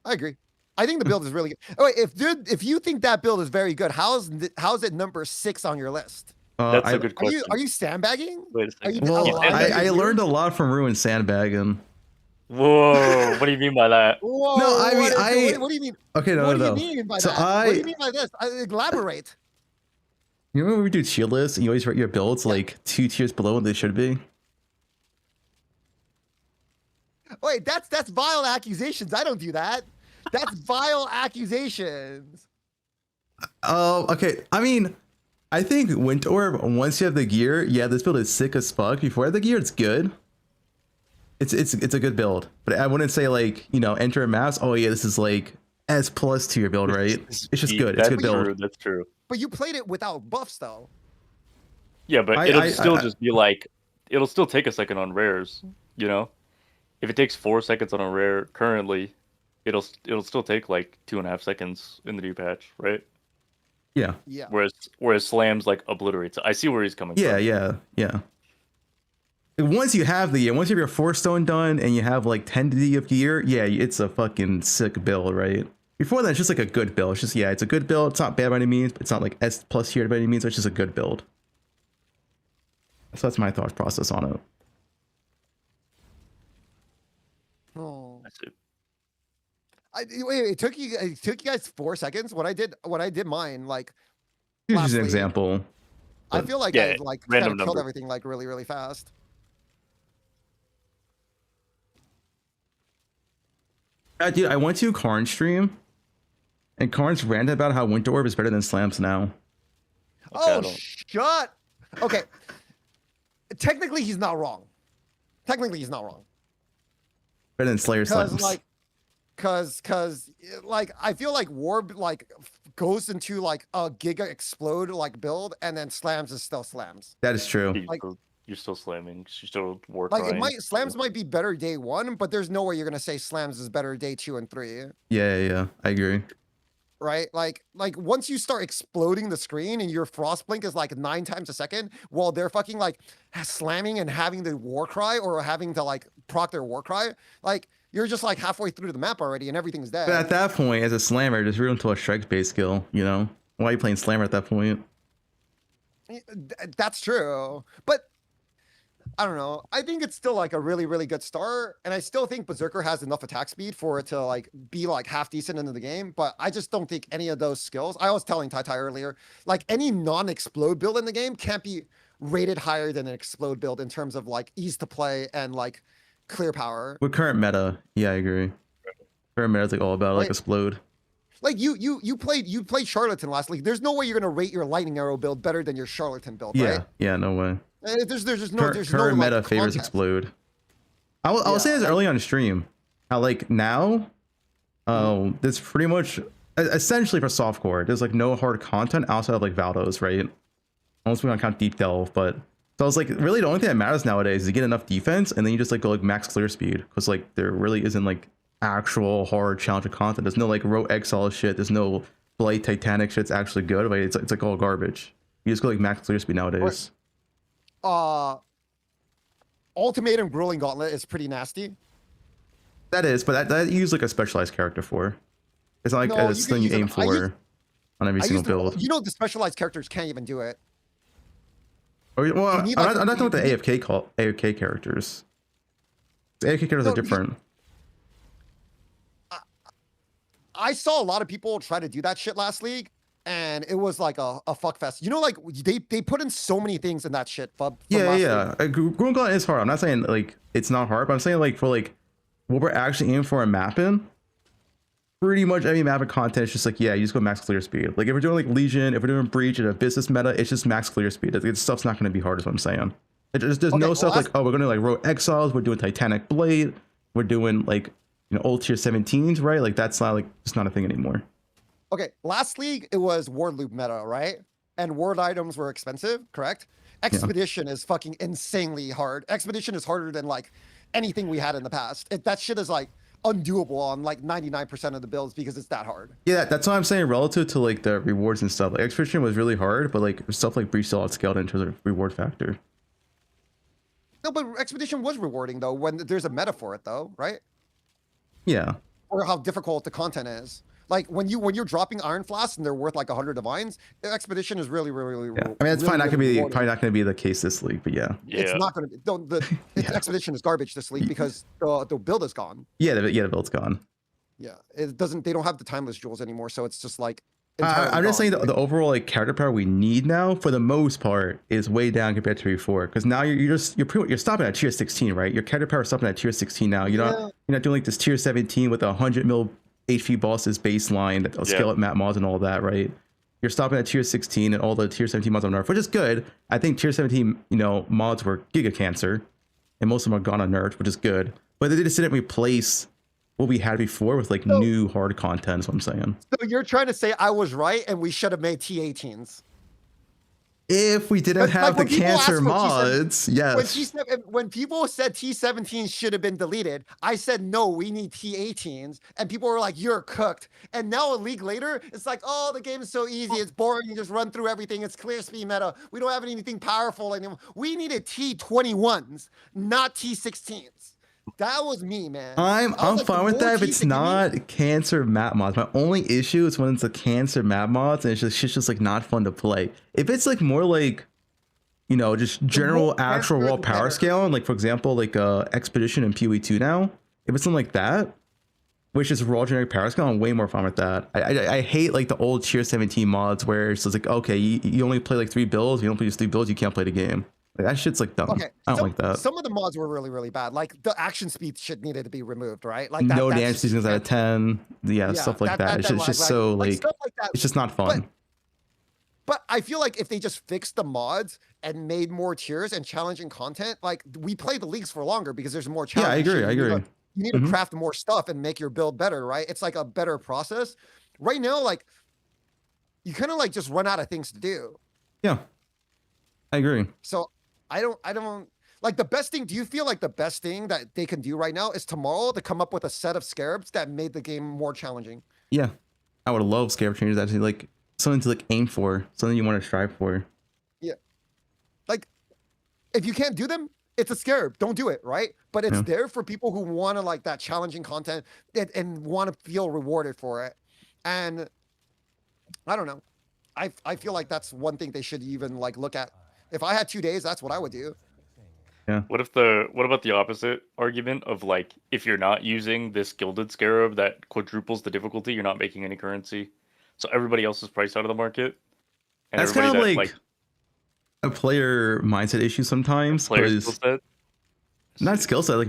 I agree. I think the build is really good. Oh, wait, if you think that build is very good, how's it number 6 on your list? That's a good question. Are you sandbagging? Wait a second. Well, I learned a lot from Ruin sandbagging. Whoa, what do you mean by that? Whoa, No, I mean, what do you mean? Okay, no, what no. do you mean by So that? What do you mean by this? Elaborate. You remember when we do tier lists and you always rate your builds like 2 tiers below what they should be? Wait, that's vile accusations. I don't do that. That's vile accusations. Oh, okay. I mean, I think Winter Orb, once you have the gear, yeah, this build is sick as fuck. Before you have the gear, it's good. It's a good build. But I wouldn't say like, you know, enter a mass, oh yeah, this is like S+ to your build, right? It's just good. It's a good build. That's true. But you played it without buffs though. Yeah, but it'll still just be like, it'll still take a second on rares, you know? If it takes 4 seconds on a rare currently, it'll still take like 2.5 seconds in the new patch, right? Yeah. Yeah. Whereas slams like obliterates. I see where he's coming from. Yeah. Once you have your 4 stone done and you have like 10 D of gear, yeah, it's a fucking sick build, right? Before that, it's just like a good build. It's just it's a good build. It's not bad by any means, but it's not like S+ tier by any means. It's just a good build. So that's my thought process on it. Oh. That's it. Wait, it took you guys 4 seconds. When I did mine, like Here's just an lastly, example. I feel like I like kind of killed everything like really, really fast. Dude, I went to Karn's stream, and Karn's ranted about how Winter Orb is better than slams now. Oh, shut. Okay. Technically, he's not wrong. Better than Slayer slams. Cause like I feel like Worb like goes into like a Giga Explode like build, and then slams is still slams. That is true. Like, you're still slamming. You're still war like crying. slams might be better day 1, but there's no way you're gonna say slams is better day 2 and 3. Yeah, I agree. Right? Like once you start exploding the screen and your frost blink is like 9 times a second, while they're fucking like slamming and having the war cry or having to like proc their war cry, like you're just like halfway through the map already and everything's dead. But at that point, as a slammer, just root into a strike-based skill, you know? Why are you playing slammer at that point? That's true. But I don't know. I think it's still like a really, really good start. And I still think Berserker has enough attack speed for it to like be like half decent into the game. But I just don't think any of those skills, I was telling Tai earlier, like any non-explode build in the game can't be rated higher than an explode build in terms of like ease to play and like clear power. With current meta, yeah, I agree. Current meta is like all about like explode. Like you played Charlatan last league. There's no way you're gonna rate your lightning arrow build better than your Charlatan build, right? Yeah, no way. There's just no current meta like, favors explode. I will say this early on stream. How like now, there's pretty much essentially for softcore. There's like no hard content outside of like Valdos, right? Unless we want to count deep delve, but so I was like, really the only thing that matters nowadays is to get enough defense, and then you just like go like max clear speed, because like there really isn't like actual hard challenger content. There's no like row exile shit. There's no Blade Titanic shit's actually good. But it's like all garbage. You just go like max clear speed nowadays. Ultimatum Grueling Gauntlet is pretty nasty. That is, but that you use like a specialized character for. It's not like a thing you aim for on every single build. You know the specialized characters can't even do it. Well, I'm not talking about the AFK characters. The AFK characters are different. I saw a lot of people try to do that shit last league, and it was like a fuck fest. You know, like they put in so many things in that shit. From Yeah, last yeah. Gruul Gauntlet is hard. I'm not saying like it's not hard, but I'm saying like for like what we're actually aiming for in mapping, pretty much every mapping content is just like, yeah, you just go max clear speed. Like if we're doing like Legion, if we're doing Breach and a business meta, it's just max clear speed. This stuff's not going to be hard, is what I'm saying. There's no stuff like, oh, we're going to like Rogue Exiles, we're doing Titanic Blade, we're doing like, you know, old tier 17s, right? Like that's not like, it's not a thing anymore. Okay, last league it was ward loop meta, right? And ward items were expensive, correct? Expedition is fucking insanely hard. Expedition is harder than like anything we had in the past. That shit is like undoable on like 99% of the builds because it's that hard. Yeah, that's what I'm saying relative to like the rewards and stuff. Like Expedition was really hard, but like stuff like Breach still outscaled into the reward factor. No, but Expedition was rewarding though when there's a meta for it though, right? Yeah. Or how difficult the content is. Like when you're dropping Iron Flasks and they're worth like 100 divines, the Expedition is really. Yeah. I mean, it's probably not gonna be the case this league, but yeah. It's not gonna be. Expedition is garbage this league because the build is gone. Yeah, the build's gone. Yeah, it doesn't. They don't have the timeless jewels anymore, so it's just like. I'm just saying the overall like character power we need now, for the most part, is way down compared to before. Because now you're stopping at tier 16, right? Your character power is stopping at tier 16 now. You're not doing like this tier 17 with 100 mil HP bosses baseline that scale up map mods and all that, right? You're stopping at tier 16 and all the tier 17 mods on nerf, which is good. I think tier 17, mods were giga cancer, and most of them are gone on nerf, which is good. But they just didn't replace what we had before with like new hard content, is what I'm saying. So you're trying to say I was right and we should have made T18s. If we didn't have the cancer mods, yes. When people said T17s should have been deleted, I said, no, we need T18s. And people were like, you're cooked. And now a league later, it's like, oh, the game is so easy. It's boring. You just run through everything. It's clear speed meta. We don't have anything powerful anymore. We needed T21s, not T16s. That was me, man. I'm fine with that if it's not cancer map mods. My only issue is when it's a cancer map mods and it's just like not fun to play. If it's like more like, just general actual raw power scaling, like for example, like Expedition and PoE2 now, if it's something like that, which is raw generic power scale, I'm way more fun with that. I hate like the old tier 17 mods where it's just like, okay, you only play like 3 builds, you don't play just 3 builds, you can't play the game. Like, that shit's like dumb. Okay, I don't like that. Some of the mods were really, really bad. Like the action speed shit needed to be removed, right? Like no damage seasons out of 10. Yeah, stuff like that. It's just so like it's just not fun. But I feel like if they just fixed the mods and made more tiers and challenging content, like we play the leagues for longer because there's more challenges. Yeah, I agree. You need to craft more stuff and make your build better, right? It's like a better process. Right now, like you kind of like just run out of things to do. Yeah, I agree. So I don't like the best thing. Do you feel like the best thing that they can do right now is tomorrow to come up with a set of scarabs that made the game more challenging? Yeah, I would love scarab changes. Actually, like something to like aim for, something you want to strive for. Yeah, like if you can't do them, it's a scarab. Don't do it, right? But it's there for people who want to like that challenging content and want to feel rewarded for it. And I don't know. I feel like that's one thing they should even like look at. If I had 2 days, that's what I would do. Yeah. What about the opposite argument of like, if you're not using this gilded scarab that quadruples the difficulty, you're not making any currency. So everybody else is priced out of the market. And that's kind of like a player mindset issue sometimes. Player skill set? Not skill set,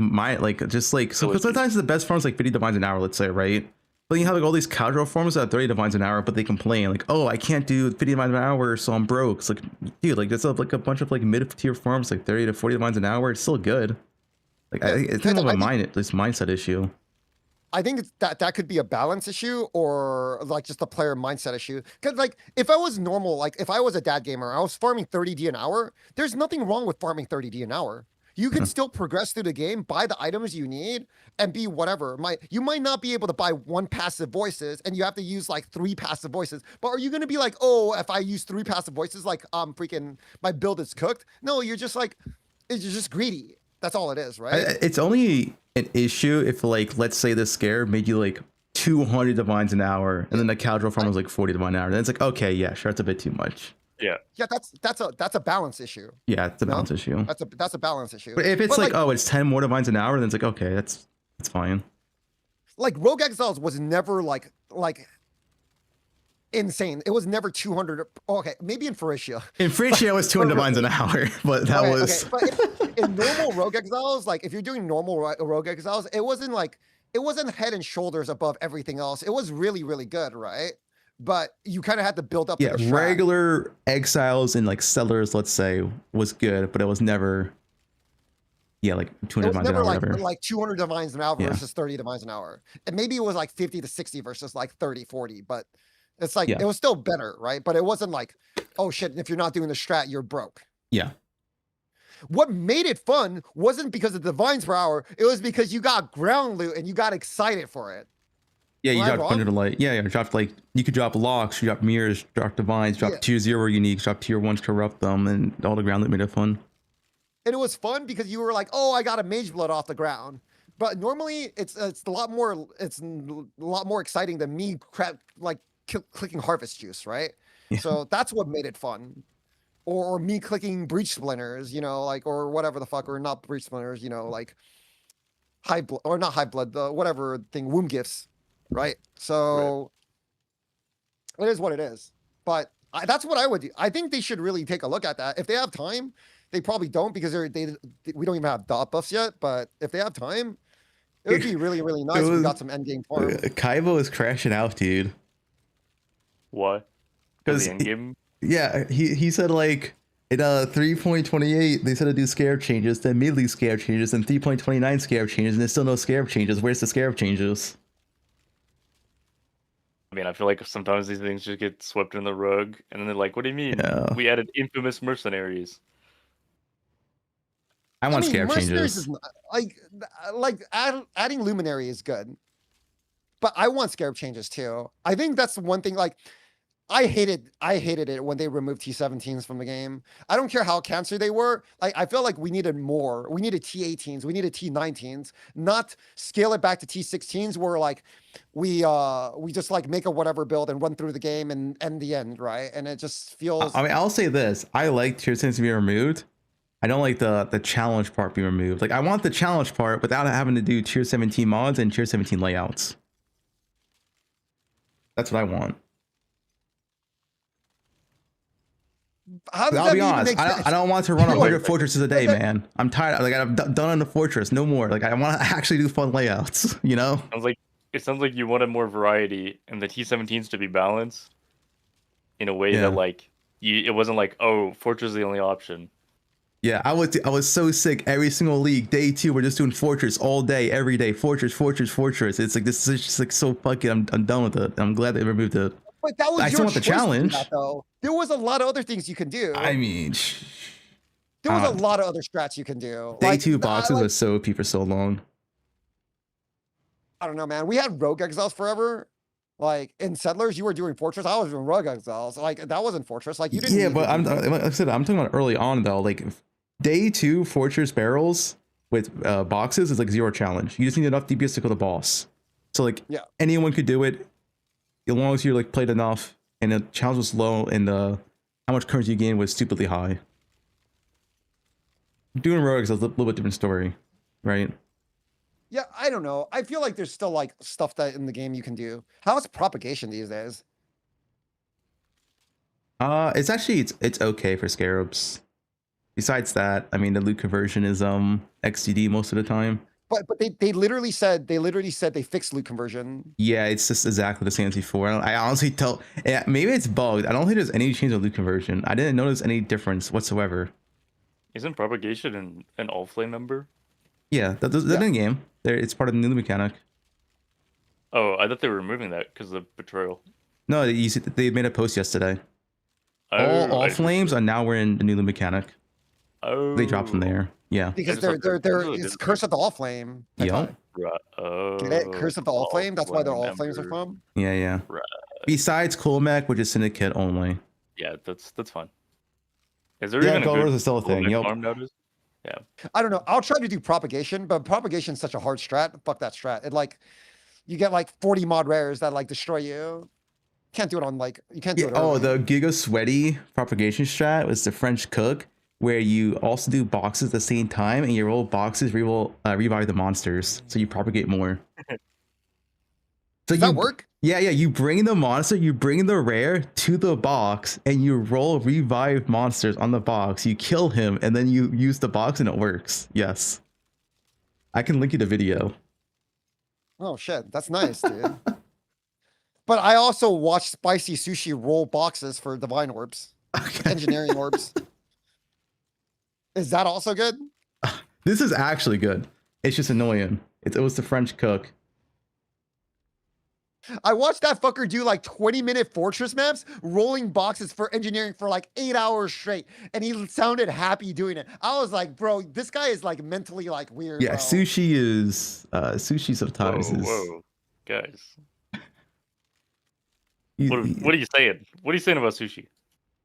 so sometimes the best farm is like 50 divines an hour, let's say, right? But you have like all these casual farmers at 30 divines an hour, but they complain like, oh, I can't do 50 divines an hour, so I'm broke. It's like, dude, like that's like a bunch of like mid-tier farms, like 30 to 40 divines an hour. It's still good. Like it's kind of a mindset issue. I think that could be a balance issue or like just a player mindset issue. Because like if I was normal, like if I was a dad gamer, I was farming 30D an hour. There's nothing wrong with farming 30D an hour. You can still progress through the game, buy the items you need, and be whatever. You might not be able to buy 1 passive voices, and you have to use like 3 passive voices. But are you going to be like, oh, if I use 3 passive voices, like freaking my build is cooked? No, you're just like, you're just greedy. That's all it is, right? It's only an issue if like, let's say the scare made you like 200 divines an hour, and then the casual farm was like 40 divine an hour. Then it's like, okay, yeah, sure, that's a bit too much. Yeah. Yeah, that's a balance issue. Yeah, it's a balance issue. That's a balance issue. But if it's like, oh, it's 10 more divines an hour, then it's like, okay, that's fine. Like Rogue Exiles was never like insane. It was never 200. Okay, maybe in Faricia. In Faricia, it was 200 divines an hour, but that was. Okay, but in normal Rogue Exiles, like if you're doing normal Rogue Exiles, it wasn't head and shoulders above everything else. It was really, really good, right? But you kind of had to build up. Yeah, to the regular Exiles and like Settlers, let's say, was good, but it was never. Yeah, like 200 divines an hour, like, whatever. like 200 divines an hour versus 30 divines an hour. And maybe it was like 50 to 60 versus like 30, 40, but it's like, it was still better, right? But it wasn't like, oh shit, if you're not doing the strat, you're broke. Yeah. What made it fun wasn't because of the divines per hour. It was because you got ground loot and you got excited for it. Yeah, you dropped 100 like, yeah, dropped like, you could drop locks, you drop mirrors, drop divines, drop tier 0 uniques, drop tier 1s, corrupt them, and all the ground loot made it fun. And it was fun because you were like, oh, I got a mage blood off the ground. But normally it's a lot more exciting than me clicking harvest juice, right? Yeah. So that's what made it fun. Or me clicking breach splinters, you know, like, or whatever the fuck, or not breach splinters, you know, like high blood, or not high blood, the whatever thing, womb gifts, right? So it is what it is. But that's what I would do. I think they should really take a look at that. If they have time, they probably don't because we don't even have dot buffs yet. But if they have time, it would be really, really nice if we got some endgame farm. Kaibo is crashing out, dude. Why? Because the endgame. Yeah, he said like in 3.28 they said to do scarab changes, then mid-league scarab changes, and 3.29 scarab changes, and there's still no scarab changes. Where's the scarab changes? I mean, I feel like sometimes these things just get swept in the rug, and then they're like, "What do you mean? We added infamous mercenaries." I want scarab changes. Is adding luminary is good, but I want scarab changes too. I think that's the one thing. Like, I hated it when they removed T17s from the game. I don't care how cancer they were. Like, I feel like we needed more. We needed T18s. We needed T19s. Not scale it back to T16s where like we just like make a whatever build and run through the game and end the end, right? And it just feels. I mean, I'll say this: I like tier 17s to be removed. I don't like the challenge part being removed. Like, I want the challenge part without having to do tier 17 mods and tier 17 layouts. That's what I want. I'll be honest. I don't want to run 100 fortresses a day, man. I'm tired. Like, I'm done on the fortress. No more. Like, I want to actually do fun layouts. You know. It sounds like you wanted more variety and the T17s to be balanced in a way that like it wasn't like, oh, fortress is the only option. Yeah, I was so sick. Every single league, day 2, we're just doing fortress all day, every day. Fortress. It's like, this is just like so fucking. I'm done with it. I'm glad they removed it. But that was I still want the challenge. Though. There was a lot of other things you can do. I mean, there was a lot of other strats you can do. Day 2 boxes was so OP for so long. I don't know, man. We had Rogue Exiles forever. Like in Settlers, you were doing Fortress. I was doing Rogue Exiles. Like that wasn't Fortress. Like you didn't. Yeah, but like I said, I'm talking about early on though. Like day 2 Fortress barrels with boxes is like 0 challenge. You just need enough DPS to kill the boss. So like anyone could do it. As long as you like played enough and the challenge was low and the how much currency you gained was stupidly high. Doing rogues is a little bit different story, right? Yeah, I don't know. I feel like there's still like stuff that in the game you can do. How's propagation these days? It's actually it's okay for scarabs. Besides that, I mean the loot conversion is XDD most of the time. But they literally said they fixed loot conversion. Yeah, it's just exactly the same as before. I honestly maybe it's bugged. I don't think there's any change of loot conversion. I didn't notice any difference whatsoever. Isn't propagation an all flame member? Yeah, that's in game. It's part of the new mechanic. Oh, I thought they were removing that because of betrayal. No, they made a post yesterday. All flames are now we're in the new mechanic. Oh, they dropped them there. Yeah, because they're it's Curse of the All Flame. Yep. Get it? Curse of the All Flame. That's why they're All Flames are from. Yeah. Right. Besides Colmec, which is Syndicate only. Yeah, that's fine. Is there even a good is still a thing? Yep. Yeah. I don't know. I'll try to do propagation, but propagation is such a hard strat. Fuck that strat. It like you get like 40 mod rares that like destroy you. Can't do it on like you can't do it. Oh, the Giga Sweaty propagation strat was the French cook, where you also do boxes at the same time, and your roll boxes revive the monsters, so you propagate more. Does that work? Yeah, you bring the monster, you bring the rare to the box, and you roll revive monsters on the box. You kill him, and then you use the box, and it works. Yes. I can link you the video. Oh shit, that's nice, dude. But I also watch Spicy Sushi roll boxes for divine orbs, engineering orbs. Is that also good? This is actually good. It's just annoying. It was the French cook. I watched that fucker do like 20-minute fortress maps, rolling boxes for engineering for like 8 hours straight, and he sounded happy doing it. I was like, bro, this guy is like mentally like weird. Yeah, bro. sushi sometimes is. Whoa, guys. What are you saying? What are you saying about sushi?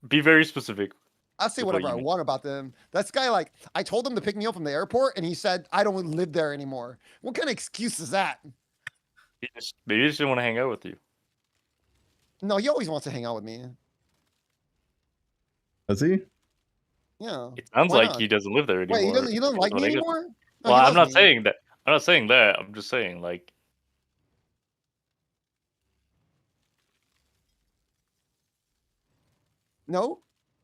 Be very specific. I'll say whatever I want about them. This guy, like, I told him to pick me up from the airport, and he said, I don't live there anymore. What kind of excuse is that? Maybe he just didn't want to hang out with you. No, he always wants to hang out with me. Does he? Yeah. It sounds why like not? he doesn't live there anymore. Wait, he doesn't like me anymore? No, Well, he I'm loves not me. saying that. I'm not saying that. I'm just saying like. No?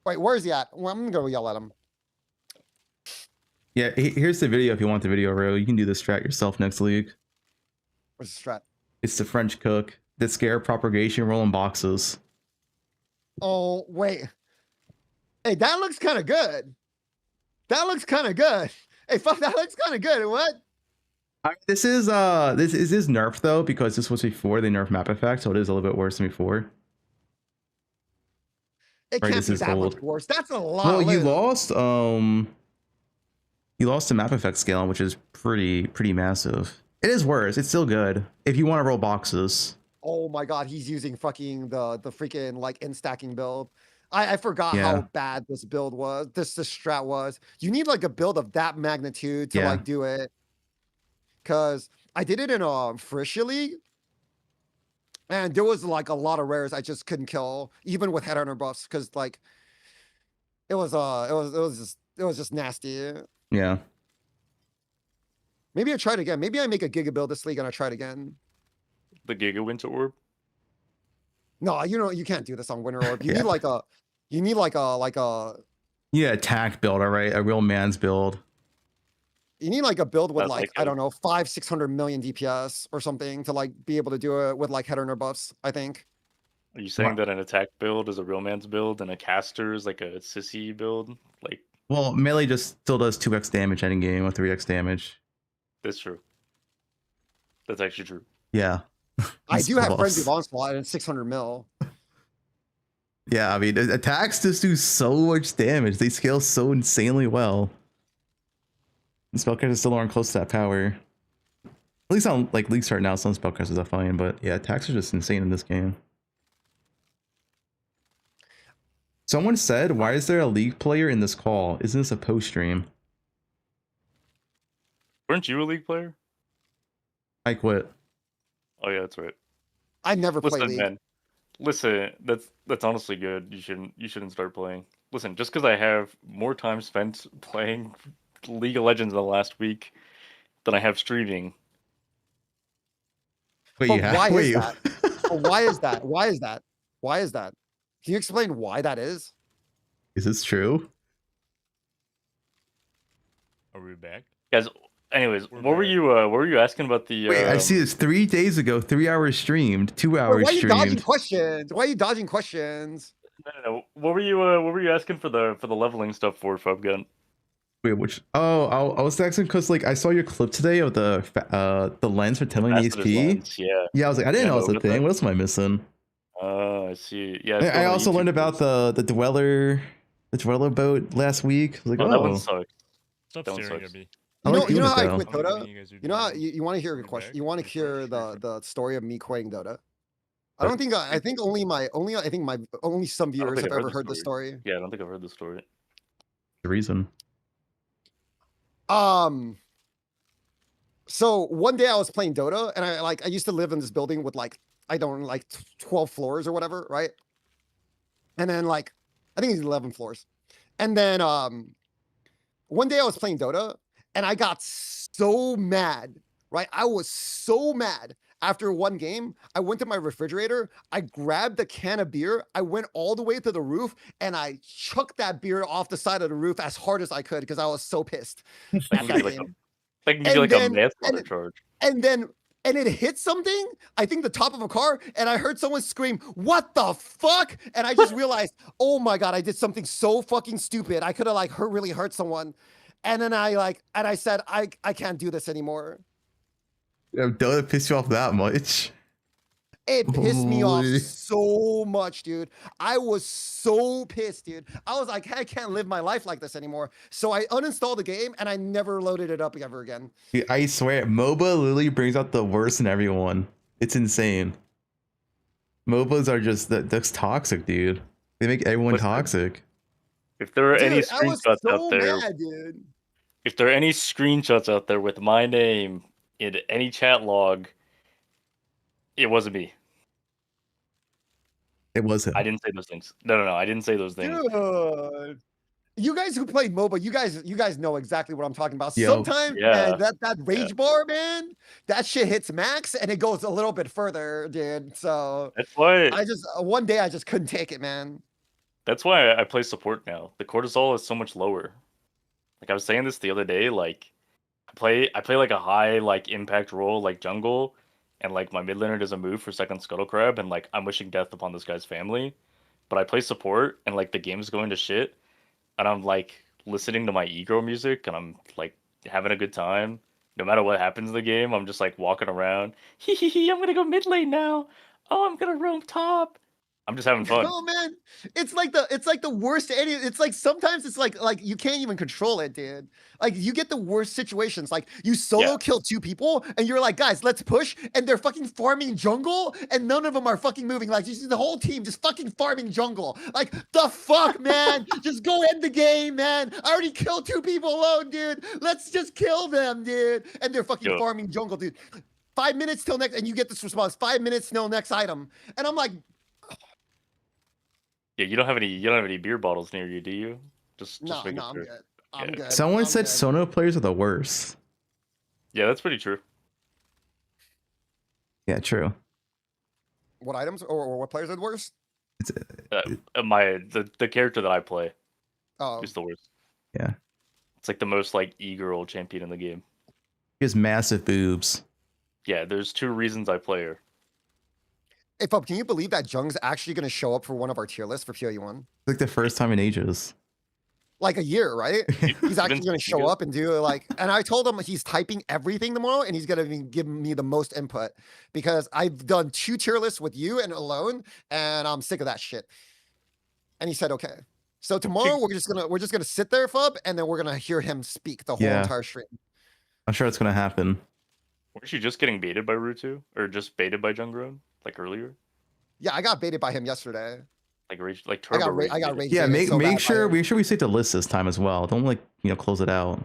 Wait, where is he at? Well, I'm gonna go yell at him. Yeah, here's the video if you want the video, Ro. You can do the strat yourself next league. Where's the strat? It's the French cook. The scare propagation rolling boxes. Oh, wait. Hey, that looks kind of good. That looks kind of good. Hey, fuck, that looks kind of good. What? This is nerfed though, because this was before they nerfed map effect, so it is a little bit worse than before. It Right, can't this be is that gold. much worse. That's a lot. Well, of you loot. lost the map effect scale, which is pretty massive. It is worse. It's still good if you want to roll boxes. Oh my god, he's using fucking the freaking like in stacking build. I forgot Yeah. how bad this build was. This strat was. You need like a build of that magnitude to Yeah. like do it. Cause I did it in Frisha League. And there was like a lot of rares I just couldn't kill, even with headhunter buffs, because like it was just nasty. Yeah. Maybe I try it again. Maybe I make a Giga build this league and I try it again. The Giga Winter Orb. No, you can't do this on Winter Orb. You need like a Yeah, attack build, all right, a real man's build. you need like a build with That's like, like I don't know, 500-600 million DPS or something to like be able to do it with like headhunter buffs, I think. Are you saying that an attack build is a real man's build and a caster is like a sissy build? Like, Well, melee just still does 2x damage in game or 3x damage. that's true. That's actually true. Yeah. I do have Boss. Frenzy of Onslaught and 600 mil. Yeah, I mean, attacks just do so much damage. They scale so insanely well. And spellcasters still aren't close to that power. At least on like league start now, some spellcasters are fine, but yeah, attacks are just insane in this game. Someone said, "Why is there a league player in this call? Isn't this a post stream?" Weren't you a league player? I quit. Oh yeah, that's right. I never play Listen, League. man. Listen, that's honestly good. You shouldn't start playing. Listen, just because I have more time spent playing League of Legends in the last week than I have streaming. Wait, But yeah. why Wait. is that? But why is that? Why is that? Why is that? Can you explain why that is? Is this true? Are we back? Guys, anyways, what were you asking about the Wait, I see this 3 days ago, 3 hours streamed, 2 Wait, hours why are you dodging streamed. questions? Why are you dodging questions? No. What were you asking for the leveling stuff for, Fubgun? Wait, which? Oh, I was asking because like I saw your clip today of the lens for 10 million Ambassador's EXP. lens, yeah. Yeah, I was like, I didn't know it was a look at thing. that. What else am I missing? I see. Yeah. I also learned about the dweller boat last week. I was like, Oh, oh, that one sucks. Stop That one staring sucks. at me. I like You know doing how it, I though. quit How Dota? many you guys are You know how doing? you want to hear a question? You want to hear the story of me quitting Dota? I don't think I think only some I don't viewers think have I've ever heard the story. Yeah, I don't think I've heard the story. The reason. So one day I was playing Dota and I used to live in this building with like 12 floors or whatever, right? And then like I think it's 11 floors. And then one day I was playing Dota and I got so mad, right? I was so mad after one game, I went to my refrigerator, I grabbed a can of beer, I went all the way to the roof, and I chucked that beer off the side of the roof as hard as I could because I was so pissed at that game. Like maybe like a manslaughter charge. And it hit something, I think the top of a car, and I heard someone scream, "What the fuck?" And I just realized, oh my God, I did something so fucking stupid. I could have like really hurt someone. And then I said, I can't do this anymore. Don't it piss you off that much? It pissed me off so much, dude. I was so pissed, dude. I was like, I can't live my life like this anymore. So I uninstalled the game and I never loaded it up ever again. Dude, I swear, MOBA literally brings out the worst in everyone. It's insane. MOBAs are just that's toxic, dude. They make everyone toxic. If there are any Dude, I was screenshots so out there, mad, dude. if there are any screenshots out there with my name in any chat log, it wasn't me. It wasn't. I didn't say those things. No, I didn't say those things. Dude. You guys who play MOBA, you guys know exactly what I'm talking about. Yo, Sometimes man, that rage bar, man, that shit hits max and it goes a little bit further, dude. So That's why one day I just couldn't take it, man. That's why I play support now. The cortisol is so much lower. Like I was saying this the other day, like I play like a high like impact role like jungle, and like my mid laner doesn't move for second scuttle crab, and like I'm wishing death upon this guy's family. But I play support and like the game's going to shit, and I'm like listening to my ego music and I'm like having a good time. No matter what happens in the game, I'm just like walking around. Hee, I'm gonna go mid lane now. Oh, I'm gonna roam top. I'm just having fun. Oh man, it's like the worst. It's like sometimes it's like you can't even control it, dude. Like you get the worst situations. Like you solo kill 2 people, and you're like, guys, let's push, and they're fucking farming jungle, and none of them are fucking moving. Like you see the whole team just fucking farming jungle. Like the fuck, man. Just go end the game, man. I already killed 2 people alone, dude. Let's just kill them, dude. And they're fucking farming jungle, dude. 5 minutes till next, and you get this response. 5 minutes till next item, and I'm like. Yeah, you don't have any beer bottles near you, do you? Just No, making I'm sure. good. I'm good. Someone I'm said good. Sono players are the worst. Yeah, that's pretty true. Yeah, true. What items or what players are the worst? The character that I play Oh, is the worst. Yeah. It's like the most like e-girl champion in the game. He has massive boobs. Yeah, there's 2 reasons I play her. Hey, Fub, can you believe that Jung's actually going to show up for one of our tier lists for PoE1? Like the first time in ages. Like a year, right? He's actually going to show up and do like, and I told him he's typing everything tomorrow and he's going to give me the most input because I've done 2 tier lists with you and alone and I'm sick of that shit. And he said, okay. So tomorrow we're just gonna sit there, Fub, and then we're gonna hear him speak the whole entire stream. I'm sure it's gonna happen. Weren't you just getting baited by Rutu? Or just baited by Jungron? Like earlier? Yeah, I got baited by him yesterday. Like turbo I got rage. Yeah, make sure we say the list this time as well. Don't like close it out.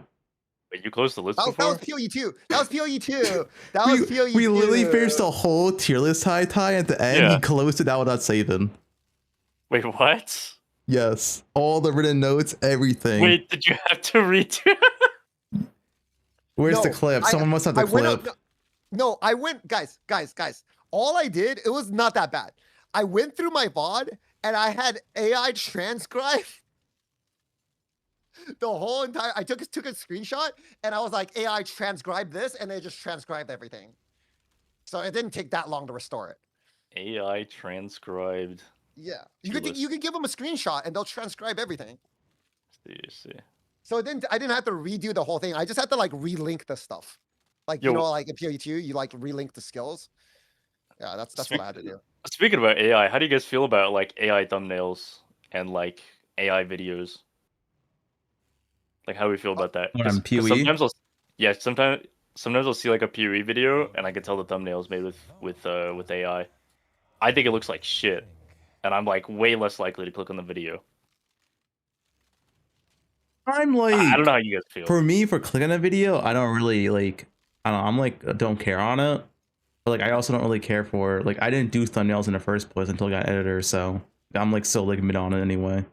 Wait, you closed the list That before? was PoE2. That was PoE2. That was PoE2. We literally finished the whole tier list high tie at the end. He closed it out without saving. Wait, what? Yes, all the written notes, everything. Wait, did you have to redo? Where's the clip? Someone must have the clip. No, I went, guys. All I did, it was not that bad. I went through my VOD and I had AI transcribe the whole entire. I took a screenshot and I was like, AI transcribe this, and they just transcribed everything. So it didn't take that long to restore it. AI transcribed. Yeah, you could give them a screenshot and they'll transcribe everything. See. So I didn't have to redo the whole thing. I just had to like relink the stuff. Like like in PoE2, you like relink the skills. Yeah, that's what I had to do. Speaking about AI, how do you guys feel about like AI thumbnails and like AI videos? Like how do we feel about that? On PoE? Sometimes I'll see like a PoE video and I can tell the thumbnail's made with AI. I think it looks like shit, and I'm like way less likely to click on the video. I'm like, I don't know how you guys feel. For me, for clicking a video, I don't really like. I don't know. I'm like, don't care on it. But like, I also don't really care for like. I didn't do thumbnails in the first place until I got an editor, so I'm like so like mid on it anyway.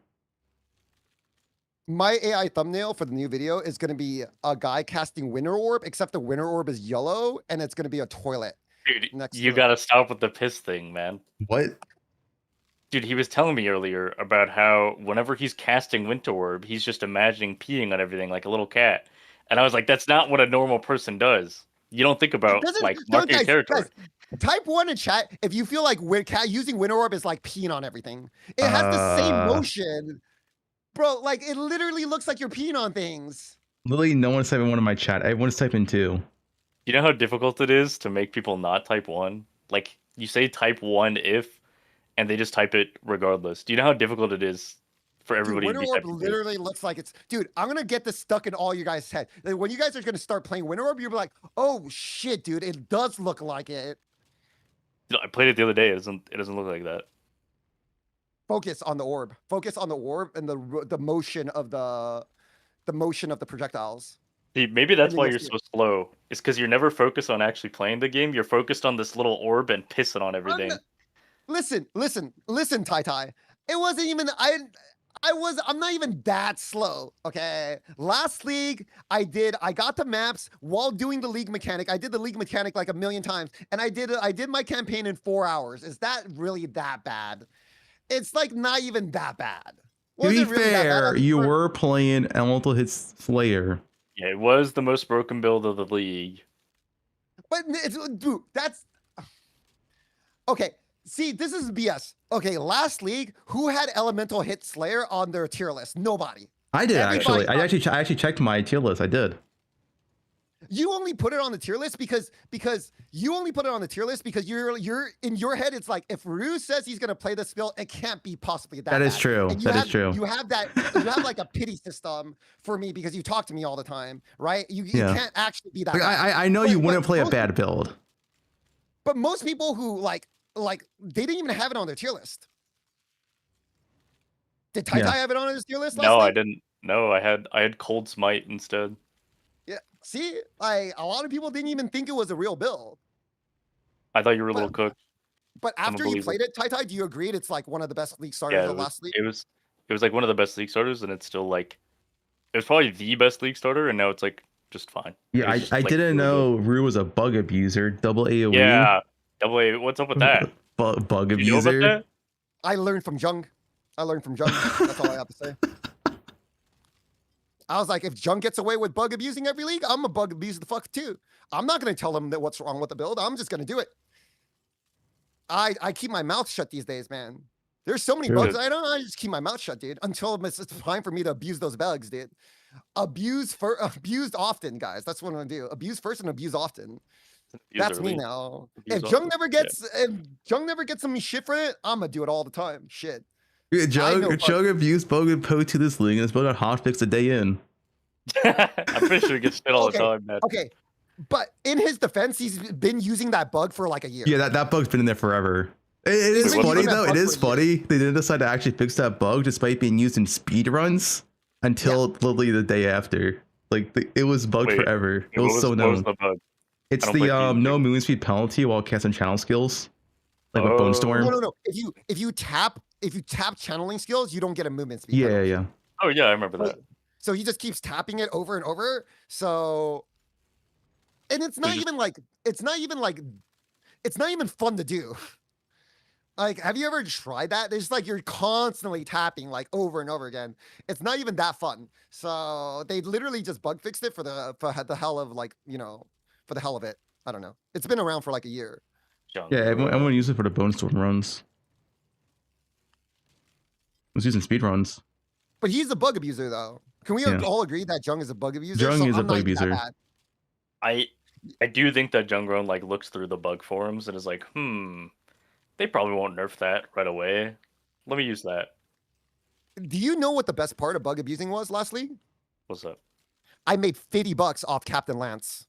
My AI thumbnail for the new video is going to be a guy casting Winter Orb, except the Winter Orb is yellow and it's going to be a toilet. Dude, next you to it. gotta stop with the piss thing, man. What? Dude, he was telling me earlier about how whenever he's casting Winter Orb, he's just imagining peeing on everything like a little cat. And I was like, that's not what a normal person does. You don't think It about doesn't. like No, marking a guys, territory. type 1 in chat if you feel like using Winter Orb is like peeing on everything. It has the same motion, bro. Like it literally looks like you're peeing on things. Literally, no one's typing 1 in my chat. Everyone's typing 2. You know how difficult it is to make people not type 1? Like, you say type 1 if, and they just type it regardless. Do you know how difficult it is for Dude, everybody to Winter be Orb typing 2? literally looks like it's. Dude, I'm gonna get this stuck in all you guys' head. Like, when you guys are gonna start playing Winter Orb, you'll be like, "Oh shit, dude, it does look like it." You know, I played it the other day. It doesn't look like that. Focus on the orb. Focus on the orb and the motion of the projectiles. See, maybe that's And why you'll you're see so it. slow. It's because you're never focused on actually playing the game. You're focused on this little orb and pissing on everything. Listen, Tai Tai. It wasn't even I'm not even that slow. Okay. Last league, I got the maps while doing the league mechanic. I did the league mechanic like a million times, and I did my campaign in 4 hours. Is that really that bad? It's like not even that bad. To be Was it really that bad? fair, you were playing Elemental Hit Slayer. Yeah, it was the most broken build of the league. But dude, that's okay. See, this is BS. Okay, last league, who had Elemental Hit Slayer on their tier list? Nobody. I did Everybody actually. I actually checked my tier list. I did. You only put it on the tier list because you're in your head. It's like if Ryu says he's gonna play this build, it can't be possibly that. That is bad. true. And That is true. You have like a pity system for me because you talk to me all the time, right? You Yeah. can't actually be that. Like, bad. I know you wouldn't play a most- bad build. But most people who like they didn't even have it on their tier list. Did Tai Yeah. have it on his tier list? No, last I week? didn't. No, I had Cold Smite instead. Yeah. See, like a lot of people didn't even think it was a real build. I thought you were a little cooked. But I'm a after you believer. played it, Tai, do you agree it's like one of the best league starters Yeah, of last league? it was like one of the best league starters, and it's still like it was probably the best league starter, and now it's like just fine. Yeah, It was just, I like, didn't really know Rue was a bug abuser. Double AoE. good. Yeah, double A. What's up with that? Bug You know about abuser. that? I learned from Jung. That's all I have to say. I was like, if Jung gets away with bug abusing every league, I'm a bug abuse the fuck too. I'm not gonna tell him that what's wrong with the build. I'm just gonna do it. I keep my mouth shut these days, man. There's so many Sure. bugs. I just keep my mouth shut, dude, until it's time for me to abuse those bugs, dude. Abused often, guys. That's what I'm gonna do. Abuse first and abuse often. That's me early. now. Abuse If Jung often. never gets some shit for it, I'm gonna do it all the time. Shit. Yeah, I know Jug abused Bogan Poe to this league, and it's got hotfix a day in. I'm pretty sure he gets shit all the time, man. Okay. But in his defense, he's been using that bug for like a year. Yeah, that bug's been in there forever. It is been funny using that though. It bug is for a funny. They didn't decide to actually fix that bug despite being used in speedruns until literally the day after. Like it was bugged Wait, forever. It what was so what known. the bug? It's I don't the play no movement speed penalty while casting channel skills, like with Bone Storm. No. If you tap channeling skills, you don't get a movement speed. Yeah. Oh yeah, I remember that. So he just keeps tapping it over and over. So, and it's not even fun to do. Like, have you ever tried that? It's like you're constantly tapping like over and over again. It's not even that fun. So they literally just bug fixed it for the hell of for the hell of it. I don't know. It's been around for like a year. Yeah, everyone used it for the Bone Storm runs. I was using speed runs. But he's a bug abuser, though. Can we all agree that Jung is a bug abuser? Jung is a I'm bug not even that abuser. bad. I do think that Jungron like looks through the bug forums and is like, they probably won't nerf that right away. Let me use that. Do you know what the best part of bug abusing was last league? What's up? I made $50 off Captain Lance.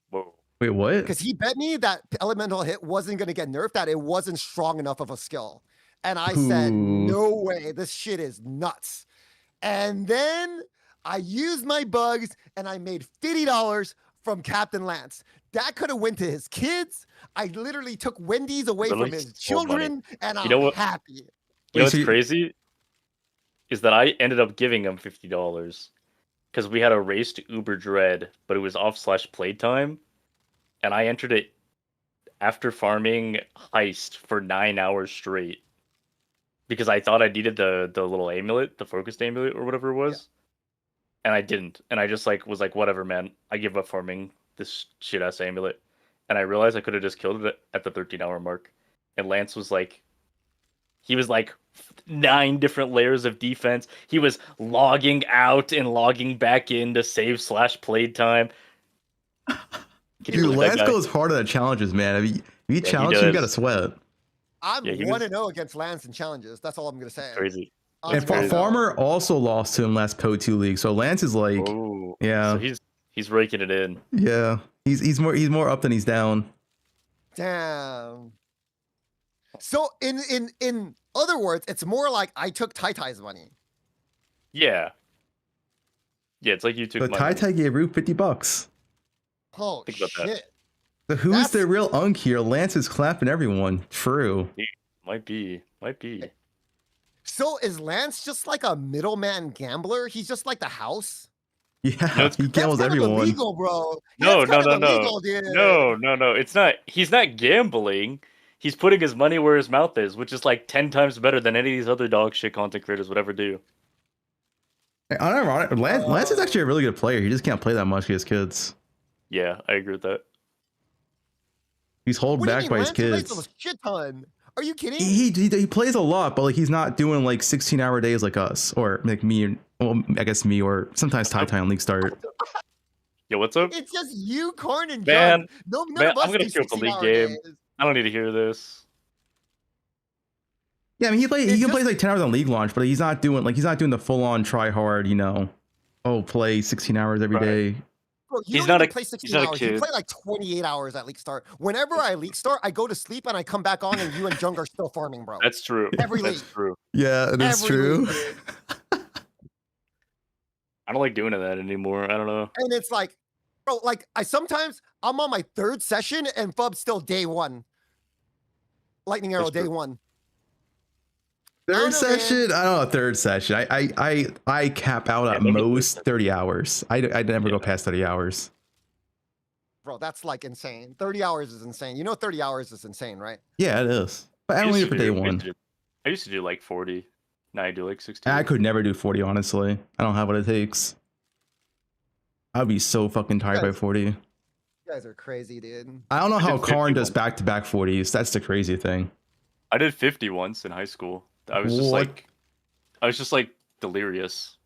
Whoa. Wait, what? Because he bet me that elemental hit wasn't going to get nerfed, that it wasn't strong enough of a skill. And I said, no way, this shit is nuts. And then I used my bugs and I made $50 from Captain Lance. That could have went to his kids. I literally took Wendy's away from his children, and I'm happy. You know what's crazy? Is that I ended up giving him $50 because we had a race to Uber Dread, but it was off/playtime, and I entered it after farming Heist for 9 hours straight because I thought I needed the little amulet, the focused amulet or whatever it was, and I didn't. And I just like was like, whatever, man. I give up farming this shit ass amulet, and I realized I could have just killed it at the 13-hour mark. And Lance was like, he was like 9 different layers of defense. He was logging out and logging back in to save / played time. Dude, Lance goes hard at the challenges, man. If you challenge him, you gotta sweat. I'm Yeah, he 1-0 against Lance in challenges. That's all I'm gonna say. Crazy. And Farmer also lost to him last PO2 league, so Lance is like, yeah, So he's raking it in. yeah, he's more up than he's down. Damn. So in other words, it's more like I took Tai Tai's money. Yeah. Yeah, it's like you took But my Tai money. Tai gave Root $50. Oh Think about that. shit. So who's the real unk here? Lance is clapping everyone. True. Might be. So is Lance just like a middleman gambler? He's just like the house? Yeah, he gambles That's kind of everyone. illegal, bro. No, That's no, kind no, of no. illegal, dude. No. It's not. He's not gambling. He's putting his money where his mouth is, which is like 10 times better than any of these other dog shit content creators would ever do. Unironic, Lance is actually a really good player. He just can't play that much against kids. Yeah, I agree with that. He's held What do you back mean? by his Lance plays kids. a shit ton. Are you kidding? He plays a lot, but like he's not doing like 16-hour days like us, or like me, well, I guess me, or sometimes Tai Tai on League Start. Yo, what's up? It's just you, Karn, and Man, John. None man, of us I'm gonna do queue up the league 16-hour game. days. I don't need to hear this. Yeah, I mean he can play like 10 hours on League launch, but he's not doing the full-on try hard, play 16 hours every day. Bro, you He's don't not even a- play he's 16 not a hours. You kid. play like 28 hours at League Start. Whenever I League Start, I go to sleep and I come back on, and you and Jung are still farming, bro. That's true. Every That's league. true. Yeah, that's Every true. league, dude. I don't like doing that anymore. I don't know. And it's like, bro, like I'm on my 3rd session and Fub's still day 1. Lightning Arrow That's day true. 1. Third session? I don't know. Third session. I cap out at most 30 hours. I never go past 30 hours. Bro, that's like insane. 30 hours is insane. You know 30 hours is insane, right? Yeah, it is. But I only do it for day one. I used to do like 40. Now I do like 16. I could never do 40, honestly. I don't have what it takes. I'd be so fucking tired by 40. You guys are crazy, dude. I don't know how did Karn 50 does back-to-back 40s. That's the crazy thing. I did 50 once in high school. I was just like delirious.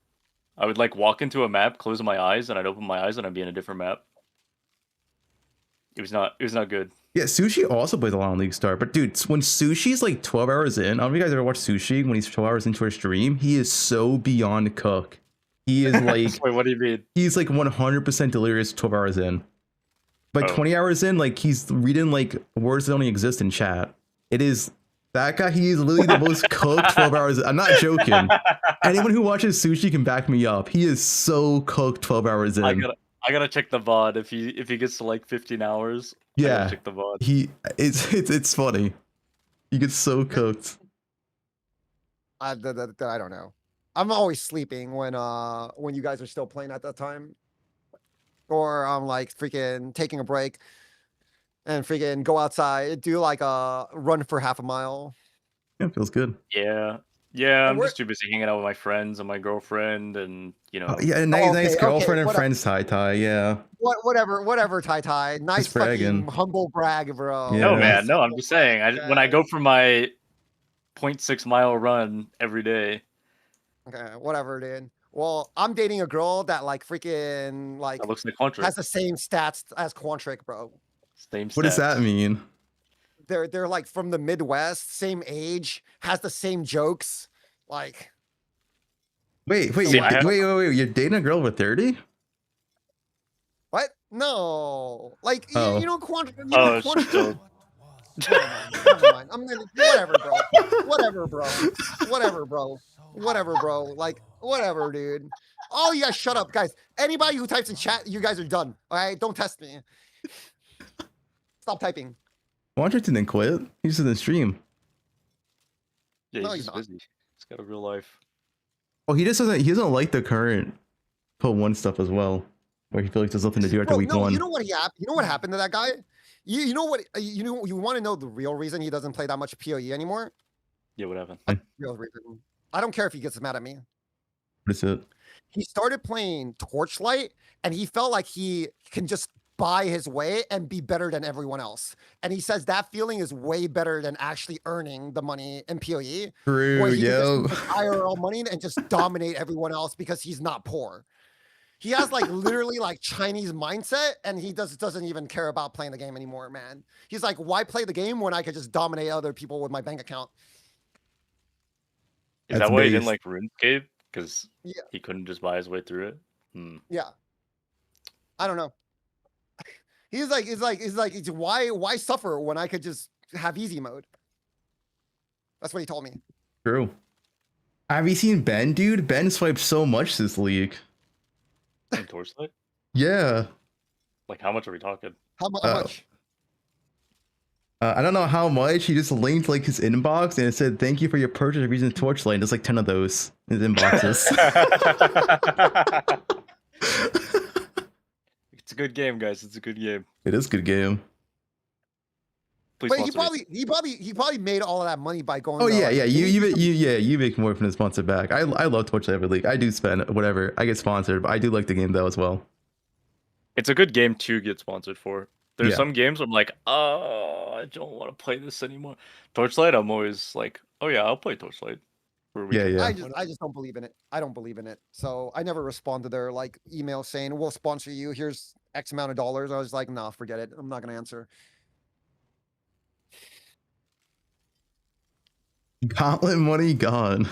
I would like walk into a map, close my eyes, and I'd open my eyes and I'd be in a different map. It was not good. Yeah, Sushi also plays a lot on League Start. But dude, when Sushi's like 12 hours in, I don't know if you guys ever watch Sushi when he's 12 hours into a stream, he is so beyond cook. He is like Wait, what do you mean? He's like 100% delirious 12 hours in. Like Oh. 20 hours in, like he's reading like words that only exist in chat. It is that guy, he is literally the most cooked 12 hours. I'm not joking. Anyone who watches Sushi can back me up. He is so cooked 12 hours in. I gotta check the VOD if he gets to like 15 hours. I gotta Yeah. check the VOD. It's funny. He gets so cooked. I don't know. I'm always sleeping when you guys are still playing at that time, or I'm like freaking taking a break and freaking go outside, do like a run for half a mile. Yeah, feels good. Yeah, I'm just too busy hanging out with my friends and my girlfriend, and Yeah, nice girlfriend and friends, Tai Tai. Yeah. Whatever, Tai Tai. Nice Just bragging. fucking humble brag, bro. Yeah. No, man, no. I'm just saying. When I go for my 0.6 mile run every day. Okay, whatever, dude. Well, I'm dating a girl that like freaking like That looks like Quantric. has the same stats as Quantric, bro. Same. What does that mean? They're like from the Midwest, same age, has the same jokes. Like, Wait, wait. You're dating a girl with 30? what? No, like Oh. you know Quantric. Oh, Quantric. Never mind. I'm gonna whatever, bro. Like, whatever, dude. Oh, you guys, shut up, guys. Anybody who types in chat, you guys are done. All right, don't test me. Stop typing. Quantric didn't quit. He just didn't stream. Yeah, No, he's he's just not. busy. He's got a real life. Oh, he doesn't like the current poe1 stuff as well. Where he feels like there's nothing to do after Bro, week no, one. you know what happened? You know what happened to that guy? You know what? You want to know the real reason he doesn't play that much PoE anymore? Yeah, what happened? Real reason. I don't care if he gets mad at me. What is it? He started playing Torchlight, and he felt like he can just buy his way and be better than everyone else. And he says that feeling is way better than actually earning the money in PoE. True, where he can yo. just make IRL money and just dominate everyone else because he's not poor. He has like literally like Chinese mindset, and he doesn't even care about playing the game anymore, man. He's like, why play the game when I could just dominate other people with my bank account? Is that why he didn't like RuneScape? Because Yeah. he couldn't just buy his way through it? Yeah. I don't know. He's like, why suffer when I could just have easy mode? That's what he told me. True. Have you seen Ben, dude? Ben swiped so much this league. In Torchlight? Yeah. Like, how much are we talking? How much? I don't know how much. He just linked like his inbox and it said, "Thank you for your purchase of using Torchlight." And there's like 10 of those in his inboxes. It's a good game, guys. It's a good game. It is a good game. Please But sponsor me. he probably made all of that money by going. Oh to, yeah, like, yeah. You make more from the sponsor back. I love Torchlight every league. I do spend whatever. I get sponsored, but I do like the game though as well. It's a good game to get sponsored for. There's Yeah. some games where I'm like, oh, I don't want to play this anymore. Torchlight, I'm always like, oh yeah, I'll play Torchlight. For a weekend. I just don't believe in it. I don't believe in it. So I never respond to their like email saying, "We'll sponsor you. Here's X amount of dollars." I was like, "Nah, forget it. I'm not gonna answer." Gauntlet money gone.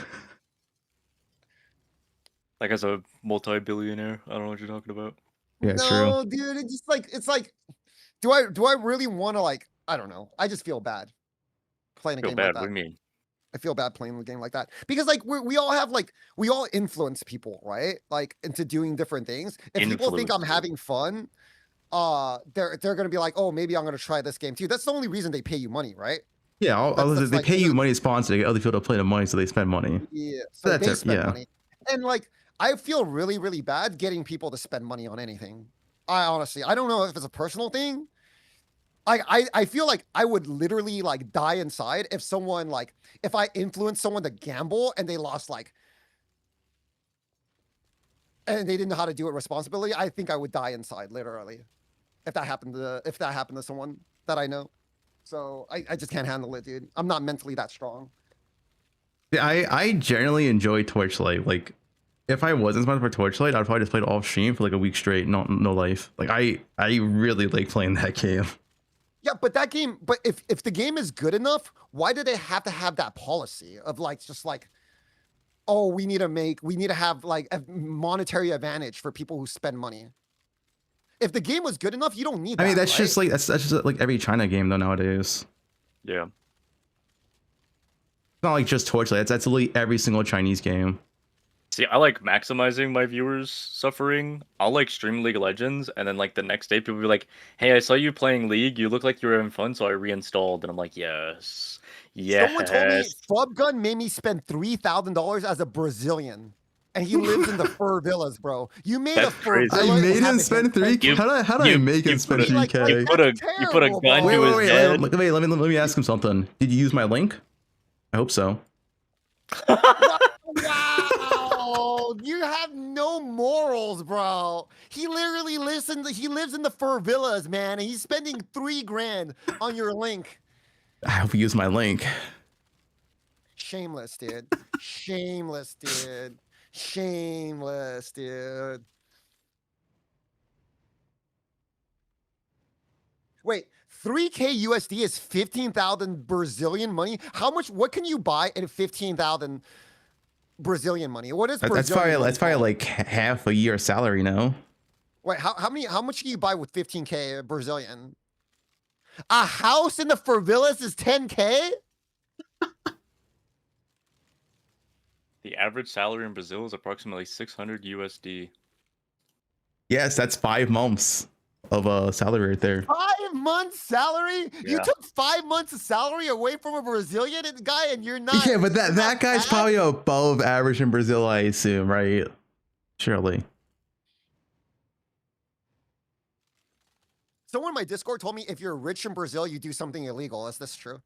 Like as a multi-billionaire, I don't know what you're talking about. Yeah, No, dude, it's like, do I really want to like? I don't know. I just feel bad playing a Feel game bad. like What that. do you mean? I feel bad playing a game like that because like we all have like we all influence people, right? Like into doing different things. If people think I'm Influence. having fun, they're gonna be like, oh, maybe I'm gonna try this game too. That's the only reason they pay you money, right? Yeah, That's they like, pay you money to sponsor to get other people to play the money, so they spend money. Yeah, so That's they it, spend yeah. money, and like I feel really, really bad getting people to spend money on anything. I honestly, I don't know if it's a personal thing. I feel like I would literally like die inside if someone like if I influenced someone to gamble and they lost like and they didn't know how to do it responsibly. I think I would die inside literally if that happened to someone that I know. So I just can't handle it, dude. I'm not mentally that strong. Yeah, I generally enjoy Torchlight. Like, if I wasn't sponsored for Torchlight, I'd probably just play it off stream for like a week straight, no life. Like, I really like playing that game. Yeah, but that game, but if the game is good enough, why do they have to have that policy of like just like, oh, we need to have like a monetary advantage for people who spend money. If the game was good enough, you don't need that. I mean, that's right? just like that's just like every China game though nowadays. Yeah. It's not like just Torchlight. That's literally every single Chinese game. See, I like maximizing my viewers' suffering. I'll like stream League of Legends, and then like the next day, people be like, "Hey, I saw you playing League. You look like you were having fun, so I reinstalled." And I'm like, "Yes, yes." Someone told me Fubgun made me spend $3,000 as a Brazilian, and he lives in the fur villas, bro. You made That's a fur crazy. villa. I made and him have spend it- 3K. How did I make him spend 3K? You put a gun Wait, to his wait, head. wait, let me ask him something. Did you use my link? I hope so. Wow, you have no morals, bro. He literally lives in the fur villas, man, and he's spending $3,000 on your link. I hope you use my link. Shameless, dude. Shameless, dude. Shameless, dude. Wait, 3K USD is 15,000 Brazilian money. How much? What can you buy at 15,000 Brazilian money? What is That's probably like half a year salary now. Wait, how much can you buy with 15K Brazilian? A house in the favelas is 10K? The average salary in Brazil is approximately 600 USD. Yes, that's 5 months of a salary right there. 5 months salary? You Yeah. took 5 months of salary away from a Brazilian guy, and you're not. Yeah, but that guy's probably above average in Brazil, I assume, right? Surely. Someone in my Discord told me if you're rich in Brazil, you do something illegal. Is this true?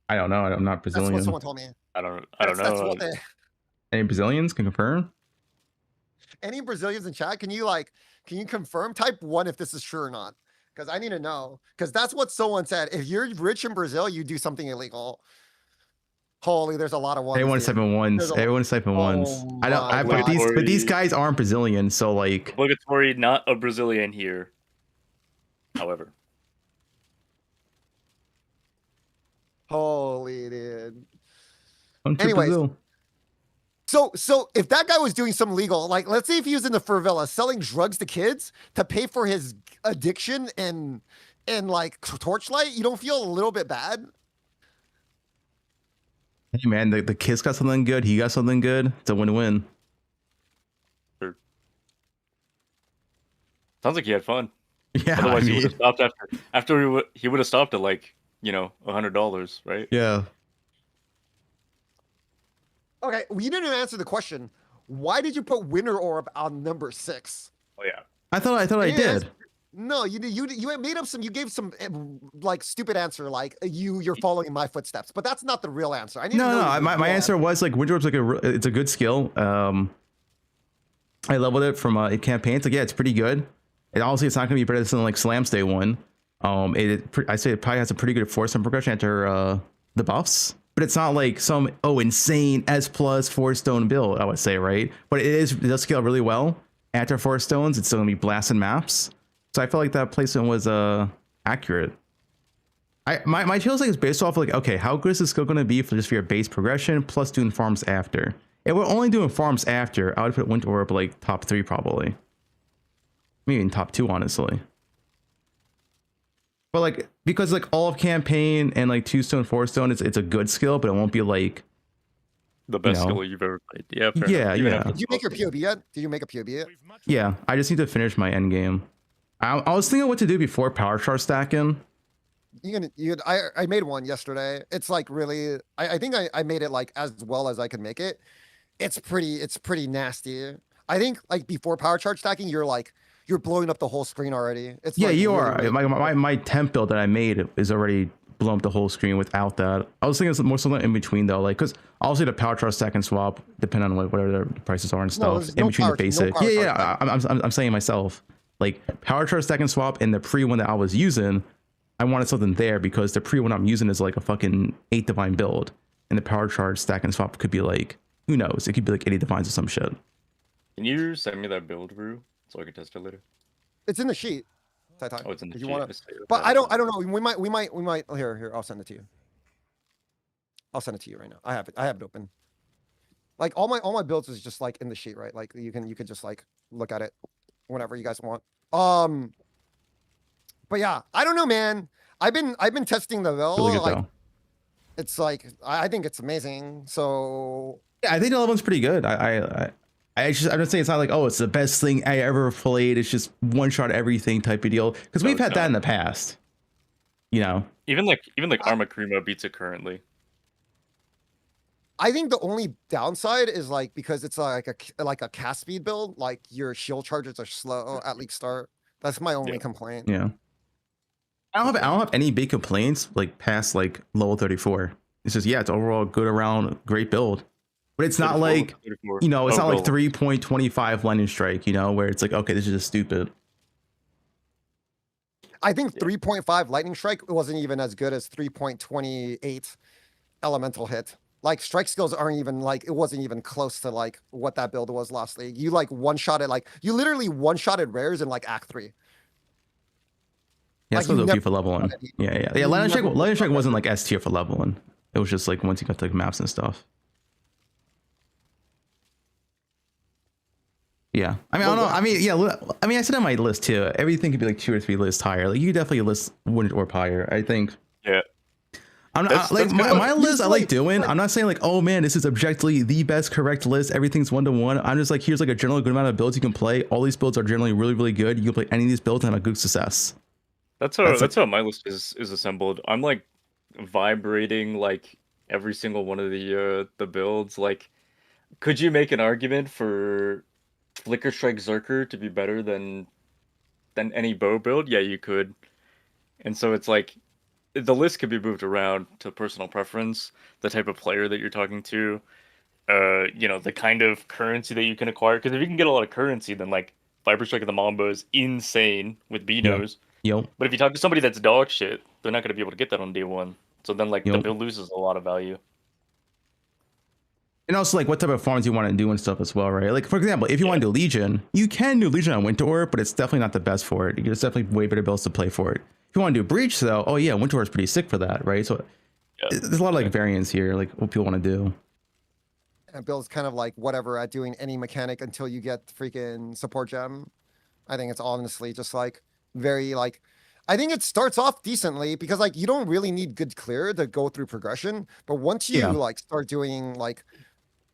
I don't know. I'm not That's what Brazilian. someone told me. I don't That's know. what they. Any Brazilians can confirm? Any Brazilians in chat? Can you confirm? Type 1 if this is true or not. Because I need to know. Because that's what someone said. If you're rich in Brazil, you do something illegal. Holy, there's a lot of ones. Everyone's dude. typing ones. There's a- Everyone's typing ones. Oh I don't. my But God. these guys aren't Brazilian, so like. Obligatory, not a Brazilian here. However. Holy dude. Anyways, so if that guy was doing some legal, like let's say if he was in the favela selling drugs to kids to pay for his addiction and like Torchlight, you don't feel a little bit bad? hey man, the kid's got something good. He got something good. It's a win-win. Sure. Sounds like he had fun. Yeah. Otherwise, I he would mean, have stopped after he would have stopped at like $100, right? yeah. Okay, we didn't answer the question. Why did you put Winter Orb on number 6? Oh yeah. I thought I did. No, you made up some. You gave some like stupid answer, like you're following my footsteps, but that's not the real answer. I need to know No. My answer was like Winter Orb's like it's a good skill. I leveled it from a campaign. It's like, yeah, it's pretty good. And honestly, it's not gonna be better than like Slam Stay 1. I say it probably has a pretty good force and progression after the buffs, but it's not like some insane S+ 4-stone build, I would say, right? But it does scale really well. After 4 stones, it's still gonna be blasting maps. So I felt like that placement was accurate. My feels like it's based off like, okay, how good is this skill gonna be for just for your base progression plus doing farms after? If we're only doing farms after, I would put Winter Orb like top 3 probably. Maybe in top 2, honestly. But like, because like all of campaign and like 2-stone, 4-stone, it's a good skill, but it won't be like the best skill you've ever played. Yeah, fair enough. Did you make your POB yet? Did you make a POB yet? Yeah, I just need to finish my end game. I was thinking what to do before power charge stacking. I made one yesterday. It's like really, I think I made it like as well as I could make it. It's pretty nasty. I think like before power charge stacking, you're blowing up the whole screen already. It's Yeah, like you really, are. My temp build that I made is already blown up the whole screen without that. I was thinking it's more something in between though, like because obviously the power charge stack and swap depend on whatever the prices are and stuff in between the basic. I'm saying myself like power charge stack and swap and the pre one that I was using. I wanted something there because the pre one I'm using is like a fucking 8 divine build, and the power charge stack and swap could be like, who knows? It could be like 80 divines or some shit. Can you send me that build, Brew, so I can test it later? It's in the sheet. Oh, it's in the sheet. But I don't know. We might. Here. I'll send it to you. I'll send it to you right now. I have it open. Like all my builds is just like in the sheet, right? Like you can just like look at it whenever you guys want. But yeah, I don't know, man. I've been testing the Vel. Really good, like, though. it's like I think it's amazing. So yeah, I think the level one's pretty good. I'm just saying it's not like, oh, it's the best thing I ever played. It's just one shot everything type of deal. Because we've had that in the past. You know. Even like Arma Crema beats it currently. I think the only downside is like because it's like a cast speed build, like your shield charges are slow at league start. That's my only complaint. Yeah. I don't have any big complaints like past like level 34. It's just it's overall good around, great build. But it's not like, you know, it's not like 3.25 lightning strike, you know, where it's like, okay, this is just stupid. I think 3.5 lightning strike wasn't even as good as 3.28 elemental hit. Like strike skills aren't even like, it wasn't even close to like what that build was last league. You like one-shotted, like you literally one-shotted rares in like Act 3. Yeah, Like, that's what OP for level 1. Yeah. Lightning strike wasn't like S tier for level 1. It was just like once you got to like maps and stuff. Yeah, I mean, I don't know. I mean, yeah, I mean, I said on my list too. Everything could be like 2 or 3 lists higher. Like you could definitely list Winter Orb higher. I think. Yeah. I'm not like my list. I like doing. I'm not saying like, oh man, this is objectively the best correct list. Everything's 1-to-1. I'm just like, here's like a general good amount of builds you can play. All these builds are generally really, really good. You can play any of these builds and have a good success. That's how my list is assembled. I'm like vibrating like every single one of the builds. Like, could you make an argument for Flicker Strike Zerker to be better than than any bow build, yeah, you could. And so it's like the list could be moved around to personal preference, the type of player that you're talking to, you know, the kind of currency that you can acquire. Because if you can get a lot of currency, then like Viper Strike of the Mambo is insane with Beanos. Yep. But if you talk to somebody that's dog shit, they're not going to be able to get that on day one. So then like the build loses a lot of value. And also, like, what type of farms you want to do and stuff as well, right? Like, for example, if you want to do Legion, you can do Legion on Winter Orb, but it's definitely not the best for it. There's definitely way better builds to play for it. If you want to do Breach, though, oh yeah, Winter Orb is pretty sick for that, right? So there's a lot of like variance here, like what people want to do. And build's kind of like whatever at doing any mechanic until you get the freaking support gem. I think it's honestly just like very like. I think it starts off decently because like you don't really need good clear to go through progression, but once you like start doing like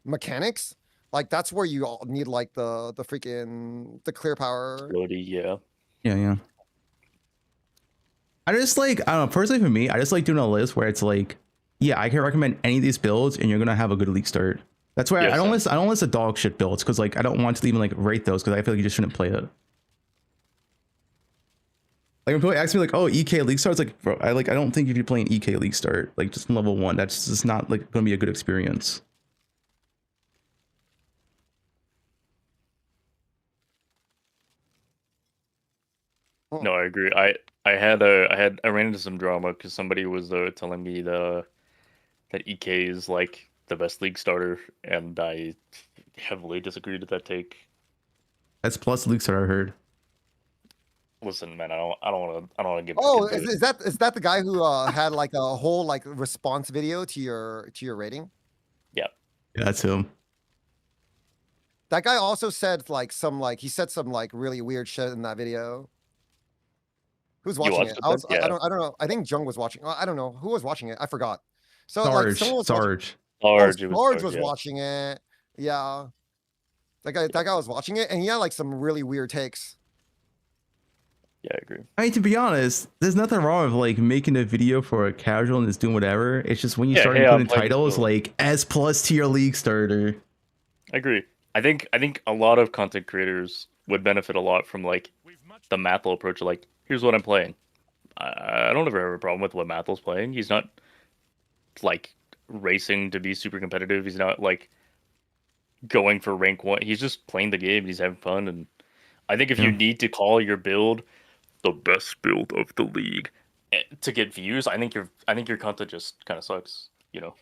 mechanics, like that's where you all need like the freaking the clear power. Yeah. Yeah. I just like, I don't know, personally for me, I just like doing a list where it's like, yeah, I can recommend any of these builds and you're gonna have a good league start. That's why I don't list the dog shit builds because like I don't want to even like rate those because I feel like you just shouldn't play it. Like when people ask me like, oh, EK league start, it's like, bro, I don't think you should play an EK league start, like just level 1. That's just not like gonna be a good experience. No, I agree. I ran into some drama because somebody was telling me that EK is like the best league starter, and I heavily disagreed with that take. That's plus league starter, I heard. Listen, man, I don't want to give. Oh, is that the guy who had like a whole like response video to your rating? Yeah. Yeah, that's him. That guy also said like he said some like really weird shit in that video. Who's watching it? I don't know. I think Jung was watching. I don't know who was watching it. I forgot. So Sarge, like Sarge. Sarge was watching it. Yeah. That guy was watching it, and he had like some really weird takes. Yeah, I agree. I mean, to be honest, there's nothing wrong with like making a video for a casual and just doing whatever. It's just when you start putting titles like S+ tier league starter. I agree. I think a lot of content creators would benefit a lot from like the Mathel approach. Like, here's what I'm playing. I don't ever have a problem with what Mathel's playing. He's not like racing to be super competitive. He's not like going for rank 1. He's just playing the game and he's having fun. And I think if you need to call your build the best build of the league to get views, I think your content just kind of sucks, you know.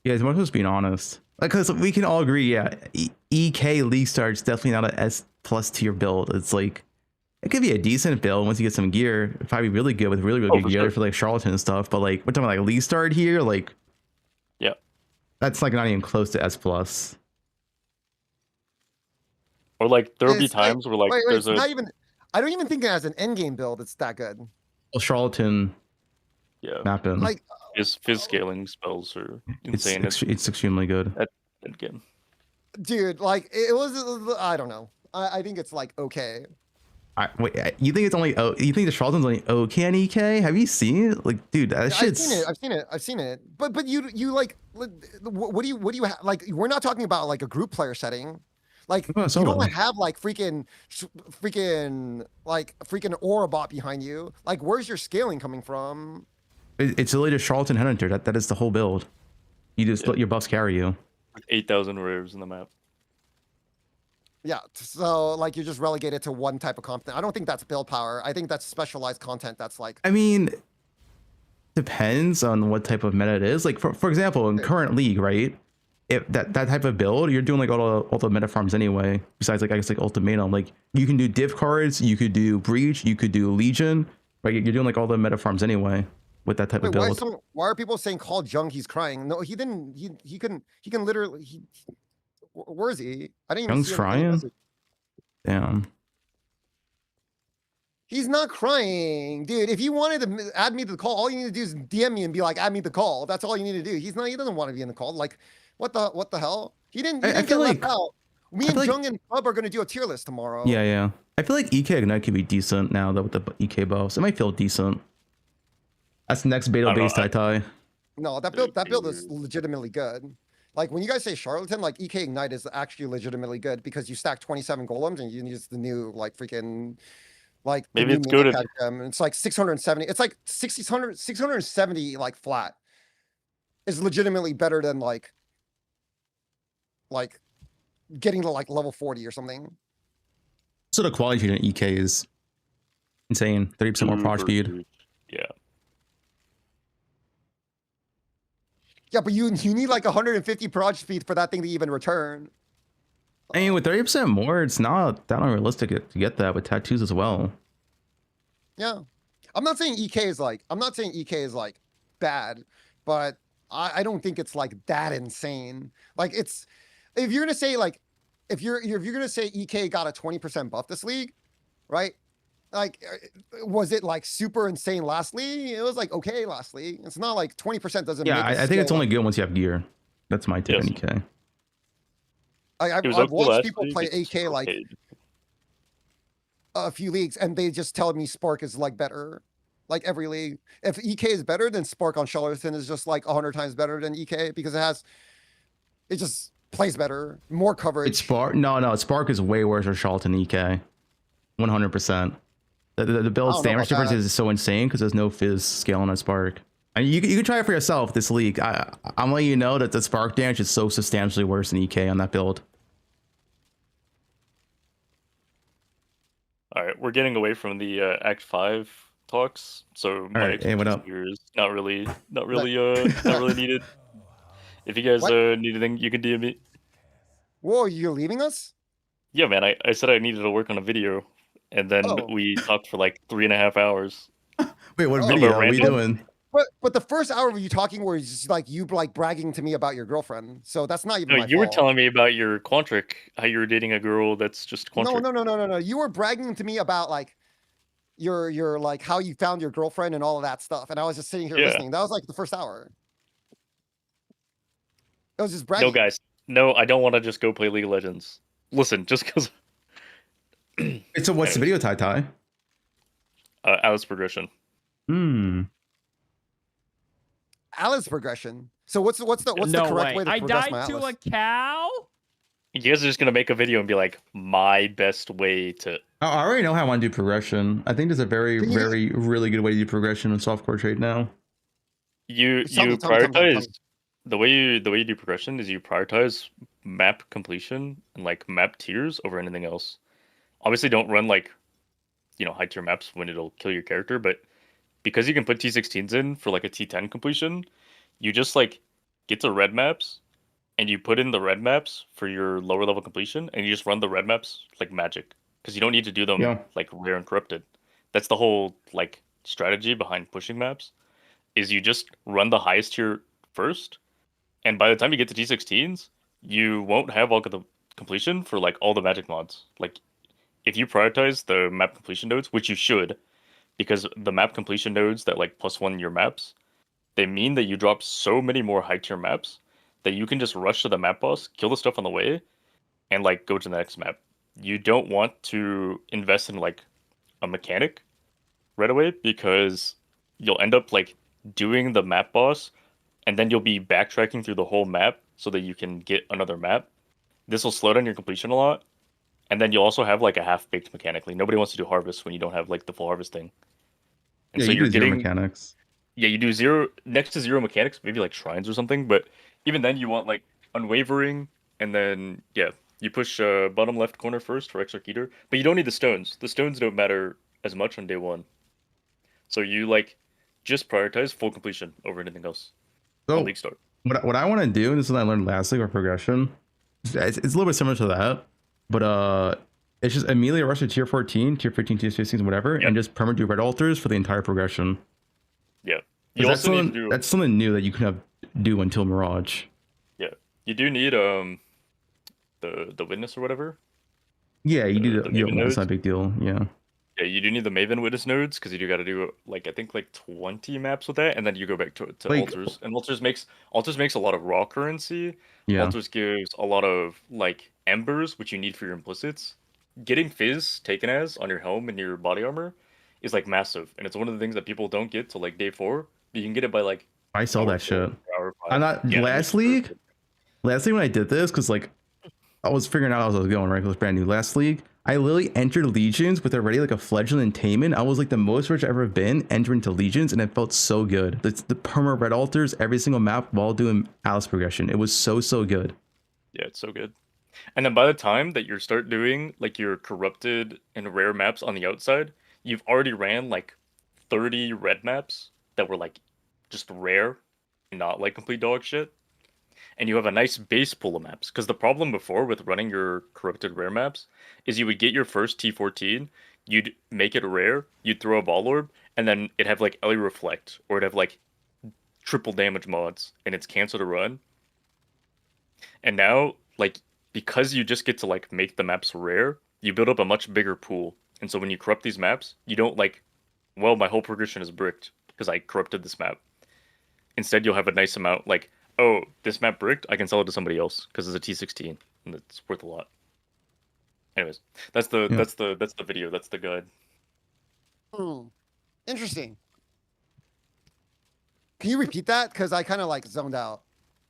Yeah, as much as being honest, like, because we can all agree, yeah, EK league start is definitely not an S+ tier build. It's like it could be a decent build once you get some gear. It'd probably be really good with really good gear for like Charlatan and stuff. But like we're talking about like league start here, like that's like not even close to S+. Or like there'll be times where like there's not even. I don't even think as an endgame build it's that good. Well, Charlatan. Yeah. Mapping. Like his scaling spells are insane. It's extremely good. At endgame. Dude, like it was. I don't know. I think it's like okay. Wait, you think it's only? Oh, you think the Charlatan's only okay on EK? Have you seen it? Like, dude, that shit's. I've seen it. But you like, what do you have? Like, we're not talking about like a group player setting. Like you don't have like freaking Aurabot behind you. Like, where's your scaling coming from? It's literally just Charlatan Headhunter. That is the whole build. You just let your buffs carry you. 8,000 rares in the map. Yeah, so like you're just relegated to one type of content. I don't think that's build power. I think that's specialized content. That's like. I mean, depends on what type of meta it is. Like for example, in current league, right? If that type of build, you're doing like all the meta farms anyway. Besides, like I guess like Ultimatum, like you can do div cards, you could do Breach, you could do Legion, right? You're doing like all the meta farms anyway with that type of build. Why are people saying call Jung? He's crying. No, he didn't. He can literally. Where is he? I didn't even Jung's see crying. Damn. He's not crying, dude. If you wanted to add me to the call, all you need to do is DM me and be like, "Add me to the call." That's all you need to do. He doesn't want to be in the call. Like, what the hell? He didn't get left out. Me and Jung and Pub are gonna do a tier list tomorrow. Yeah. I feel like EK Ignite could be decent now though with the EK buffs. It might feel decent. That's the next beta base Tai. No, that build is legitimately good. like when you guys say charlatan, like EK Ignite is actually legitimately good because you stack 27 golems and you use the new like freaking like the Maybe new it's minion good. catacomb. It's like 670. It's like 670 like flat is legitimately better than like getting to like level 40 or something. So the quality in EK is insane. 30% more prod speed. Yeah. Yeah, but you need like 150 prod speed for that thing to even return. I mean, with 30% more, it's not that unrealistic to get that with tattoos as well. Yeah. I'm not saying EK is like bad, but I don't think it's like that insane. Like it's if you're gonna say like if you're gonna say EK got a 20% buff this league, right? Like was it like super insane last league? It was like okay last league. It's not like 20% doesn't Yeah, make I think it's only good once you have gear. That's my take on EK. I've watched people play AK like a few leagues and they just tell me Spark is like better. Like every league. If EK is better, then Spark on Charlatan is just like 100 times better than EK because it just plays better, more coverage. It's Spark. No, Spark is way worse for Charlatan EK. 100%. The build's damage difference is so insane because there's no fizz scaling on Spark. And you can try it for yourself this league. I'm letting you know that the Spark damage is so substantially worse than EK on that build. All right, we're getting away from the Act 5 talks, so my right, hey, what up? here is not really needed. If you guys need anything, you can DM me. Whoa, you're leaving us? Yeah, man, I said I needed to work on a video, and then we talked for like 3.5 hours. Wait, what video are we doing? But the first hour of you talking where just like you like bragging to me about your girlfriend, so that's not even No, my you were fault. telling me about your Quantric, how you were dating a girl that's just Quantric. No. You were bragging to me about like your like how you found your girlfriend and all of that stuff, and I was just sitting here listening. That was like the first hour. It was just bragging. No, guys, no, I don't want to just go play League of Legends. Listen, just because. So what's the video, Tai? Alice progression. Alice progression. So what's the correct way to progress my Alice? A cow? You guys are just gonna make a video and be like, my best way to. I already know how I want to do progression. I think there's a really good way to do progression in softcore trade now. You prioritize the way you do progression is you prioritize map completion and like map tiers over anything else. Obviously, don't run like high tier maps when it'll kill your character, but because you can put T16s in for like a T10 completion, you just like get to red maps and you put in the red maps for your lower level completion and you just run the red maps like magic because you don't need to do them like rare and corrupted. That's the whole like strategy behind pushing maps is you just run the highest tier first, and by the time you get to T16s, you won't have all the completion for like all the magic mods. Like if you prioritize the map completion nodes, which you should, because the map completion nodes that like +1 your maps, they mean that you drop so many more high tier maps that you can just rush to the map boss, kill the stuff on the way, and like go to the next map. You don't want to invest in like a mechanic right away because you'll end up like doing the map boss and then you'll be backtracking through the whole map so that you can get another map. This will slow down your completion a lot. And then you'll also have like a half-baked mechanically. Nobody wants to do harvest when you don't have like the full harvest thing. And so you're getting zero mechanics. Yeah, you do next to zero mechanics, maybe like shrines or something, but even then you want like unwavering, and then you push bottom left corner first for Exarcheater, but you don't need the stones. The stones don't matter as much on day one. So you like just prioritize full completion over anything else on League Start. What I want to do, and this is what I learned last league, or progression, it's a little bit similar to that, but it's just immediately rush to tier 14, tier 15, tier 16, whatever, and just perma do red altars for the entire progression. Yeah. That's something new that you can do until Mirage. Yeah. You do need the witness or whatever. Yeah, you do. That's not a big deal. Yeah. Yeah, you do need the Maven Witness nodes because you do got to do like I think like 20 maps with that, and then you go back to like, altars. And altars makes a lot of raw currency. Yeah. Altars gives a lot of like embers, which you need for your implicits. Getting Fizz taken as on your helm and your body armor is like massive, and it's one of the things that people don't get till like day 4. But you can get it by like I saw that shit. I'm not last league. Lastly, when I did this, because like I was figuring out how I was going, right? 'Cause it was brand new last league. I literally entered Legions with already like a fledgling Taman. I was like the most rich I've ever been entering into Legions, and it felt so good. The perma red altars, every single map while doing Alice progression. It was so good. Yeah, it's so good. And then by the time that you start doing like your corrupted and rare maps on the outside, you've already ran like 30 red maps that were like just rare, not like complete dog shit. And you have a nice base pool of maps. Because the problem before with running your corrupted rare maps is you would get your first T14, you'd make it rare, you'd throw a ball orb, and then it'd have like Ellie Reflect, or it'd have like triple damage mods, and it's cancel to run. And now, like, because you just get to like make the maps rare, you build up a much bigger pool. And so when you corrupt these maps, you don't like, well, my whole progression is bricked because I corrupted this map. Instead, you'll have a nice amount like, oh, this map bricked, I can sell it to somebody else because it's a T16 and it's worth a lot. Anyways, that's the video, that's the guide. Interesting. Can you repeat that? Because I kind of like zoned out.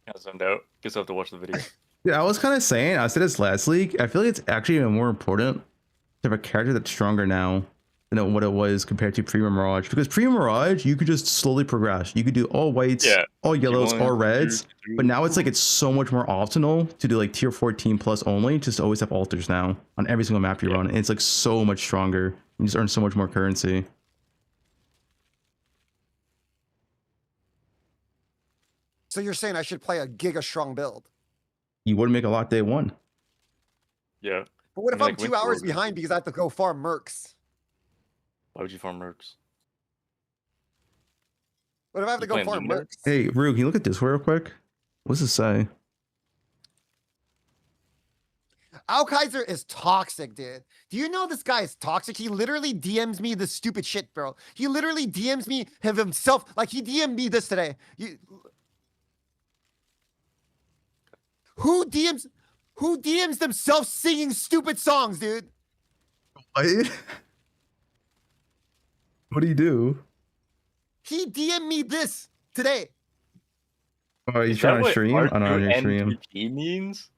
I zoned out. Guess I'll have to watch the video. Yeah, I was kind of saying, I said this last league. I feel like it's actually even more important to have a character that's stronger now than what it was compared to pre-Mirage. Because pre-Mirage, you could just slowly progress. You could do all whites, all yellows, all reds. But now it's like it's so much more optional to do like tier 14 plus only, just to always have altars now on every single map you run. And it's like so much stronger. You just earn so much more currency. So you're saying I should play a giga strong build? You wouldn't make a lot day one. Yeah. But what if I'm 2 hours behind because I have to go farm mercs? Why would you farm mercs? What if I have to go farm mercs? Hey, Rue, can you look at this real quick? What's it say? Alkaiser is toxic, dude. Do you know this guy is toxic? He literally DMs me this stupid shit, bro. He literally DMs me himself. Like, he DM'd me this today. Who DMs themselves singing stupid songs, dude? What? What do you do? He DM'd me this today. Oh, are you trying to stream? I don't know on your stream. NPP means?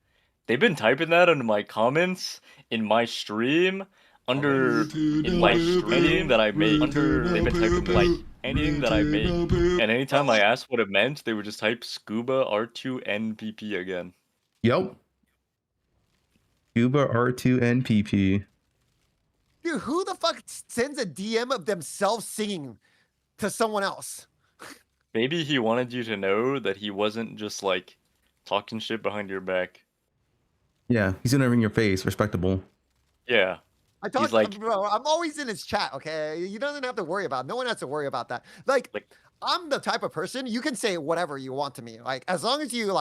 They've been typing that under my comments in my stream in my stream that I make. They've been typing like anything that I make, and anytime I asked what it meant, they would just type scuba R2 NPP again. Yep. Scuba R2 NPP. Dude, who the fuck sends a DM of themselves singing to someone else? Maybe he wanted you to know that he wasn't just like talking shit behind your back. Yeah, he's gonna ring your face. Respectable. Yeah. He's like, bro, I'm always in his chat, okay? You don't have to worry about it. No one has to worry about that. Like I'm the type of person, you can say whatever you want to me. Like, as long as you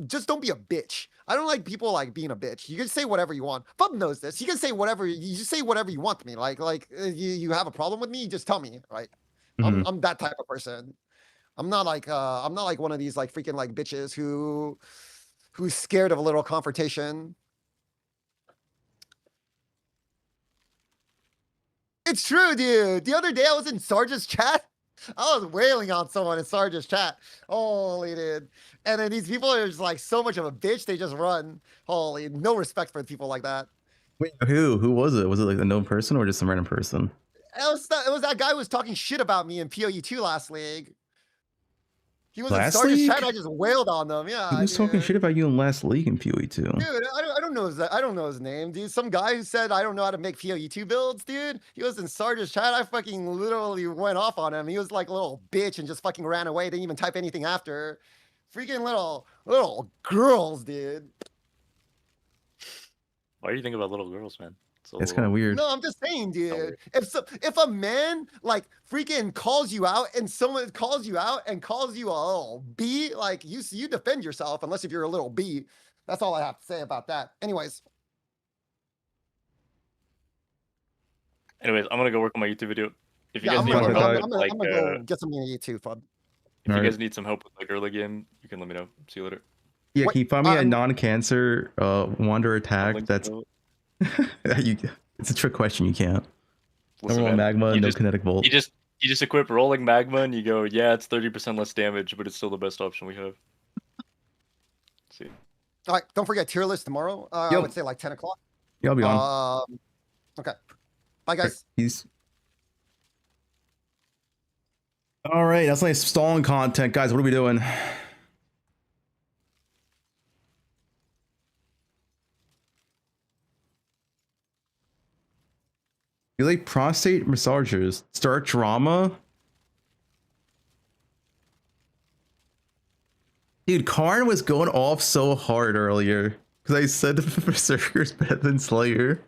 just don't be a bitch. I don't like people like being a bitch. You can say whatever you want. Fub knows this. You can say whatever, you just say whatever you want to me. You have a problem with me, you just tell me, right? I'm that type of person. I'm not like one of these like freaking like bitches who's scared of a little confrontation. It's true, dude. The other day I was in Sarge's chat. I was wailing on someone in Sarge's chat. Holy dude. And then these people are just like so much of a bitch, they just run. Holy, no respect for people like that. Wait, who was it? Was it like a known person or just some random person? It was that guy who was talking shit about me in POE2 last league. He was Last in Sarge's league? chat. I just wailed on them. Yeah. He was talking shit about you in last league in PoE2. Dude, I don't know I don't know his name, dude. Some guy who said I don't know how to make PoE2 builds, dude. He was in Sarge's chat. I fucking literally went off on him. He was like a little bitch and just fucking ran away. Didn't even type anything after. Freaking little girls, dude. Why do you think about little girls, man? It's kind of weird. No, I'm just saying, dude. If a man like freaking calls you out and someone calls you out and calls you a little B, like you defend yourself unless if you're a little B. That's all I have to say about that. Anyways, I'm gonna go work on my YouTube video. If you guys I'm need gonna, more help, I'm gonna go get something on YouTube, Fub. If you guys need some help with like early game, you can let me know. See you later. Yeah, can you find me a non-cancer wanderer tag that's it's a trick question, you can't. Listen, Number one man, magma, you no just- kinetic bolt. You just equip rolling magma and you go, yeah, it's 30% less damage, but it's still the best option we have. See. All right, don't forget tier list tomorrow. I Yep. would say like 10 o'clock. Yeah, I'll be on. Okay. Bye, guys. Peace. All right, that's like stalling content, guys. What are we doing? You like prostate massagers? Start drama? Dude, Karn was going off so hard earlier because I said Berserker's better than Slayer.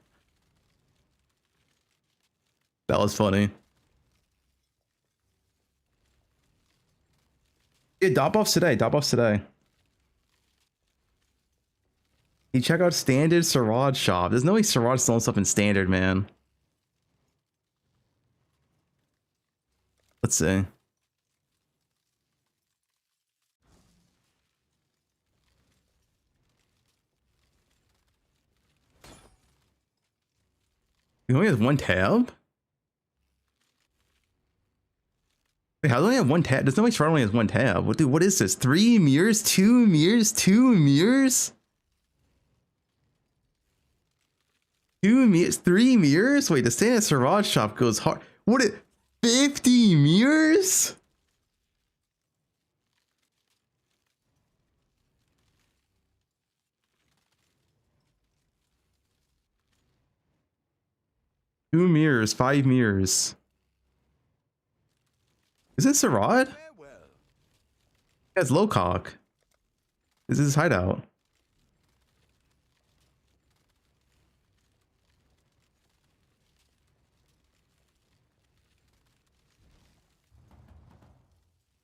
That was funny. Yeah, dop offs today. Dop offs today. You check out standard Sarad shop. There's no way Sarad's selling stuff in standard, man. Let's see. He only has one tab? Wait, how do I have one tab? There's no way Sarad only has one tab. What, dude, what is this? 3 mirrors? 2 mirrors? 2 mirrors? 2 mirrors? 3 mirrors? Wait, the standard Sarad shop goes hard. What it? 50 mirrors? Two mirrors, 5 mirrors. Is this Sarad? That's Lowcock. This is his hideout.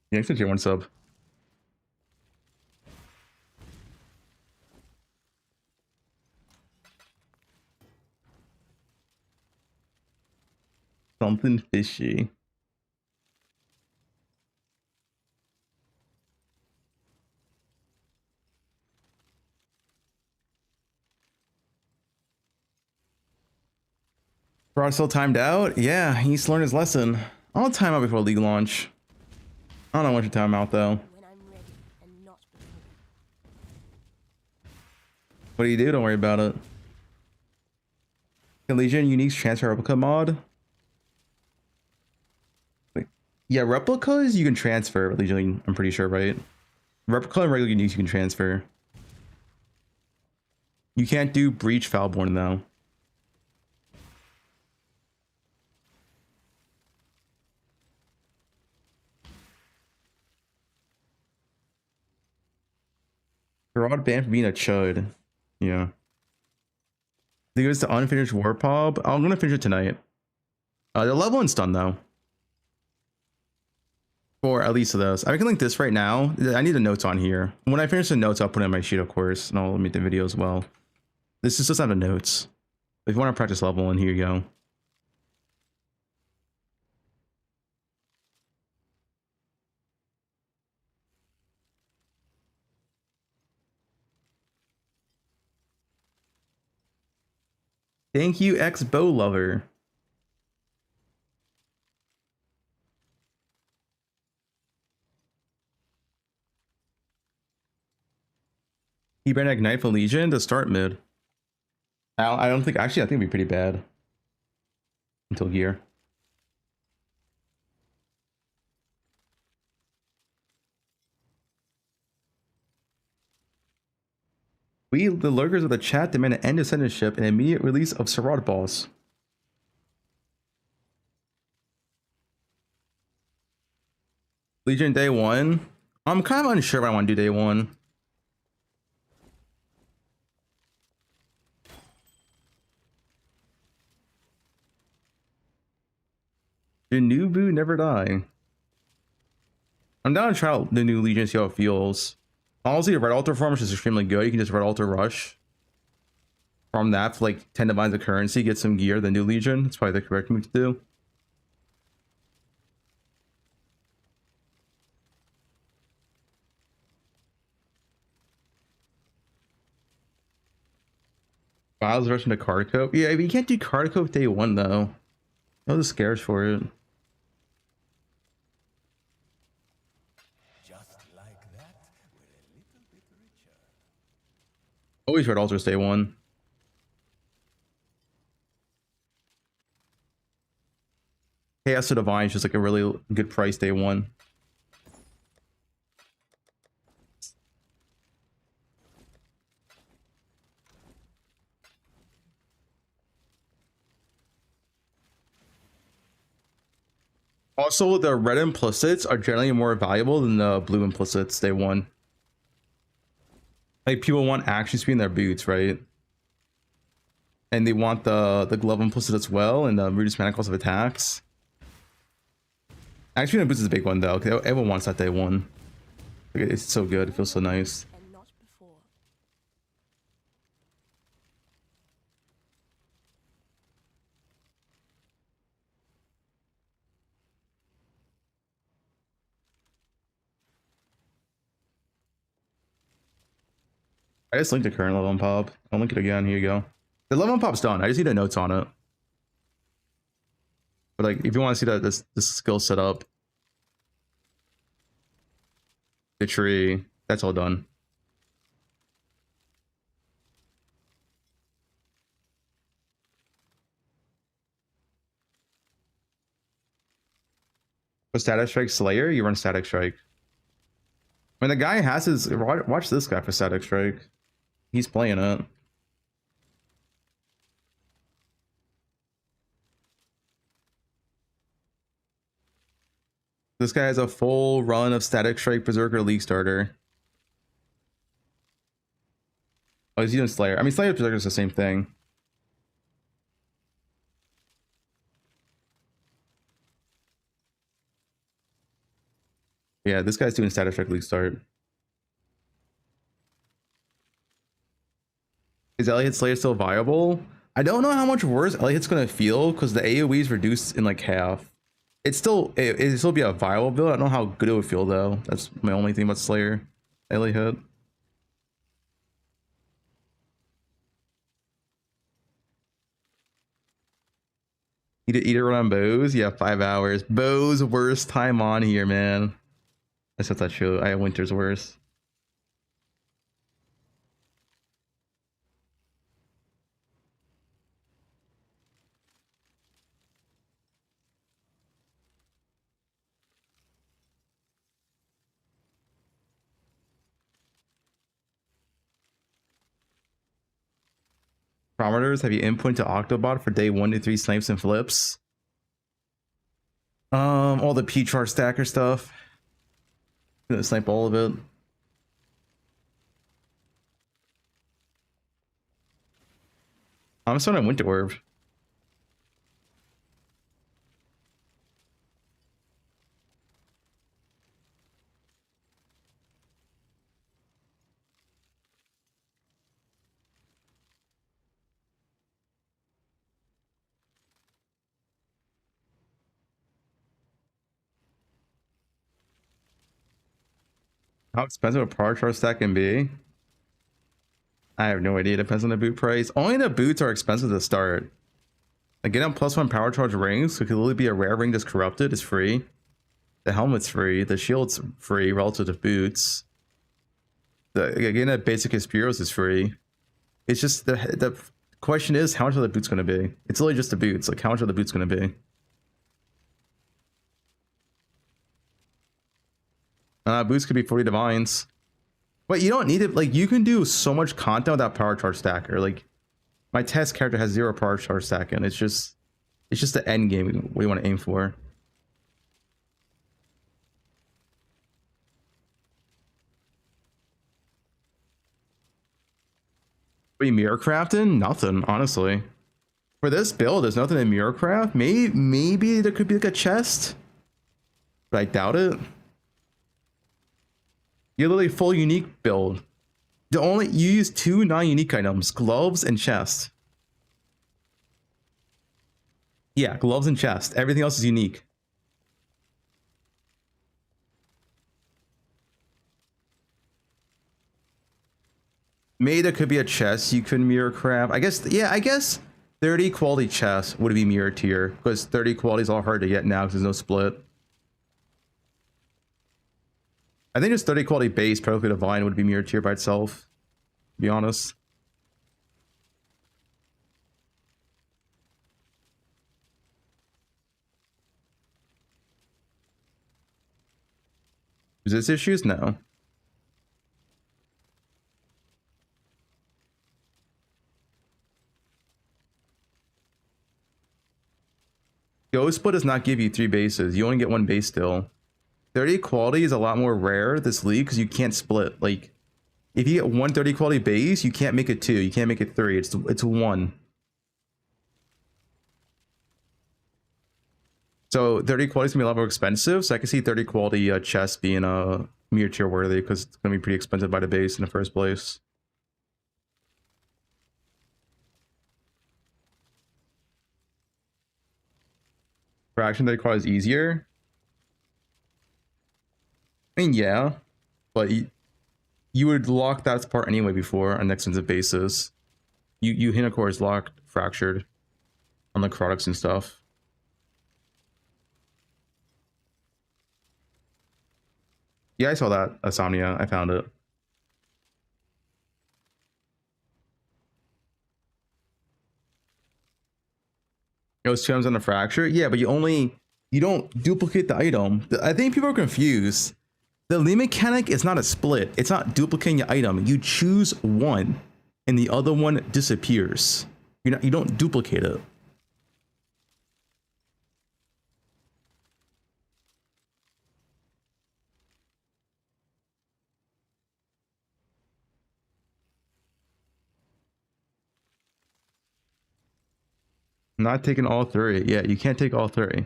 Yeah, actually, tier 1 sub. Something fishy. Sarad still timed out? Yeah, he needs to learn his lesson. I'll time out before league launch. I don't know when to time out though. What do you do? Don't worry about it. Legion Unique's transfer replica mod? Wait. Yeah, replicas you can transfer, Legion, I'm pretty sure, right? Replica and regular Uniques you can transfer. You can't do Breach Foulborn though. Sarad banned for being a chud. Yeah. I think it was the unfinished War Pub. I'm gonna finish it tonight. The leveling's done though. For at least of those. I can link this right now. I need the notes on here. When I finish the notes, I'll put it in my sheet, of course, and I'll make the video as well. This is just not the notes. If you want to practice leveling, here you go. Thank you, ex-bow lover. He banned Ignite for Legion to start mid. I don't think, actually, I think it'd be pretty bad. Until gear. We, the lurkers of the chat, demand an end of censorship and immediate release of Sarad boss. Legion day 1. I'm kind of unsure what I want to do day 1. The new boo never die. I'm down to try out the new Legion, see how it feels. Honestly, the Red Altar form is just extremely good. You can just Red Altar rush. From that, for like 10 divines of currency, get some gear, the new Legion. That's probably the correct move to do. Files rushing to card cope. Yeah, but you can't do card cope day 1 though. I was scared for it. Just like that, we're a little bit richer. Always read Ultras day one. Chaos to Divine is just like a really good price day one. Also, the red implicits are generally more valuable than the blue implicits day one. Like, people want action speed in their boots, right? And they want the glove implicit as well, and the reduced mana cost of attacks. Action speed in boots is a big one, though, because everyone wants that day one. Like, it's so good, it feels so nice. I just linked the current level on pop. I'll link it again. Here you go. The level on pop's done. I just need the notes on it. But like, if you want to see that this skill set up, the tree, that's all done. For Static Strike Slayer, you run Static Strike. When the guy has his, watch this guy for Static Strike. He's playing it. This guy has a full run of Static Strike Berserker League Starter. Oh, he's doing Slayer. I mean, Slayer and Berserker is the same thing. Yeah, this guy's doing Static Strike League Start. Is Elliot Slayer still viable? I don't know how much worse Elliot's gonna feel because the AoE is reduced in like half. It'd still be a viable build. I don't know how good it would feel though. That's my only thing about Slayer. Elliot. Eat it run on Bows? Yeah, 5 hours. Bows worst time on here, man. That's not true. I have Winter's worse. Parameters, have you input to Octobot for day 1 to 3 snipes and flips? All the P-chart stacker stuff. Gonna snipe all of it. I'm starting on Winter Worb. How expensive a power charge stack can be? I have no idea. It depends on the boot price. Only the boots are expensive to start. Like, getting +1 power charge rings, so it could literally be a rare ring that's corrupted, is free. The helmet's free. The shield's free relative to boots. Getting a basic Spearos is free. It's just the question is, how much are the boots going to be? It's literally just the boots. Like, how much are the boots going to be? Boots could be 40 divines. But you don't need it. Like, you can do so much content without power charge stacker. Like, my test character has 0 power charge stacking. It's just the end game we want to aim for. What are you mirror crafting? Nothing, honestly. For this build, there's nothing in mirror craft. Maybe there could be like a chest, but I doubt it. You're literally full unique build. You use 2 non-unique items, gloves and chest. Yeah, gloves and chest. Everything else is unique. Maybe there could be a chest you could mirror craft. I guess 30 quality chests would be mirror tier because 30 quality is all hard to get now because there's no split. I think just 30 quality base, perfectly divine would be mirror tier by itself, to be honest. Resist issues? No. Ghost Split does not give you 3 bases. You only get 1 base still. 30 quality is a lot more rare this league because you can't split. Like, if you get 1 30 quality base, you can't make it 2. You can't make it 3. It's 1. So 30 quality is gonna be a lot more expensive. So I can see 30 quality chess being mere tier worthy because it's gonna be pretty expensive by the base in the first place. Fraction 30 quality is easier. I mean, yeah, but you would lock that part anyway before on extensive bases. You Hinacore is locked, fractured on the products and stuff. Yeah, I saw that, Asomnia. I found it. It was 2 items on the fracture? Yeah, but you don't duplicate the item. I think people are confused. The lead mechanic is not a split. It's not duplicating your item. You choose one and the other one disappears. You don't duplicate it. Not taking all 3. Yeah, you can't take all 3.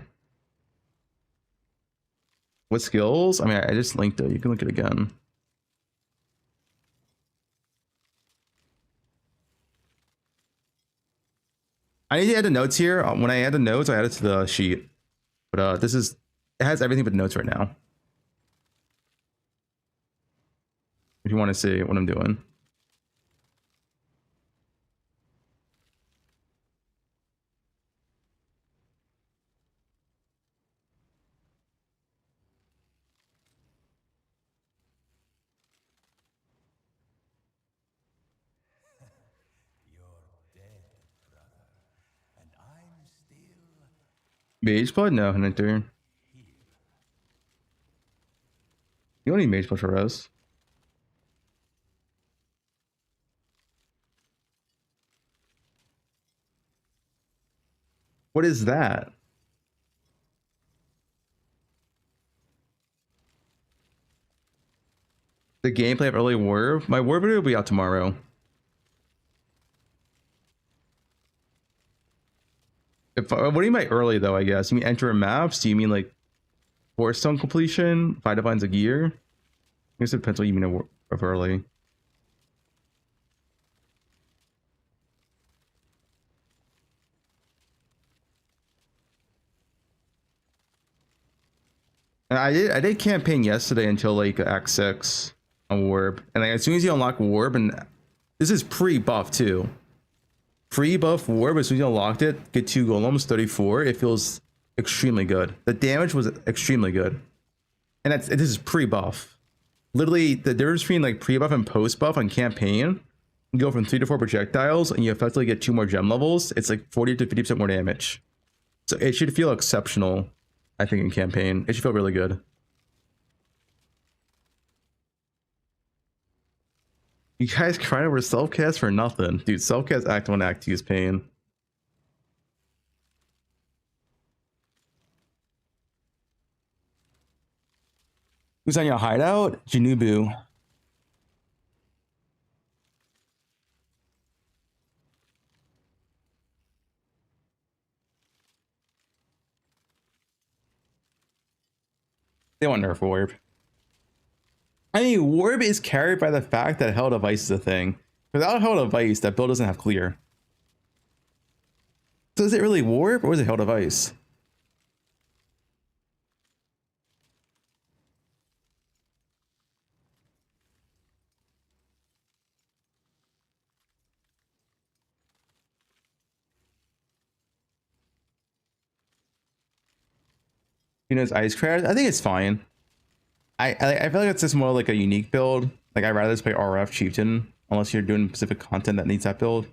What skills? I mean, I just linked it. You can link it again. I need to add the notes here. When I add the notes, I add it to the sheet. But it has everything but notes right now. If you want to see what I'm doing. Mage blood? No, Hunter. You don't need mage blood for res. What is that? The gameplay of early Worb? My Worb video will be out tomorrow. What do you mean by early though, I guess? You mean enter maps? Do you mean like Forest Stone completion? 5 divines a year? I guess it depends what you mean of early. I did campaign yesterday until like Act 6 on Worb. And like, as soon as you unlock Worb, and this is pre-buff too. Pre-buff Worb, as soon as you unlocked it, get 2 golems, 34. It feels extremely good. The damage was extremely good. And this is pre-buff. Literally, the difference between like pre-buff and post-buff on campaign, you go from 3 to 4 projectiles and you effectively get 2 more gem levels. It's like 40 to 50% more damage. So it should feel exceptional, I think, in campaign. It should feel really good. You guys crying over self-cast for nothing. Dude, self-cast Act 1, Act 2 is pain. Who's on your hideout? Janubu. They want nerf Worb. I mean, Worb is carried by the fact that Hell Device is a thing. Without Hell Device, that build doesn't have clear. So is it really Worb or is it Hell Device? You know, it's Ice Crash. I think it's fine. I feel like it's just more like a unique build. Like, I'd rather just play RF Chieftain unless you're doing specific content that needs that build.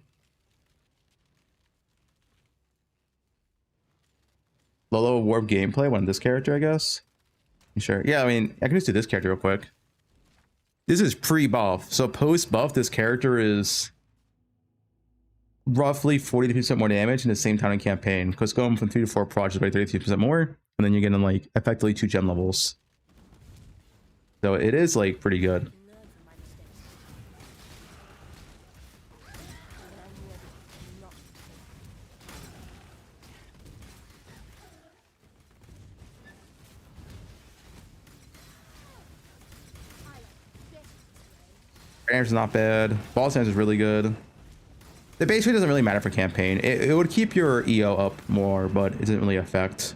Low Warp gameplay, one this character, I guess. Sure. Yeah, I mean, I can just do this character real quick. This is pre-buff. So post-buff, this character is roughly 40% more damage in the same time in campaign. Because going from 3 to 4 procs is by 33% more. And then you're getting like effectively 2 gem levels. So it is like pretty good. Damage is not bad. Ball damage is really good. The base rate doesn't really matter for campaign. It would keep your EO up more, but it doesn't really affect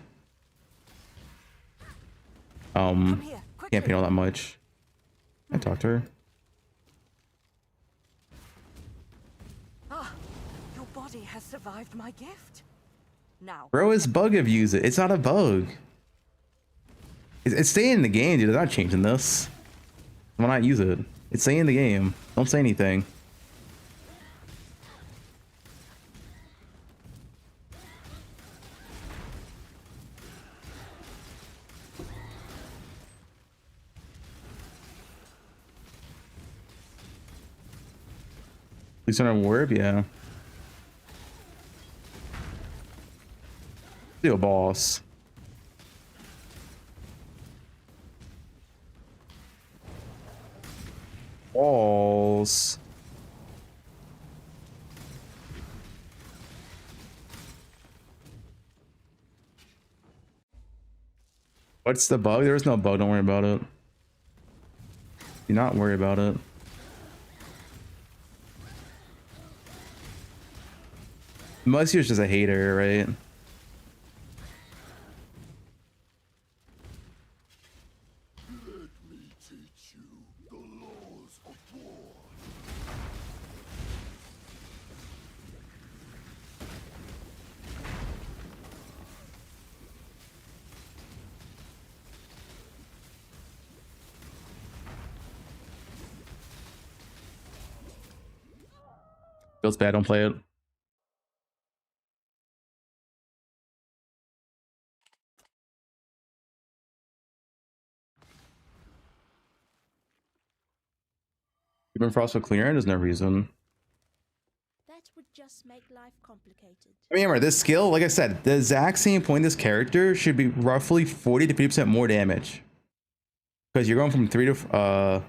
campaign all that much. I talked to her. Ah, your body has survived my gift. Now, Bro, it's bug abuse. It's not a bug. It's staying in the game, dude. They're not changing this. Why not use it? It's staying in the game. Don't say anything. At least on a Worb, yeah. Do a boss. Balls. What's the bug? There is no bug. Don't worry about it. Do not worry about it. Most you're just a hater, right? Feels bad, don't play it. Even Frost with clearing, there's no reason. That would just make life complicated. I mean, remember, this skill, like I said, the exact same point this character should be roughly 40 to 50% more damage. Because you're going from 3 to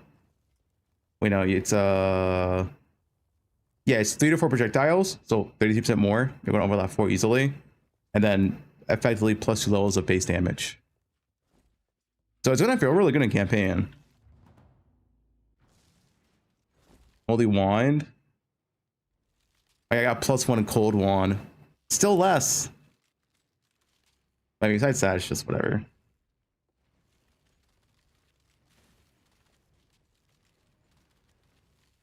wait, no, it's yeah, it's 3 to 4 projectiles, so 32% more. You're going to overlap 4 easily. And then effectively plus 2 levels of base damage. So it's going to feel really good in campaign. Holy Wand. I got +1 in Cold Wand. Still less. I mean, besides that, it's just whatever.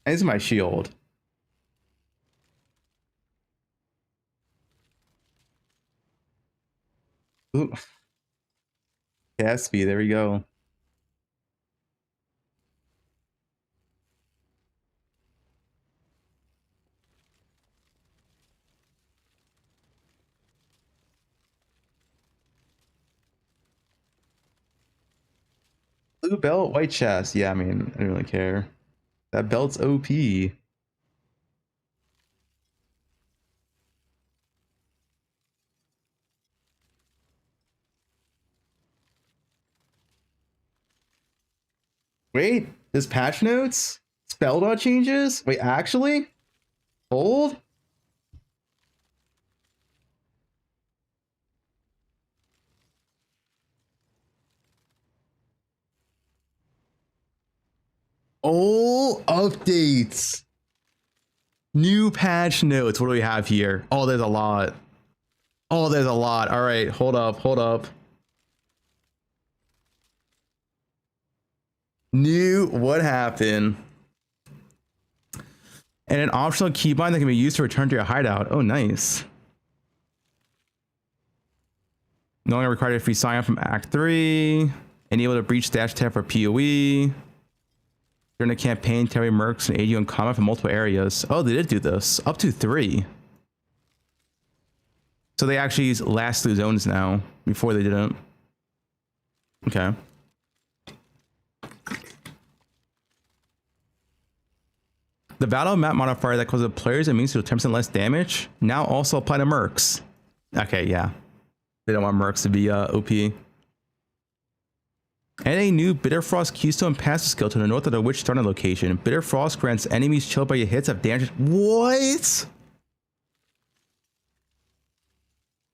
And this is my shield. Ooh. Caspi, there we go. Blue belt, white chest. Yeah, I mean, I don't really care. That belt's OP. Wait, this patch notes? Spell dot changes? Wait, actually? Hold? Oh, updates. New patch notes. What do we have here? Oh, there's a lot. Oh, there's a lot. All right, hold up, hold up. New, what happened? And an optional keybind that can be used to return to your hideout. Oh, nice. No longer required if you sign up from Act 3. Enable to breach dash tab for PoE. During the campaign, Terry Mercs and aid you in combat from multiple areas. Oh, they did do this. Up to 3. So they actually last through zones now. Before they didn't. Okay. The battle map modifier that causes players and means to do 10% less damage now also apply to mercs. Okay, yeah. They don't want mercs to be OP. And a new Bitterfrost Keystone passive skill to the north of the Witch starting location. Bitterfrost grants enemies chilled by your hits have damage. What?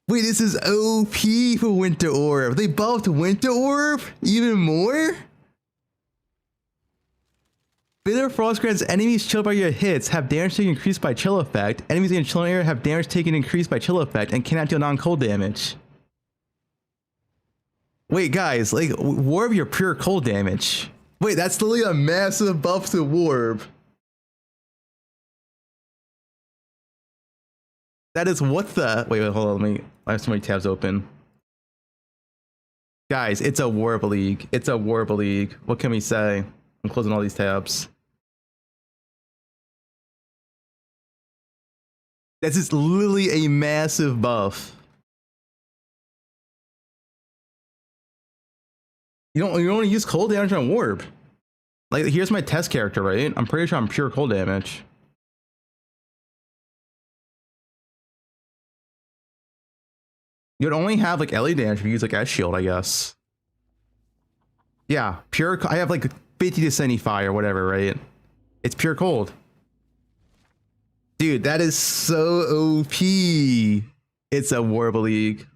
Wait, this is OP for Winter Orb. They buffed Winter Orb even more? Bitter Frost grants enemies chilled by your hits have damage taken increased by chill effect. Enemies in chill area have damage taken increased by chill effect and cannot deal non-cold damage. Wait, guys, like, Worb your pure cold damage. Wait, that's literally a massive buff to Worb. That is what the... Wait, hold on, let me... I have so many tabs open. Guys, it's a Worb league. It's a Worb league. What can we say? I'm closing all these tabs. This is literally a massive buff. You don't want to use cold damage on Worb. Like, here's my test character, right? I'm pretty sure I'm pure cold damage. You'd only have like LA damage if you use like S shield, I guess. Yeah, pure. I have like 50 to 75 or whatever, right? It's pure cold. Dude, that is so OP. It's a Worb league.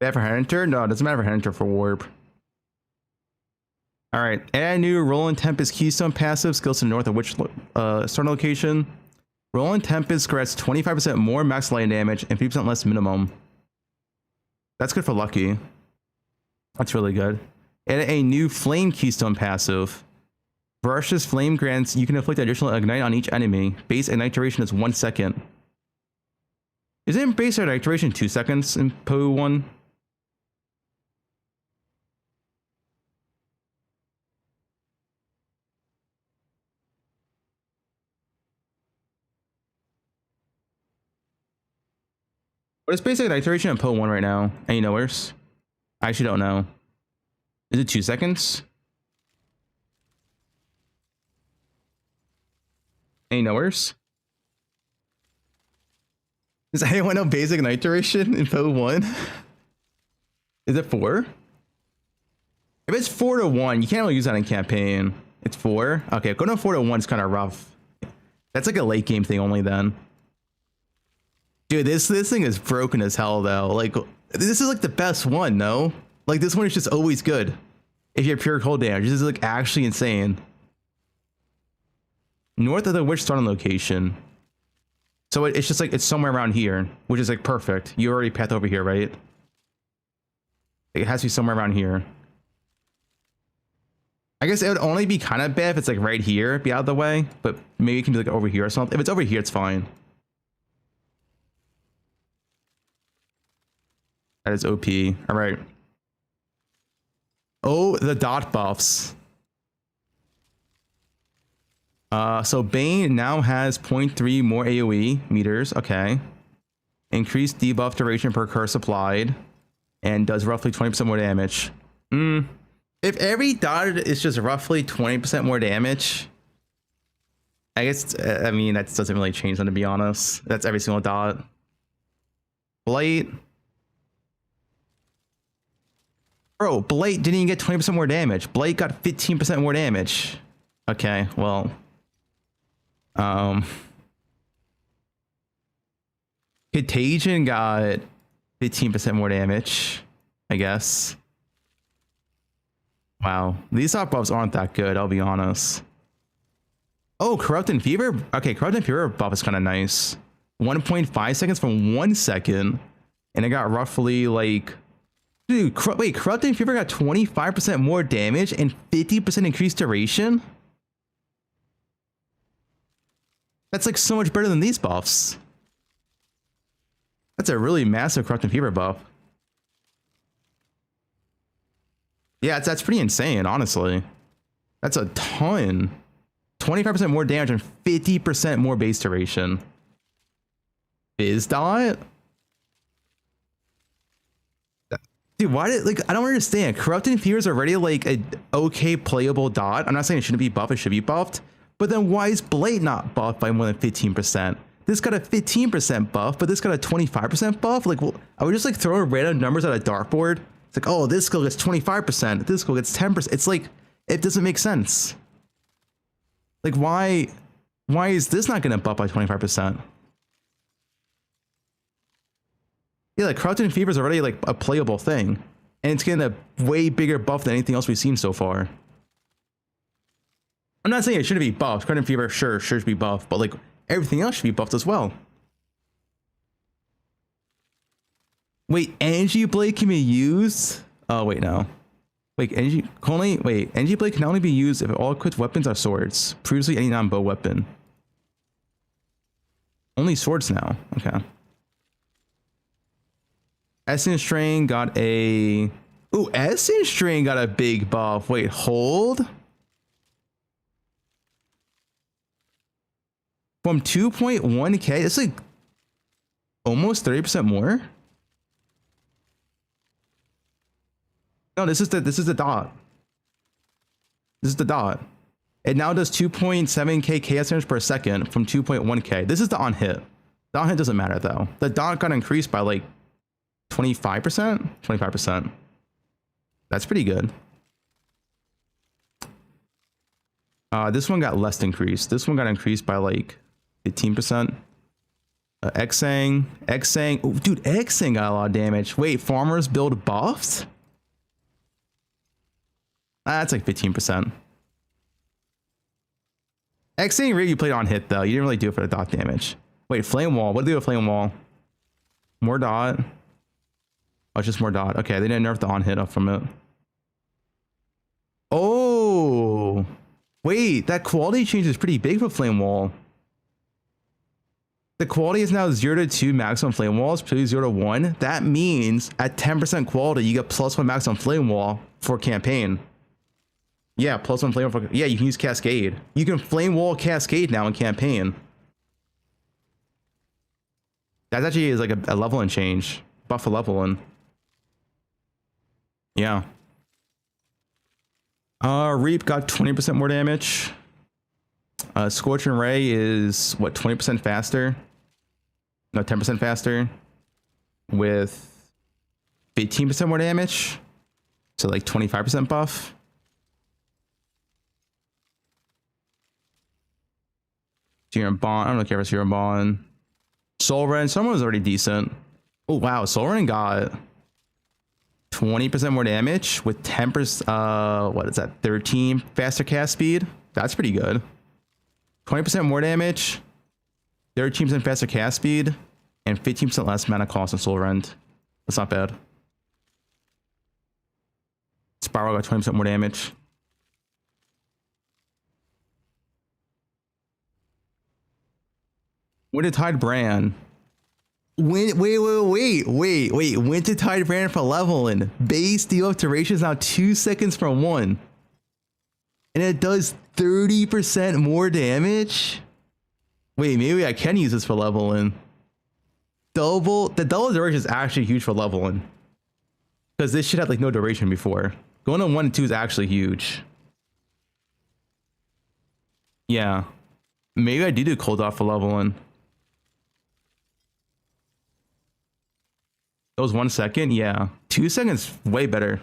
Bad for Hunter? No, it doesn't matter for Hunter for Worb. All right, add a new Rolling Tempest Keystone passive skills to the north of which starting location. Rolling Tempest grants 25% more max lightning damage and 50% less minimum. That's good for Lucky. That's really good. Add a new Flame Keystone passive. Brushless Flame grants you can inflict additional ignite on each enemy. Base ignite duration is 1 second. Isn't base ignite duration 2 seconds in poe1? What is basic ignite duration on poe1 right now? Any knowers? I actually don't know. Is it 2 seconds? Any knowers? Does anyone know basic ignite duration in poe1? Is it 4? If it's 4 to 1, you can't really use that in campaign. It's 4? Okay, going to 4 to 1 is kind of rough. That's like a late game thing only then. Dude, this thing is broken as hell though. Like, this is like the best one, no? Like, this one is just always good. If you have pure cold damage, this is like actually insane. North of the Witch starting location. So it's just like, it's somewhere around here, which is like perfect. You already path over here, right? It has to be somewhere around here. I guess it would only be kind of bad if it's like right here, be out of the way, but maybe it can be like over here or something. If it's over here, it's fine. That is OP. All right. Oh, the dot buffs. So Bane now has 0.3 more AoE meters. Okay. Increased debuff duration per curse applied. And does roughly 20% more damage. If every dot is just roughly 20% more damage, I guess, I mean, that doesn't really change them, to be honest. That's every single dot. Blight. Bro, Blight didn't even get 20% more damage. Blight got 15% more damage. Okay, well. Contagion got 15% more damage, I guess. Wow, these top buffs aren't that good, I'll be honest. Oh, Corrupt and Fever? Okay, Corrupt and Fever buff is kind of nice. 1.5 seconds from 1 second. And it got roughly like... Dude, wait, Corrupt and Fever got 25% more damage and 50% increased duration? That's like so much better than these buffs. That's a really massive Corrupt and Fever buff. Yeah, that's pretty insane, honestly. That's a ton. 25% more damage and 50% more base duration. Biz dot? Dude, why did, like, I don't understand. Corrupting Fever is already like a okay playable dot. I'm not saying it shouldn't be buffed, it should be buffed. But then why is Blade not buffed by more than 15%? This got a 15% buff, but this got a 25% buff. Like, well, I would just like throw random numbers at a dartboard. It's like, oh, this skill gets 25%, this skill gets 10%. It's like, it doesn't make sense. Like, why is this not gonna buff by 25%? Yeah, like Corrupted Fever is already like a playable thing, and it's getting a way bigger buff than anything else we've seen so far. I'm not saying it shouldn't be buffed. Corrupted Fever, sure should be buffed, but like everything else should be buffed as well. Wait, Energy Blade can be used? Oh wait, no. Wait, Energy Blade can only be used if all equipped weapons are swords. Previously, any non-bow weapon. Only swords now. Okay. Essence Strain got a... Ooh, Essence Strain got a big buff. Wait, hold? From 2.1k, it's like almost 30% more. No, this is the dot. This is the dot. It now does 2.7k chaos damage per second from 2.1k. This is the on hit. The on hit doesn't matter though. The dot got increased by like 25%? 25%. That's pretty good. This one got less increased. This one got increased by like 15%. Xang. Oh, dude, Xang got a lot of damage. Wait, farmers build buffs? That's like 15%. Xang really you played on hit though. You didn't really do it for the dot damage. Wait, Flame Wall. What do they do with Flame Wall? More dot. Oh, it's just more dot. Okay, they didn't nerf the on hit up from it. Oh, wait, that quality change is pretty big for Flame Wall. The quality is now 0 to 2 maximum Flame Walls, previously 0 to 1. That means at 10% quality, you get +1 maximum Flame Wall for campaign. Yeah, +1 Flame Wall. Yeah, you can use Cascade. You can Flame Wall Cascade now in campaign. That actually is like a leveling change. Buff a leveling. Yeah. Reap got 20% more damage. Scorching Ray is what, 20% faster? No, 10% faster. With 15% more damage. So like 25% buff. Serum Bond. I don't care for Serum Bond. Soul Rend. Someone was already decent. Oh wow, Soul Rend got 20% more damage with 10%, what is that, 13 faster cast speed? That's pretty good. 20% more damage, 13% faster cast speed, and 15% less mana cost on Soul Rend. That's not bad. Spiral got 20% more damage. Winter Tide Brand. Wait. Winter Tide Brand for leveling. Base debuff duration is now 2 seconds from 1. And it does 30% more damage? Wait, maybe I can use this for leveling. The double duration is actually huge for leveling. Because this shit had like no duration before. Going on 1 and 2 is actually huge. Yeah. Maybe I do cold off for leveling. That was 1 second? Yeah. 2 seconds, way better.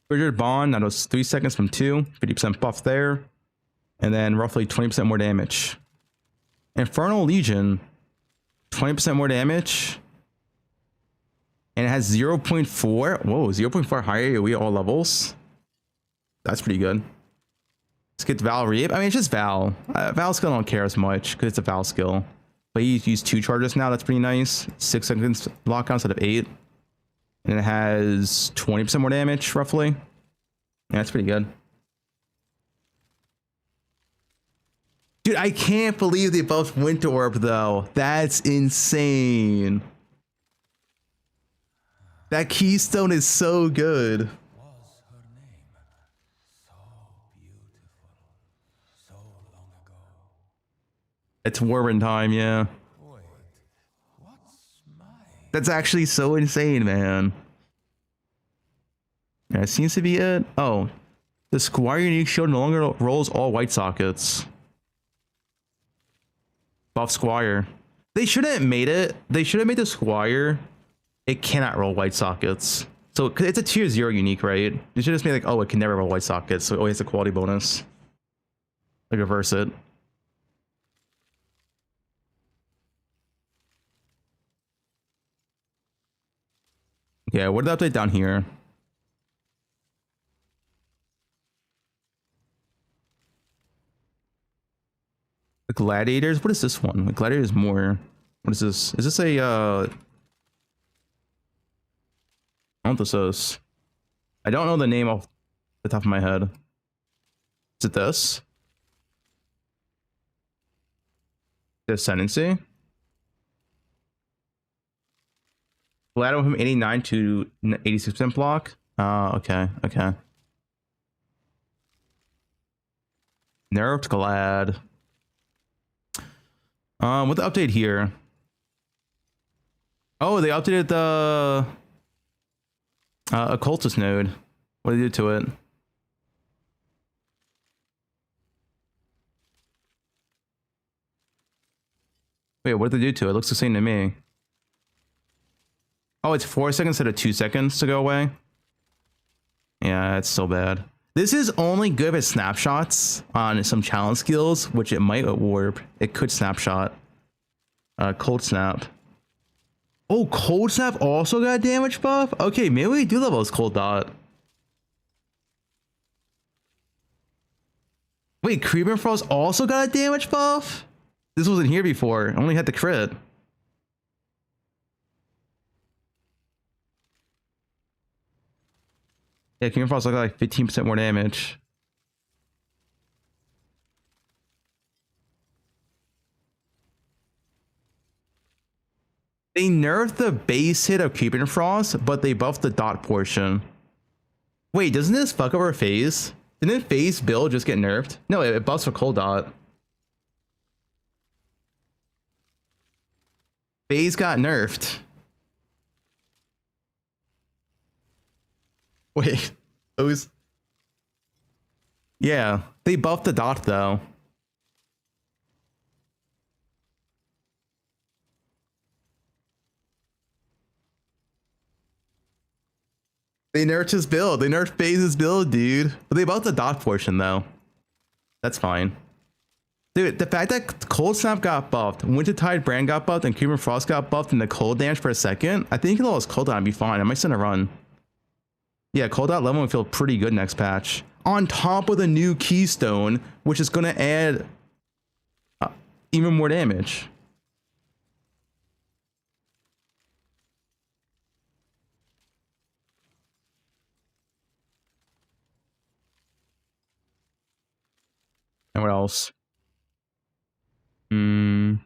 Triggered Bond, that was 3 seconds from 2. 50% buff there. And then roughly 20% more damage. Infernal Legion, 20% more damage. And it has 0.4. Whoa, 0.4 higher AoE at all levels. That's pretty good. Let's get Val Reap. I mean, it's just Val. Val skill I don't care as much because it's a Val skill. But you use 2 charges now. That's pretty nice. 6 seconds lockdown instead of 8. And it has 20% more damage, roughly. Yeah, that's pretty good. Dude, I can't believe they buffed Winter Orb, though. That's insane. That Keystone is so good. It's Warren time, yeah. That's actually so insane, man. Yeah, it seems to be it. Oh, the Squire unique shield no longer rolls all white sockets. Buff Squire. They shouldn't have made it. They should have made the Squire. It cannot roll white sockets. So it's a tier 0 unique, right? You should just be like, oh, it can never roll white sockets, so it always has a quality bonus. Like reverse it. Yeah, what did they update down here? The Gladiators? What is this one? The Gladiators more. What is this? Is this a I don't know what this is. I don't know the name off the top of my head. Is it this? The Ascendancy? Glad went from 89 to 86% block. Okay, okay. Nerfed Glad. With the update here. Oh, they updated the occultist node. What did they do to it? Wait, what did they do to it? It looks the same to me. Oh, it's 4 seconds instead of 2 seconds to go away. Yeah, it's so bad. This is only good at snapshots on some challenge skills, which it might at Warp. It could snapshot. Cold Snap. Oh, Cold Snap also got damage buff? Okay, maybe we do level as Cold Dot. Wait, Creeper Frost also got a damage buff? This wasn't here before. Only had the crit. Yeah, Creeper Frost got like 15% more damage. They nerfed the base hit of Creeper Frost, but they buffed the dot portion. Wait, doesn't this fuck over phase? Didn't phase build just get nerfed? No, it buffs for cold dot. Phase got nerfed. Wait, those. Yeah, they buffed the dot though. They nerfed his build. They nerfed Phase's build, dude. But they buffed the dot portion though. That's fine. Dude, the fact that Cold Snap got buffed, Wintertide Brand got buffed, and Creeper Frost got buffed in the cold damage for a second, I think it'll always cold dot and be fine. I might send a run. Yeah, cold dot level will feel pretty good next patch. On top of the new Keystone, which is going to add even more damage. And what else? Flame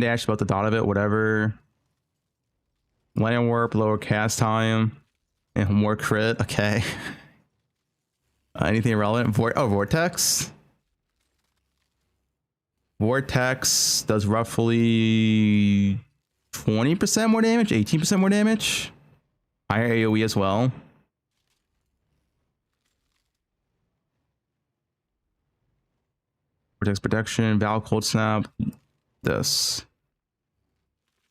dash about the dot of it, whatever. Land warp, lower cast time, and more crit. Okay. Anything irrelevant? Vortex. Vortex does roughly 20% more damage, 18% more damage. Higher AoE as well. Vortex protection, Val Cold Snap. This.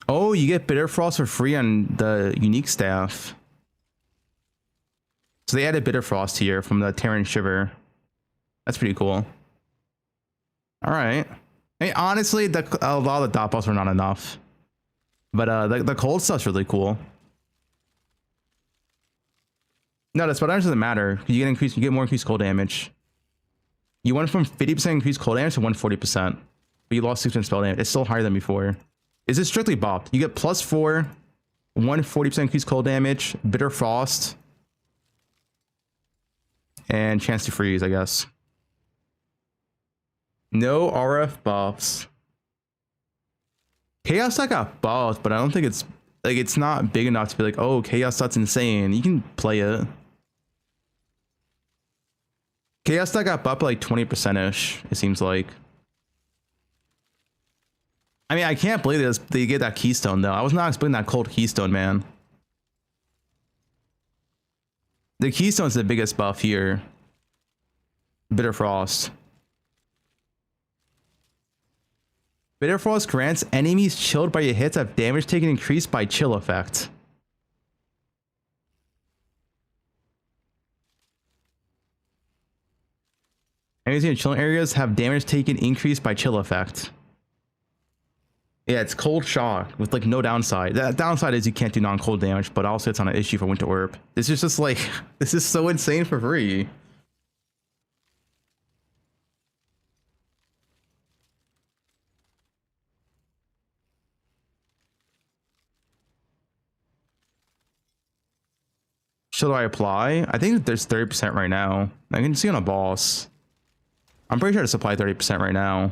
Oh, you get Bitter Frost for free on the unique staff. So they added Bitter Frost here from the Terran Shiver. That's pretty cool. All right. I mean, honestly, a lot of the dot buffs were not enough. But the cold stuff's really cool. No, the spell damage doesn't matter. You get more increased cold damage. You went from 50% increased cold damage to 140%. But you lost 6% spell damage. It's still higher than before. Is it strictly buffed? You get +4, 140% increased cold damage, Bitter Frost, and chance to freeze, I guess. No RF buffs. Chaos Dot got buffed, but I don't think it's not big enough to be like, oh, Chaos Dot's insane. You can play it. Chaos Dot got buffed like 20%-ish, it seems like. I mean, I can't believe this. They get that keystone though. I was not expecting that cold keystone, man. The keystone's the biggest buff here. Bitter Frost. Bitter Frost grants enemies chilled by your hits have damage taken increased by chill effect. Enemies in chill areas have damage taken increased by chill effect. Yeah, it's cold shock with like no downside. The downside is you can't do non-cold damage, but also it's on an issue for Winter Orb. This is just like, this is so insane for free. Should I apply? I think there's 30% right now. I can see on a boss. I'm pretty sure it's supply 30% right now.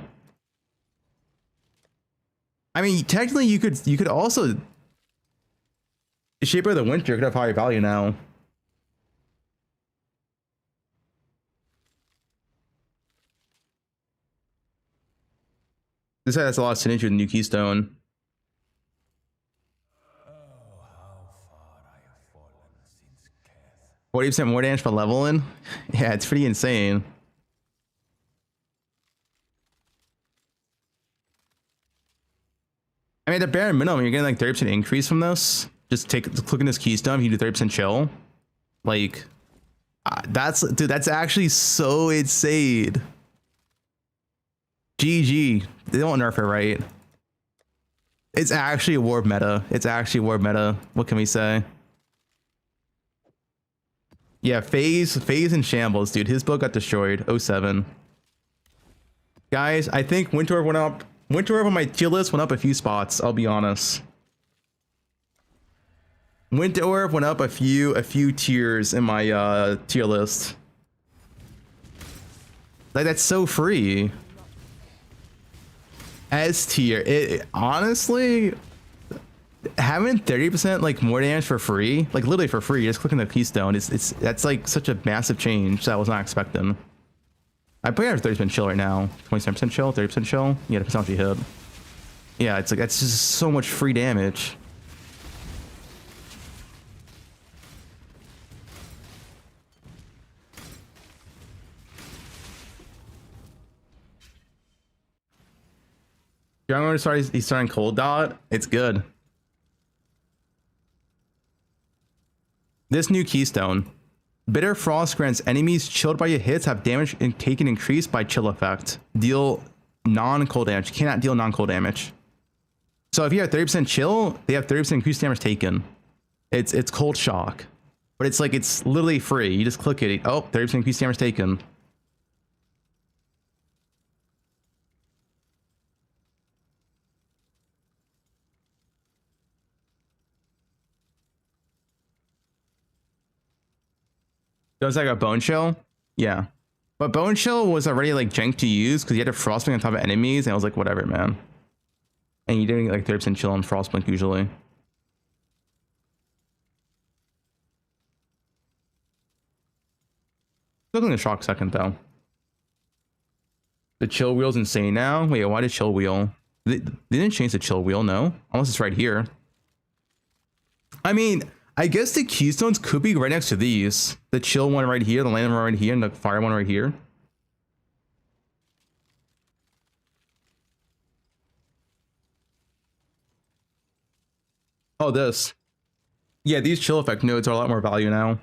I mean, technically you could also Shaper of the Winter could have higher value now. This has a lot of synergy with new keystone. Oh, 40% more damage per level in? Yeah, it's pretty insane. I mean, at the bare minimum, you're getting like 30% increase from this. Just click on this keystone, you do 30% chill. Like, dude, that's actually so insane. GG. They don't nerf it right. It's actually a Worb meta. It's actually a Worb meta. What can we say? Yeah, Phase in shambles, dude. His book got destroyed. 07. Guys, I think Winter Orb went up. Winter Orb on my tier list went up a few spots, I'll be honest. Winter Orb went up a few tiers in my tier list. Like, that's so free. S tier. Honestly, having 30% like more damage for free, like literally for free, just clicking the keystone, that's like such a massive change that I was not expecting. I probably have 30% chill right now. 27% chill, 30% chill. Yeah, depends on how much you hit. Yeah, it's like that's just so much free damage. Young he's starting cold dot. It's good. This new keystone. Bitter Frost grants enemies chilled by your hits have damage taken increased by chill effect. Deal non-cold damage. You cannot deal non-cold damage. So if you have 30% chill, they have 30% increased damage taken. It's cold shock. But it's like it's literally free. You just click it. Oh, 30% increased damage taken. Does like a Bone Shell? Yeah. But Bone Shell was already like jank to use because you had a Frostblink on top of enemies, and I was like, whatever, man. And you didn't get like 30% chill on Frostblink usually. Looking the shock second though. The chill wheel's insane now. Wait, why did chill wheel? They didn't change the chill wheel, no? Unless it's right here. I mean, I guess the keystones could be right next to these. The chill one right here, the land one right here, and the fire one right here. Oh, this. Yeah, these chill effect nodes are a lot more value now.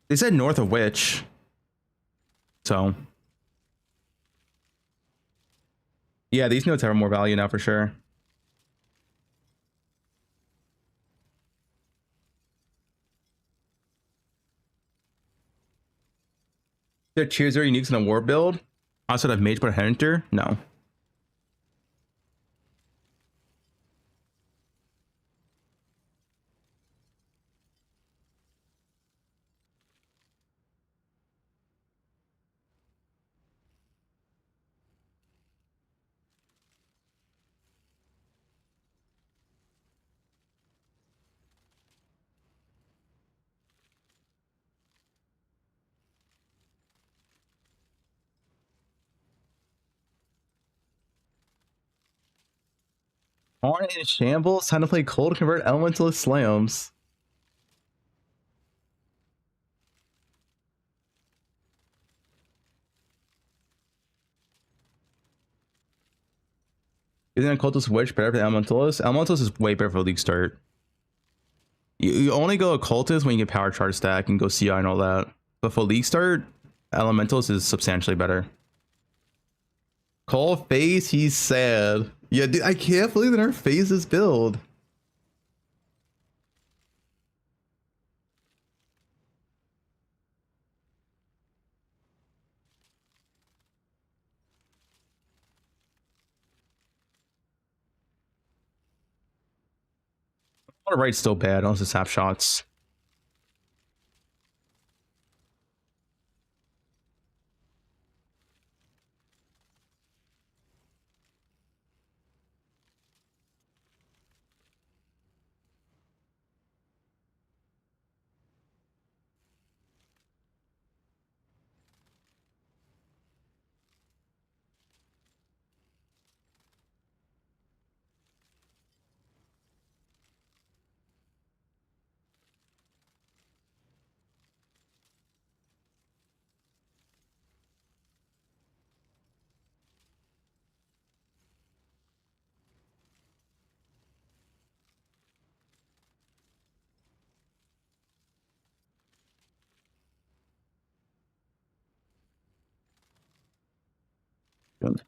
They said north of Witch. So. Yeah, these nodes have more value now for sure. There tier 0 uniques in a war build outside of Mage but Hunter? No. On in shambles. Time to play cold convert elemental slams. Isn't Cultist Witch better for Elementalist? Elementalist is way better for League Start. You only go Occultist when you get Power Charge stack and go CI and all that. But for League Start, Elementalist is substantially better. Cole Phase, he's sad. Yeah, dude, I can't believe that our Phase is build. Right's still bad unless it's half shots. Good.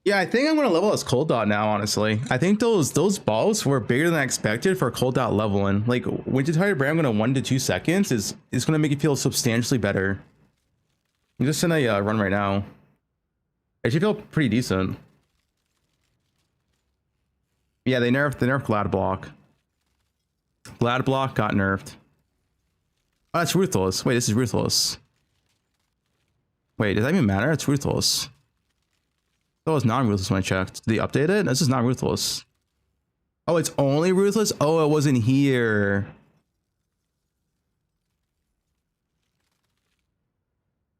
Yeah, I think I'm gonna level as cold dot now, honestly. I think those balls were bigger than I expected for cold dot leveling. Like Winter Tire Brand gonna 1 to 2 seconds is gonna make it feel substantially better. I'm just in a run right now. It should feel pretty decent. Yeah, they nerfed Glad Block. Glad Block got nerfed. Oh, that's Ruthless. Wait, this is Ruthless. Wait, does that even matter? It's Ruthless. That was non-ruthless when I checked. Did they update it? This is not ruthless. Oh, it's only ruthless? Oh, it wasn't here.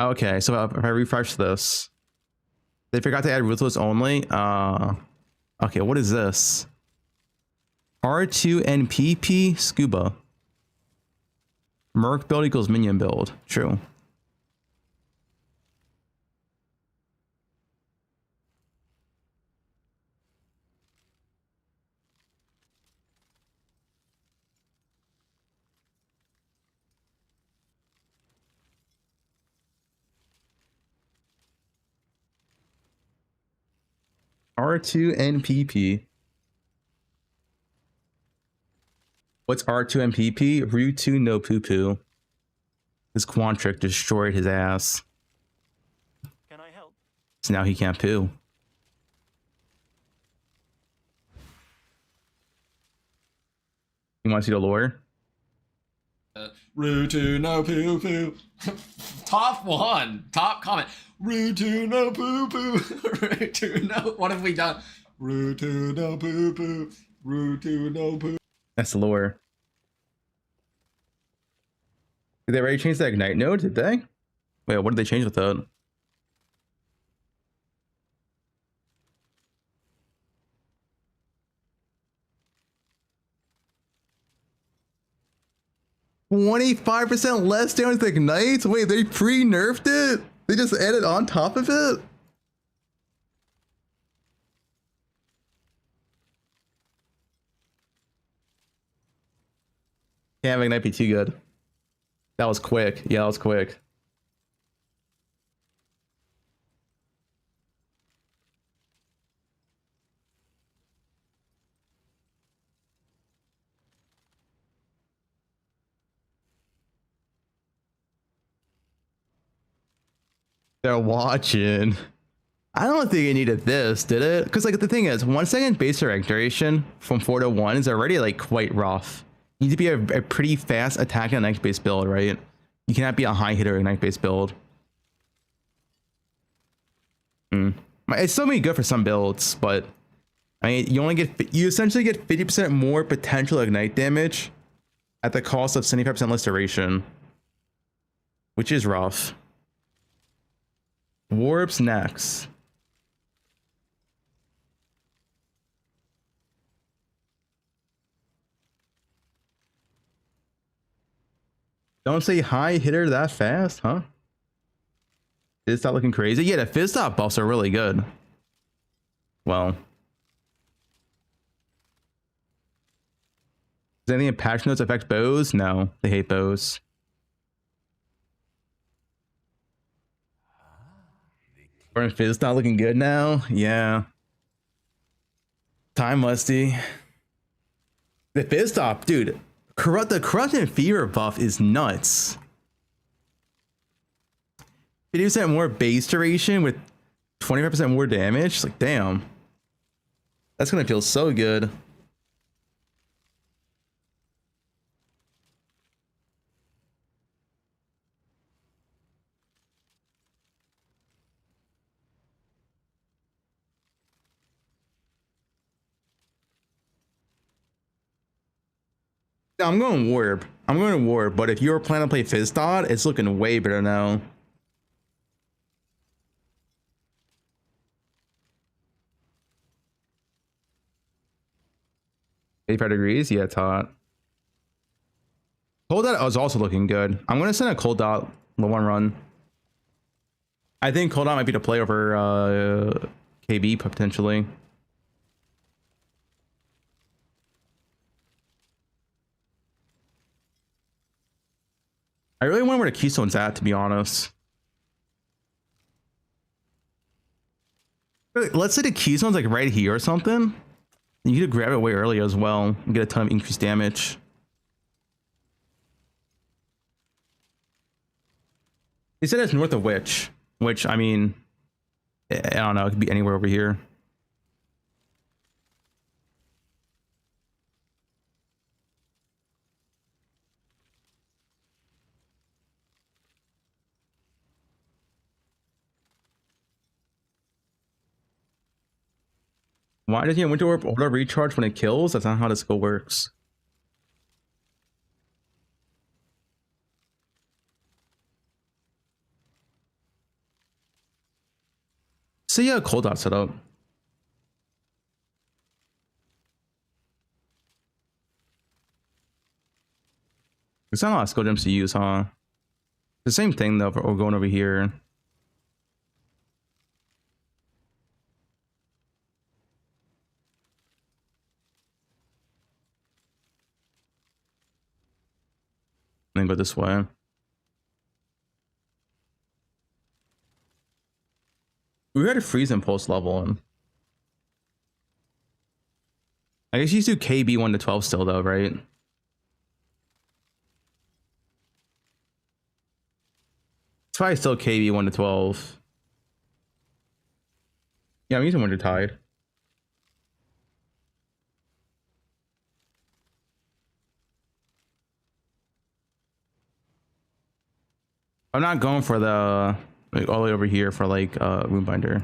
Okay, so if I refresh this, they forgot to add ruthless only. Okay, what is this? R2 NPP Scuba. Merc build equals minion build. True. R2 NPP. What's R2 NPP? Root 2 no poo poo. This Quantric destroyed his ass. Can I help? So now he can't poo. You want to see the lore? Root 2 no poo poo. Top one. Top comment. Root 2 no poo poo. Root 2 no. What have we done? Root 2 no poo poo. Root 2 no poo. That's the lore. Did they already change the Ignite node? Did they? Wait, what did they change with that? $25% less damage with Ignite? Wait, they pre-nerfed it? They just added on top of it? Can't Ignite be too good. That was quick. Yeah, that was quick. They're watching. I don't think it needed this, did it? Because like the thing is, 1 second base rank duration from 4 to 1 is already like quite rough. You need to be a pretty fast attacking Ignite-based build, right? You cannot be a high hitter Ignite-based build. It's still be good for some builds, but I mean, you essentially get 50% more potential Ignite damage at the cost of 75% less duration, which is rough. Warb's next. Don't say high hitter that fast, huh? Is that looking crazy? Yeah, the fizz stop buffs are really good. Well. Does anything in patch notes affect bows? No, they hate bows. Burn fizz not looking good now? Yeah. Time musty. The fizz stop, dude. The corrupt and fever buff is nuts. 50% more base duration with 25% more damage. Like, damn. That's gonna feel so good. I'm going Worb. I'm going to Worb, but if you're planning to play Fizz Dot, it's looking way better now. $85 yeah, it's hot. Cold Dot is also looking good. I'm going to send a Cold Dot the one run. I think Cold Dot might be the play over KB potentially. I really wonder where the Keystone's at, to be honest. Let's say the Keystone's like right here or something. You could grab it way earlier as well and get a ton of increased damage. He said it's north of which I mean, I don't know, it could be anywhere over here. Why does your Winter Orb auto recharge when it kills? That's not how this skill works. So yeah, Cold Dot setup. It's not a lot of skill gems to use, huh? The same thing though, we're going over here. Then go this way. We had a freeze impulse level in. I guess you do KB 1 to 12 still though, right? It's probably still KB 1 to 12. Yeah, I'm using Winter Tide. I'm not going for the like all the way over here for like Moonbinder.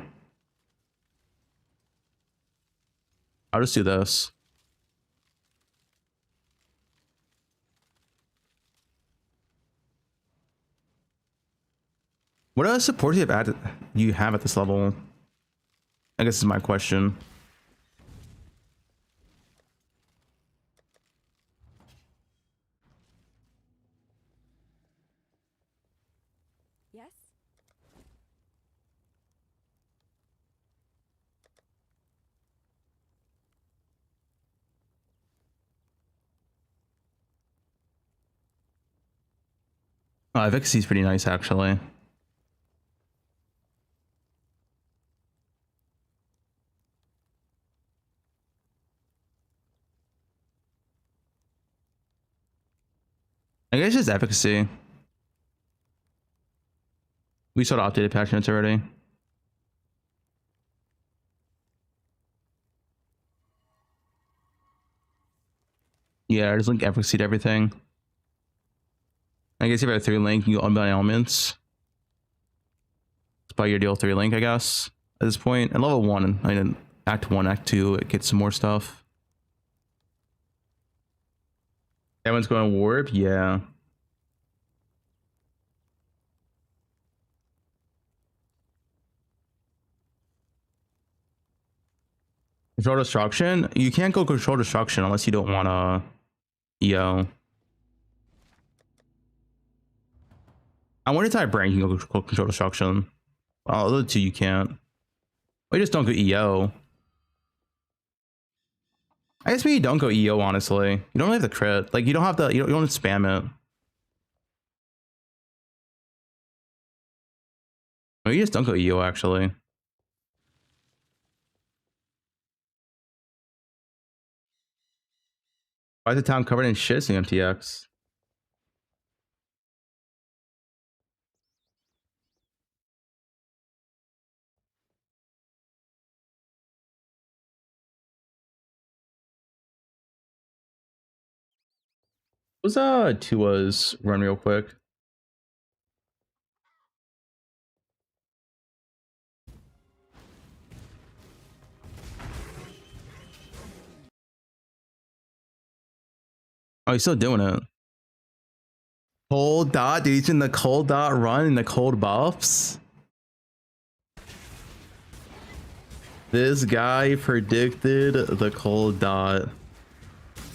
I'll just do this. What other support do you have at this level? I guess is my question. Yes? Vixie is pretty nice actually. I guess just efficacy. We saw the updated patch notes already. Yeah, just link efficacy to everything. I guess if you have a 3 link, you unbound elements. It's probably your deal 3 link, I guess, at this point. And level 1, I mean, Act 1, Act 2, it gets some more stuff. Everyone's going Worb? Yeah. Control destruction? You can't go control destruction unless you don't want to EO. I wonder if type brain can go control destruction. Oh, the other 2 you can't. Or you just don't go EO. I guess maybe you don't go EO, honestly. You don't really have the crit. Like, you don't have the, you don't have to spam it. Or you just don't go EO, actually. Why is the town covered in shit in MTX? What's Tua's run real quick? Oh, he's still doing it. Cold dot, dude. He's in the cold dot run in the cold buffs. This guy predicted the cold dot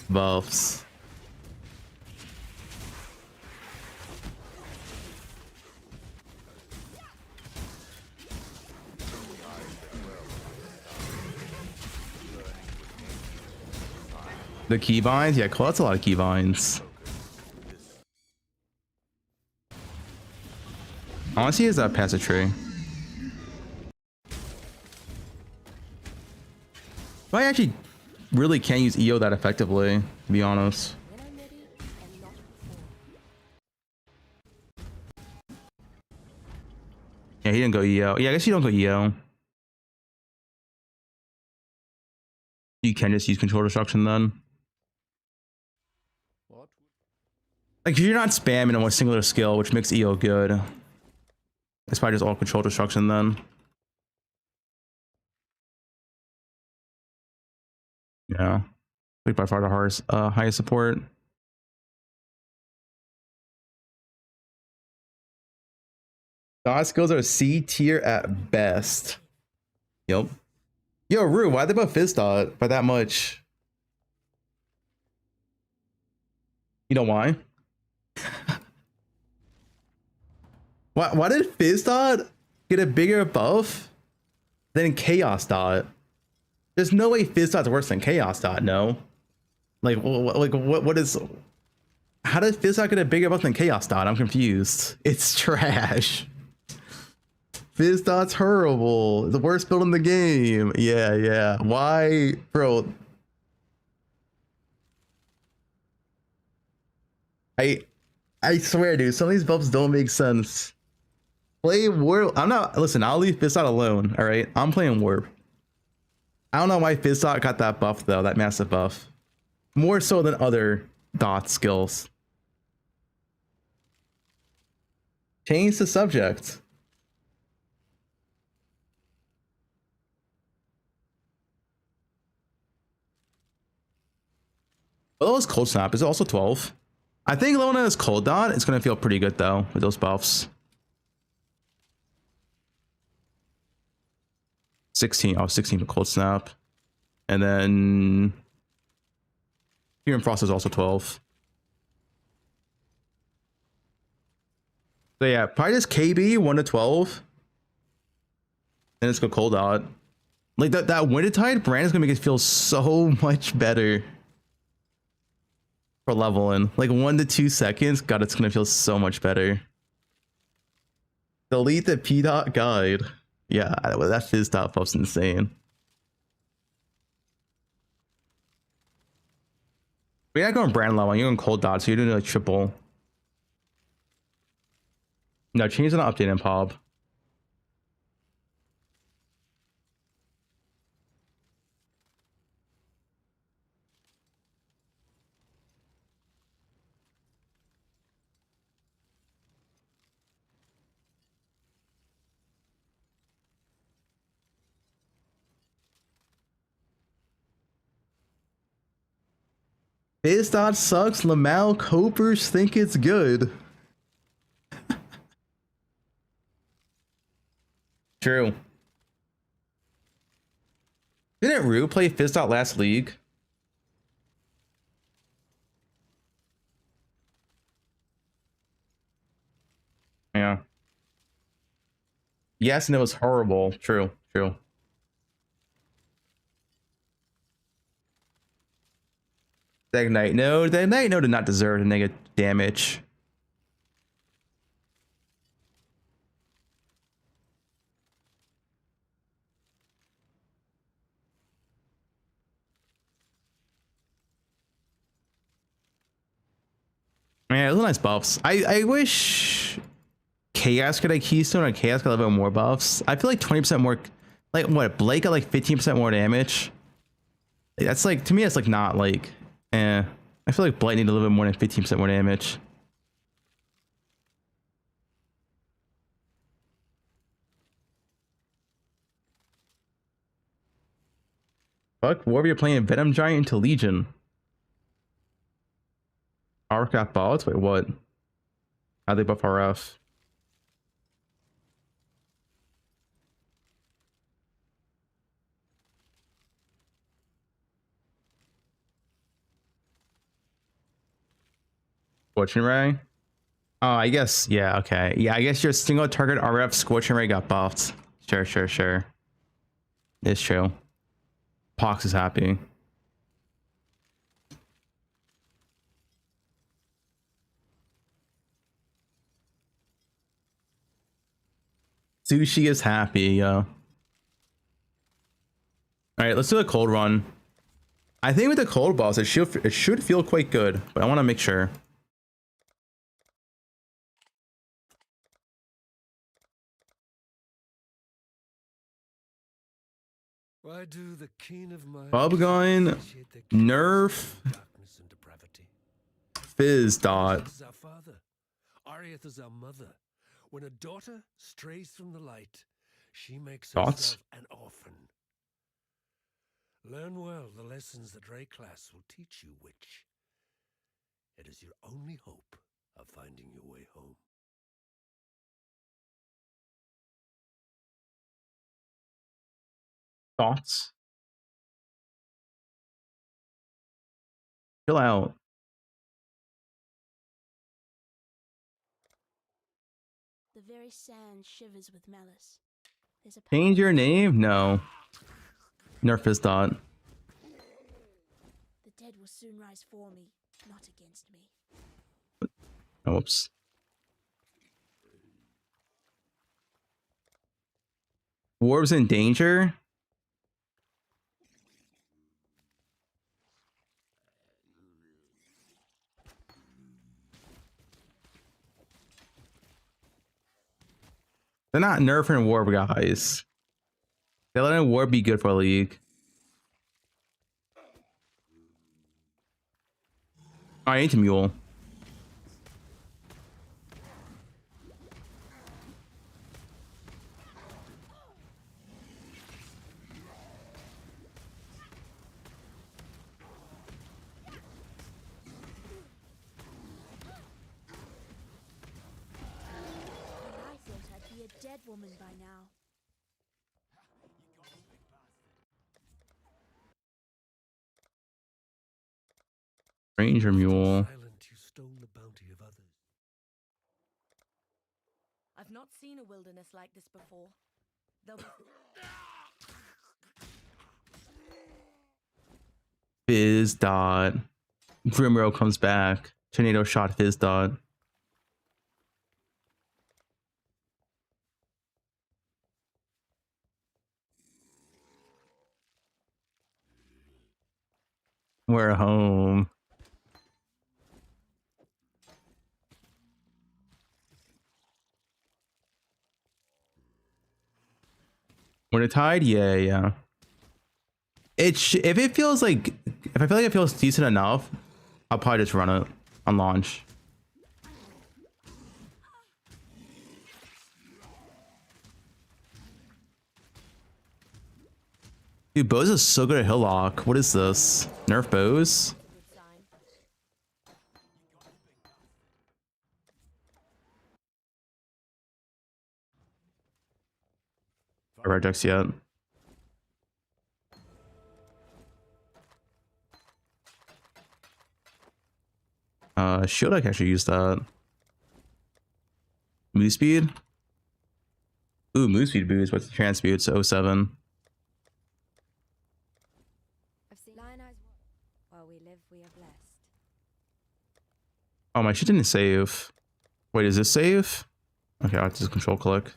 buffs. The keybinds? Yeah, cool. That's a lot of keybinds. Honestly, is that pass a tree? I actually really can't use EO that effectively, to be honest. Yeah, he didn't go EO. Yeah, I guess you don't go EO. You can just use control destruction then. Like, if you're not spamming on a singular skill, which makes EO good, it's probably just all control destruction then. Yeah. By far the highest support. Dot skills are C tier at best. Yep. Yo, Rue, why'd they put Fizz Dot by that much? You know why? Why did Fizz Dot get a bigger buff than Chaos Dot? There's no way Fizz Dot's worse than Chaos Dot, no. Like what is... How did Fizz Dot get a bigger buff than Chaos Dot? I'm confused. It's trash. Fizz Dot's horrible. The worst build in the game. Yeah. Why? Bro. I swear, dude, some of these buffs don't make sense. Play Worb. Listen, I'll leave Fizz Dot alone, alright? I'm playing Worb. I don't know why Fizz Dot got that buff, though, that massive buff. More so than other Dot skills. Change the subject. Oh, it's Cold Snap. Is it also 12? I think Lona is Cold Dot. It's going to feel pretty good, though, with those buffs. 16. Oh, 16 for Cold Snap. And then... Fear and Frost is also 12. So yeah, probably just KB 1 to 12. Then let's go Cold Dot. Like that Wintertide brand is gonna make it feel so much better for leveling. Like 1 to 2 seconds. God, it's gonna feel so much better. Delete the P dot guide. Yeah, that Fizz dot buff's insane. But you're not going brand level, you're going Cold Dot, so you're doing a triple. No, change the update in Pop. Fizz sucks. Lamau Copers think it's good. True. Didn't Rue play Fizz last league? Yeah. Yes, and it was horrible. True, true. Ignite node. The Ignite node did not deserve the negative damage. Man, those are nice buffs. I wish Chaos could have Keystone and Chaos got a little bit more buffs. I feel like 20% more, like what, Blake got like 15% more damage. That's like, to me, that's like not like, I feel like Blake needed a little bit more than 15% more damage. Fuck, Warrior playing Venom Giant into Legion. RF got balls? Wait, what? How'd they buff RF? Scorching Ray? Oh, I guess, yeah, okay. Yeah, I guess your single target RF Scorching Ray got buffed. Sure, sure, sure. It's true. Pox is happy. Sushi is happy, yo. Alright, let's do a cold run. I think with the cold boss, it should feel quite good, but I want to make sure. Why do the keen of mind Fubgun, Nerf, Fizz dot. is our father, Arieth is our mother. When a daughter strays from the light, she makes Thoughts? herself an orphan. Learn well the lessons that Ray class will teach you, witch. It is your only hope of finding your way home. Thoughts? Chill out. The very sand shivers with malice. There's a Change your name? No. Nerf Fizz dot. The dead will soon rise for me, not against me. Oh, whoops. Warb's in danger? They're not nerfing Worb, guys. They're letting Worb be good for a league. I need to mule. I thought I'd be a dead woman by now. Ranger mule. Silent, you stole the bounty of others. I've not seen a wilderness like this before. There'll be... Fizz dot. Grimro comes back. Tornado shot Fizz dot. We're home. We're tied? Yeah, yeah. If it feels like, if I feel like it feels decent enough, I'll probably just run it on launch. Dude, Bose is so good at Hillock. What is this? Nerf Bose? Regex yet. Should I actually use that? Move speed? Ooh, move speed boost. What's the chance boost? 07. While we live, we are blessed. Oh, my shit didn't save. Wait, is this save? Okay, I'll just control click.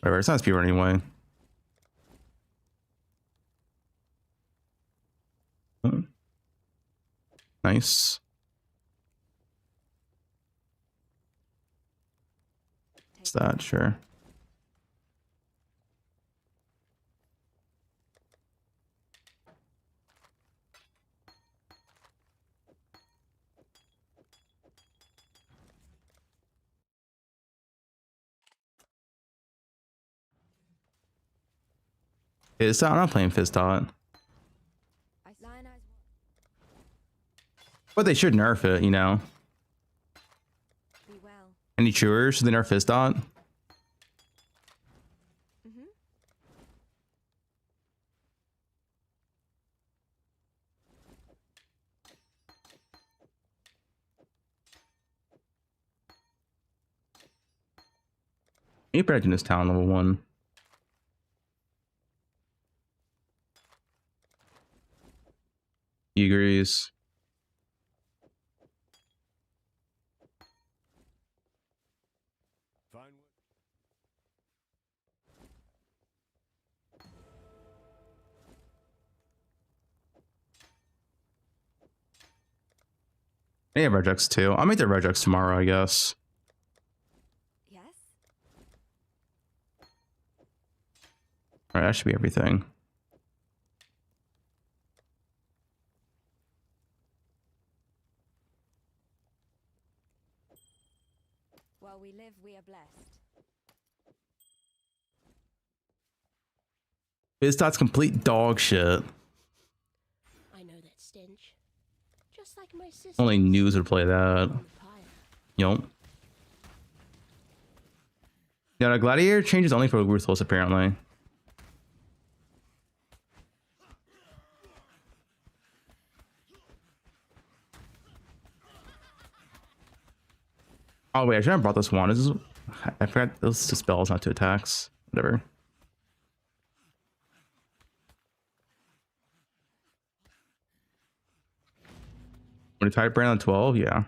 Whatever, it's not speed run anyway. Nice. What's that? Sure. Fizz dot? I'm not playing Fizz dot. But they should nerf it, you know. Any chewers? Should they nerf Fizz dot? Maybe back in this town level 1. He agrees. They have Regex too. I'll make their Regex tomorrow, I guess. Yes. Alright, that should be everything. While we live, we are blessed. Fizz dot's complete dog shit. I know that stench. Just like my sister. Only news would play that. Yup. Yeah, the gladiator changes only for Ruthless apparently. Oh wait, I should have brought this one. This is, I forgot those to spells, not to attacks. Whatever. When you type brand on 12, yeah.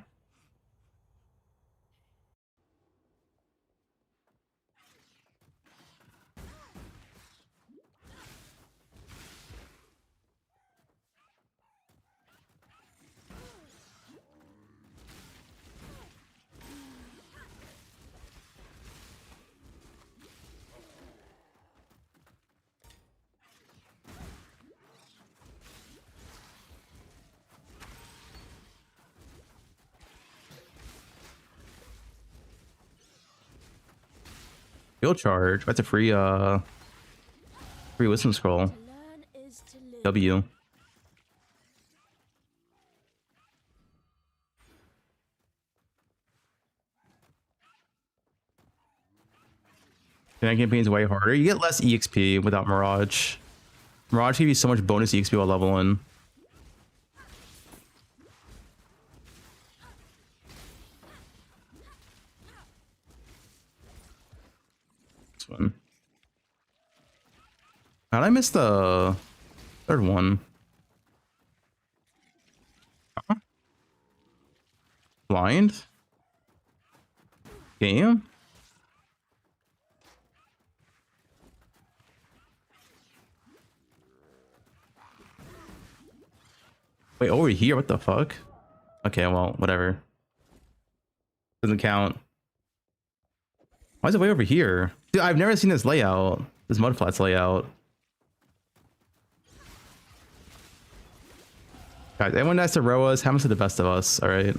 Field charge. That's a free free wisdom scroll. W. That campaign's way harder. You get less EXP without Mirage. Mirage gives you so much bonus EXP while leveling. This one. How did I miss the third one? Huh? Blind? Game? Wait, over here? What the fuck? Okay, well, whatever. Doesn't count. Why is it way over here? Dude, I've never seen this layout. This Mudflats layout. Guys, everyone nice to row us. Happens to the best of us, alright?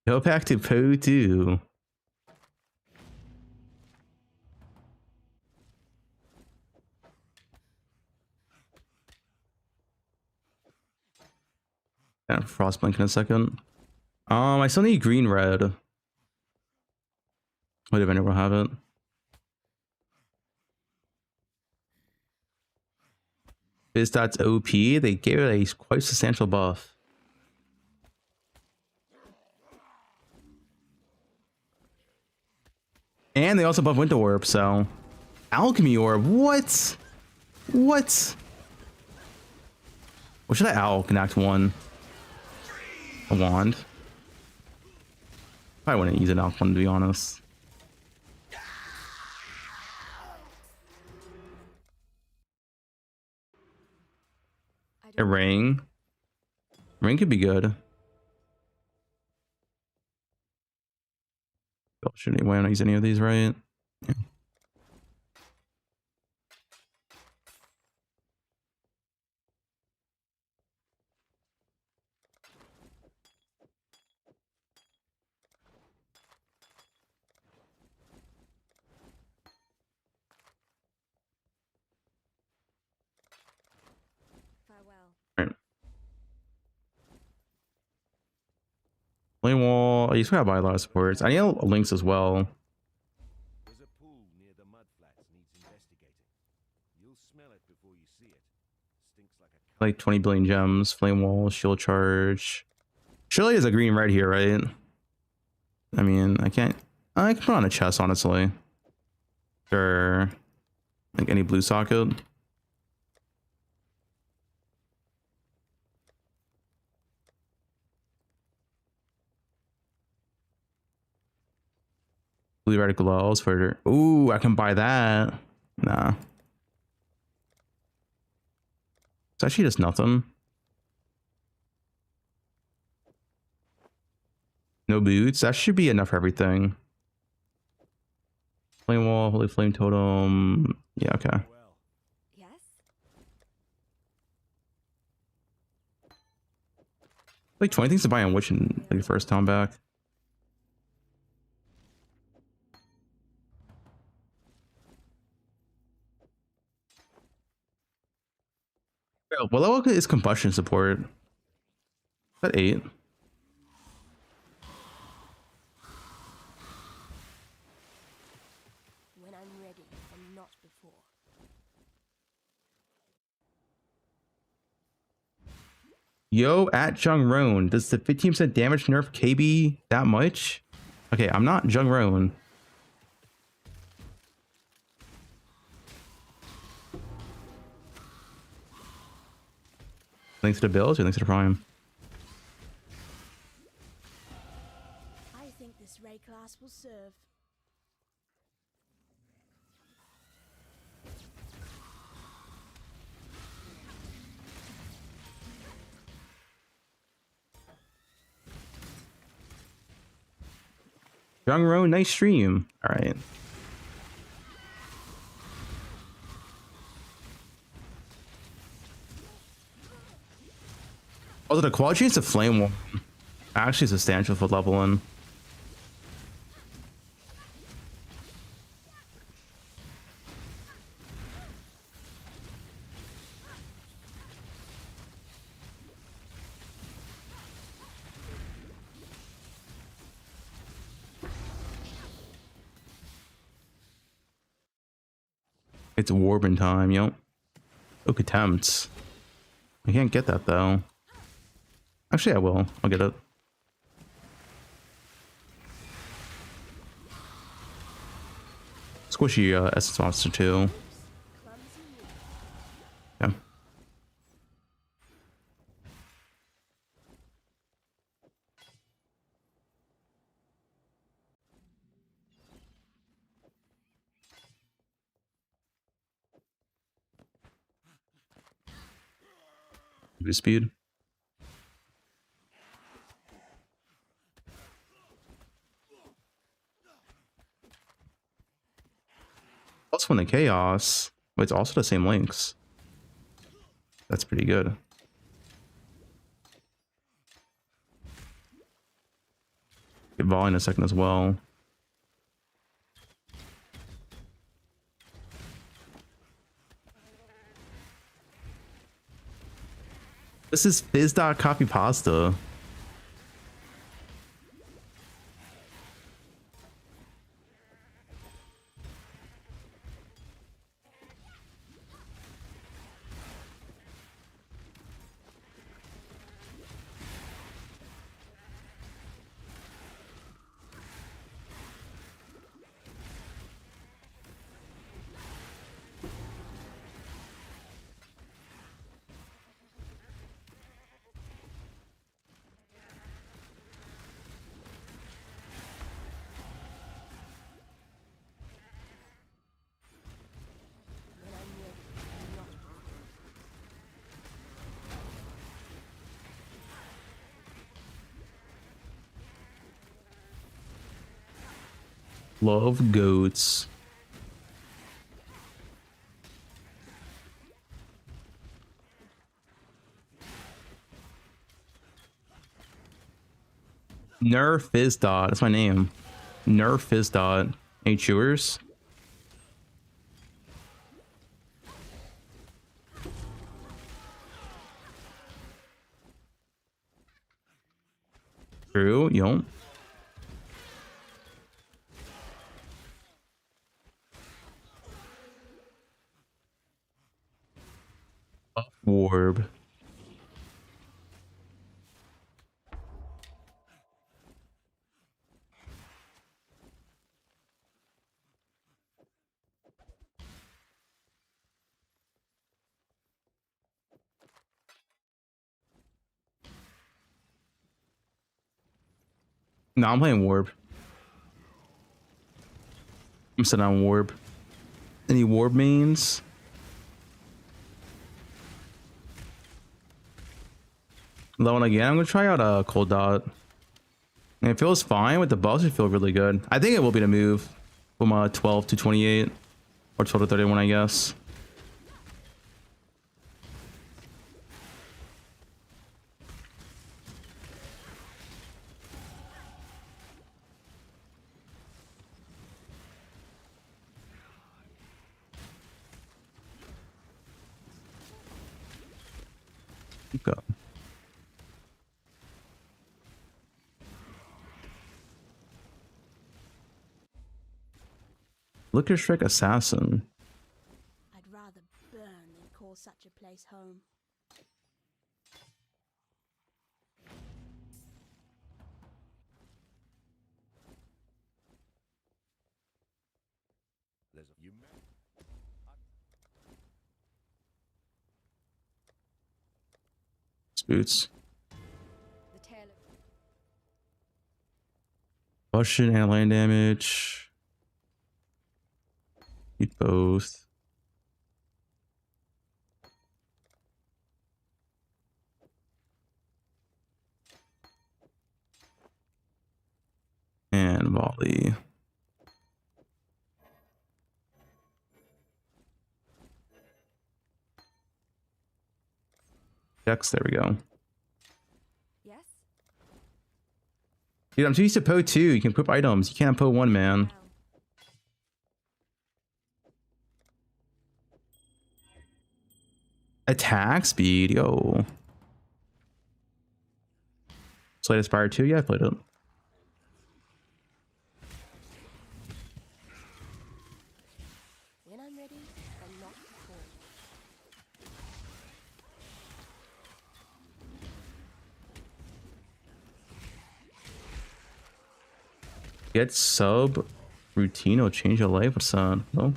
Go back to poe2. Yeah, frost blink in a second. I still need green red. Wait a minute, we'll have it. Is that's OP? They gave it a quite substantial buff. And they also buff Winter Warp, so Alchemy Orb. What? What? What should I alch in Act 1? A wand. Probably wouldn't use an alch one, to be honest. A ring. Ring could be good. Shouldn't want to use any of these, right? Yeah. Right. Flame wall. I used to buy a lot of supports. I need links as well. There's a pool near the mud flats needs investigating. You'll smell it before you see it. Stinks like a Like 20 billion gems, flame wall, shield charge. Surely there's a green red here, right? I mean, I can put on a chest, honestly. Sure. Like any blue socket. Blue red gloves for. Ooh, I can buy that. Nah. It's actually just nothing. No boots. That should be enough for everything. Flame wall, holy flame totem. Yeah, okay. Yes? Like 20 things to buy on Witch in like, the first time back. What level is combustion support? Is that 8? When I'm ready, and not before. Yo, at Jung Roan, does the 15% damage nerf KB that much? Okay, I'm not Jung Roan. Links to the bills or links to the prime? I think this ray class will serve. Jung Roan, nice stream. All right. Also, the quad chains of flame wall actually substantial for leveling. It's Warbin time, yo. Oak attempts. I can't get that though. Actually, I will. I'll get it. Squishy essence monster too. Yeah. Good speed. Plus one in chaos, but it's also the same links. That's pretty good. Get volley in a second as well. This is fizz. Copy pasta. Love goats. Nerf Fizz. That's my name. Nerf Fizz. Any chewers? True, you don't. Worb. No, I'm playing Worb. I'm sitting on Worb. Any Worb mains? Low one again. I'm gonna try out a Cold Dot. And it feels fine with the buffs. It feels really good. I think it will be the move from 12 to 28 or 12 to 31, I guess. Go. Liquor Strike Assassin. I'd rather burn than call such a place home. There's a few Boots. The tale of Russian and land damage. Need both. And volley. Dex, there we go. yes. Dude, I'm too used to poe2. You can equip items. You can't poe1, man. Attack speed, yo. Slate Aspire 2, yeah, I played it. When I'm ready, and not before. Get sub routine will change your life. What's that? No.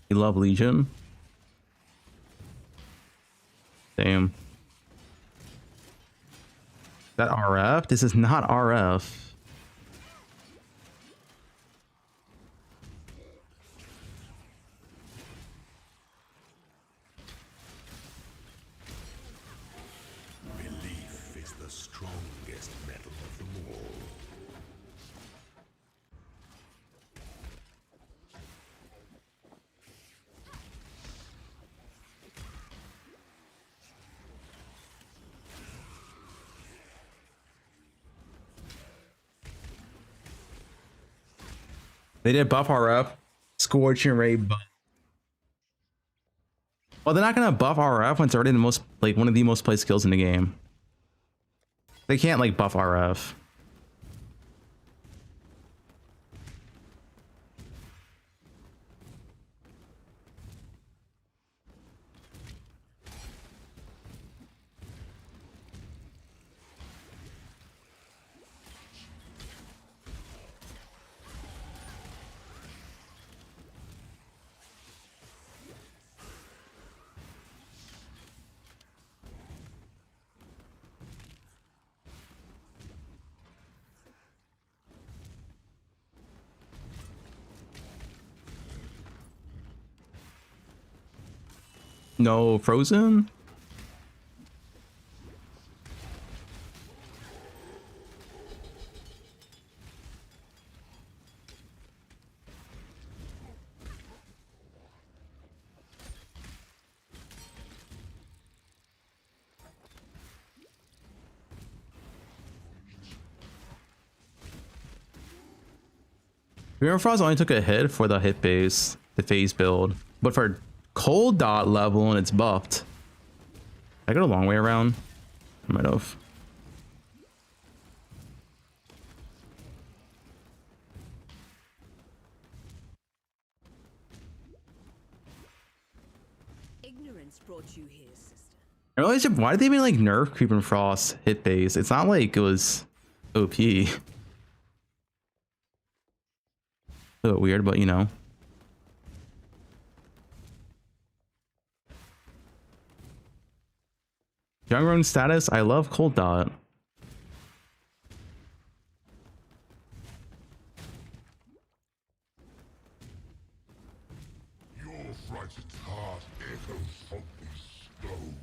You love Legion? Damn. That RF? This is not RF. They did buff RF, Scorching Ray buff. Well, they're not gonna buff RF when it's already the most, like, one of the most played skills in the game. They can't like buff RF. No Frozen? Fear Frost only took a hit for the hit base, the phase build, but for cold dot level and it's buffed. I got a long way around. I might have. Ignorance brought you here, sister. I realized, why did they even like nerf Creeping Frost hit base? It's not like it was OP. A little weird, but you know. Young Run status, I love Cold Dot. Your frightened heart echoes from these stones.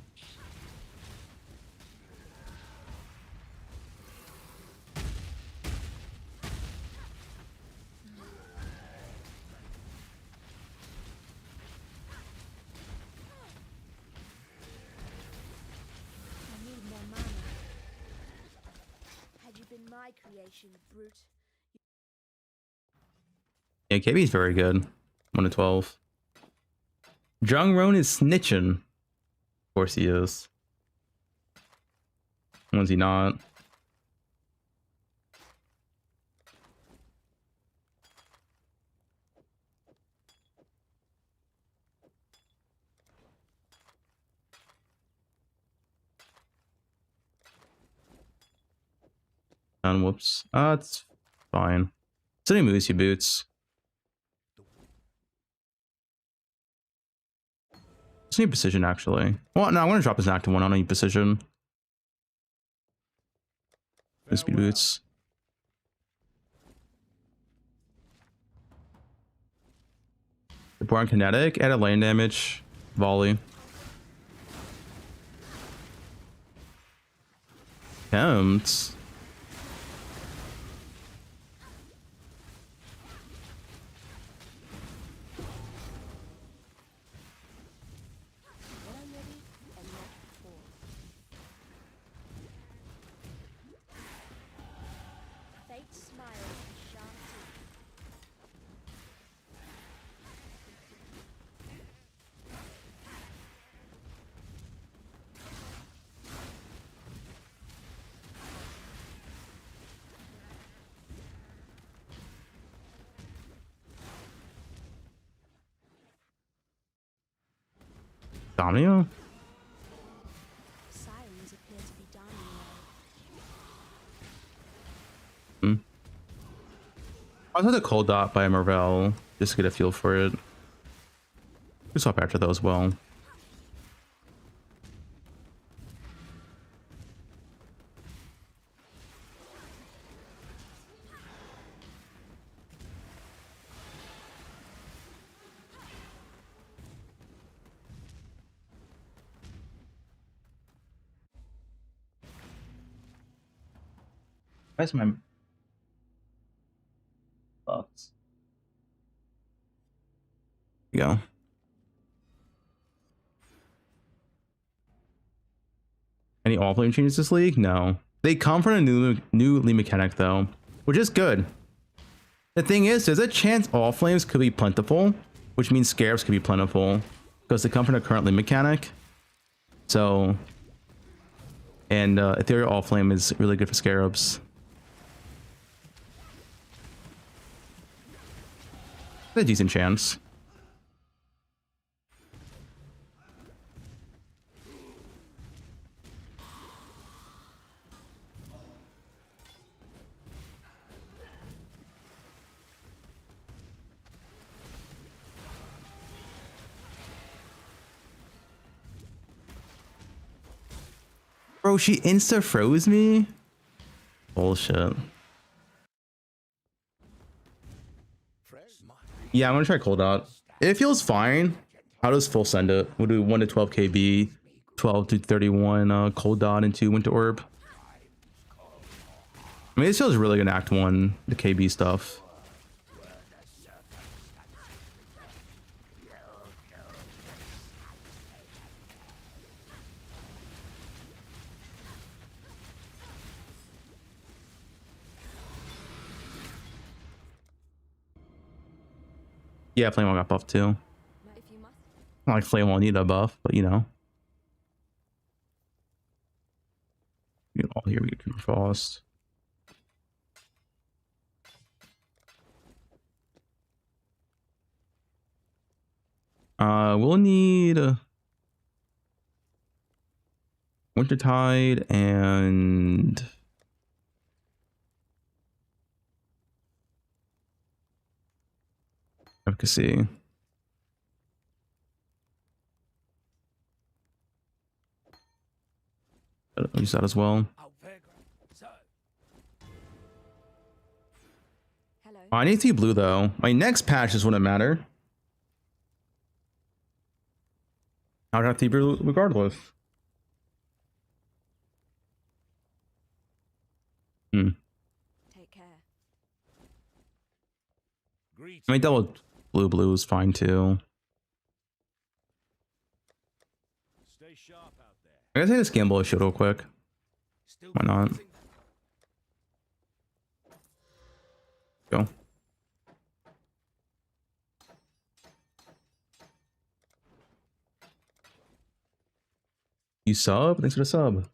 I need more mana. Had you been my creation, brute. Yeah, KB's very good. 1 to 12. Jung Roan is snitching. Of course he is. When's he not? Whoops. It's fine. City moves you boots. Just need precision actually. Well, no, I want to drop his active one. I don't need precision. Speed boots. Born kinetic, added lane damage, volley. Tempt. When I'm ready, and not before. Fate smiles and sharp teeth. Domino? Sirens appear to be dying Hmm. I was at the cold dot by Marvel just to get a feel for it. We swap after those as well. Where's my thoughts? Here we go. Any all-flame changes this league? No. They come from a new league mechanic though, which is good. The thing is, there's a chance all flames could be plentiful, which means scarabs could be plentiful because they come from the current limb mechanic. So, and ethereal all flame is really good for scarabs. A decent chance. Bro, she insta froze me? Bullshit. Yeah, I'm gonna try cold out. It feels fine. I'll just full send it. We'll do 1 to 12 KB, 12 to 31 cold dot into Winter Orb. I mean, this feels really good in Act 1, the KB stuff. Yeah, Flame Wall got buffed too. Not like Flame Wall need a buff, but you know. Oh, here we get too fast. We'll need Wintertide and efficacy. I'll use that as well. Oh, I need to see blue though. My next patch is wouldn't matter. I'd have to be blue regardless. Take care. I mean, double blue is fine too. Stay sharp out there. I guess I just gamble a shield real quick. Why not? Go. You sub? Thanks for the sub.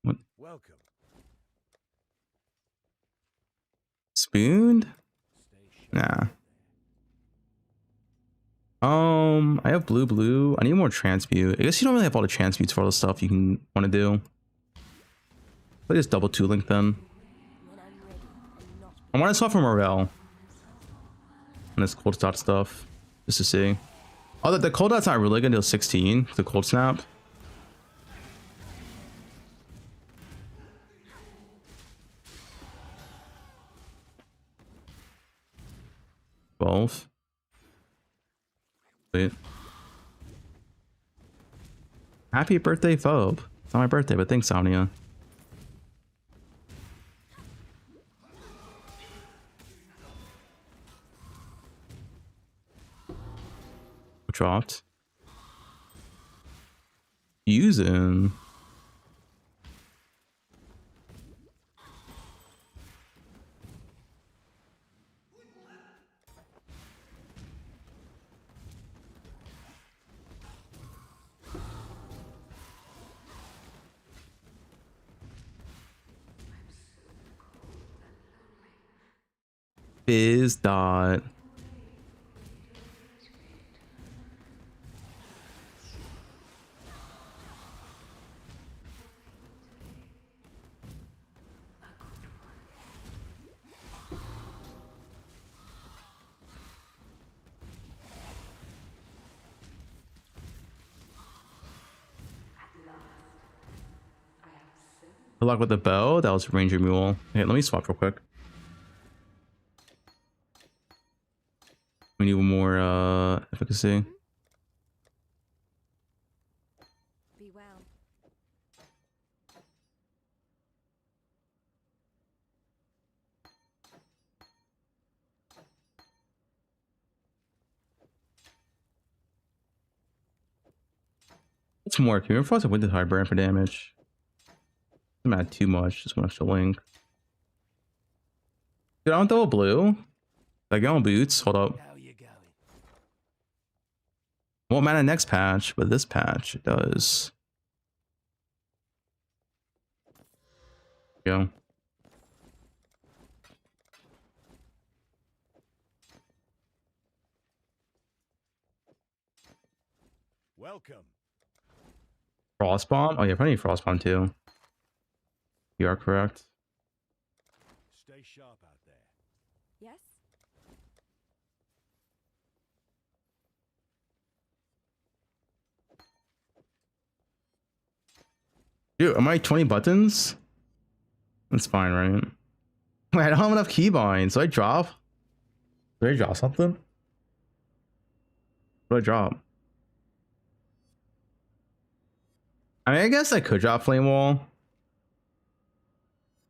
What? Welcome. Spooned? Nah. I have blue. I need more transmute. I guess you don't really have all the transmutes for all the stuff you can want to do. I just double 2-link then. I want to swap for Morel. And this cold dot stuff. Just to see. Oh, the cold dot's not really good until 16. The cold snap. Both. Wait. Happy birthday, Phobe. It's not my birthday, but thanks, Sonia. Dropped. Using. Biz dot. Good luck with the bow. That was Ranger Mule. Okay, let me swap real quick. We need more efficacy. Be well. What's more? Can we force a Winter Tide burn for damage? Doesn't matter too much. Just one extra link. Dude, I want double blue. Like on boots. Hold up. Won't matter next patch, but this patch it does. Go. Welcome. Frost bomb? Oh yeah, probably need frost bomb too. You are correct. Stay sharp out there. Yes? Dude, am I 20 buttons? That's fine, right? Wait, I don't have enough keybinds. So I drop? Did I drop something? What did I drop? I mean, I guess I could drop Flame Wall.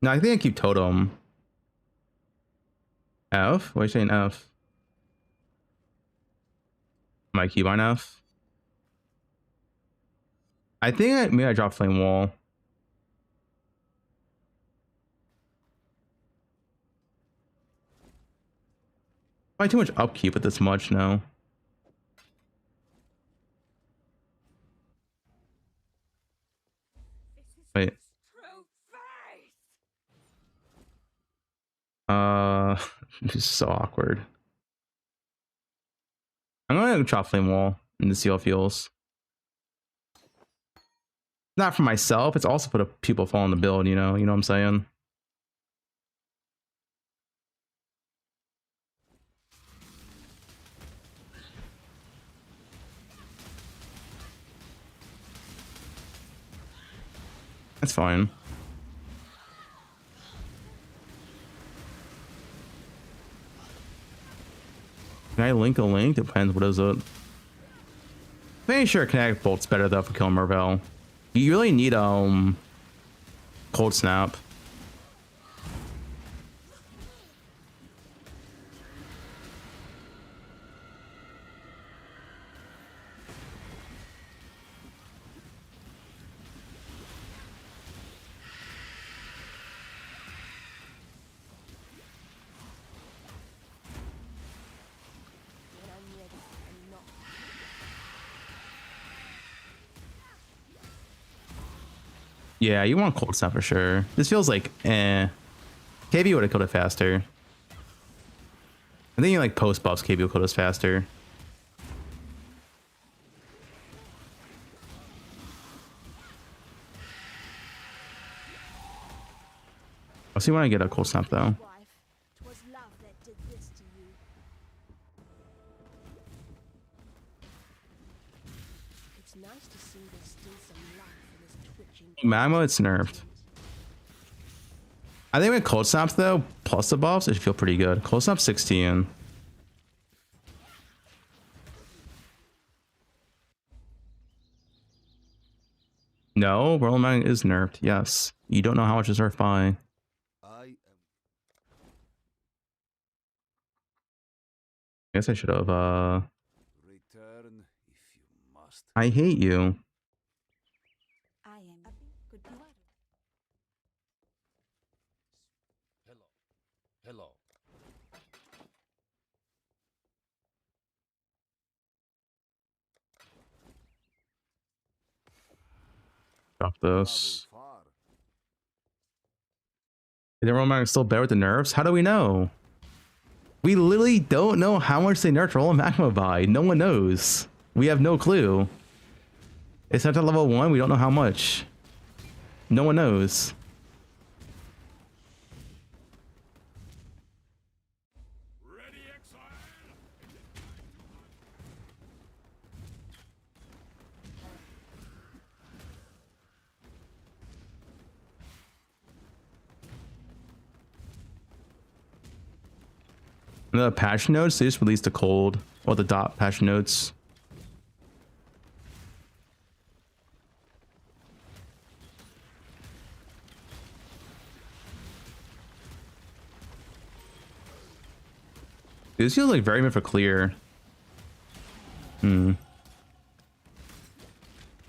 No, I think I keep Totem. F? Why are you saying F? My keybind F? I think maybe I dropped Flame Wall. Probably too much upkeep with this much now. Wait. This is so awkward. I'm gonna drop Flame Wall and see how it feels. Not for myself, it's also for the people following the build, you know what I'm saying? That's fine. Can I link a link? Depends. What is it? Pretty sure Kinetic Bolt's better though for killing Mervel. You really need Cold Snap. Yeah, you want Cold Snap for sure. This feels like KB would have killed it faster. I think you like post buffs KB will kill us faster. I'll see when I get a Cold Snap though. Magma, it's nerfed. I think with Cold Snap though, plus the buffs, it should feel pretty good. Cold Snap 16. No, Whirling Magnet is nerfed. Yes. You don't know how much is nerfed by. I guess I should have Return if you must. I hate you. Hello. Drop this. Is the Whirling Magnet still better with the nerfs? How do we know? We literally don't know how much they nerfed Rolling Magma by. No one knows. We have no clue. It's not at level 1. We don't know how much. No one knows. The patch notes, they just released the cold or the dot patch notes. This feels like very meant for clear. Maybe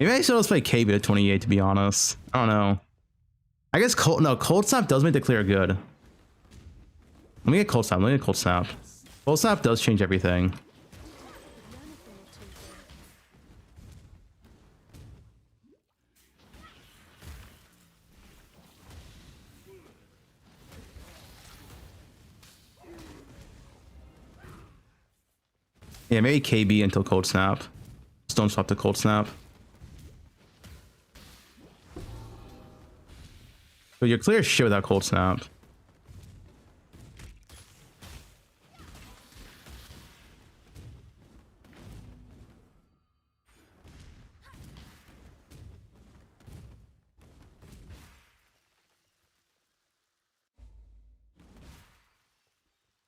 I still just play KB at 28 to be honest. I don't know. I guess Cold Snap does make the clear good. Let me get cold snap. Let me get cold snap. Cold snap does change everything. Yeah, maybe KB until cold snap. Just don't swap to cold snap. But you're clear as shit without cold snap.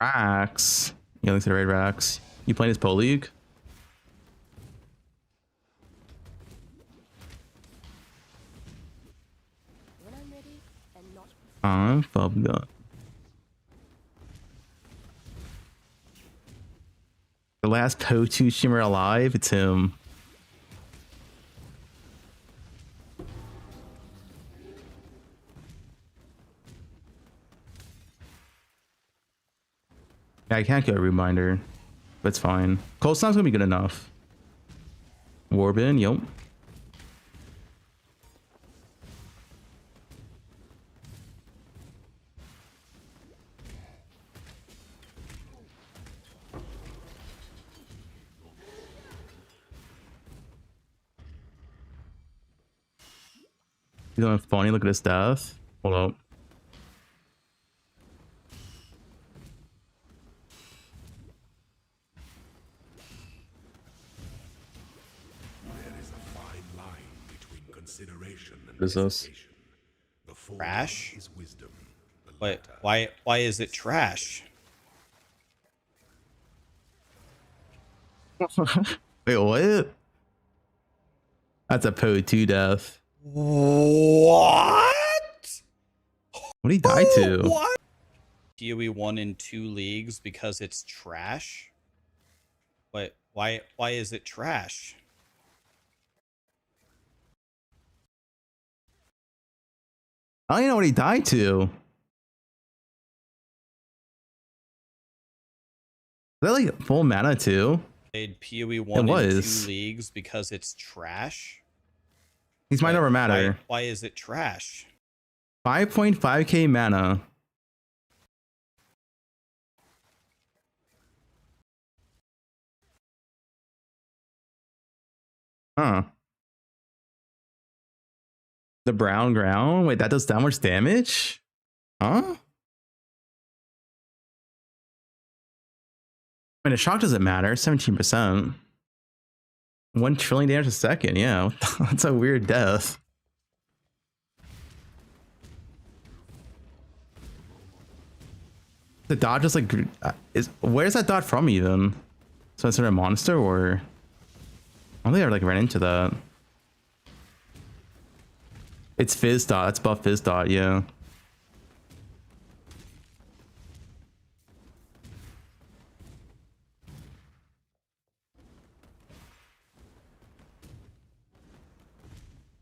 Rax. Yeah, looks at raid Rax. You playing his Pro League? When I'm ready and not I'm Fubgun. The last poe1 streamer alive, it's him. Yeah, I can't get a reminder, but it's fine. Cold snap's gonna be good enough. Warbin, yup. He's going funny, look at his death. Hold up. There is a fine line between consideration and What is this? Trash? Wait, why is it trash? Wait, what? That's a poe2 death. What? What did he die to? What? PoE 1 in 2 leagues because it's trash? Wait, why is it trash? I don't even know what he died to. Is that like full mana too? Played PoE 1 in was. 2 leagues because it's trash? He's might never matter. Why is it trash? 5.5k mana. Huh. The brown ground? Wait, that does that much damage? Huh? I mean, a shock doesn't matter. 17%. 1 trillion damage a second. Yeah, that's a weird death. The dot just like where's that dot from even? So it's a monster or I don't think I ever like ran into that. It's fizz dot. That's buff fizz dot. Yeah.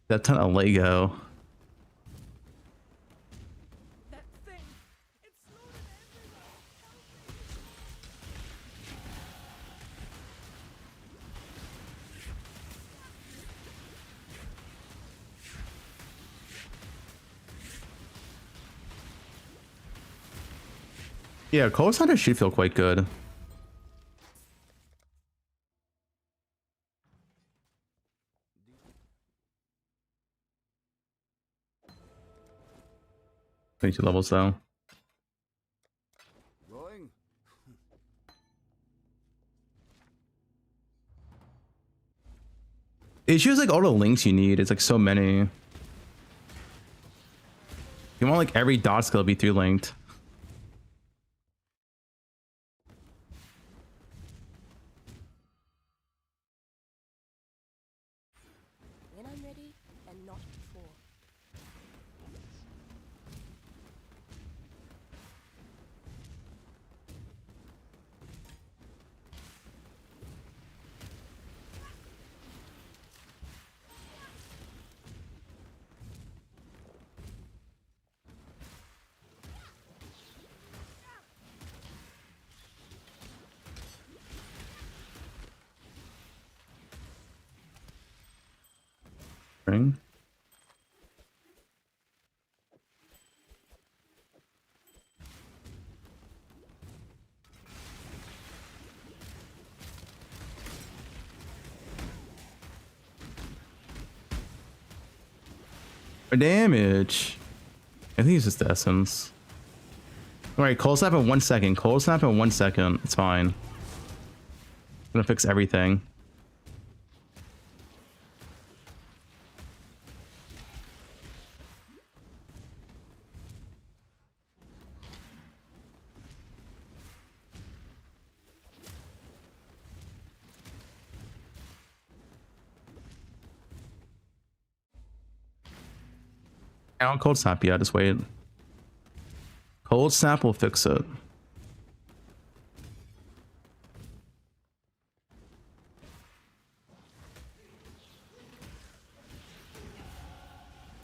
That ton of Lego. Yeah, Cold Hunter should feel quite good. Twenty-two levels though. Going? It's just like all the links you need. It's like so many. You want like every dot skill to be 3 linked. when I'm ready and not before. Ring. For damage. I think it's just the essence. Alright, cold snap in 1 second. Cold snap in 1 second. It's fine. I'm gonna fix everything. I don't cold snap yet, just wait. Cold snap will fix it.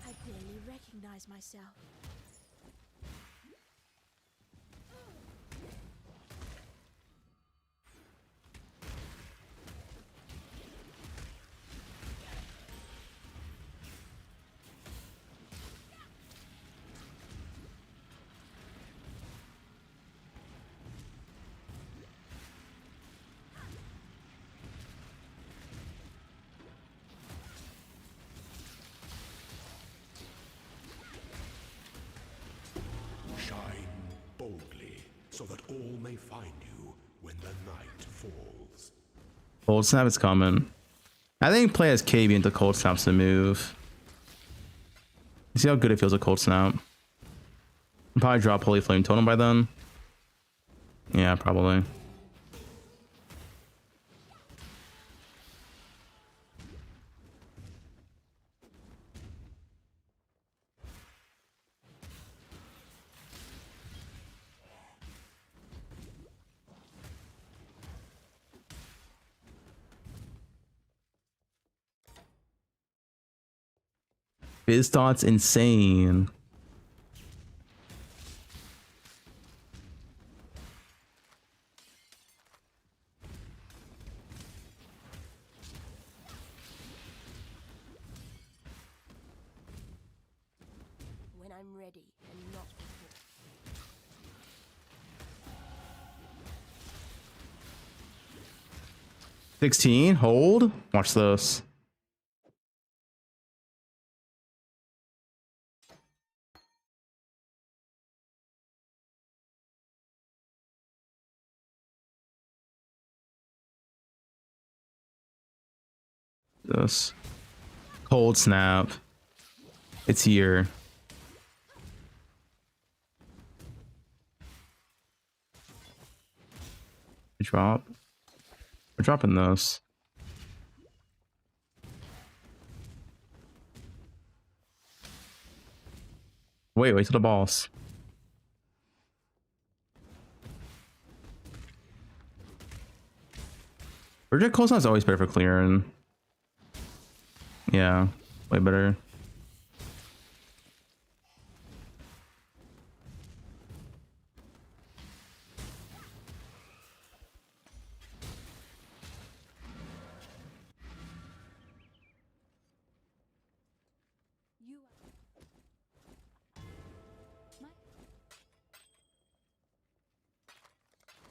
I barely recognize myself. Shine boldly, so that all may find you when the night falls. Cold snap is coming. I think play as KB into cold snaps to move. See how good it feels with cold snap. I'll probably drop Holy Flame Totem by then. Yeah, probably. Biz Thought's insane. When I'm ready and not before. 16, hold. Watch this. This. Cold snap. It's here. Drop. We're dropping this. Wait till the boss. Project Cold Snap is always better for clearing. Yeah, way better.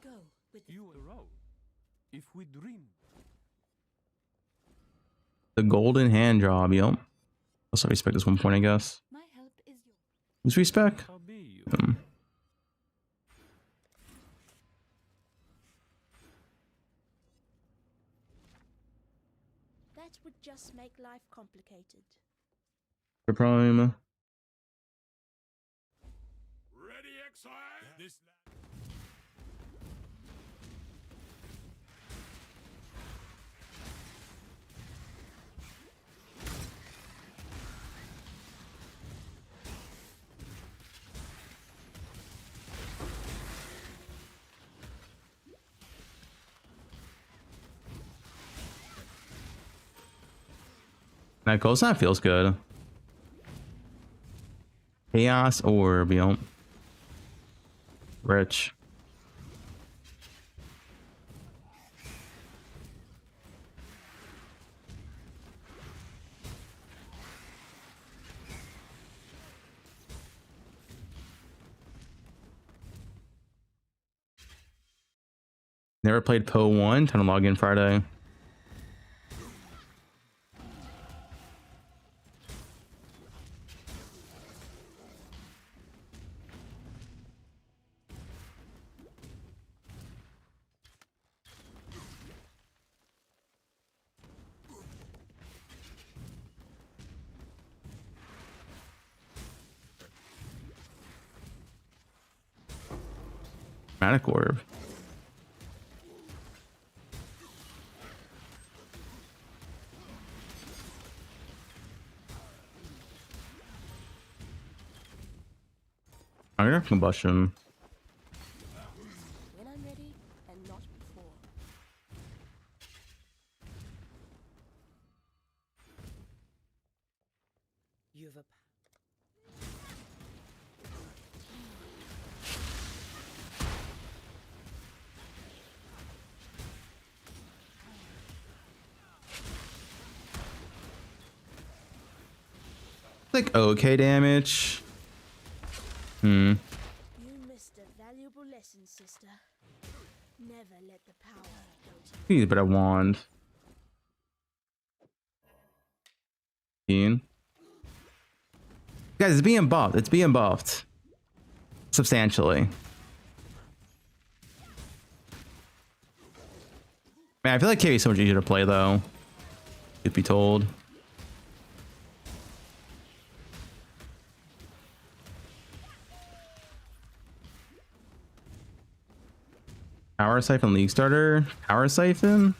Go with You the road. If we dream. The golden hand job, yep. Also respect this 1 point, I guess. my help is yours. Who's respect? I'll be you. That would just make life complicated. For Prime. Ready, exile? This That Cold Snap feels good. Chaos Orb, yep. Rich. Never played poe1. Time to log in Friday. Worb. I'm gonna have combustion. When I'm ready and not before. You've a Like okay damage. You missed a valuable lesson, sister. Never let the power go to Need a better wand. Guys, it's being buffed. It's being buffed. Substantially. Man, I feel like KV is so much easier to play though. You'd be told. Power Siphon League Starter? Power Siphon?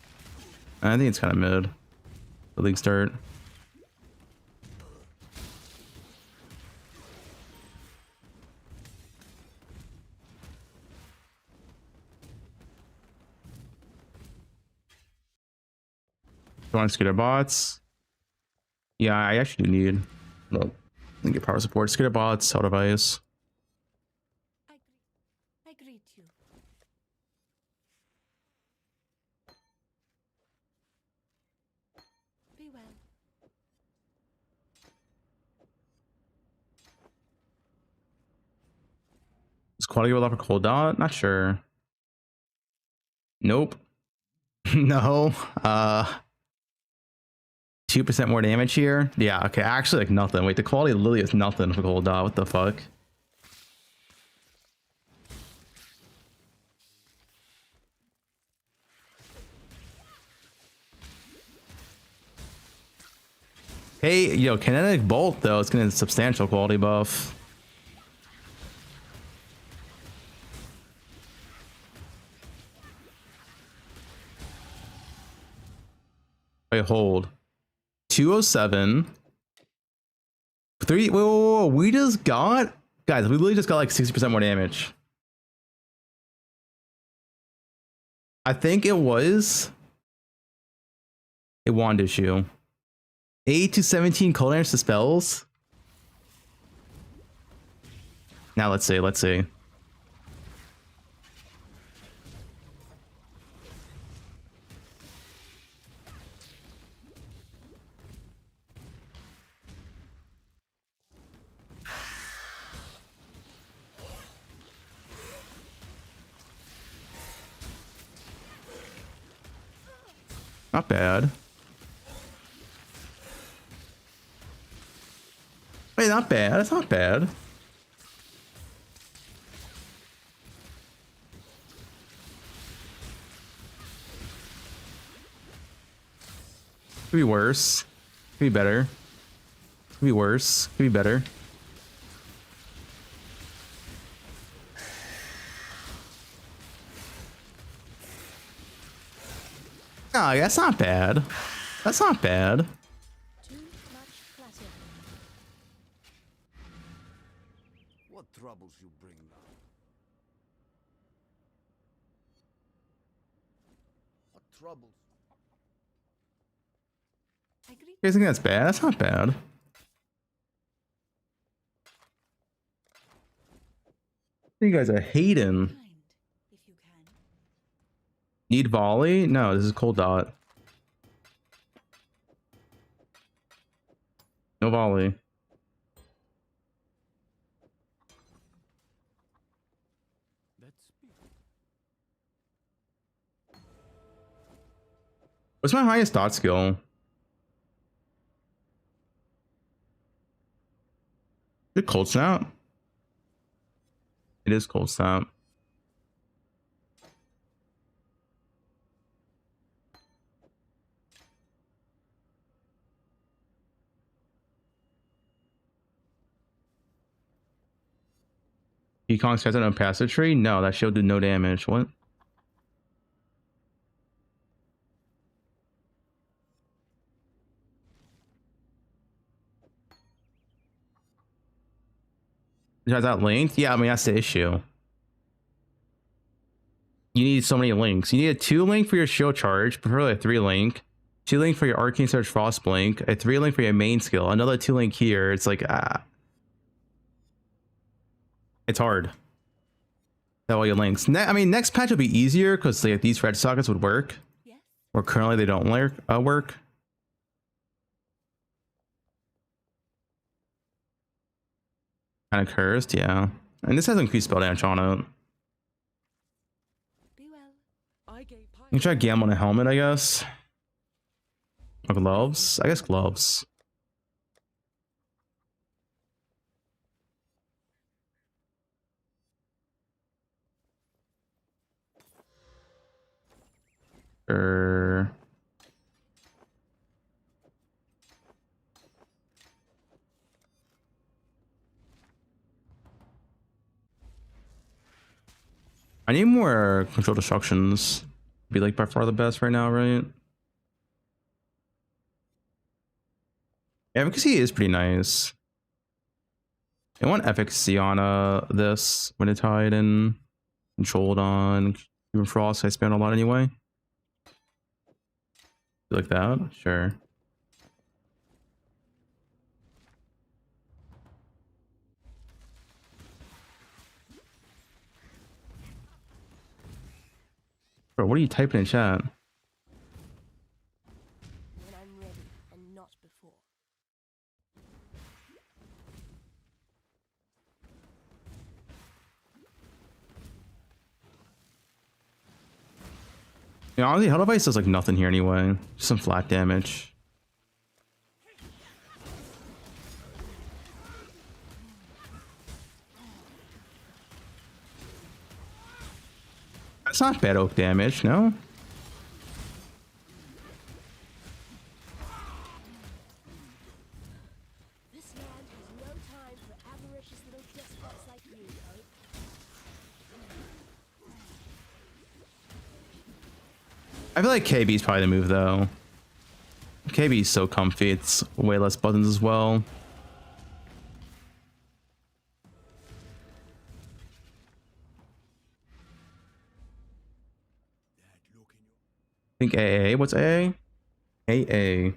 I think it's kind of mid. The League Start. Do you want Scooter bots? Yeah, I actually do need. Well, I think get power support. Scooter bots, Auto Device. I greet you. Be well. Is quality roll off a cold dot? Not sure. Nope. No. 2% more damage here. Yeah, okay. Actually, like nothing. Wait, the quality literally is nothing for cold dot. What the fuck? Hey, yo, kinetic bolt though. It's gonna substantial quality buff. Wait, hold. 207. Whoa. We just got, guys, we literally just got like 60% more damage. I think it was a wand issue. 8 to 17 cold damage to spells. Now let's see. Not bad. Wait, not bad. That's not bad. Could be worse. Could be better. Could be worse. Could be better. Oh, that's not bad. That's not bad. Too much clutter. What troubles you bring now? What troubles? You guys think that's bad? That's not bad. You guys are hating. Need volley? No, this is cold dot. No volley. What's my highest dot skill? Is it cold snap? It is cold snap. Econ has on passive tree? No, that shield did no damage. What? Has that linked? Yeah, I mean, that's the issue. You need so many links. You need a 2 link for your shield charge, preferably a 3 link. 2 link for your arcane surge frost blink, a 3 link for your main skill, another 2 link here. It's like, it's hard. All your links. I mean, next patch will be easier because like these red sockets would work. Or currently they don't work. Kind of cursed, yeah. And this has increased spell damage on it. You can try Gam on a helmet, I guess. Or gloves? I guess gloves. I need more control destructions. Be like by far the best right now, right? Efficacy is pretty nice. I want efficacy on this when it's tied and controlled on even frost. I spend a lot anyway. Like that, sure. Bro, what are you typing in chat? When I'm ready and not before. Yeah, honestly, Hell Device does like nothing here anyway. Just some flat damage. That's not bad oak damage, no? This land has no time for avaricious little despots like you, Pope. I feel like KB is probably the move though. KB is so comfy, it's way less buttons as well. I think AA. What's AA? AA.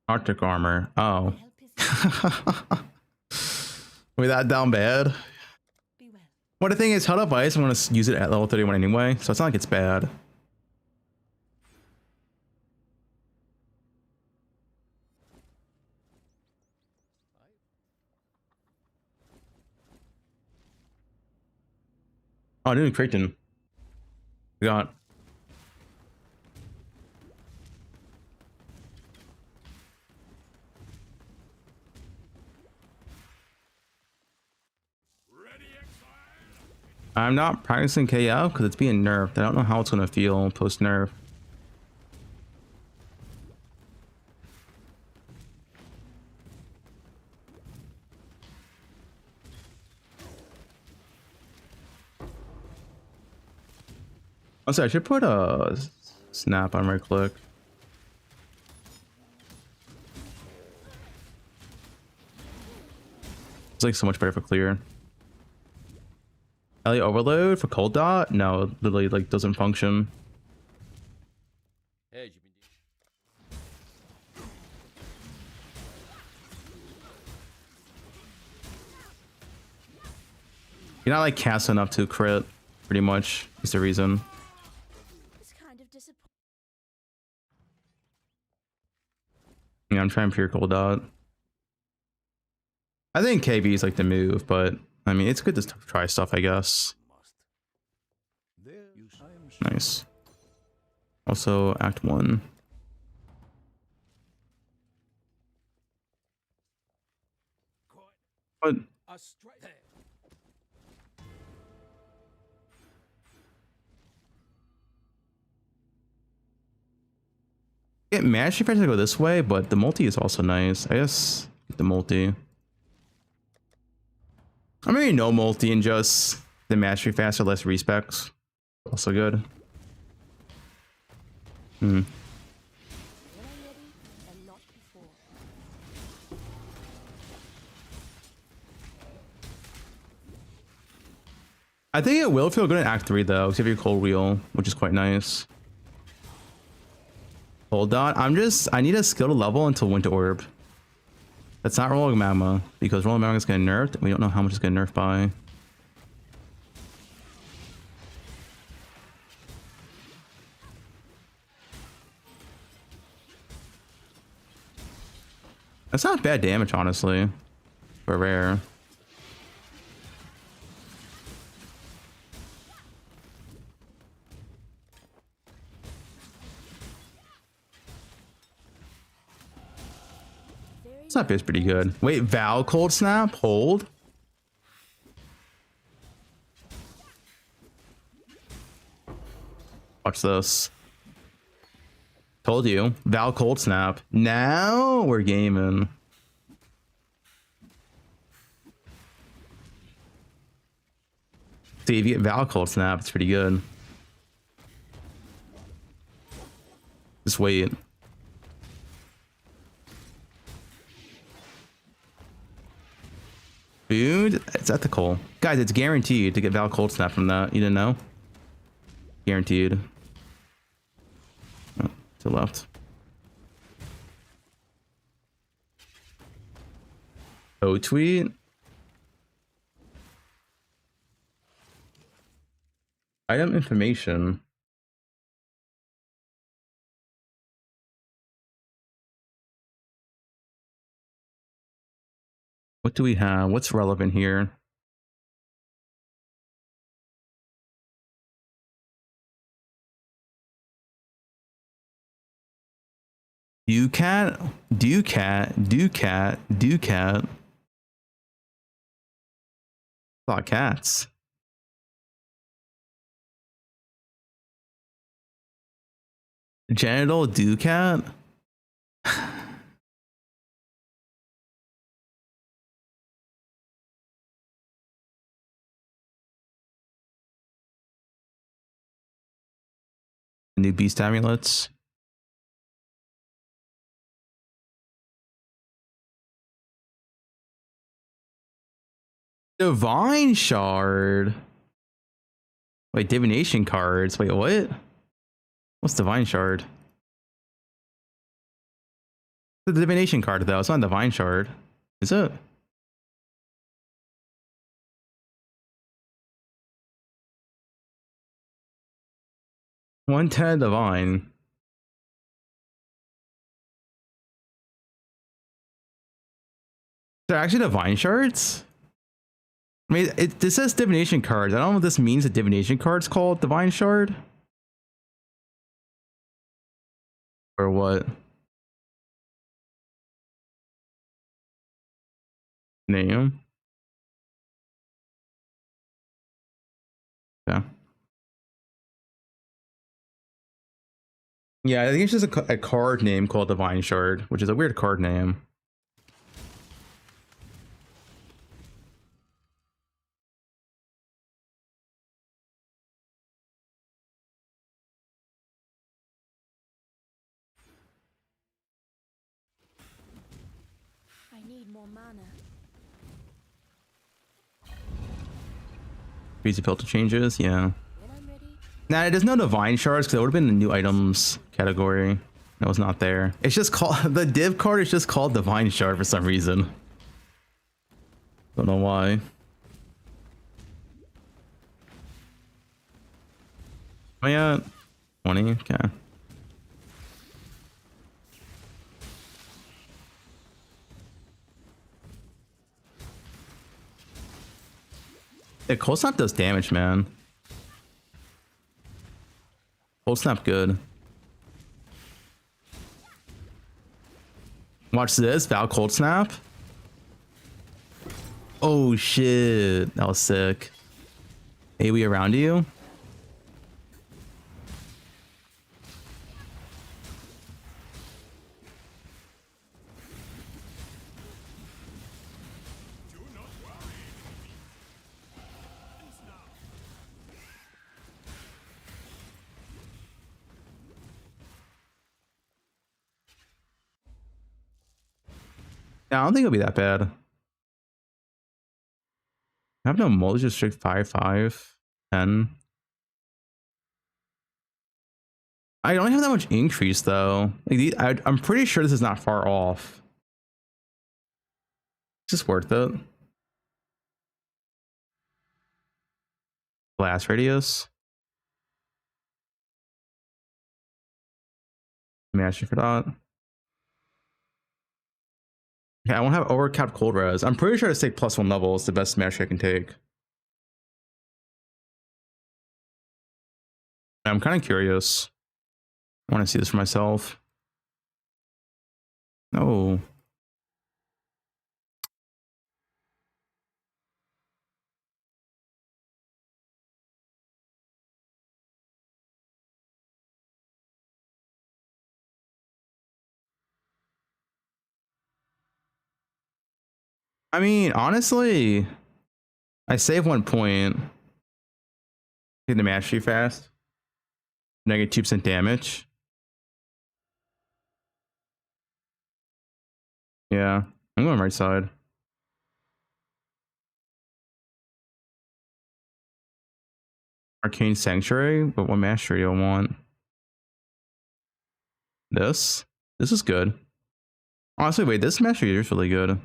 Arctic armor. Oh. Wait, that down bad? Well, the thing is, Hell Device, I'm going to use it at level 31 anyway, so it's not like it's bad. Oh, dude, Creighton. We got. I'm not practicing KF because it's being nerfed. I don't know how it's going to feel post nerf. Also, I should put a snap on right click. It's like so much better for clear. Ellie overload for cold dot? No, it literally like doesn't function. You're not like cast enough to crit, pretty much is the reason. Yeah, I'm trying pure cold dot. I think KB is like the move, but I mean, it's good to try stuff, I guess. Nice. Also, Act 1. What? Get match if I go this way, but the multi is also nice. I guess get the multi. I mean, no multi and just the mastery faster, less respecs. Also good. Hmm. I think it will feel good in Act 3 though, because you have your cold wheel, which is quite nice. Hold on, I need a skill to level until Winter Orb. That's not Rolling Magma, because Rolling Magma is getting nerfed, and we don't know how much it's getting nerfed by. That's not bad damage, honestly, for rare. Snap is pretty good. Wait, Val Cold Snap? Hold? Watch this. Told you. Val Cold Snap. Now we're gaming. See, if you get Val Cold Snap, it's pretty good. Just wait. Dude, it's ethical. Guys, it's guaranteed to get Val Cold Snap from that. You didn't know? Guaranteed. Oh, to the left. Oh, tweet. Item information. What do we have? What's relevant here? Ducat, Ducat, Ducat, Ducat. A lot of cats. Genital Ducat? New beast amulets. Divine Shard. Wait, divination cards. Wait, what? What's Divine Shard? The divination card though. It's not Divine Shard. Is it? $110 Divine. They're actually Divine Shards? I mean, this says divination cards. I don't know what this means. A divination card's called Divine Shard? Or what? Name? Yeah. Yeah, I think it's just a card name called Divine Shard, which is a weird card name. I need more mana. Crazy filter changes, yeah. Nah, there's no Divine Shards because it would have been the new items category. That was not there. It's just called, the div card is just called Divine Shard for some reason. Don't know why. Oh yeah, 20, okay. Yeah, cold snap does damage, man. Cold snap good. Watch this, Val cold snap. Oh shit, that was sick. Hey, we around you? Yeah, I don't think it'll be that bad. I have no multi, just strict 5, 5, 10. I don't have that much increase though. Like I'm pretty sure this is not far off. It's just worth it. Blast radius. Master for that. Okay, I won't have overcapped cold res. I'm pretty sure to take +1 level is the best smash I can take. I'm kind of curious. I want to see this for myself. No. I mean, honestly, I save 1 point. Get the mastery fast. -2% damage. Yeah, I'm going right side. Arcane Sanctuary, but what mastery do I want? This is good. Honestly, wait, this mastery is really good.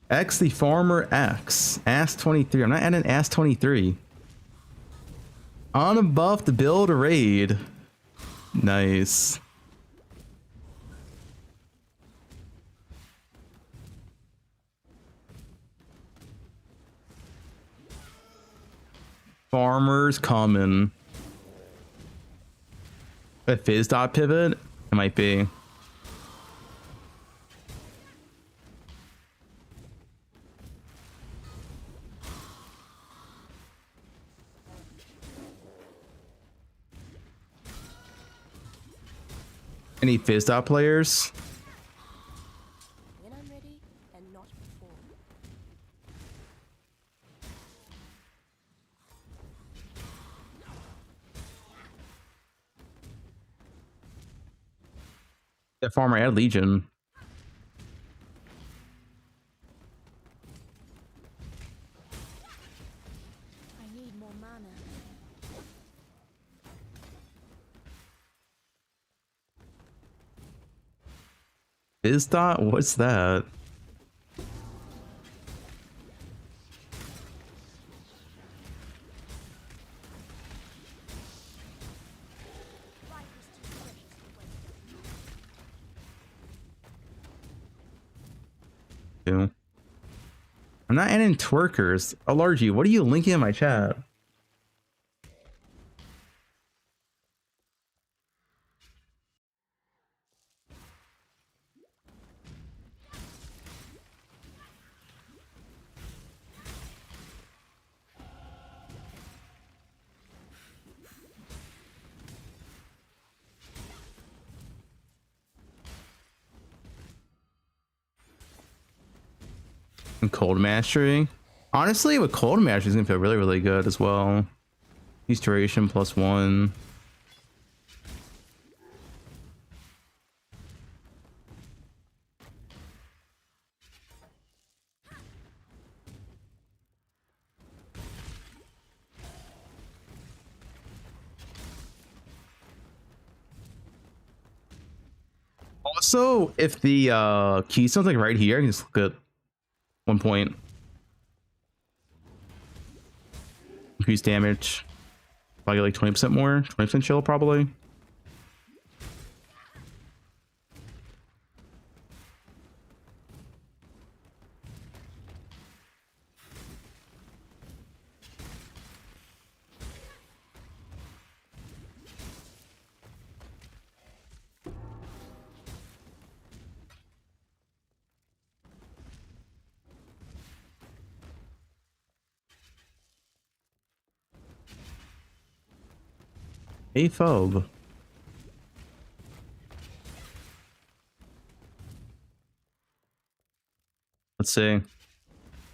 X the Farmer X. Ass 23. I'm not adding Ass 23. On a buff to build a raid. Nice. Farmers coming. A fizz dot pivot? It might be. Any fizz dot players? When I'm ready and not before. The farmer add Legion. I need more mana. Fizz dot? What's that? I'm not adding twerkers. Alargy, what are you linking in my chat? And cold mastery. Honestly, with cold mastery, it's gonna feel really, really good as well. Use duration +1. Also, if the keystone's like right here, I can just look at 1 point. Increase damage. Probably like 20% more. 20% chill, probably. Hey, Phobe. Let's see.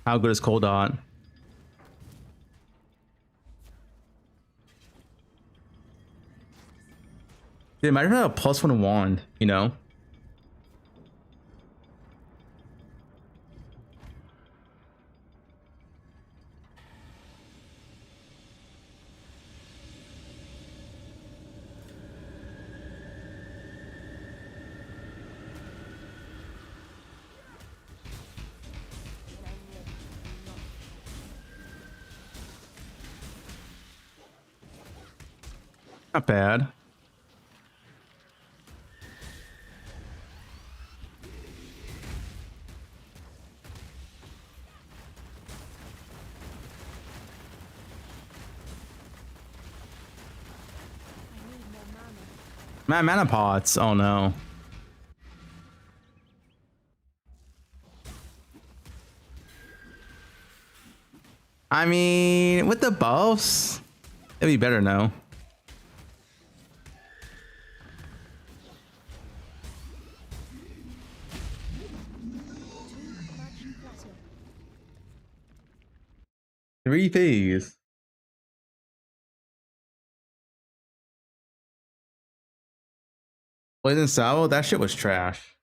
How good is Cold Dot? Dude, imagine a +1 wand, you know? Not bad. Man, mana pots. Oh no. I mean, with the buffs, it'd be better now. Three Ps. Blazing Salvo, that shit was trash.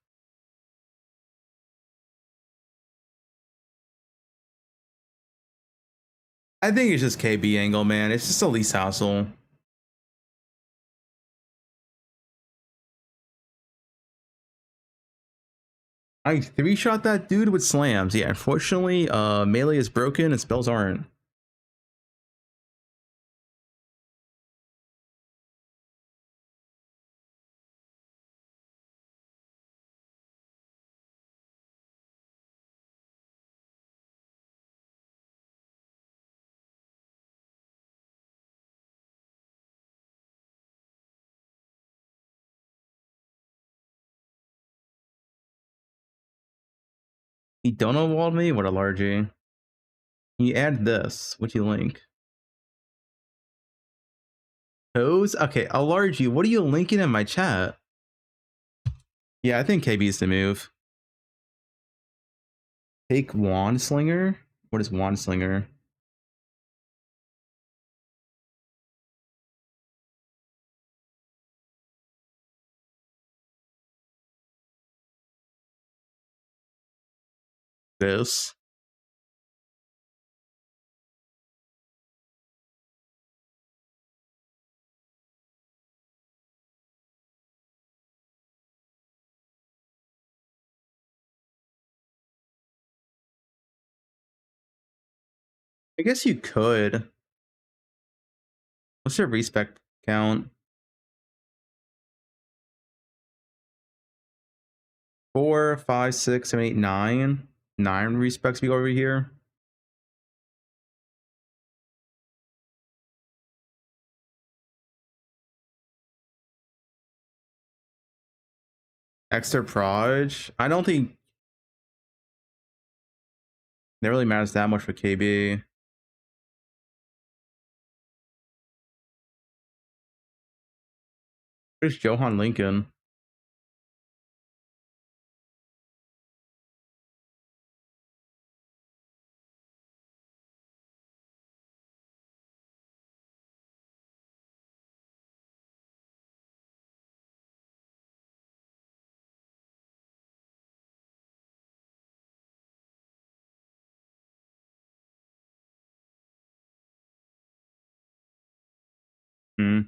I think it's just KB angle, man. It's just a least hassle. I 3-shot that dude with slams. Yeah, unfortunately, melee is broken and spells aren't. He Donut walled me? What a largy. You add this. What you link? Pose? Okay, a largy. What are you linking in my chat? Yeah, I think KB is the move. Take Wand Slinger? What is Wand Slinger? This. I guess you could. What's your respect count? 4, 5, 6, 7, 8, 9. 9 respects me over here. Extra Proj. I don't think that really matters that much for KB. Where's Johan Lincoln? Hmm.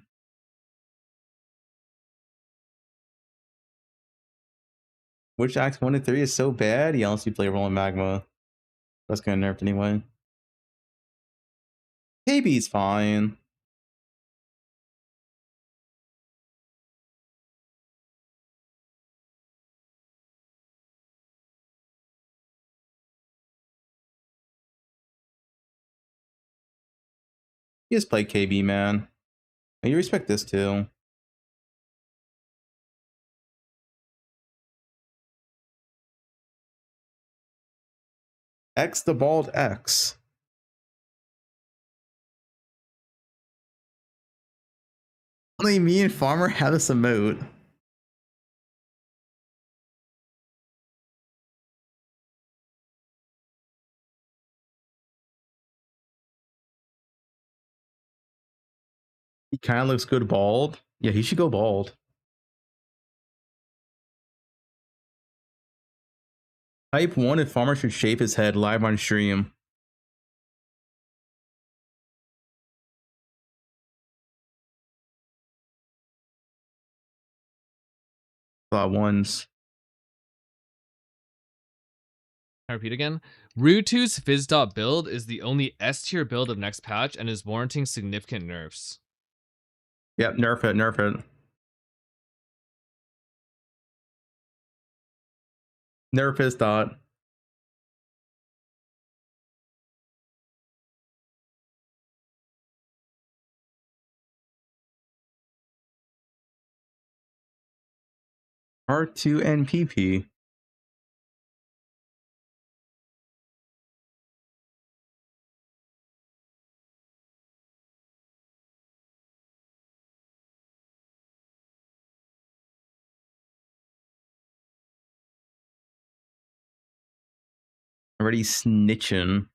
Which Acts 1 and 3 is so bad? Yeah, unless you play Rolling Magma. That's gonna nerf anyway. KB's fine. You just play KB, man. And you respect this too. X the bald X. Only me and Farmer have this emote. He kind of looks good bald. Yeah, he should go bald. Type 1 if Farmer should shave his head live on stream. Ones. I repeat again. Rutu's Fizz build is the only S tier build of next patch and is warranting significant nerfs. Yep, nerf it, nerf it. Nerf his dot. R2 and PP. Already snitching.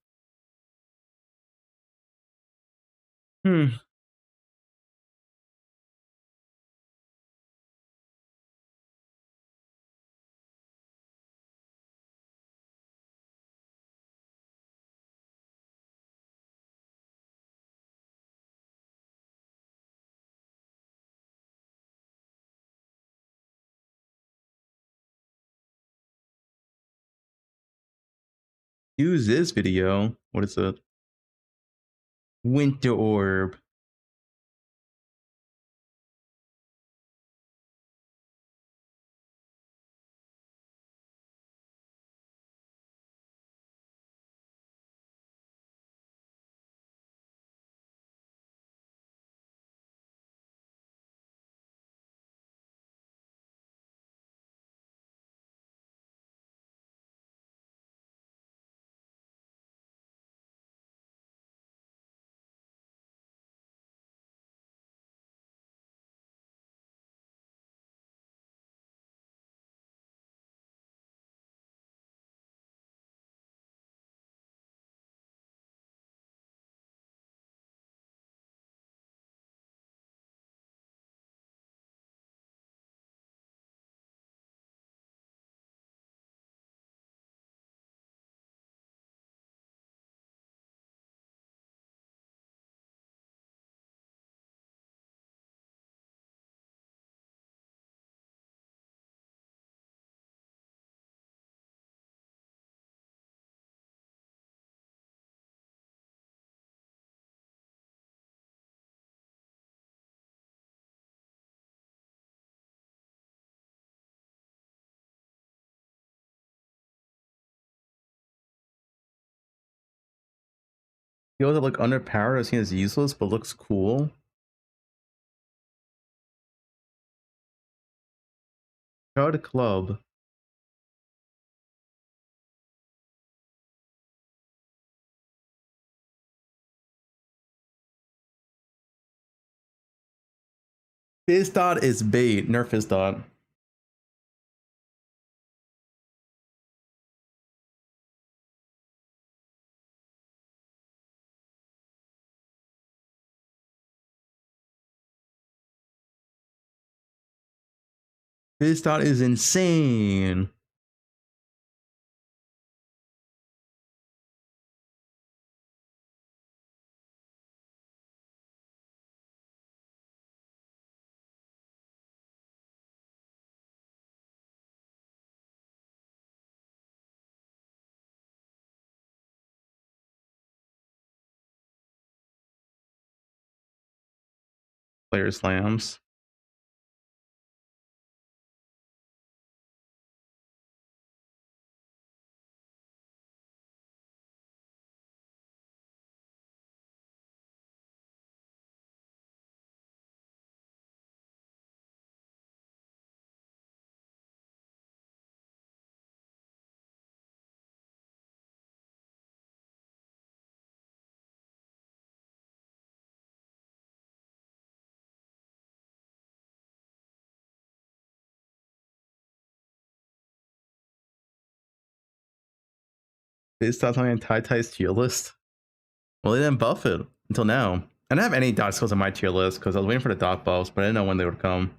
Use this video. What is it? Winter Orb. Skills that look underpowered are seen as useless but looks cool. Card Club. Fizz dot is bait. Nerf Fizz dot. Fizz dot is insane. Player slams. Based on my Tai's tier list. Well, they didn't buff it until now. I didn't have any dot skills on my tier list because I was waiting for the dot buffs, but I didn't know when they would come.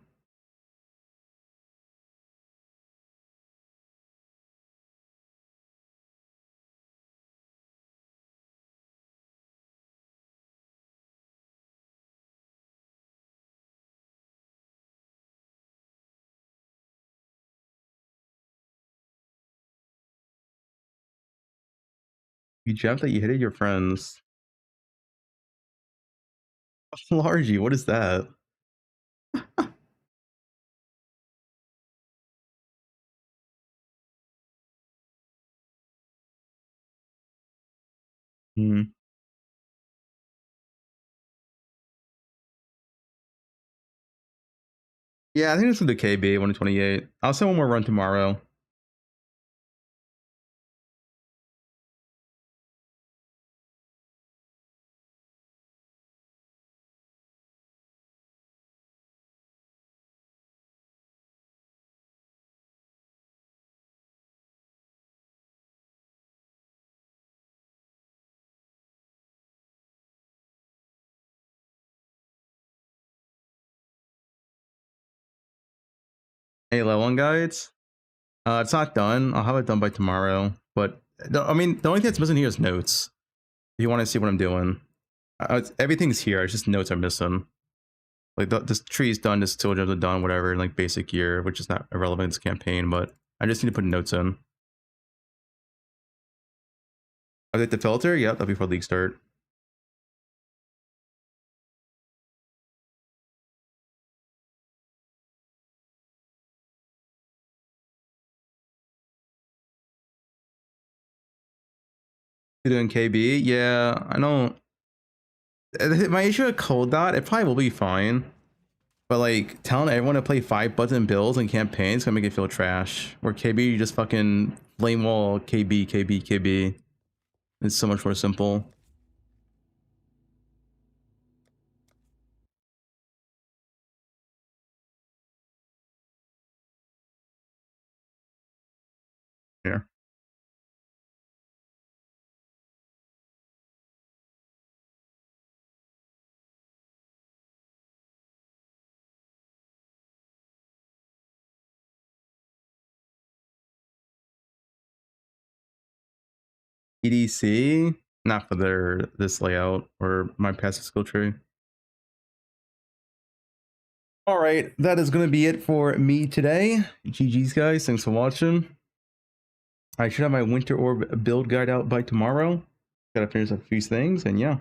You dreamt that you hated your friends. Largy, what is that? Hmm. Yeah, I think this is the KB 128. I'll send one more run tomorrow. Hey, level guides. It's not done. I'll have it done by tomorrow. But I mean, the only thing that's missing here is notes. If you want to see what I'm doing, everything's here. It's just notes are missing. Like this tree's done, this children are done, whatever, in like basic gear, which is not irrelevant in this campaign. But I just need to put notes in. Update the filter. Yep, that'll be before league start. Doing KB, yeah, I don't. My issue with Cold Dot, it probably will be fine, but like telling everyone to play 5-button builds and campaigns gonna make it feel trash. Where KB, you just fucking flame wall KB, KB, KB. It's so much more simple. Yeah. EDC, not for this layout or my passive skill tree. All right, that is gonna be it for me today. GG's guys, thanks for watching. I should have my winter orb build guide out by tomorrow. Gotta finish a few things, and yeah.